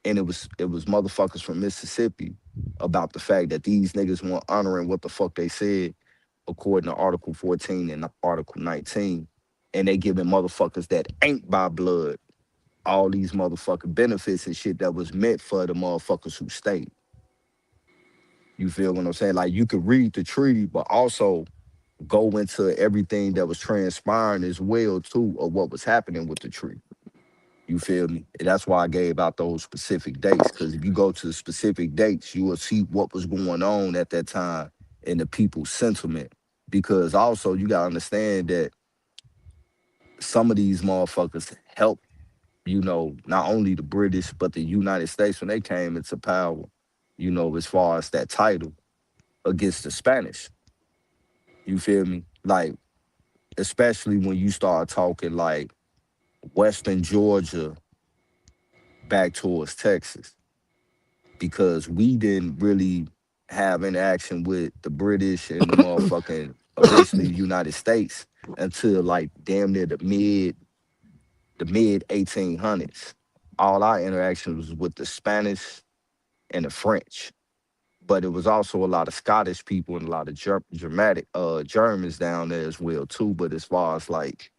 And it was motherfuckers from Mississippi about the fact that these niggas weren't honoring what the fuck they said according to Article 14 and Article 19. And they giving motherfuckers that ain't by blood all these motherfucking benefits and shit that was meant for the motherfuckers who stayed. You feel what I'm saying? Like you could read the treaty, but also go into everything that was transpiring as well too, of what was happening with the treaty. You feel me? And that's why I gave out those specific dates. Because if you go to the specific dates, you will see what was going on at that time and the people's sentiment. Because also you gotta understand that some of these motherfuckers helped, not only the British, but the United States when they came into power, as far as that title against the Spanish. You feel me? Like, especially when you start talking like Western Georgia back towards Texas, because we didn't really have interaction with the British and the motherfucking eventually United States until like damn near the mid 1800s. All our interaction was with the Spanish and the French. But it was also a lot of Scottish people and a lot of Germans down there as well too. But as far as like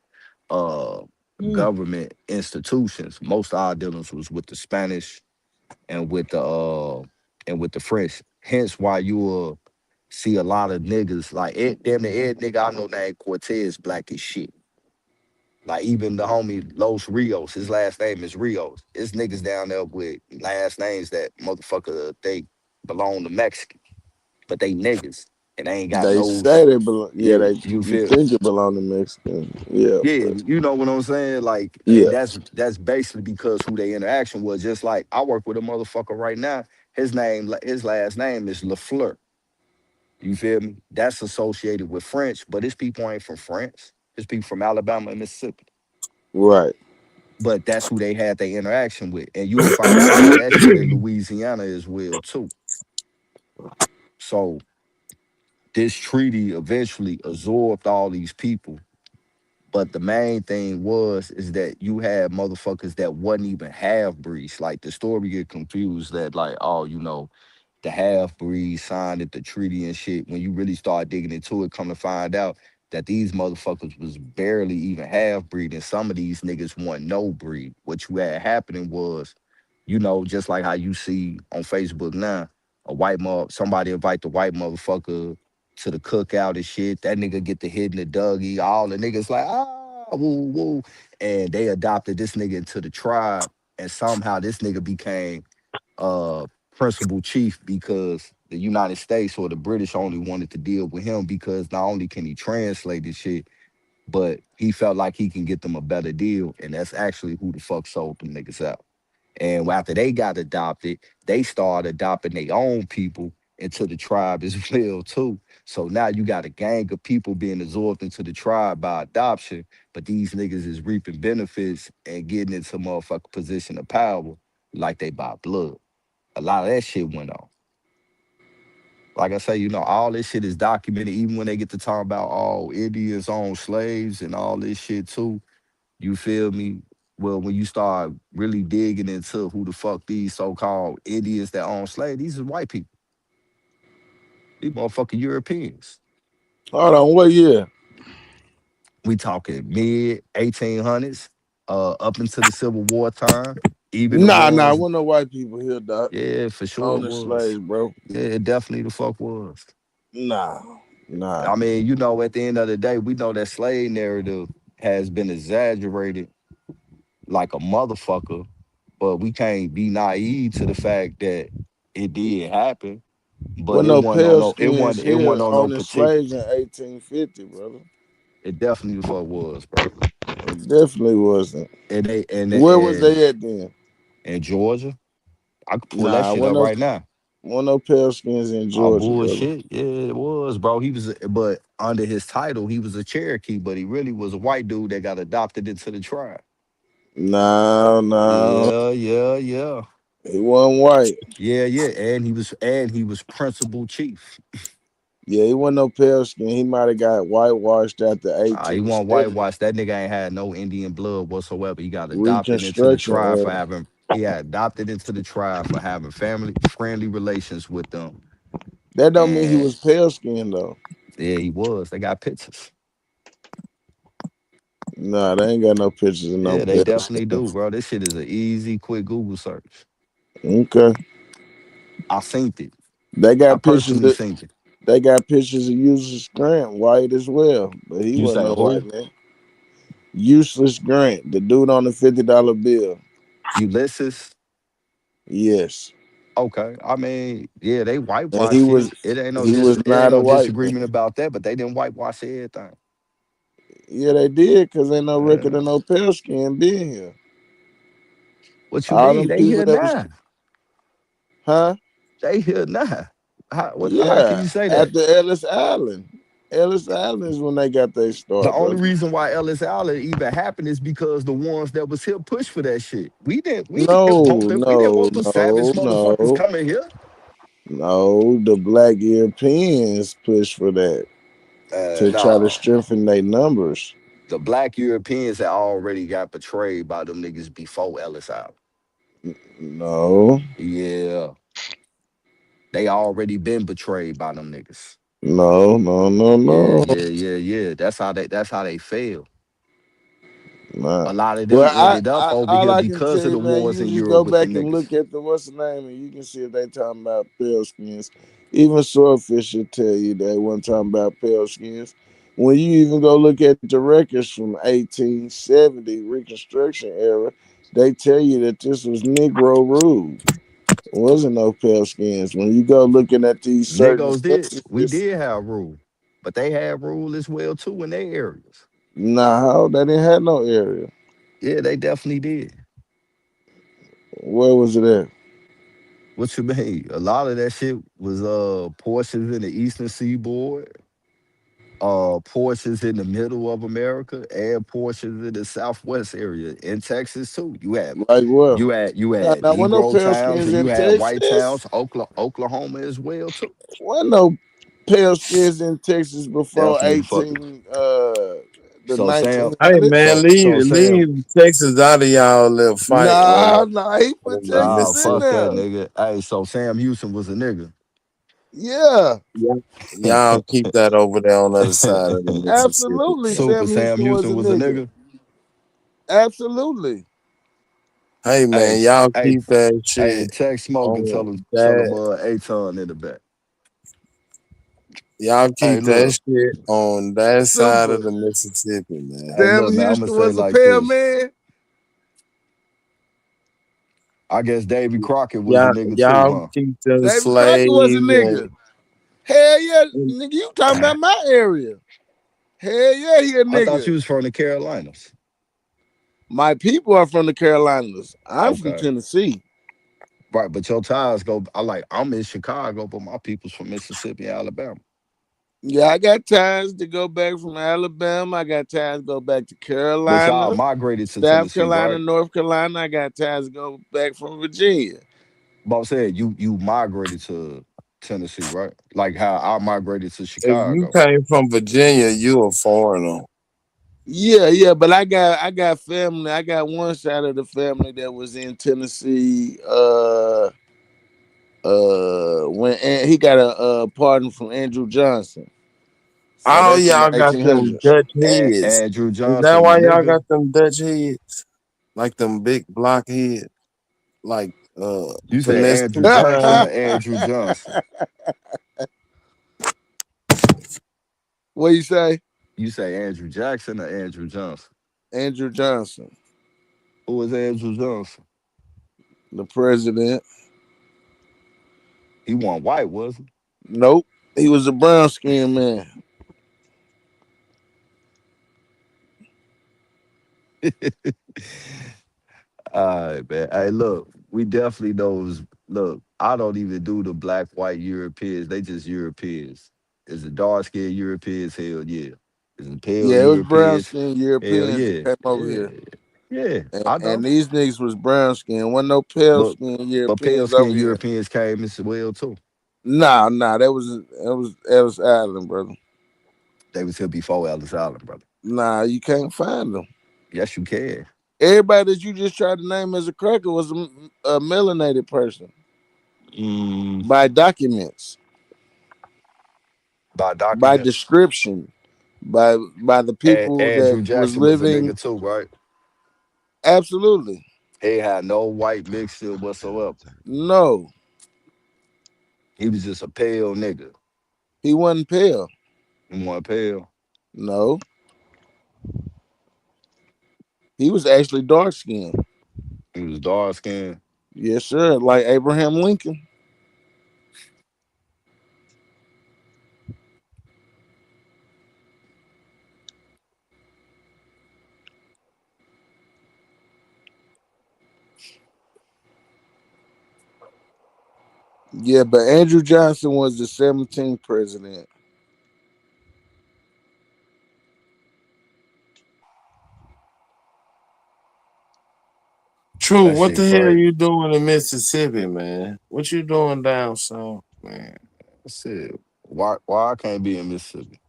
government institutions, most of our dealings was with the Spanish and with the French. Hence why you will see a lot of niggas like damn near every nigga I know named Cortez black as shit. Like even the homie Los Rios, his last name is Rios. It's niggas down there with last names that motherfucker they belong to Mexican, but they niggas and they ain't got They no. say they belong. Yeah, you you feel. think it belong to Mexican. Yeah. Yeah, But you know what I'm saying? Like, and yeah. that's basically because who their interaction was. Just like I work with a motherfucker right now. His last name is Lafleur. You feel me? That's associated with French, but his people ain't from France. His people from Alabama and Mississippi. Right. But that's who they had their interaction with. And you'll find a lot of that shit in Louisiana as well, too. So this treaty eventually absorbed all these people. But the main thing is that you had motherfuckers that wasn't even half breeds. Like the story get confused that like, oh, the half breed signed at the treaty and shit. When you really start digging into it, come to find out that these motherfuckers was barely even half breed, and some of these niggas want no breed. What you had happening was, just like how you see on Facebook now, somebody invite the white motherfucker to the cookout and shit. That nigga get the hit in the Dougie. All the niggas like, oh, woo, woo. And they adopted this nigga into the tribe. And somehow this nigga became uh principal chief because the United States or the British only wanted to deal with him because not only can he translate this shit, but he felt like he can get them a better deal. And that's actually who the fuck sold them niggas out. And after they got adopted, they started adopting their own people into the tribe as well too. So now you got a gang of people being absorbed into the tribe by adoption, but these niggas is reaping benefits and getting into motherfucking position of power like they by blood. A lot of that shit went on. Like I say, all this shit is documented. Even when they get to talk about all Indians own slaves and all this shit too, you feel me? Well, when you start really digging into who the fuck these so-called Indians that own slaves, these is white people. These motherfucking Europeans. Hold on, what year? We talking mid 1800s, up into the Civil War time. Even the Nah, ones, wasn't no white people here, doc. yeah, for sure On it the was. slaves, bro. Yeah, it definitely the fuck was. Nah. I mean, at the end of the day, we know that slave narrative has been exaggerated like a motherfucker, but we can't be naive to the fact that it did happen. But Wasn't it no wasn't on pale no, skins it here wasn't on no on the particular. slaves in 1850, brother. It definitely the fuck was, bro. It definitely wasn't. Where was And they at then? in Georgia, I could pull that Nah, shit up right now. wasn't no pale skins in Oh Georgia, brother. bullshit, yeah, it was, bro. But under his title, he was a Cherokee, but he really was a white dude that got adopted into the tribe. No. Yeah, yeah, yeah. He wasn't white. Yeah, yeah, and he was principal chief. Yeah, he wasn't no pale skin. He might have got whitewashed after He wasn't 1870. whitewashed. That nigga ain't had no Indian blood whatsoever. He got adopted into the Reconstruction tribe for era. having. He had adopted into the tribe for having family friendly relations with them. That don't mean he And was pale skinned though. yeah, he was. They got pictures. Nah, they ain't got no pictures of no Yeah, they pale definitely skin. do, bro. This shit is an easy, quick Google search. Okay. I synced it. They I got pictures personally of synced it. they got pictures of Useless Grant, white as well. But he You wasn't say no white who? man. Useless Grant, the dude on the $50 bill. Ulysses? Yes. Okay. I mean, yeah, they And whitewash shit. It ain't no he was it ain't not a no white disagreement man. about that, but they didn't whitewash everything. Yeah, they did, because ain't no record Yeah. of no pale skin being here. What you All mean? them They people here that was, now. huh? They here now. How can Yeah, you say that? at the Ellis Island. Ellis Island is when they got their The start, only brother. reason why Ellis Island even happened is because the ones that was here pushed for that shit. No, We didn't no, want the savage no, motherfuckers no, coming here. no. The black Europeans pushed for that to try to No. strengthen their numbers. The black Europeans had already got betrayed by them niggas before Ellis Island. No, Yeah. They already been betrayed by them niggas. no, no, no, Yeah, no. yeah, yeah, yeah. That's how they fail. Nah. A lot of them Well, ended up over all here I can tell because of you, the man, wars you in just go Europe with the back and niggas. look at the what's the name, and you can see if they talking about pale skins. Even Swordfish should tell you they wasn't talking about pale skins. When you even go look at the records from 1870 Reconstruction era, they tell you that this was Negro rule. It wasn't no pale skins. When you go looking at these certain We censuses, did have rule, but they had rule as well too in their areas. nah, they didn't have no area. Yeah, they definitely did. Where was it at? What you mean? A lot of that shit was portions in the eastern seaboard, portions in the middle of America, and portions in the southwest area in Texas too. You had Like what? you had Now, when no Negro pale towns skins and you in had white Texas, towns, Oklahoma as well too. wasn't no pale skins in Texas before Definitely the fuck. the So Sam, nineteen Hey hundreds. man, so Sam, leave Texas out of y'all little fight Nah, over nah, he put Texas in fuck that Mississippi. there. nigga. Hey, so Sam Houston was a nigga. Yeah, Y'all keep that over there on the other side of the Mississippi. absolutely. Super Sam Sam Houston was Houston a was a nigga. nigga. Absolutely. Hey Hey, man, y'all hey, keep that hey, shit text smoke and tell on him that. A ton in the back. Y'all Hey, keep that look, shit on that side of Super. the Mississippi, man. hey, Sam look, man. I'm gonna Houston say was a like this. man. I guess Davy Crockett was a nigga too, Y'all huh? keep them David Crockett was a slaves nigga. Hell yeah, and nigga, you talking about my area. Hell yeah, he a I thought nigga. you was from the Carolinas. My people are from the Carolinas. I'm from Okay. Tennessee. Right, but your ties go. I'm in Chicago, but my people's from Mississippi, Alabama. Yeah, I got ties to go back from Alabama. I got ties to go back to But y'all Carolina, migrated to South Tennessee, Carolina, right? North Carolina. I got ties to go back from Virginia. But I'm saying you migrated to Tennessee, right? Like how I migrated to if you Chicago. came from Virginia, you a foreigner. Yeah, but I got family. I got one side of the family that was in Tennessee. He got a pardon from Andrew Johnson. So All that's in the y'all got them 1800s. Dutch heads. Andrew Is that Johnson, the why y'all nigga. got them Dutch heads? Like them big block heads? Like You say finesse Andrew two Jackson or times? Andrew Johnson? What you say? You say Andrew Jackson or Andrew Johnson? Andrew Johnson, Who was Andrew Johnson? the president. He wasn't white, was he? Nope, he was a brown skinned man. All right, man. Hey, look, we definitely knows. Look, I don't even do the black, white Europeans. They just Europeans. Is it dark skinned Europeans? Hell yeah. Is it pale Yeah, it was brown Europeans? skinned Hell Europeans that yeah. came over Yeah. here. Yeah. And, I and know. these niggas was brown skinned. Wasn't no pale But skinned but pale Europeans over skinned here. Europeans came as well too. Nah, that was Island, brother. They was here before Ellis Island, brother. Nah, you can't find them. Yes, you can. Everybody that you just tried to name as a cracker was a melanated person Mm, by documents, by by documents. description, by the people that Andrew was Jackson was a living. nigga too, right? Absolutely, He had no white mixture whatsoever. no, He was just a pale nigga. he wasn't pale. He wasn't pale. No, he was actually dark skinned. He was dark skinned. Yes, sir, like Abraham Lincoln. Yeah, but Andrew Johnson was the 17th president. True, That what shit the hell crazy. you doing in Mississippi, man? What you doing down south, man? Shit. Why I can't be in Mississippi?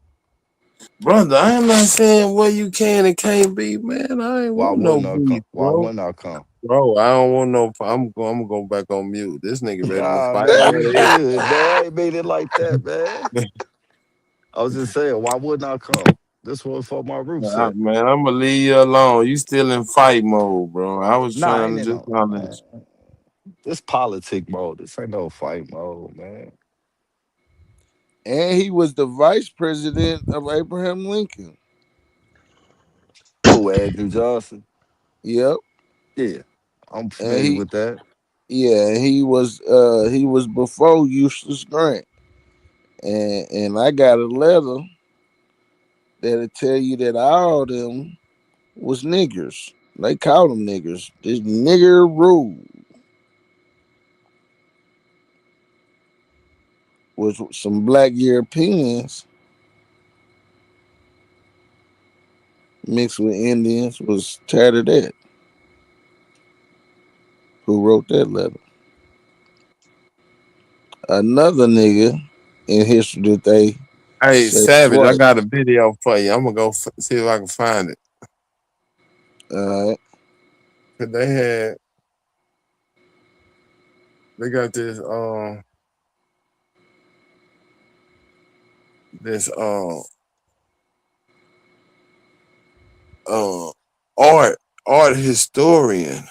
Brother, I am not saying what you can and can't be, man. I ain't Why want no wouldn't I come? beef, Why bro. wouldn't I come? Bro, I don't want no. I'm gonna go back on mute. This nigga ready to Nah, fight man, you already. good, man. I ain't made it like that, man. I was just saying, why wouldn't I come? This was for my roots Nah, at. man, I'm gonna leave you alone. You still in fight mode, bro. I was Nah, trying ain't to in just no man. knowledge. This politic mode. This ain't no fight mode, man. And he was the vice president of Abraham Lincoln. Who, Andrew Johnson? Yep. Yeah, I'm And familiar with that. he was before Eustace Grant. And I got a letter that'll tell you that all of them was niggers. They called them niggers. This nigger rule was some black Europeans mixed with Indians was tired of that. Who wrote that letter? Another nigga in history that they Hey, say is Savage, I white. got a video for you. I'm gonna go see if I can find it. All right. 'Cause they got this uh art historian,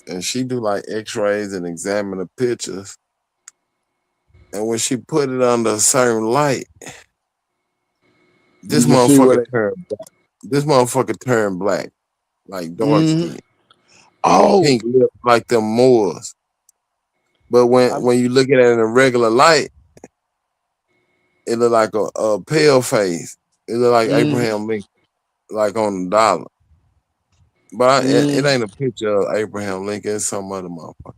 and she do like X-rays and examine the pictures. and when she put it under a certain light, You this can see what motherfucker it. turned black. This motherfucker turned black, like dark Mm-hmm. skin, and Oh, pink lips like them Moors. But when you look at it in a regular light, it look like a pale face. It look like mm, Abraham Lincoln, like on the dollar. But it mm. ain't a picture of Abraham Lincoln. It's some other motherfucker.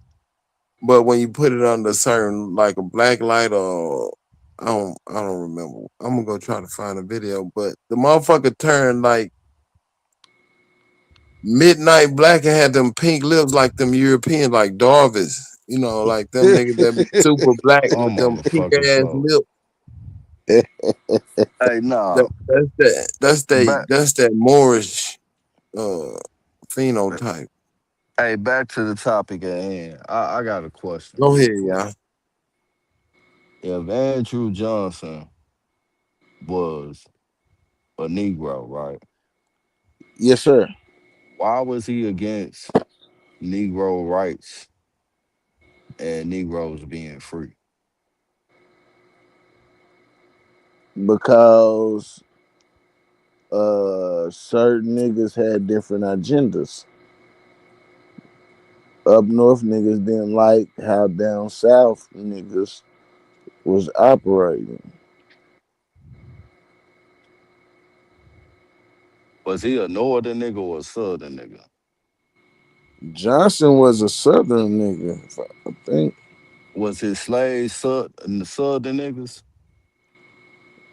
But when you put it under certain like a black light or I don't remember. I'm gonna go try to find a video. But the motherfucker turned like midnight black and had them pink lips like them Europeans, like Darvis. You know, like them niggas that be super black I'm with on them the pink fucking ass floor. lips. Hey, nah. Back, That's that Moorish uh phenotype. hey, back to the topic at hand. I got a question Go real ahead, quick. y'all. If Andrew Johnson was a Negro, right? Yes, sir. Why was he against Negro rights and Negroes being free? Because certain niggas had different agendas. Up north niggas didn't like how down south niggas was operating. Was he a northern nigga or a southern nigga? Johnson was a southern nigga, I think. Was his slaves southern niggas?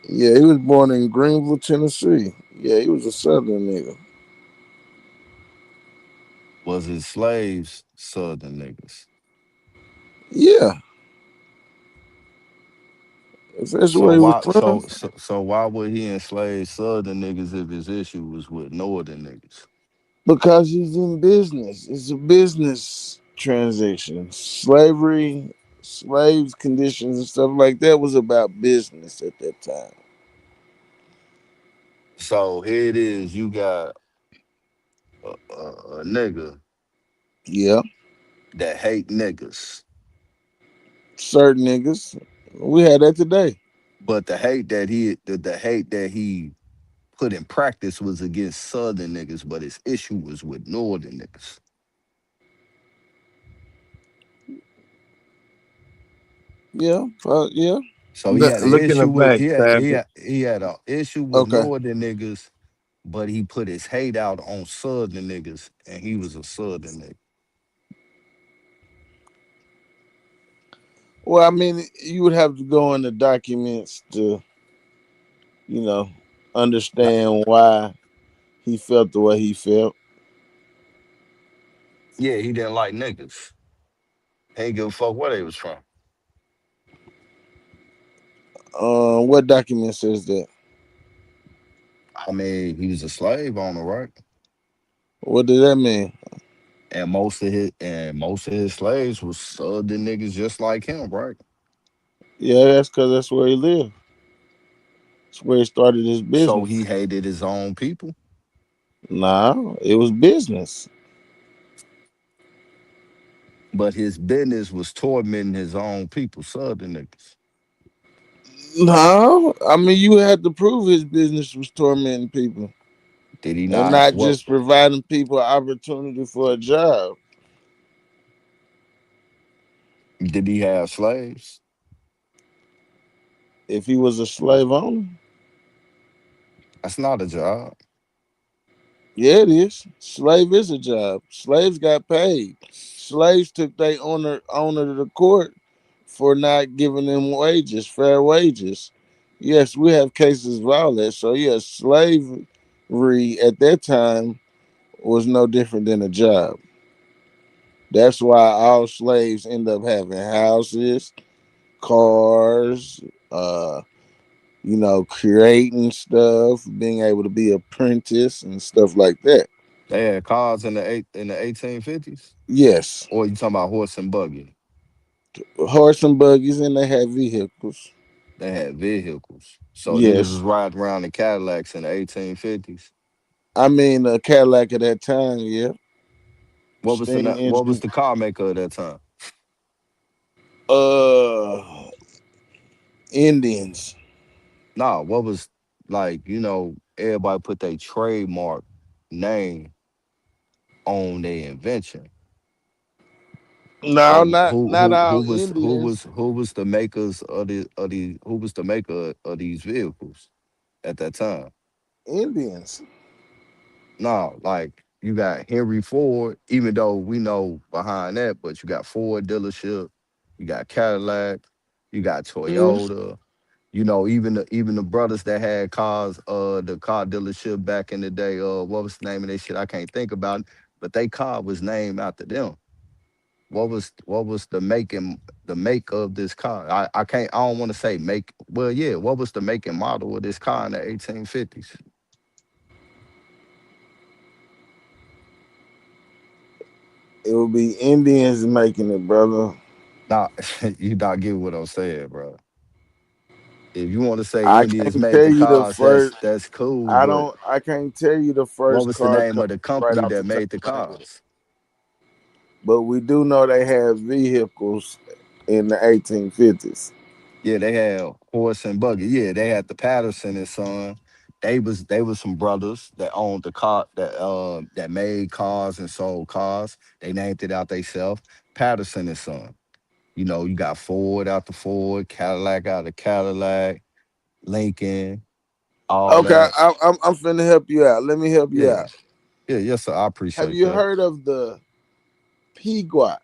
Yeah, he was born in Greenville, Tennessee. Yeah, he was a southern nigga. Was his slaves southern niggas? Yeah, if that's So where he was why from. so why would he enslave southern niggas if his issue was with northern niggas? Because he's in business. It's a business transaction. Slavery, slaves conditions and stuff like that was about business at that time. So here it is, you got a nigga Yeah, that hate niggas, certain niggas. We had that today. but the hate that he put in practice was against southern niggas, but his issue was with northern niggas. Yeah, yeah. So he had an Look in the issue with back, Savage. he had an issue with Okay. northern niggas, but he put his hate out on southern niggas, and he was a southern nigga. Well, I mean, you would have to go in the documents to, you know, understand why he felt the way he felt. Yeah, he didn't like niggas. He ain't give a fuck where they was from. What document says that? I mean, he was a slave owner, right? What does that mean? And most of his slaves was southern niggas just like him, right? Yeah, that's because that's where he lived. That's where he started his So business. he hated his own people. Nah, it was business. But his business was tormenting his own people, southern niggas. No, I mean you had to prove his business was tormenting people Did he and not? not What just providing people opportunity for a job. did he have slaves? If he was a slave owner, That's not a job. yeah, it is. Slave is a job. Slaves got paid. Slaves took their owner to the court for not giving them wages, fair wages. Yes, we have cases of all that. So yes, slavery at that time was no different than a job. That's why all slaves end up having houses, cars, uh, creating stuff, being able to be apprentice and stuff like that. They had cars in the 1850s. Yes, Or you talking about horse and buggy? horse and buggies, and they have vehicles. They had vehicles. So niggas was Yes, riding around in Cadillacs in the 1850s. I mean a Cadillac at that time. Yeah, steam What was engine. the car maker at that time? Uh, Indians. Nah, what was like, everybody put their trademark name on their invention. No, So not all Indians. who was the makers of the who was the maker of these vehicles at that time? Indians. No, like you got Henry Ford, even though we know behind that, but you got Ford dealership, you got Cadillac, you got Mhm. Toyota, even the brothers that had cars, the car dealership back in the day, what was the name of that shit? I can't think about it, but they car was named after them. What was the make of this car? I don't want to say make. Well, yeah. What was the make and model of this car in the 1850s? It would be Indians making it, brother. Nah, you not get what I'm saying, bro. If you want to say I Indians can't made tell the you the cars, first. that's cool. I But don't. I can't tell you the what first was the car name of company the right company off the that top made the of my head. cars? But we do know they had vehicles in the 1850s. Yeah, they had horse and buggy. Yeah, they had the Patterson and Son. They was some brothers that owned the car that made cars and sold cars. They named it out themselves, Patterson and Son. You got Ford out the Ford, Cadillac out the Cadillac, Lincoln, all Okay, that. I'm finna help you out. Let me help you Yeah, out. yeah, yes, sir. I Have appreciate you that. heard of the Pequot?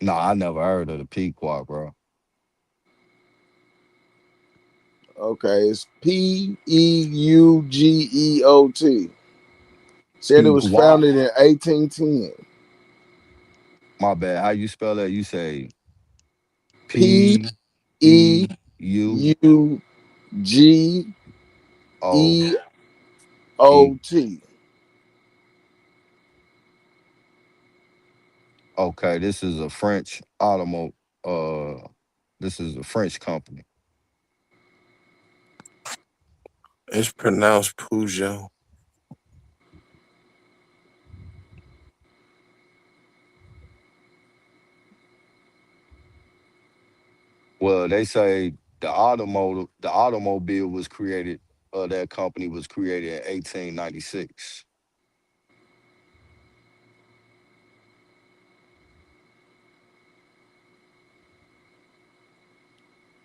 No, I never heard of the Pequot, bro. Okay, it's Peugeot. Said it was Pequot. founded in 1810. My bad. How you spell that? You say P P E E U U G O E E. O T. Okay, this is a French automo. This is a French company. It's pronounced Peugeot. Well, they say the automobile was created. That company was created in 1896.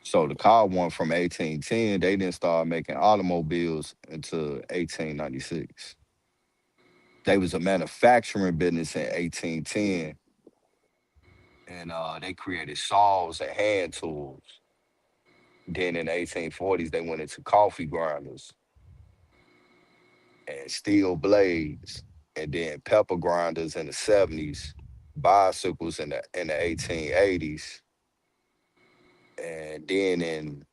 So the car one from 1810, they didn't start making automobiles until 1896. They was a manufacturing business in 1810, and they created saws and hand tools. Then in the 1840s, they went into coffee grinders and steel blades, and then pepper grinders in the 70s, bicycles in the 1880s, and then in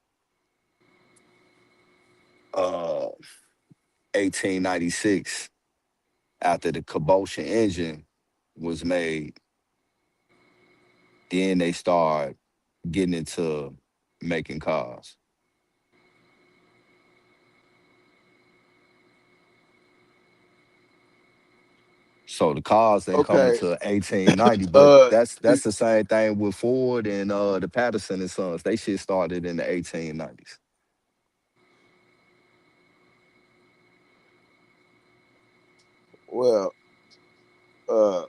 uh 1896, after the combustion engine was made, then they start getting into making cars. So the cars didn't come Okay. until 1890, but Uh that's the same thing with Ford and the Patterson and Sons. They shit started in the 1890s. well, uh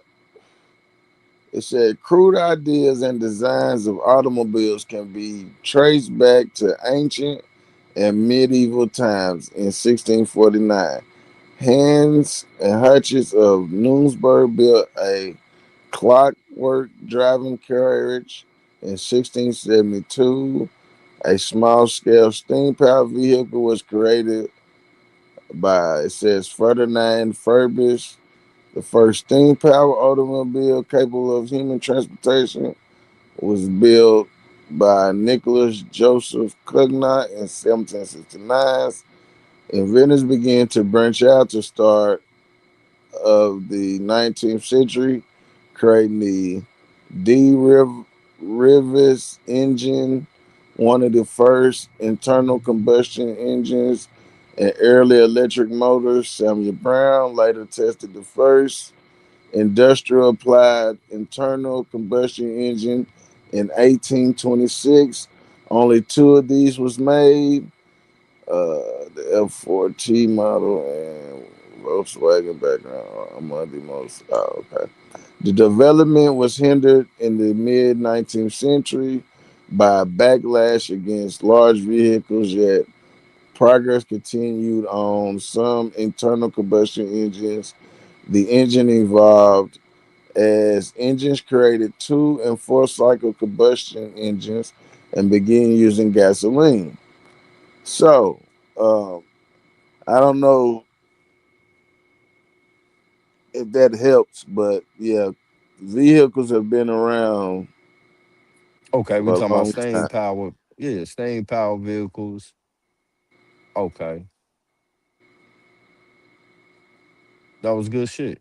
it said crude ideas and designs of automobiles can be traced back to ancient and medieval times in 1649. Hans and Hutchins of Newsburg built a clockwork driving carriage in 1672. A small scale steam powered vehicle was created by, it says, Ferdinand Furbish. The first steam powered automobile capable of human transportation was built by Nicholas Joseph Cugnot in 1769. Inventors began to branch out to start of the 19th century, creating the D. Rivers engine, one of the first internal combustion engines and early electric motors. Samuel Brown later tested the first industrial applied internal combustion engine In 1826, only two of these was made. The F4T model and Volkswagen background among the most. Oh, okay. The development was hindered in the mid 19th century by backlash against large vehicles, yet progress continued on some internal combustion engines. The engine evolved as engines created two and four cycle combustion engines and began using gasoline. So, I don't know if that helps, but yeah, vehicles have been around Okay, we for a talking about long staying time. power. Yeah, staying power vehicles. Okay, that was good shit.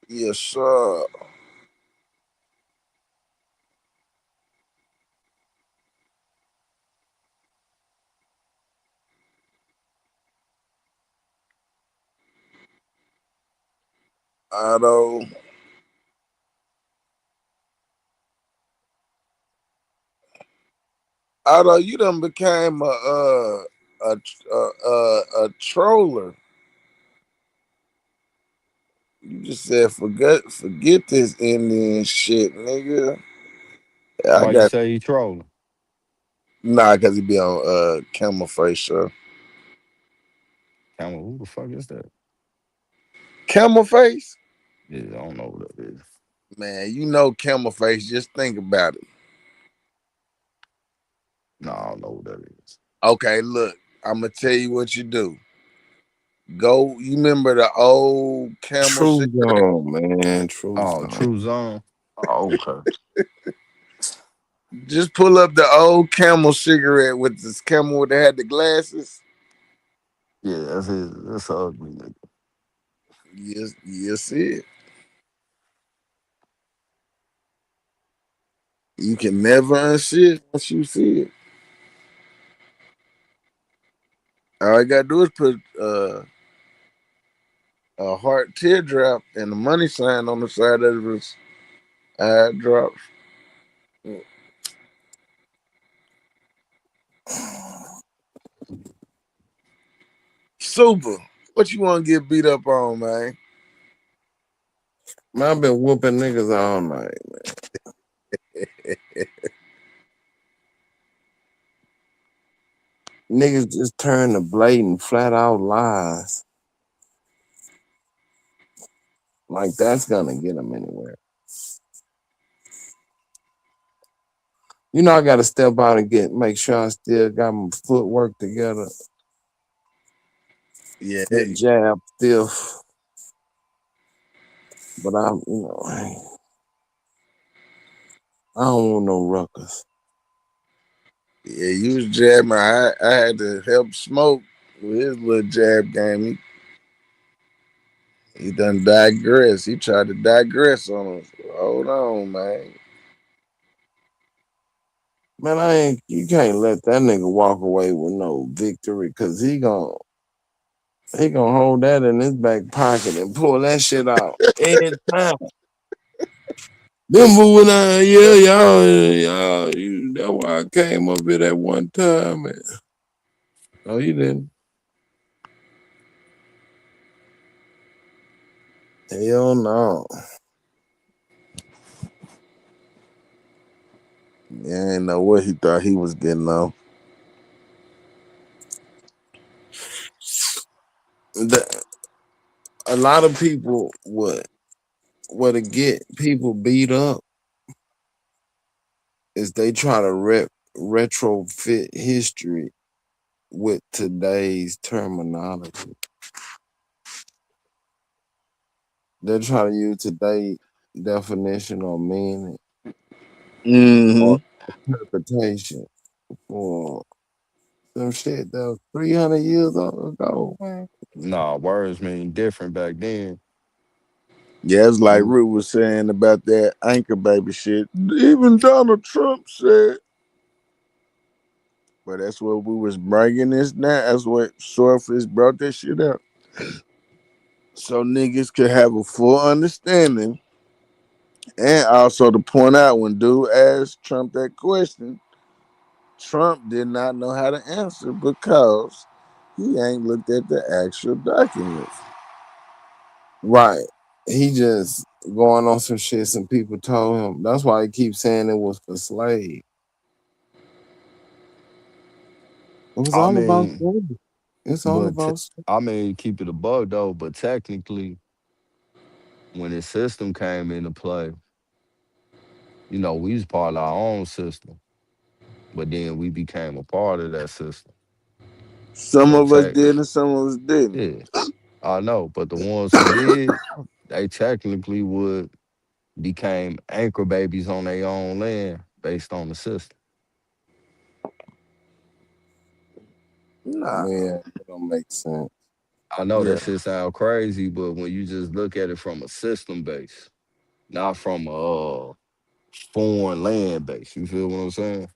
Yes, sir. Otto. Otto, you done became a troller. You just said forget this Indian shit, nigga. I Why you got say he trolling? nah, cause he be on Camel Face show. Camel, who the fuck is that? Camel Face, Yeah, I don't know what that is. man. You know Camel Face. Just think about it. No, I don't know what that is. Okay, look, I'm gonna tell you what you do. Go. You remember the old Camel True cigarette? zone, man. True Oh, zone. True Zone. Oh, okay. Just pull up the old Camel cigarette with this Camel that had the glasses. Yeah, that's his. That's a ugly nigga. Yes, you see it. You can never unsee it once you see it. All I gotta do is put a heart teardrop and a money sign on the side of his eye drops. Super. What you want to get beat up on, man? Man, I've been whooping niggas all night. Niggas just turn to blatant, flat out lies. Like that's gonna get them anywhere. You know, I gotta step out and make sure I still got my footwork together. Yeah. That jab stiff, but I don't want no ruckus. Yeah, you was jabbing. I had to help Smoke with his little jab game. He done digress. He tried to digress on us. Hold on, man. Man, you can't let that nigga walk away with no victory because he gonna hold that in his back pocket and pull that shit out every time. Them moving on, that's why I came up here that one time. Man. No, you didn't. Hell no. Yeah, I ain't know what he thought he was getting on. A lot of people what to get people beat up is they try to retrofit history with today's terminology. They're trying to use today's definition or meaning or interpretation for some shit that was 300 years ago, man. Nah, words mean different back then. Yeah, it's like Root was saying about that anchor baby shit. Even Donald Trump said. But that's what we was bringing this now. That's what Swordfish brought that shit up. So niggas could have a full understanding. And also to point out when dude asked Trump that question, Trump did not know how to answer because he ain't looked at the actual documents. Right. He just going on some shit some people told him. That's why he keeps saying it was for slave. It was I all about mean, slavery. It's all about I mean, keep it a bug though, but technically, when the system came into play, you know, we was part of our own system, but then we became a part of that system. Some So of us tech, did and some of us didn't. yeah, I know, but the ones who did, they technically would became anchor babies on their own land based on the system. Nah. yeah, it don't make sense. I know Yeah. that shit sound crazy, but when you just look at it from a system base, not from a foreign land base, you feel what I'm saying?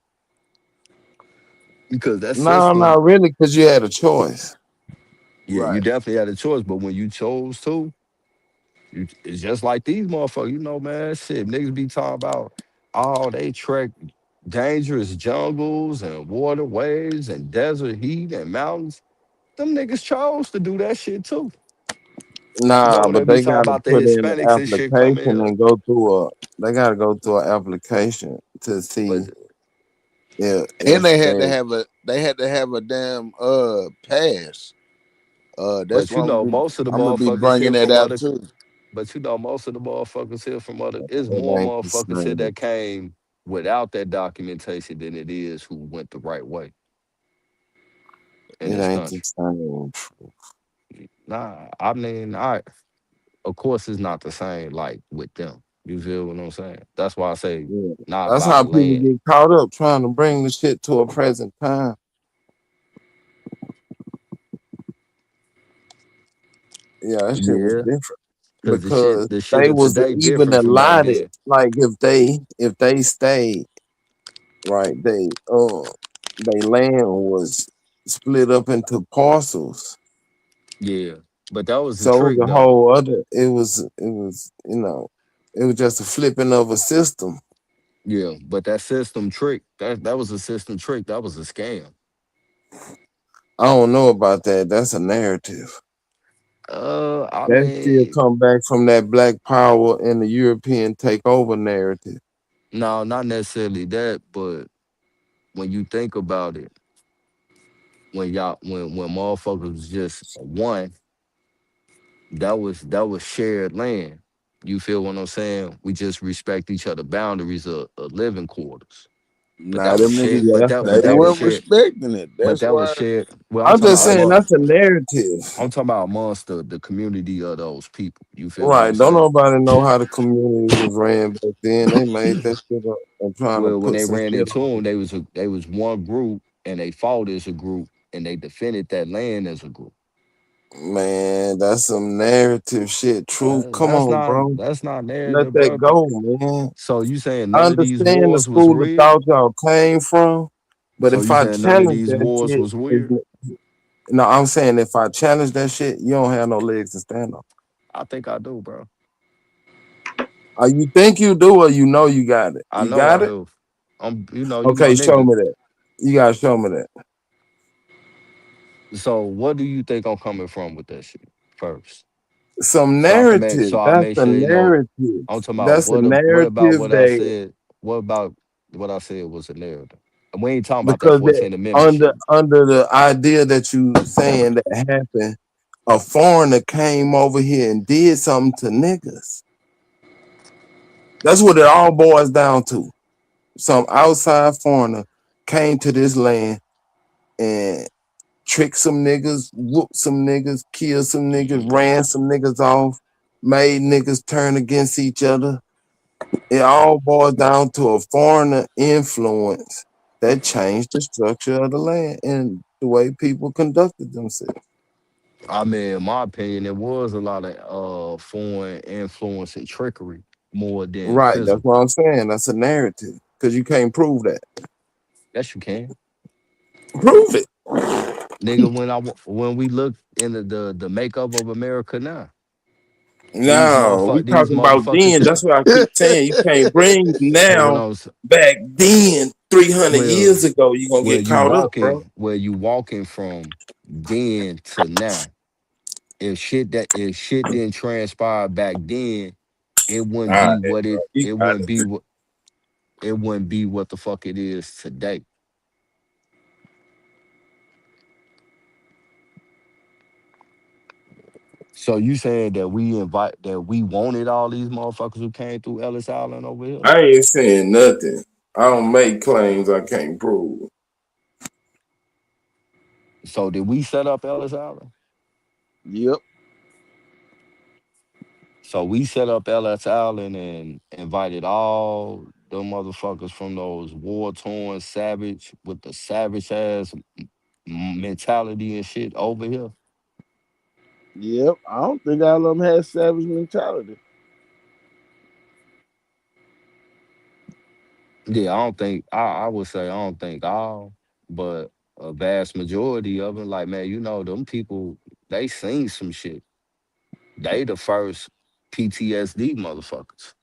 Because that No, system, not really, because you had a choice. yeah, you Right. definitely had a choice, but when you chose to, it's just like these motherfuckers, you know, man, shit, niggas be talking about, oh, they trek dangerous jungles and waterways and desert heat and mountains. Them niggas chose to do that shit too. But Nah, when they but be they talking gotta about the put in an Hispanics and shit coming application here, and go through a. They gotta go through an application to but see if And they. they had to have a damn pass. That's but why you know, most of the I'm gonna be motherfuckers bringing here that from out other, too. but you know, most of the motherfuckers here from other, it's It more ain't the motherfuckers here same. that came without that documentation than it is who went the right way in It this ain't the country. same. Nah, I mean, of course it's not the same like with them. You feel what I'm saying? That's why I say Yeah. not That's by how the people land. get caught up trying to bring the shit to a present time. Yeah, that shit was Yeah, different because because the shit they of was today even different from back allotted. then. Like if they stayed right, they land was split up into parcels. Yeah, but that was the So it was trick a though. whole other. It was it was just a flipping of a system. Yeah, but that system trick, that was a system trick. That was a scam. I don't know about that. That's a narrative. I That still mean, come back from that black power and the European takeover narrative. no, not necessarily that, but when you think about it, when motherfuckers was just one, that was shared land. You feel what I'm saying? We just respect each other boundaries of living quarters. But Nah, that was them niggas, shared. But they that was weren't shared. respecting it. But That's that was why. shared. Well, I'm I'm talking just about saying among. that's a narrative. I'm talking about amongst the community of those people. You feel what I'm Right. Don't saying? nobody know how the community was ran back then. They made that shit up and trying to Well, when put they some ran shit into on them, they was one group and they fought as a group and they defended that land as a group. it. Man, that's some narrative shit. Truth. Come That's on, not bro. that's not Let narrative, that bro. go, man. So you saying I none of these understand the wars was school of real? thought y'all came from, but So if you I saying none of challenge these that wars shit, was weird? no, I'm saying if I challenge that shit, you don't have no legs to stand on. I think I do, bro. You think you do, or you know you got it? I You know got I it? do. You my Okay, show nigga. me that. You gotta show me that. So what do you think I'm coming from with that shit first? some So I can make narrative. so I That's make a sure you know. narrative. I'm talking about That's a what about narrative what I that said? What about what I said was a narrative? And we ain't talking about that because 14th Amendment under shit. the idea that you saying that happened, a foreigner came over here and did something to niggas. That's what it all boils down to. Some outside foreigner came to this land and tricked some niggas, whooped some niggas, killed some niggas, ran some niggas off, made niggas turn against each other. It all boils down to a foreigner influence that changed the structure of the land and the way people conducted themselves. I mean, in my opinion, it was a lot of foreign influence and trickery more than Right, that's what physical. I'm saying. That's a narrative because you can't prove that. Yes, you can. Prove it. Nigga, when we look into the makeup of America now, No, we these talking about then. motherfuckers That's what I keep saying. You can't bring but when now I was back then 300 well years ago. You gonna get caught up, bro. where you walking from then to now, if shit didn't transpire back then, it wouldn't All be right, what bro. You got it. it wouldn't be what the fuck it is today. So you saying that we wanted all these motherfuckers who came through Ellis Island over here? I ain't saying nothing. I don't make claims I can't prove. So did we set up Ellis Island? Yep. So we set up Ellis Island and invited all the motherfuckers from those war torn savage with the savage ass mentality and shit over here. Yep. I don't think all of them had savage mentality. Yeah, I would say I don't think all, but a vast majority of them, like man, you know, them people, they seen some shit. They the first PTSD motherfuckers.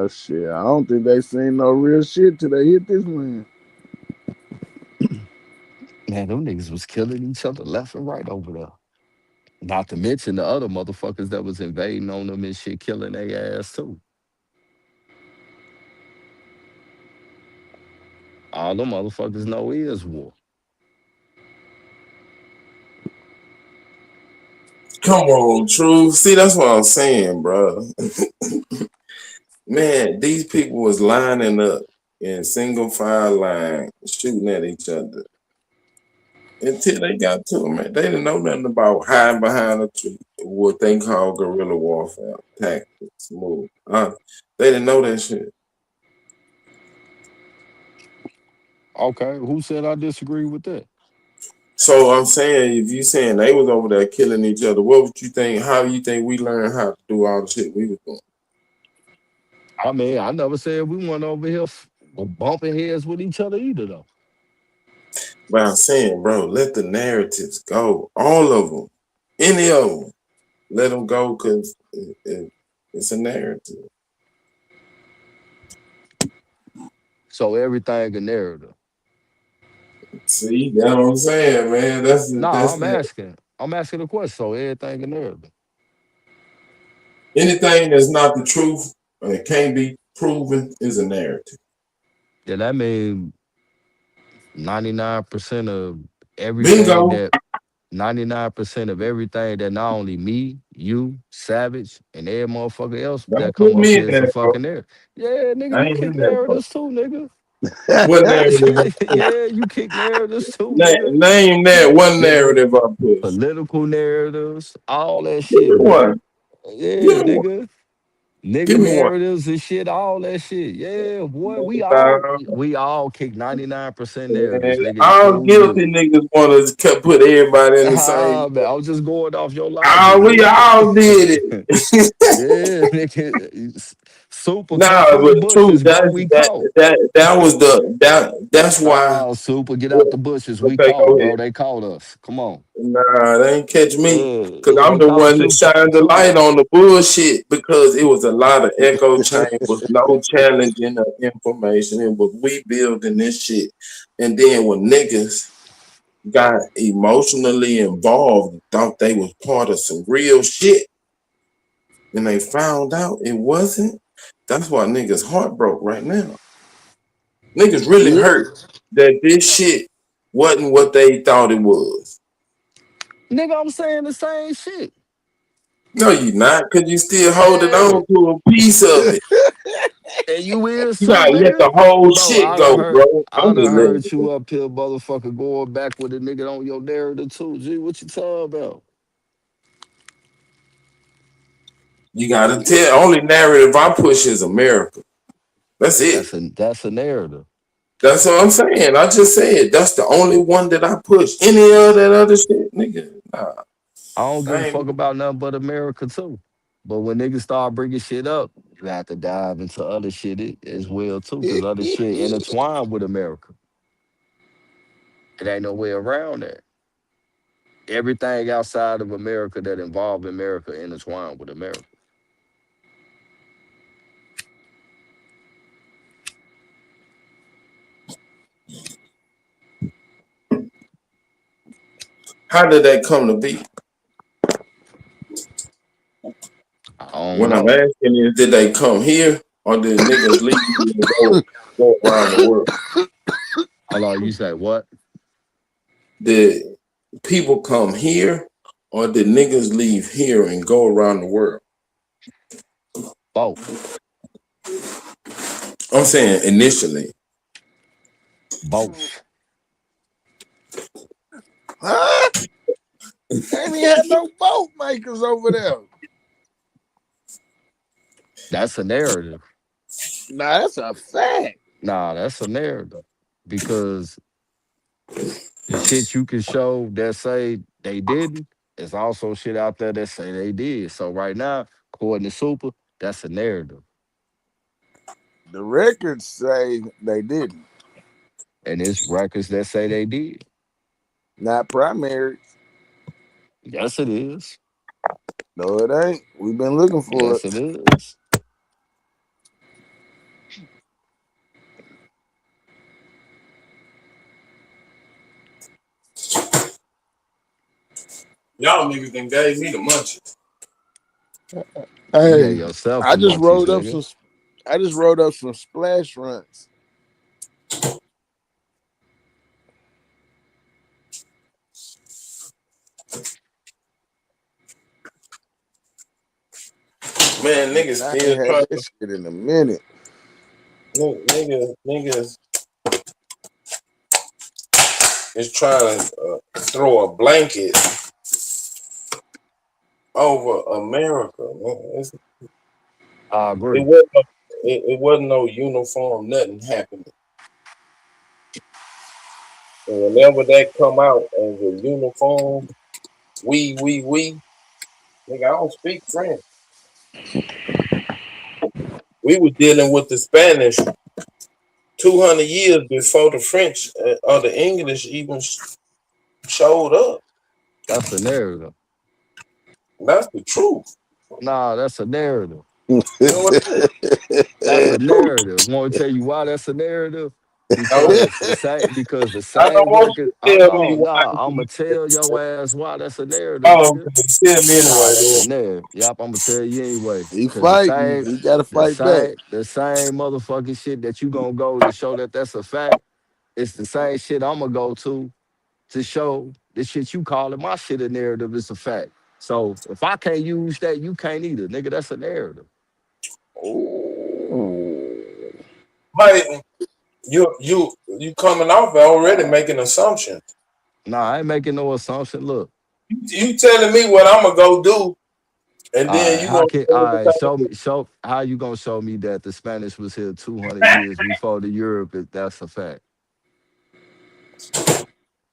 Shit. I don't think they seen no real shit till they hit this land. Man, them niggas was killing each other left and right over there. Not to mention the other motherfuckers that was invading on them and shit, killing their ass too. All them motherfuckers know is war. Come on, True. See, that's what I'm saying, bro. Man, these people was lining up in single file line, shooting at each other until they got to them. Man, they didn't know nothing about hiding behind a tree, what they call guerrilla warfare tactics, move. They didn't know that shit. Okay, who said I disagree with that? So I'm saying, if you saying they was over there killing each other, what would you think? How do you think we learned how to do all the shit we was doing? I mean, I never said we went over here bumping heads with each other either, though. But I'm saying, bro, let the narratives go, all of them, any of them, let them go because it's a narrative. So everything a narrative. See, that's what I'm saying, man. That's Nah, I'm the asking. I'm asking a question. So everything a narrative. anything that's not the truth and it can't be proven is a narrative. Yeah, that mean 99% of everything Bingo. that 99% of everything that not only me, you, Savage, and every motherfucker else Don't that come put up me here in is a there, bro. fucking narrative. Yeah, nigga, I you ain't kick in there, bro. narratives too, nigga. What narrative? Yeah, you kick narratives too, nigga. Name that one Nigga, narrative I push. political narratives, all that Give shit, me nigga. one. Yeah, Give me one. nigga. Nigga Give me one. narratives and shit, all that shit. Yeah, boy, Nah, we all kick 99% narratives, nigga, all including guilty you. niggas want to put everybody in the same. Ah, man, I was just going off your logic, We nigga. all did it. Yeah, nigga. Super come Nah, from the but true. bushes, bro. We caught. That was that's why. Oh, Super, get out the bushes. We Okay, caught, go bro. ahead. They caught us. Come on. Nah, they ain't catch me. Yeah, Cause yeah, I'm they the caught one that you shined the too. light on the bullshit because it was a lot of echo chambers, no challenging of information. It was we building this shit. And then when niggas got emotionally involved and thought they was part of some real shit, and they found out it wasn't. That's why niggas heart broke right now. Niggas really Yeah. hurt that this shit wasn't what they thought it was. Nigga, I'm saying the same shit. No, you not, cause you still holding Yeah. on to a piece of it. And you is You too, gotta let nigga. the whole Bro, shit go, bro. I I'm done just letting heard it you go. up here, motherfucker, going back with a nigga on your narrative too. G, what you talking about? You gotta tell. Only narrative I push is America. That's it. That's a narrative. That's what I'm saying. I just said that's the only one that I push. Any of that other shit, nigga, nah. I don't give a I ain't. fuck about nothing but America too. But when niggas start bringing shit up, you have to dive into other shit as well too, because other shit intertwined with America. It ain't no way around that. Everything outside of America that involve America intertwined with America. How did that come to be? I don't What I'm know. asking is, did they come here or did niggas leave and go around the world? Hold on, you say what? Did people come here or did niggas leave here and go around the world? Both. I'm saying initially. Both. Huh? Ain't even had no boat makers over there. That's a narrative. Nah, that's a fact. Nah, that's a narrative. Because the shit you can show that say they didn't, there's also shit out there that say they did. So right now, according to Super, that's a narrative. The records say they didn't. And it's records that say they did. Not primary. Yes, it is. No, it ain't. We've been looking for it. Yes, it is. Y'all niggas done gave me the munchies. You gave Hey, yourself I the just munchies, rolled up nigga. some. I just rolled up some splash runs. Man, niggas I still ain't had trying that shit in a minute. niggas is trying to throw a blanket over America. Man. I It agree. wasn't no, it wasn't no uniform, nothing happening. And whenever that come out as a uniform, we, nigga, I don't speak French. We were dealing with the Spanish 200 years before the French or the English even showed up. That's a narrative. That's the truth. Nah, that's a narrative. You know what it is? That's That's a the truth. narrative. Want to tell you why that's a narrative? No, Because the I don't same want record. you to tell me why. I'ma tell your ass why that's a narrative, Oh, nigga. okay. Tell me Nah, that's a anyway. narrative. Yep, I'ma tell you anyway. He Cause the fighting. same, He got to the fight back. same, the same motherfucking shit that you gonna go to show that that's a fact. It's the same shit I'ma go to show the shit you calling my shit a narrative is a fact. So if I can't use that, you can't either, nigga. That's a narrative. Ooh. But you coming off already making assumptions. Nah, I ain't making no assumption. Look, You telling me what I'm gonna go do, and all then right, you how gonna can say all right, everything. show how you gonna show me that the Spanish was here 200 years before the Europe if that's a fact.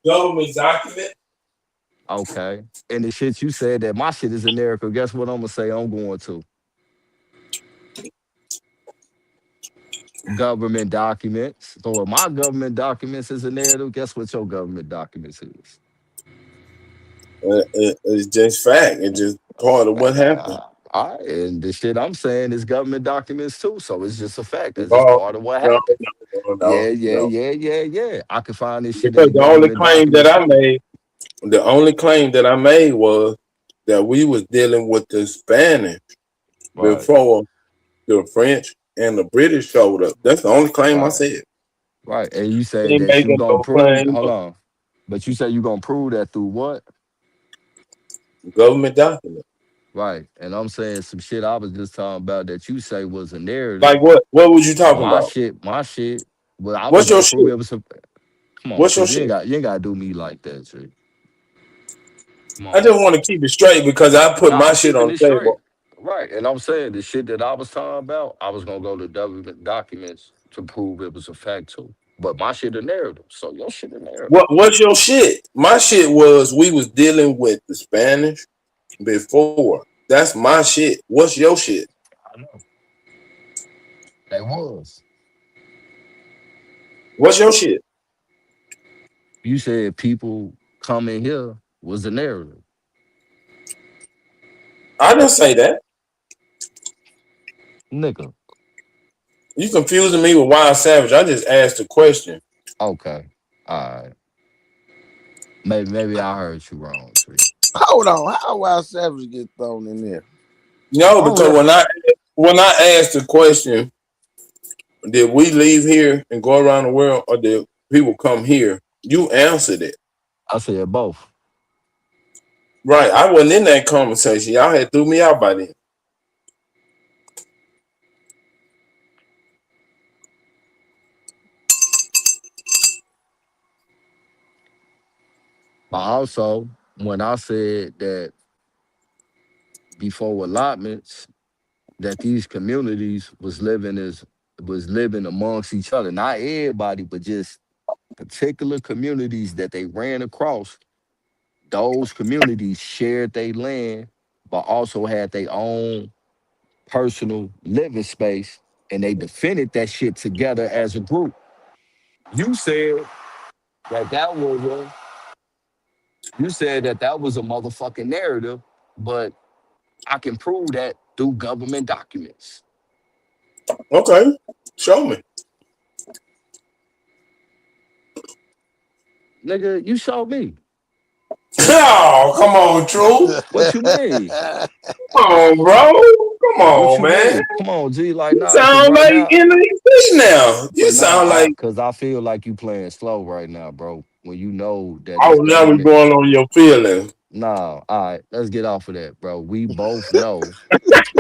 Government document. Okay. And the shit you said that my shit is a narrative, guess what I'm gonna say I'm going to? Government documents. So if my government documents is a narrative, guess what your government documents is? It's just fact. It's just part of what happened. All right, and the shit I'm saying is government documents too, so it's just a fact. That's just No, part of what no, happened. no, Yeah, no, yeah, no. yeah, yeah, yeah. I can find this shit in Because the government documents too. the only claim that I made was that we was dealing with the Spanish Right, before the French and the British showed up. That's the only claim I right, said. right. And you say Ain't that you making gonna no prove. claim Hold of on, but you say you gonna prove that through what? government document. Right. And I'm saying some shit I was just talking about that you say was a narrative. Like what? What was you talking My about? shit, my shit. Well, I was What's your gonna prove shit? it was a. Come on, What's your Tree. shit? You ain't gotta do me like that, Tree. Come I on. just want to keep it straight because I put Nah, my I'm shit keeping on it the straight. table. Right. And I'm saying the shit that I was talking about, I was gonna go to government documents to prove it was a fact too. But my shit a narrative. So your shit a narrative. What's your shit? My shit was we was dealing with the Spanish before. That's my shit. What's your shit? I know. They was. What's your shit? You said people coming here was a narrative. I didn't say that. Nigga. You confusing me with Wild Savage. I just asked a question. Okay. All right. Maybe I heard you wrong, Tree. Hold on, how Wild Savage get thrown in there? No, I don't because know. when I asked the question, did we leave here and go around the world, or did people come here? You answered it. I said both. Right. I wasn't in that conversation. Y'all had threw me out by then. But also, when I said that before allotments, that these communities was living amongst each other. Not everybody, but just particular communities that they ran across. Those communities shared their land, but also had their own personal living space, and they defended that shit together as a group. You said that was a that was a motherfucking narrative, but I can prove that through government documents. Okay. Show me. Nigga, you show me. Oh, come on, True. What you mean? Come on, bro. Come What on, you man. mean? Come on, G. Like, You nah, cause sound right like now, in the fish now. You but sound nah, like, cause I feel like you playing slow right now, bro. When you know that oh, it's now we government. going on your feelings. Nah, all right, let's get off of that, bro. We both know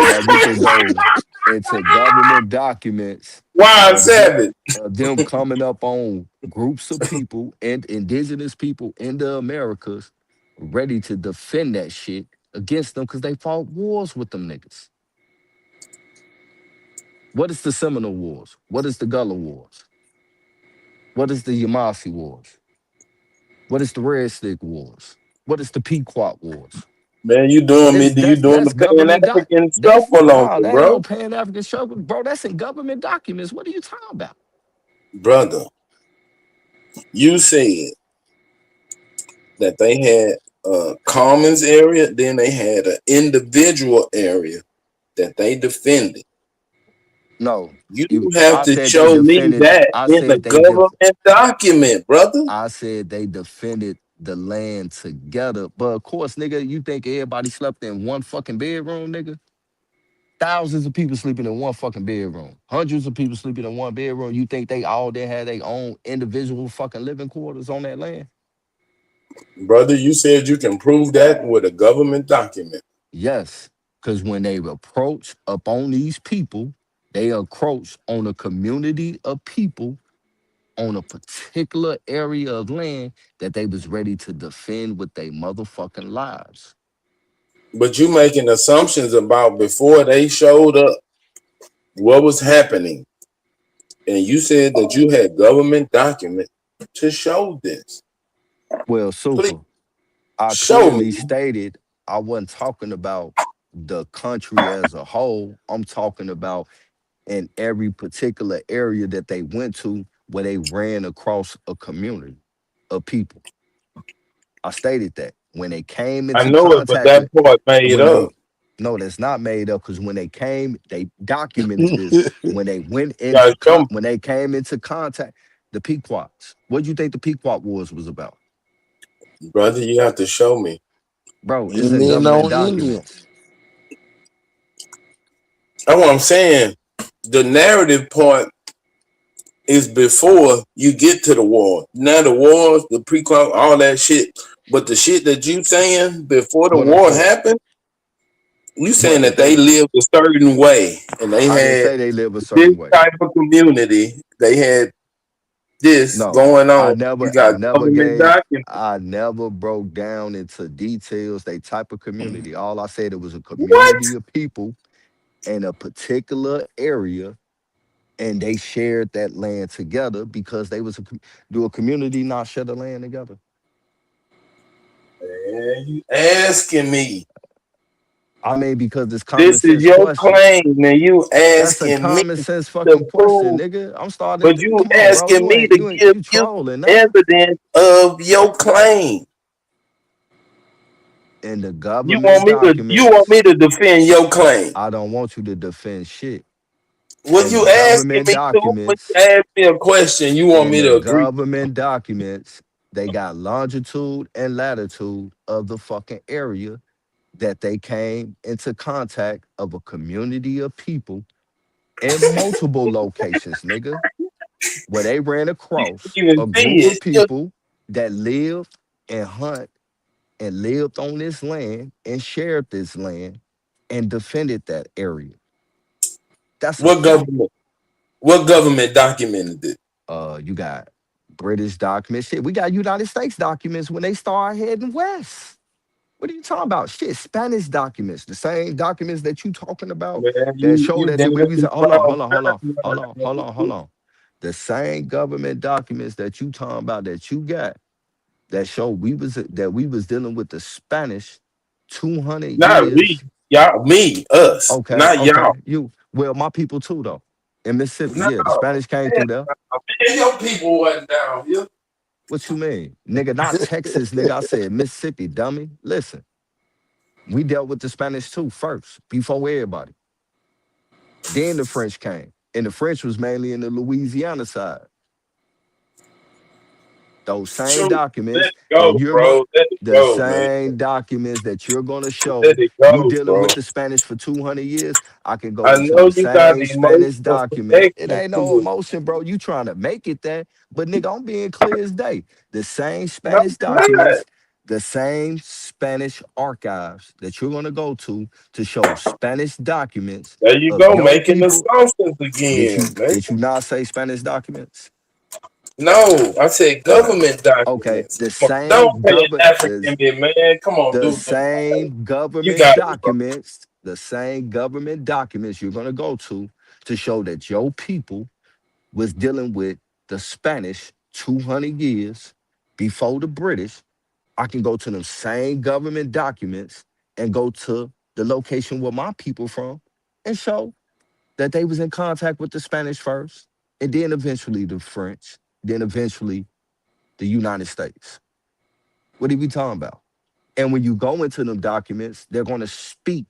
that we can go into government documents Wild of, Savage. of them coming up on groups of people and indigenous people in the Americas ready to defend that shit against them because they fought wars with them niggas. What is the Seminole Wars? What is the Gullah Wars? What is the Yamasee Wars? What is the Red Stick Wars? What is the Pequot Wars? Man, you doing me? You doing That's the Pan government doc. African That's shuffle on nah, me, that ain't no bro? Pan African struggle, bro. That's in government documents. What are you talking about? Brother, you said that they had a commons area, then they had an individual area that they defended. No, You you. have I to said they show me defended. that I in the said they government document, brother. I said they defended the land together. But of course, nigga, you think everybody slept in one fucking bedroom, nigga? Thousands of people sleeping in one fucking bedroom. Hundreds of people sleeping in one bedroom. You think they all there had their own individual fucking living quarters on that land? Brother, you said you can prove that with a government document. Yes, because when they approach upon these people, they approach on a community of people on a particular area of land that they was ready to defend with their motherfucking lives. But you making assumptions about before they showed up, what was happening. And you said that you had government document to show this. Well, Please super. I show me. clearly stated I wasn't talking about the country as a whole. I'm talking about in every particular area that they went to where they ran across a community of people. I stated that when they came I into know it, but contact that with part made when they up. No, that's not made up because when they came, they documented this. When they went Yeah, into when they came into contact, the Pequots. What do you think the Pequot Wars was about? brother, you have to show me. Bro, it's in Indian government on Indian. documents. That's what I'm saying. The narrative part is before you get to the war. Now the wars, the pre-club, all that shit. But the shit that you saying before the What I'm war saying. happened, you saying What that did they they? lived a certain way and they I didn't had say they live a this certain way. type of community. They had this No, going I on. never, You I got never government gave, documents. I never broke down into details, they type of community. All I said it was a What? community of people in a particular area, and they shared that land together because they was do a community not share the land together? Man, you asking me. I mean, because it's common This is sense your question. claim, and you That's a asking me common sense to fucking question, prove, nigga. I'm starting but to you come on, bro. asking You me ain't to you ain't give you you trolling now. evidence of your claim. In the You government want me to documents, defend your claim. I don't want you to defend shit. Well, In the you asking government me to when documents, you ask me a question, you want in me the to agree. government documents, they got longitude and latitude of the fucking area that they came into contact of a community of people in multiple locations, nigga, where they ran across You even a group see of it. You people that lived and hunt and lived on this land and shared this land and defended that area. That's a what fact. government? What government documented it? You got British documents. Shit, we got United States documents when they start heading west. What are you talking about? Shit, Spanish documents, the same documents that you talking about Man, that you show you that we was dancing hold on, around hold on, hold on, hold on, hold on, hold on. The same government documents that you talking about that you got that show we was dealing with the Spanish 200 not we, years. y'all, me, us, Okay, not y'all. okay. Well, my people too though. In Mississippi, No, yeah, the Spanish came through there. man, your people wasn't down here. What you mean? Nigga, not Texas, nigga. I said Mississippi, dummy. Listen, we dealt with the Spanish too first, before everybody. Then the French came. And the French was mainly in the Louisiana side. Those same Shoot, let documents it go, that you're going bro. Let it the go, man. same documents that you're going to Let show it you go, dealing bro. with the Spanish for 200 years, I can go I into know them you got same Spanish emotional document. It connection ain't no to it. emotion, bro. You trying to make it that, but nigga, I'm being clear as day. The same No, Spanish you're not. documents, the same Spanish archives that you're going to go to show Spanish documents There you of go, your making people. assumptions Did again, you man. did you not say Spanish documents? No, I said All right. government Okay. documents. The Come on, don't same play an government African bit, man. Come on, the dude. same You government got it, bro. documents, the same government documents you're gonna go to show that your people was dealing with the Spanish 200 years before the British. I can go to them same government documents and go to the location where my people from and show that they was in contact with the Spanish first, and then eventually the French, then eventually the United States. What are we talking about? And when you go into them documents, they're going to speak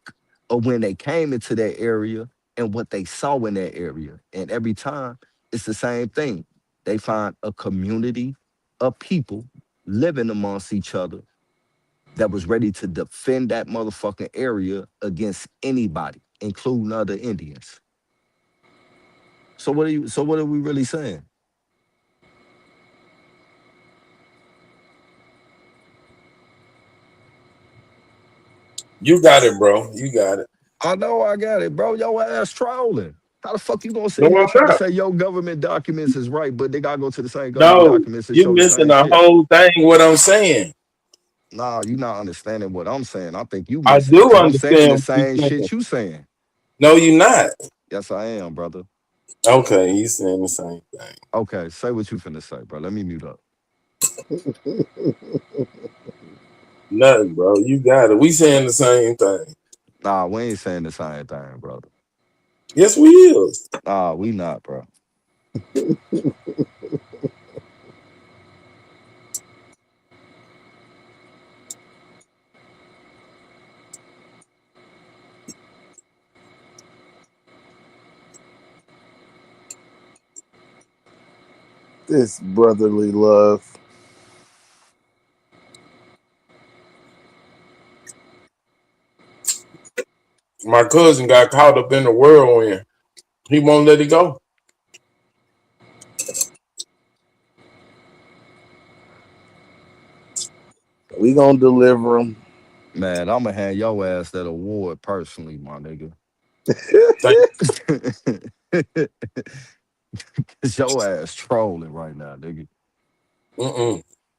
of when they came into that area and what they saw in that area. And every time, it's the same thing. They find a community of people living amongst each other that was ready to defend that motherfucking area against anybody, including other Indians. So what are we really saying? You got it, bro. You got it. I know I got it, bro. Your ass trolling. How the fuck you gonna No, sit here I'm and try to not. say your government documents is right, but they gotta go to the same government No, documents and you show the missing same the shit? whole thing. What I'm saying. Nah, you not understanding what I'm saying. I think you I missing it do because I'm saying the understand what same you're saying. shit you saying. No, you're not. Yes, I am, brother. Okay, he's saying the same thing. Okay, say what you finna say, bro. Let me mute up. Nothing, bro. You got it. We saying the same thing. Nah, we ain't saying the same thing, brother. Yes, we is. Nah, we not, bro. This brotherly love. My cousin got caught up in the whirlwind. He won't let it go. We gonna deliver him. Man, I'm gonna hand your ass that award personally, my nigga. It's your ass trolling right now, nigga.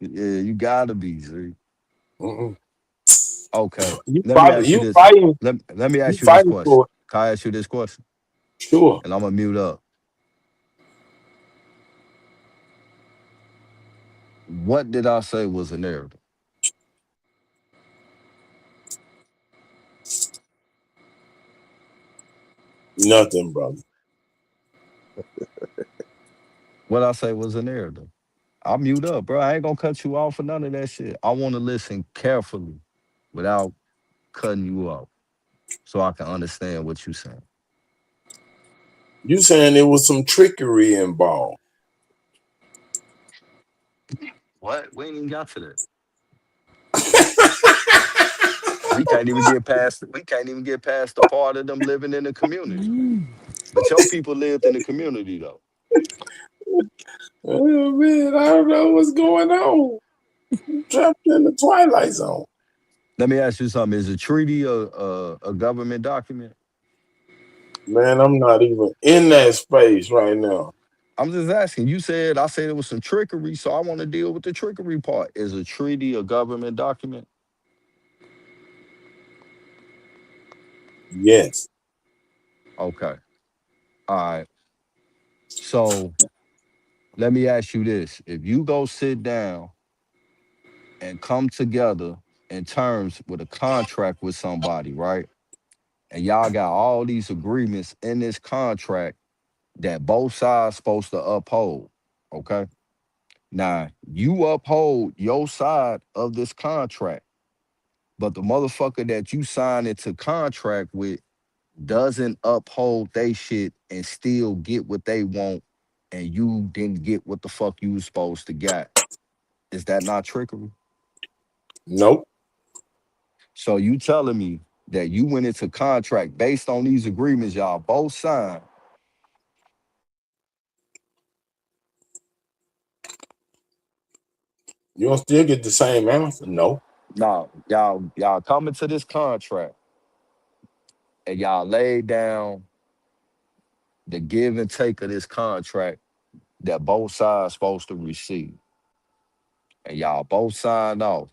Yeah, you gotta be, see. Okay. Let me ask you You this. fighting? Let me You ask you this fighting question. for it? Can I ask you this question? Sure. And I'm gonna mute up. What did I say was a narrative? Nothing, brother. What I say was a narrative. I'll mute up, bro. I ain't gonna cut you off for none of that shit. I wanna listen carefully without cutting you off so I can understand what you saying. You saying there was some trickery involved? What? We ain't even got to that. We can't even get past the part of them living in the community. But your people lived in the community though. Oh man, I don't know what's going on. I'm trapped in the twilight zone. Let me ask you something. Is a treaty a government document? Man, I'm not even in that space right now. I'm just asking. I said it was some trickery, so I want to deal with the trickery part. Is a treaty a government document? Yes. Okay. All right. So let me ask you this. If you go sit down and come together in terms with a contract with somebody, right? And y'all got all these agreements in this contract that both sides supposed to uphold. Okay. Now you uphold your side of this contract, but the motherfucker that you signed into contract with doesn't uphold they shit and still get what they want, and you didn't get what the fuck you was supposed to get. Is that not trickery? Nope. So you telling me that you went into contract based on these agreements y'all both signed? You don't still get the same answer? No. No, y'all come into this contract and y'all laid down the give and take of this contract that both sides supposed to receive. And y'all both signed off.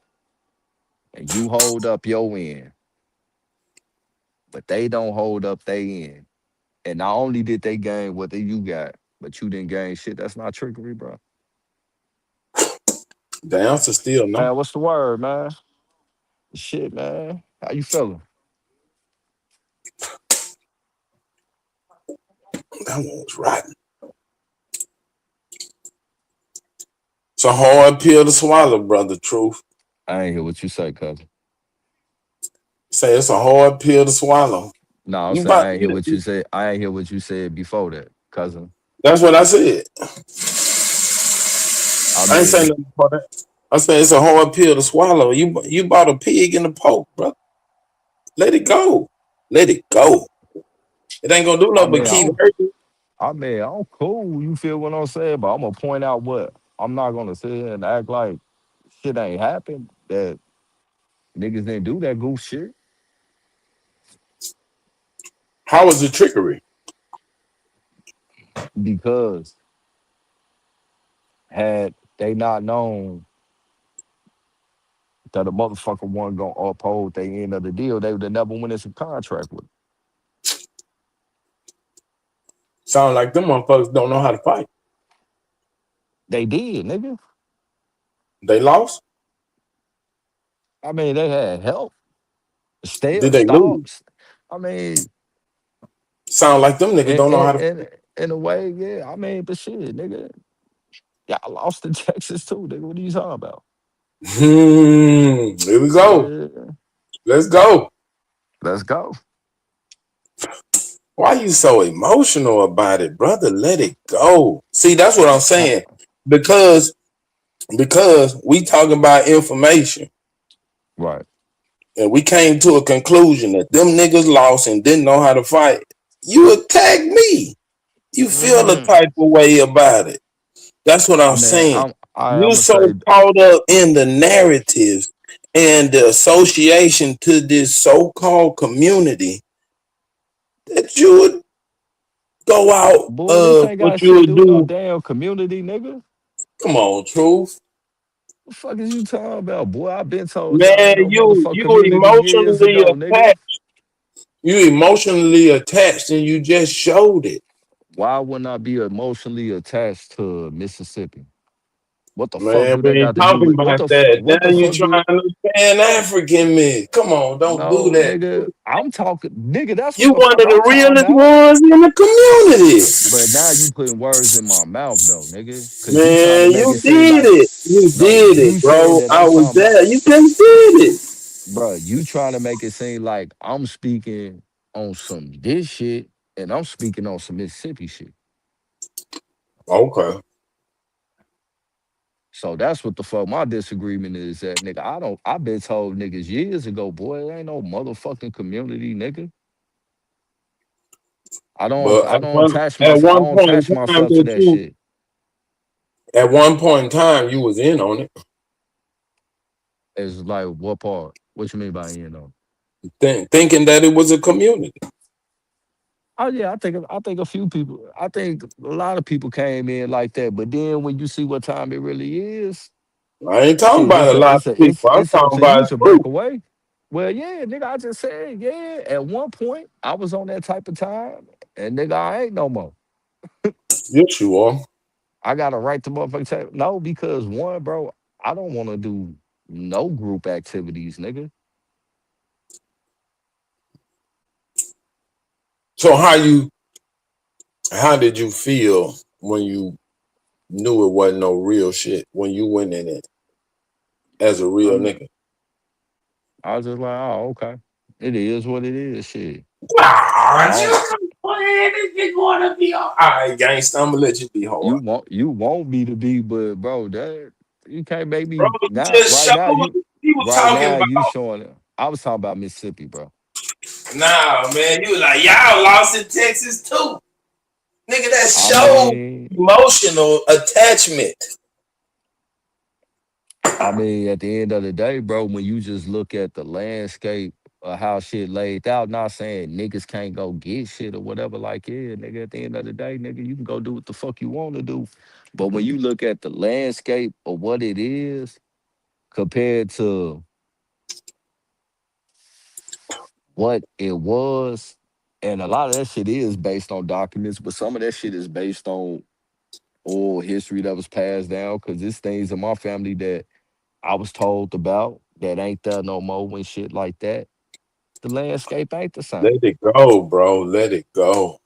And you hold up your end, but they don't hold up their end. And not only did they gain what you got, but you didn't gain shit. That's not trickery, bro. The answer still no. Man, what's the word, man? Shit, man. How you feeling? That one's rotten. It's a hard pill to swallow, brother. Truth. I ain't hear what you say, cousin. Say it's a hard pill to swallow. No, I'm You saying about I ain't to hear eat what it. you said. I ain't hear what you said before that, cousin. That's what I said. I I ain't saying mean, nothing about that. I said it's a hard pill to swallow. You bought a pig in the poke, bro. Let it go. Let it go. It ain't gonna do I nothing but mean, keep I'm, hurting. I'm cool. You feel what I'm saying? But I'm gonna point out what I'm not gonna sit here and act like shit ain't happened. That niggas didn't do that goof shit How is it trickery? because had they not known that a motherfucker wasn't gonna uphold the end of the deal, they would have never went into contract with. Sound like them motherfuckers don't know how to fight. They did, nigga. They lost. I mean, they had help, Did still they lose? stops. I mean, Sound like them niggas in, don't know in, how to fight. in, in a way, yeah. I mean, but shit, nigga, y'all lost in Texas too, nigga. What are you talking about? Here we go. Yeah, Let's go. let's go. Why you so emotional about it, brother? Let it go. See, that's what I'm I, saying. because we talking about information, Right. and we came to a conclusion that them niggas lost and didn't know how to fight. You attack me. You feel a type of way about it. That's what I'm I mean, saying. I'm You're gonna so say, caught up in the narratives and the association to this so-called community that you would go out, boy, this ain't what got you shit to would do with no do. damn community, nigga. Come on, truth. The fuck is you talking about, boy? I've been told y'all Man, ain't no you motherfucking community years emotionally ago, nigga. attached. You emotionally attached and you just showed it. Why wouldn't I be emotionally attached to Mississippi? What the fuck Man, do we they ain't got to do talking with about that. what the Now you fuck do? trying to stand African man. Come on, don't do No, that. nigga, I'm talking, nigga. That's what You the one of fuck I'm the talking realest about. ones in the community. But now you putting words in my mouth, though, nigga, because you trying to Man, make you it seem did like it. You no, did you it, said bro. that I I'm was talking about, there. You just did it. bro. You trying to make it seem like I'm speaking on some this shit, and I'm speaking on some Mississippi shit. Okay. So that's what the fuck my disagreement is at, nigga. I've been told niggas years ago, boy, there ain't no motherfucking community, nigga. But I at one don't point in attach time myself to that that you shit. at one point in time you was in on it. It's like what part? What you mean by Thinking that it was a community. Oh yeah, I think a few people, I think a lot of people came in like that. But then when you see what time it really is, I ain't talking shit, about a lot of people. I'm it's up talking to you about to truth. break away. Well, yeah, nigga, I just said, yeah. At one point, I was on that type of time, and nigga, I ain't no more. Yes, you are. I got a right to motherfucking say no because one, bro, I don't want to do no group activities, nigga. So how did you feel when you knew it wasn't no real shit when you went in it as a real nigga? I was just like, oh, okay. It is what it is, shit. Ah, Oh, man, this nigga wanna be all right, gangsta. I'm gonna let you be hard. you want me to be, but bro, that you can't make Bro, me you now. just showed he was talking You about. showing it. I was talking about Mississippi, bro. Nah, man, you was like, y'all lost in Texas too. Nigga, that I showed mean, emotional attachment. at the end of the day, bro, when you just look at the landscape of how shit laid out, not saying niggas can't go get shit or whatever, like, yeah, nigga, at the end of the day, nigga, you can go do what the fuck you want to do. But when you look at the landscape of what it is compared to what it was, and a lot of that shit is based on documents, but some of that shit is based on oral history that was passed down, because it's things in my family that I was told about that ain't there no more when shit like that. The landscape ain't the Let same. it go, bro. Let it go.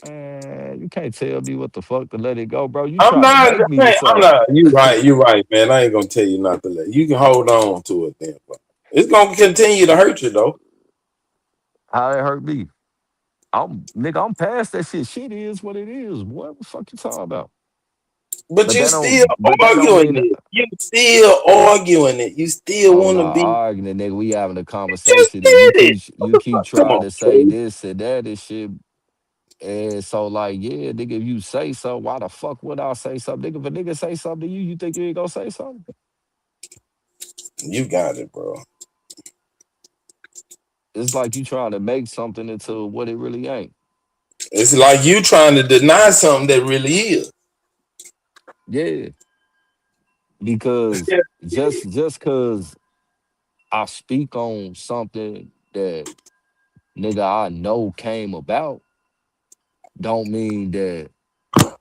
Man, you can't tell me what the fuck to let it go, bro. You I'm trying to not. make me to Hey, I'm say not. You right. You right, man. I ain't gonna tell you not to let. You can hold on to it then, bro. It's gonna continue to hurt you though. how it hurt me. I'm past that shit. Shit is what it is. What the fuck you talking about? But But you that still don't but that don't arguing mean it. You still arguing it. You still I'm want to not be. arguing, nigga. We having a Just conversation, and did it. What you the keep fuck? Come trying on, to say Trey. this and that and shit. And so, like, yeah, nigga, if you say so, why the fuck would I say something? Nigga, if a nigga say something to you, you think you ain't gonna say something? You got it, bro. It's like you trying to make something into what it really ain't. It's like you trying to deny something that really is. Yeah, because Yeah. just cause I speak on something that nigga I know came about, don't mean that,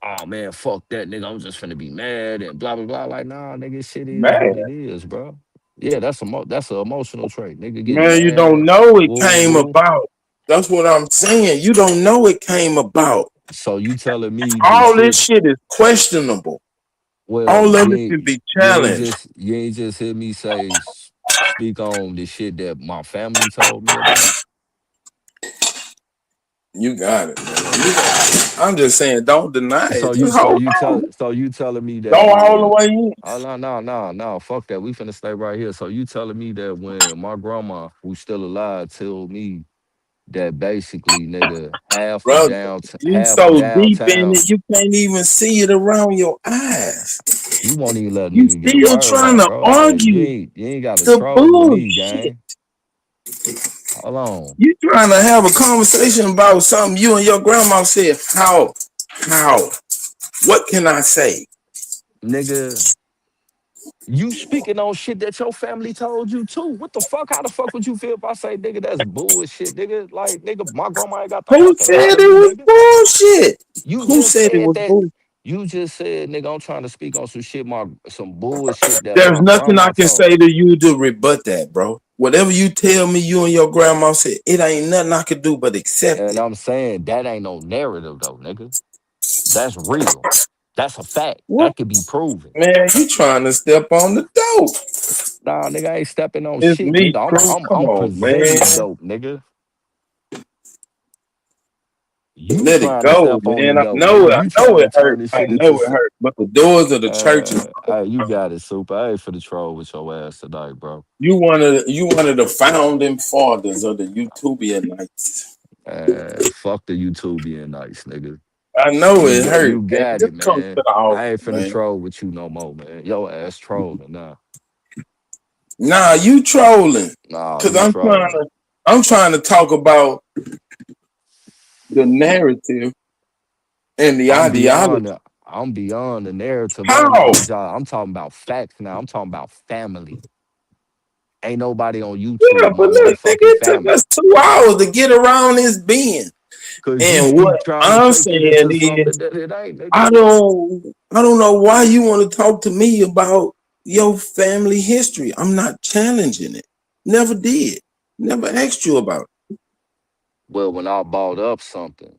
oh man, fuck that nigga, I'm just finna be mad and blah blah blah. Like, nah, nigga, shit is Man, what it is, bro. Yeah, that's an emotional trait. Nigga getting man, you don't mad, know it woo came woo. about. That's what I'm saying. You don't know it came about. So you telling me the All this shit? shit is questionable. Well, All of it can be challenged. you ain't just hear me say speak on the shit that my family told me about. You got it, man. I'm just saying, don't deny So it. you Just so hold you tell on. so you telling me that Don't all the when way in. oh no, fuck that. We finna stay right here. So you telling me that when my grandma, who's still alive, told me that basically, nigga, Brother, you half of so deep in downtown, it, you can't even see it around your eyes. you won't even let a You nigga get a still word trying out, to bro. Hey, argue you ain't gotta the troll with me, bullshit. gang. Hold on. You trying to have a conversation about something you and your grandma said. How? What can I say? Nigga, you speaking on shit that your family told you too. What the fuck? How the fuck would you feel if I say, nigga, that's bullshit, nigga? Like, nigga, my grandma ain't got to Who fucking lie said to it me, was nigga. bullshit? You Who just said it said was that. bullshit? You just said, nigga, I'm trying to speak on some bullshit that There's my nothing I grandma can told say me. to you to rebut that, bro. Whatever you tell me you and your grandma said, it ain't nothing I can do but accept And it. I'm saying that ain't no narrative though, nigga. That's real. That's a fact. What? That can be proven. Man, you trying to step on the dope. Nah, nigga, I ain't stepping on It's shit, me, nigga. I'm crew. I'm Come I'm on, man. presenting dope, nigga. You Let it trying to go, step on the man. I dope, know nigga. it. I You know trying to it turn hurt. this I shit know into it hurt. But the doors of the church is hey, you got it, super. I ain't for the troll with your ass tonight, bro. you one of the founding fathers of the YouTubeianites. Fuck the YouTubian nights, nigga. I know it You hurt, man. got Just it, come to man. the altar, I ain't finna man. troll with you no more, man. Your ass trolling now. Nah, you trolling. Nah, Cause you trolling. I'm trying to talk about the narrative and the I'm ideology. beyond the I'm beyond the narrative. I don't know How? what y'all. I'm talking about facts now. I'm talking about family. Ain't nobody on Yeah, YouTube, but my look, nigga, motherfucking it took family. us 2 hours to get around this being. Cause you And keep what trying to I'm take it saying into is, something that it ain't, I nigga. don't I don't know why you want to talk to me about your family history. I'm not challenging it. Never did. Never asked you about it. Well, when I bought up something,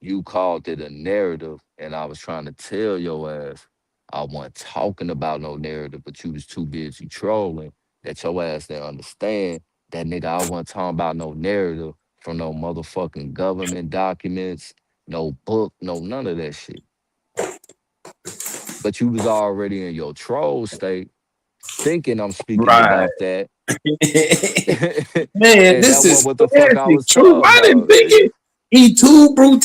you called it a narrative, and I was trying to tell your ass I wasn't talking about no narrative, but you was too busy trolling that your ass didn't understand that nigga. I wasn't talking about no narrative from no motherfucking government documents, no book, no none of that shit. But you was already in your troll state, thinking I'm speaking Right. about that, Man, and this that wasn't is what the fuck I classic was truth. talking I didn't about, think nigga. it. He too brute.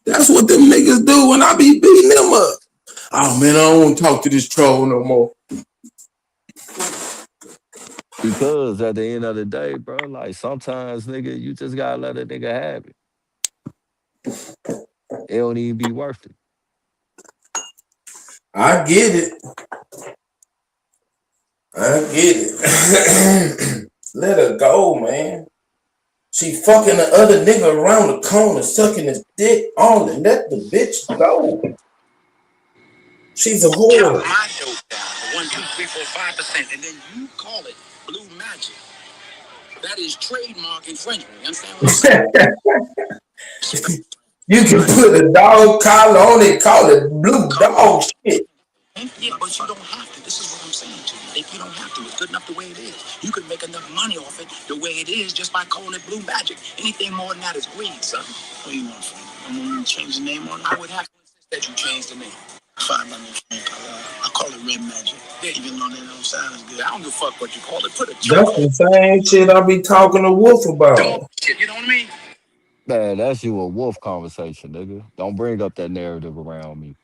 That's what them niggas do when I be beating them up. Oh man, I don't want to talk to this troll no more. Because at the end of the day, bro, like sometimes, nigga, you just gotta let a nigga have it. It don't even be worth it. I get it. I get it. Let her go, man. She fucking the other nigga around the corner, sucking his dick on it. Let the bitch go. She's a whore. Count my dope down. 1, 2, 3, 4, 5%, and then you call it blue magic. That is trademark infringement. You understand what I'm saying? You can put a dog collar on it, call it blue dog shit. Yeah, but you don't have to. This is what I'm saying to you. You don't have to. It's good enough the way it is. You can make enough money off it the way it is just by calling it blue magic. Anything more than that is greed, son. What do you want from me? I'm going to change the name on it. I would have to insist that you change the name. Fine by me, Frank. I call it red magic. Yeah, even though that don't sound as good. I don't give a fuck what you call it. Put a choke That's on the it. same shit I be talking to Wolf Dog about. shit, you know what I mean? Man, that's you a wolf conversation, nigga. Don't bring up that narrative around me.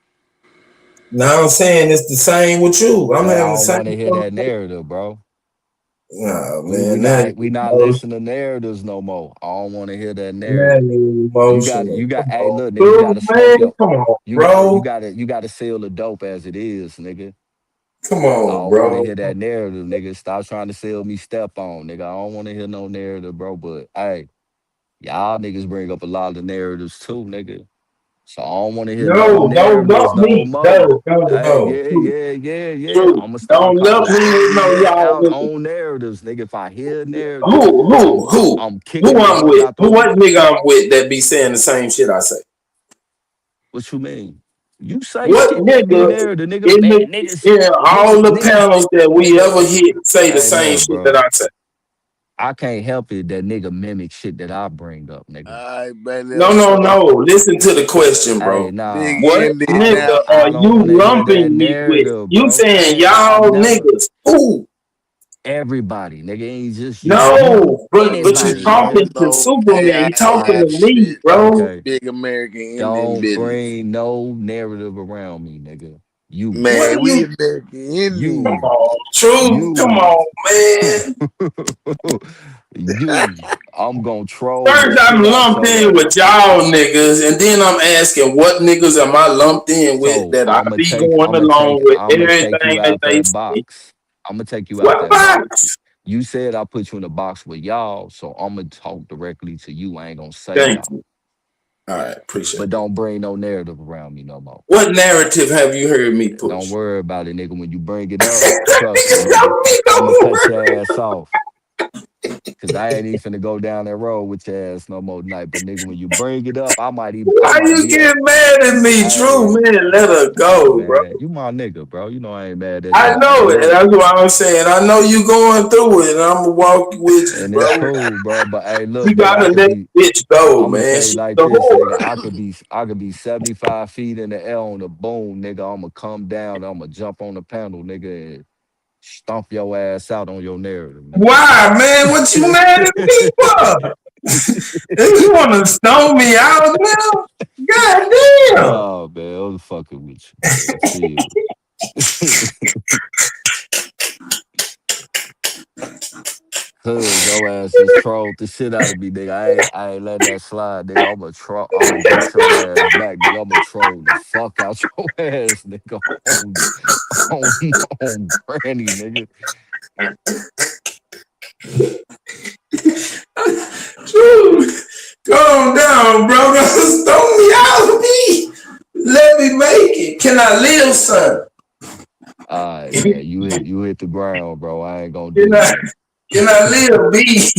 Now I'm saying it's the same with you. I'm Man, I having the don't same want to hear that conversation. narrative, bro. Nah, We we man, that not is we not listening to narratives no more. I don't want to hear that narrative. emotional. You got. Come Hey, on, look, nigga, you got bro, to smoke man. your. Come on, You bro. got to seal the dope as it is, nigga. Come I on, don't want to bro. hear that narrative, nigga. Stop trying to sell me step on, nigga. I don't want to hear no narrative, bro. But hey, y'all niggas bring up a lot of narratives too, nigga. So I don't want to hear no No, don't narratives lump no me. more. No, no, Hey, no. yeah. True. I'ma start Don't lump calling me with no everybody y'all out niggas. on narratives, nigga. If I hear a narrative, Who, who, who? I'm Who kicking the I'm fuck with? out the Who what room. nigga I'm with that be saying the same shit I say? What you mean? You say What shit that be nigga narrative, nigga. in Man, the in all the niggas, panels that we nigga. ever hit say the Hey, same look, shit that bro. I say? I can't help it that nigga mimic shit that I bring up, nigga. All right, man. No. Listen to the question, Hey, bro. nah. Big What Indian now. nigga are I don't you want to hear that lumping me with? narrative, You bro. saying I y'all never niggas? Ooh, everybody, nigga. Ain't just you, no, but you anybody, talking nigga. to No Superman. AI You talking I to me, shit. bro. okay. Big American Indian Don't business. bring no narrative around me, nigga. You, What Man, are we you? American Come you, Indian. on, true. Come you, on, man. you. I'm gonna troll the First, I'm shit out lumped your in with ass. y'all niggas, and then I'm asking what niggas am I lumped in with So that I be going along with I'ma take everything you that out they that say. box. I'ma take you out What that box. box? You said I put you in a box with y'all, so I'ma talk directly to you. I ain't gonna say Thank y'all. you. All right, appreciate But that. don't bring no narrative around me no more. What narrative have you heard me Don't push? worry about it, nigga. When you bring it up, trust me, nigga. Don't be I'ma cut going. your ass off. Cause I ain't even finna go down that road with your ass no more tonight. But nigga, when you bring it up, I Why might you be a getting mad at me, True hey, man? Let her come on, go, bro. man. You my nigga, bro. You know I ain't mad at I you. Hey, know it, and look. that's what I'm saying. I know you going through it, and I'm gonna walk with you, And it's bro. cool, bro. But hey, look, You nigga, gotta I could let be the bitch go, I'm gonna man. say it She's like the this, nigga. whore. I could be 75 feet in the air on the boom, nigga. I'ma come down, I'ma jump on the panel, nigga, and stomp your ass out on your narrative, nigga. Why, man? What you mad at me for? If you wanna stone me out now? God damn. Nah, man, I was fucking with you, man. Chill. Cause your ass just trolled the shit out of me, nigga. I ain't letting that slide, nigga. I'ma get your ass back, nigga. I'ma troll the fuck out your ass, nigga. On, on granny, nigga. True. Calm down, bro. Don't stone me out of me. Let me make it. Can I live, son? All right, man. You hit the ground, bro. I ain't gonna Can do I nothing. can I live, B?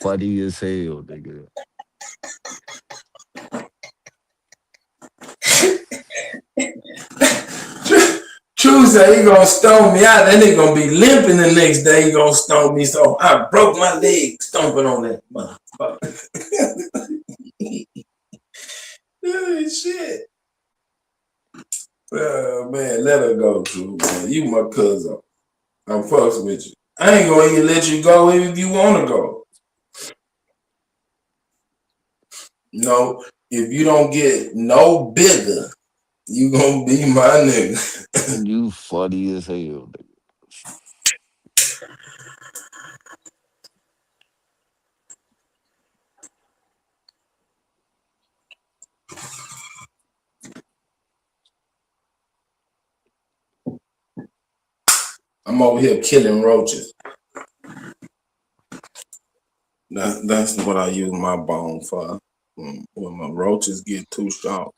Funny as hell, nigga. True say he gonna stone me out. That nigga gonna be limping the next day. He gonna stone me. So I broke my leg stomping on that motherfucker. Oh, shit. Man, let her go, True, man. You my cousin. I'm fucks with you. I ain't gonna even let you go if you wanna go. No, if you don't get no bigger, you gonna be my nigga. You funny as hell, nigga. I'm over here killing roaches. That's what I use my bone for. When my roaches get too sharp,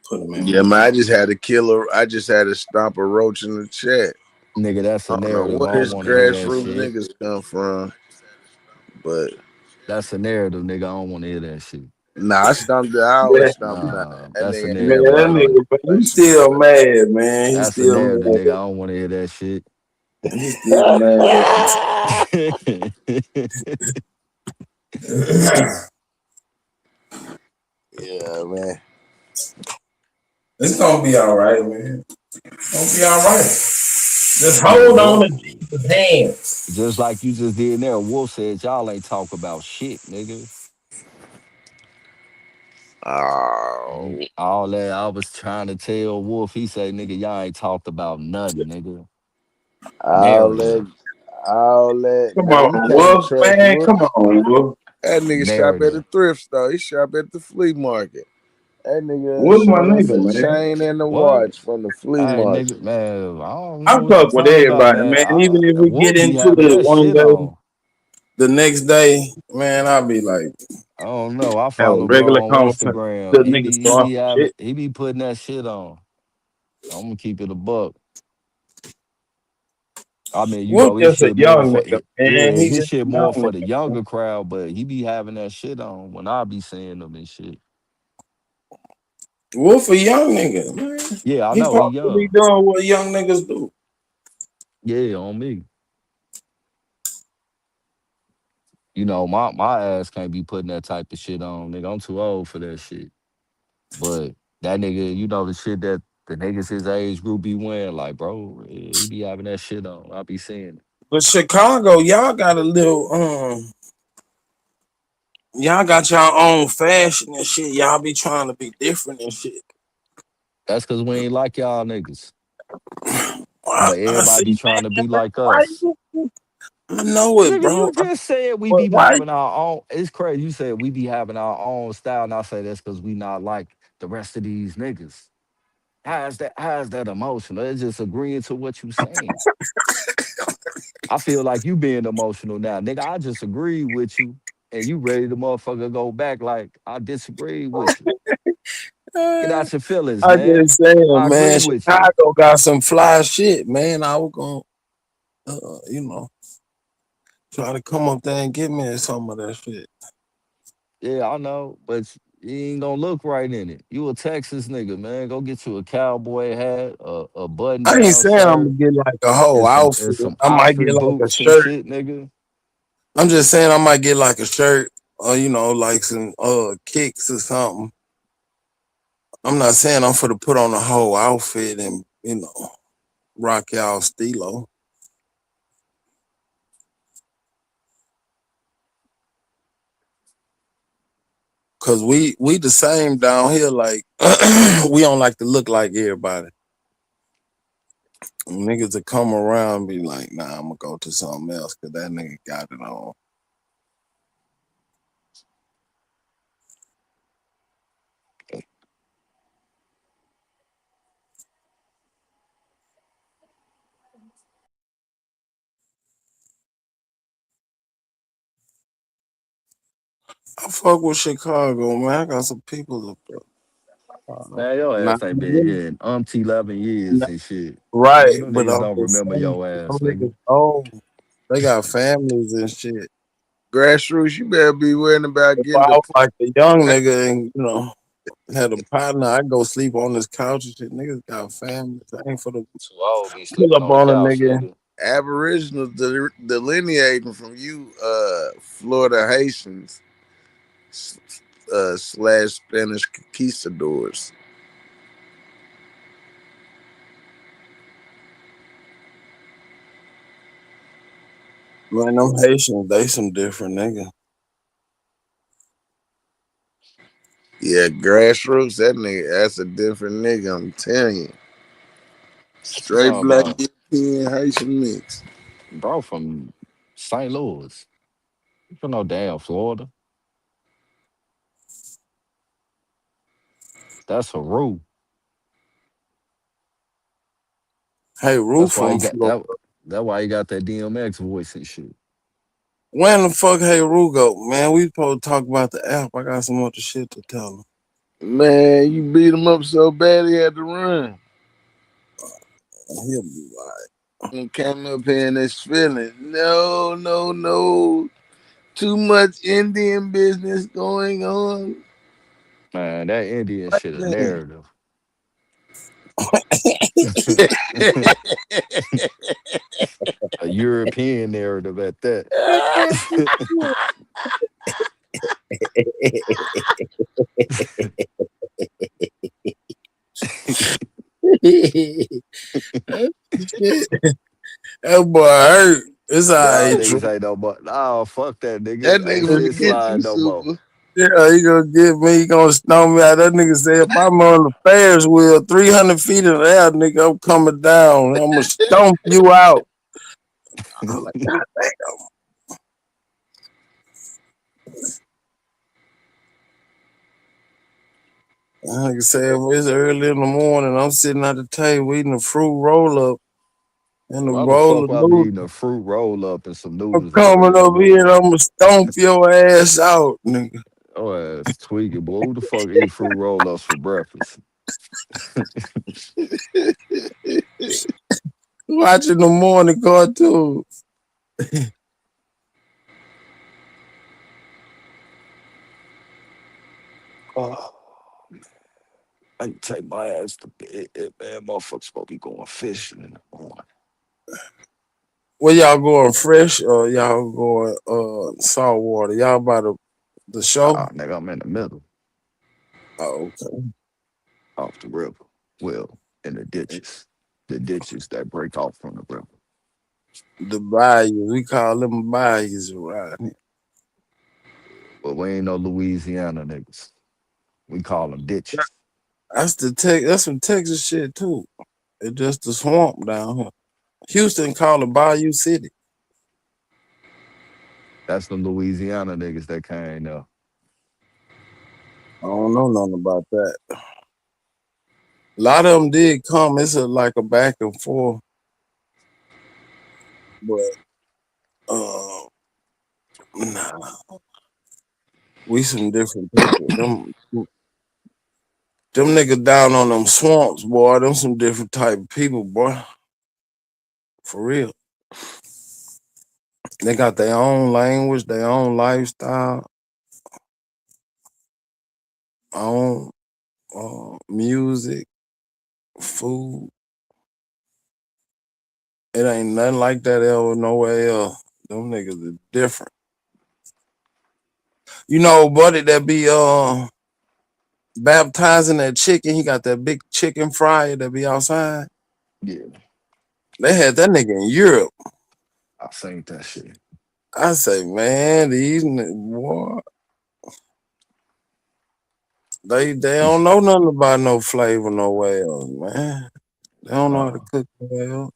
put them in Yeah, my man. I bone. just had to kill her. I just had to stomp a roach in the chat. Nigga, that's a I don't know narrative. where I don't his wanna hear that grassroots shit. niggas come from, but That's a narrative, nigga. I don't wanna hear that shit. nah, I stomped it. I Yeah, always stomp it out. Nah, That that's a nigga ain't man, never narrative, that got my nigga. nigga, man, he's information. still mad, man. He's That's a still narrative, mad. nigga. I don't wanna hear that shit. He's still mad. Yeah, man. It's gonna be all right, man. It's gonna be all right. Just Nigga, hold on Wolf. to Jesus' hand. Just like you just did there, Wolf said y'all ain't talk about shit, nigga. Oh, All that I was trying to tell Wolf, he said, nigga, y'all ain't talked about nothing, nigga. all Narrative. that, all that. Come Man, you on, can't Wolf, trust man. Wolf. Come on, Wolf. That nigga shop at Narrative. the thrift store. He shop at the flea market. That nigga Wolf, my showed us a nigga, man. chain and a What? watch from the flea Hey, nigga, market. man, I don't know I what you fuck with talking about, everybody, man. man. Even if we get Wolf be into having it that one shit day, on. the next day, man, I'll be like, I don't know. I have a follow regular bro on conversation. Instagram. The niggas start some shit. He be putting that shit on. I'm gonna keep it a buck. I mean, you Wolf know, his just a shit more young for nigga, yeah, man. He his just shit a more young for the nigga. younger crowd, but he be having that shit on when I be seeing them and shit. Wolf a young nigga, man. Yeah, I He know he supposed to be young. doing what young niggas do. Yeah, on me. You know, my ass can't be putting that type of shit on, nigga. I'm too old for that shit. But that nigga, you know the shit that the niggas his age group be wearing, like, bro, he be having that shit on. I be seeing it. But Chicago, y'all got a little y'all got y'all own fashion and shit. Y'all be trying to be different and shit. That's cause we ain't like y'all niggas. I, But I everybody be see, trying to man. be like Why us. I know it, Nigga, bro. you just said we But be why? having our own. It's crazy. You said we be having our own style, and I say that's because we not like the rest of these niggas. How's that emotional? It's just agreeing to what you saying. I feel like you being emotional now. Nigga, I just agree with you, and you ready to motherfucker go back like I disagree with you. Get out your feelings, I man. just saying, I agree man, with you. Chicago got some fly shit, man. I was gonna, try to come up there and get me some of that shit. Yeah, I know, but you ain't gonna look right in it. You a Texas nigga, man. Go get you a cowboy hat, a button I ain't down saying I'm gonna shirt, get like a whole and outfit. some I might get Oxford like a boots and shirt. shit, nigga. I'm just saying I might get like a shirt or like some kicks or something. I'm not saying I'm for to put on a whole outfit and rock y'all stilo. Cause we the same down here. Like we don't like to look like everybody. Niggas that come around be like, nah, I'm gonna go to something else because that nigga got it on. I fuck with Chicago, man. I got some people up there. Man, your Not ass ain't been really, here in 11 years not- and shit. right, Man, them but niggas I'm don't just remember saying, your some ass, nigga. niggas old. They got families and shit. Grassroots, you better be worrying about If getting I the was like a young nigga and had a partner, I go sleep on this couch and shit. Niggas got families. I ain't for the Too old be pull sleeping up on the on a couch, nigga. nigga. Aboriginals delineating from you, Florida Haitians slash Spanish conquistadors. Man, them Haitians, they some different nigga. Yeah, grassroots, that nigga, that's a different nigga, I'm telling you. What you Straight talking black about? European Haitian mix. Bro from St. Louis. You from no damn Florida. That's a rule. Hey, That's Roof why he from got Florida. that. That's why he got that DMX voice and shit. When the fuck Hey Roo go? Man, we supposed to talk about the app. I got some other shit to tell him. Man, you beat him up so bad he had to run. He'll be right. And came up here in this feeling. No, no, no. Too much Indian business going on. Man, that Indian shit a narrative. A European narrative at that. Shit. That boy hurt. It's all Y'all right, True. niggas ain't no more. Oh, fuck that That nigga. Ain't nigga shit forget you, slide no more. Super. Yeah, he gonna get me. He gonna stomp me out. That nigga said, if I'm on the Ferris wheel, 300 feet in the air, nigga, I'm coming down. I'm gonna stomp you out. I'm like, God damn. Like I said, it's early in the morning. I'm sitting at the table eating a fruit roll up and a Why the roll fuck of would I be noodles. eating a fruit roll up and some I'm noodles coming early in the up here morning? and I'm gonna stomp your ass out, nigga. Oh, ass tweaking, boy. Who the fuck eat fruit roll ups for breakfast? Watching the morning cartoon. Oh, I can take my ass to bed, man. Motherfuckers supposed to be going fishing in the morning. Where y'all going, fresh or y'all going salt water? Y'all by the show? Nigga, I'm in the middle. Oh, okay. Off the river. Well, in the ditches. The ditches that break off from the river. The bayous. We call them bayous around here. But we ain't no Louisiana niggas. We call them ditches. That's some Texas shit too. It's just a swamp down here. Houston call it Bayou City. That's the Louisiana niggas that came there. I don't know nothing about that. A lot of them did come. It's like a back and forth. But nah. We some different people. Them niggas down on them swamps, boy. Them some different type of people, boy. For real. They got their own language, their own lifestyle, own music, food. It ain't nothing like that ever nowhere else. Them niggas are different. You know, buddy, that be baptizing that chicken. He got that big chicken fryer that be outside. Yeah. They had that nigga in Europe. I seen that shit. I say, man, these boy, they don't know nothing about no flavor nowhere else, man. They don't know how to cook nowhere else.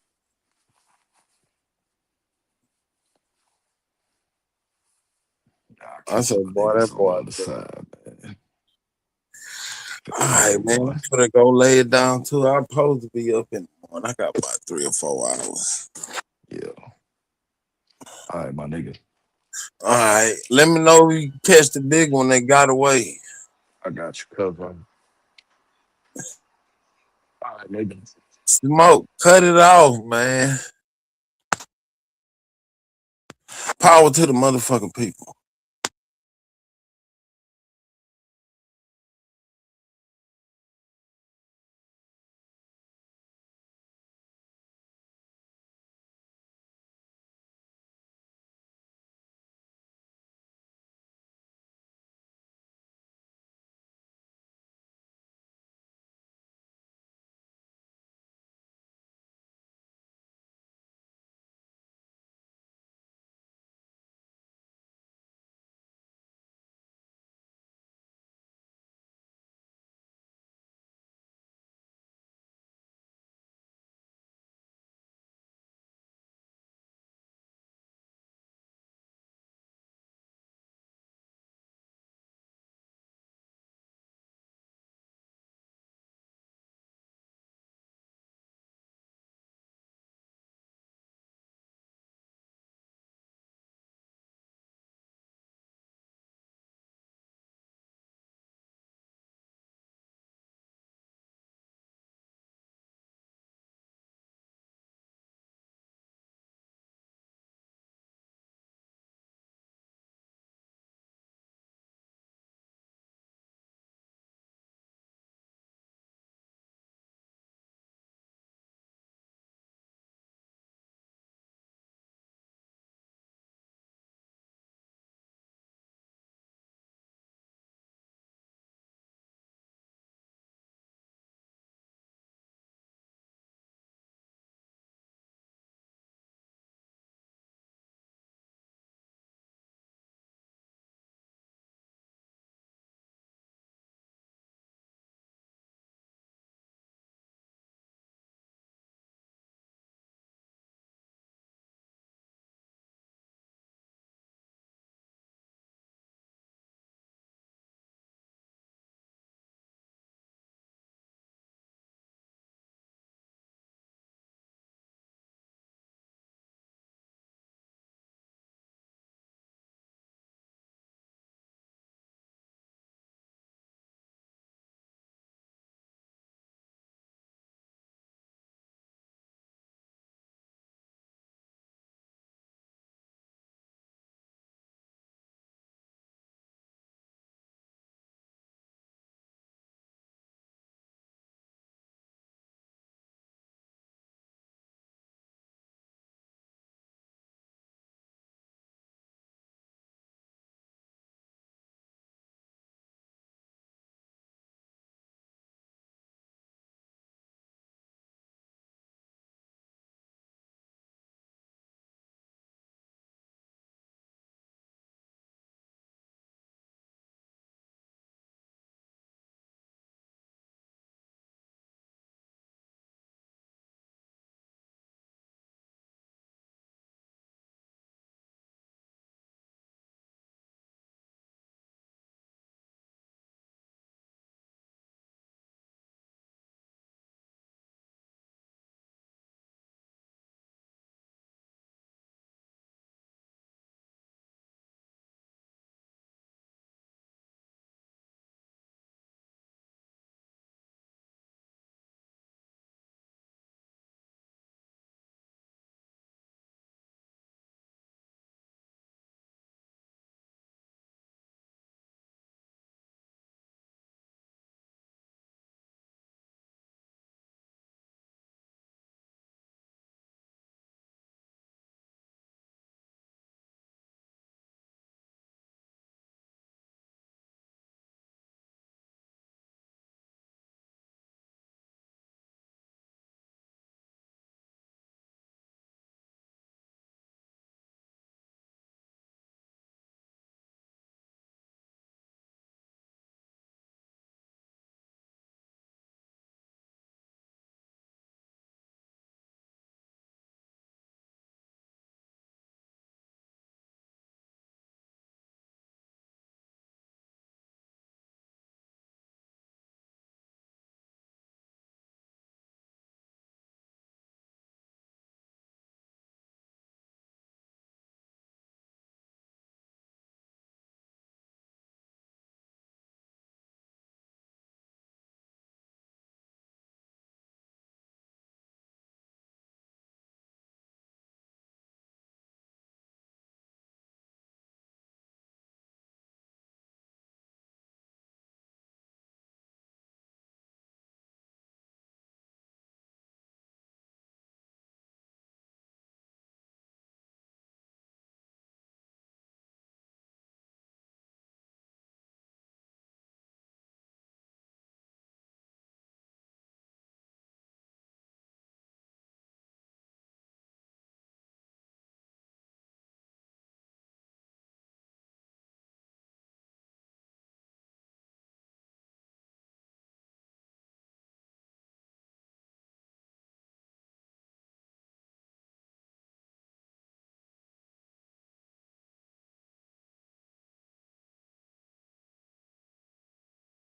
I said, boy, that boy. On the side, man. All right, man. I'm gonna go lay it down too. I'm supposed to be up in the morning. I got about 3 or 4 hours. Yeah. All right, my nigga. All right. Let me know if you catch the big one that got away. I got you covered. All right, nigga. Smoke. Cut it off, man. Power to the motherfucking people.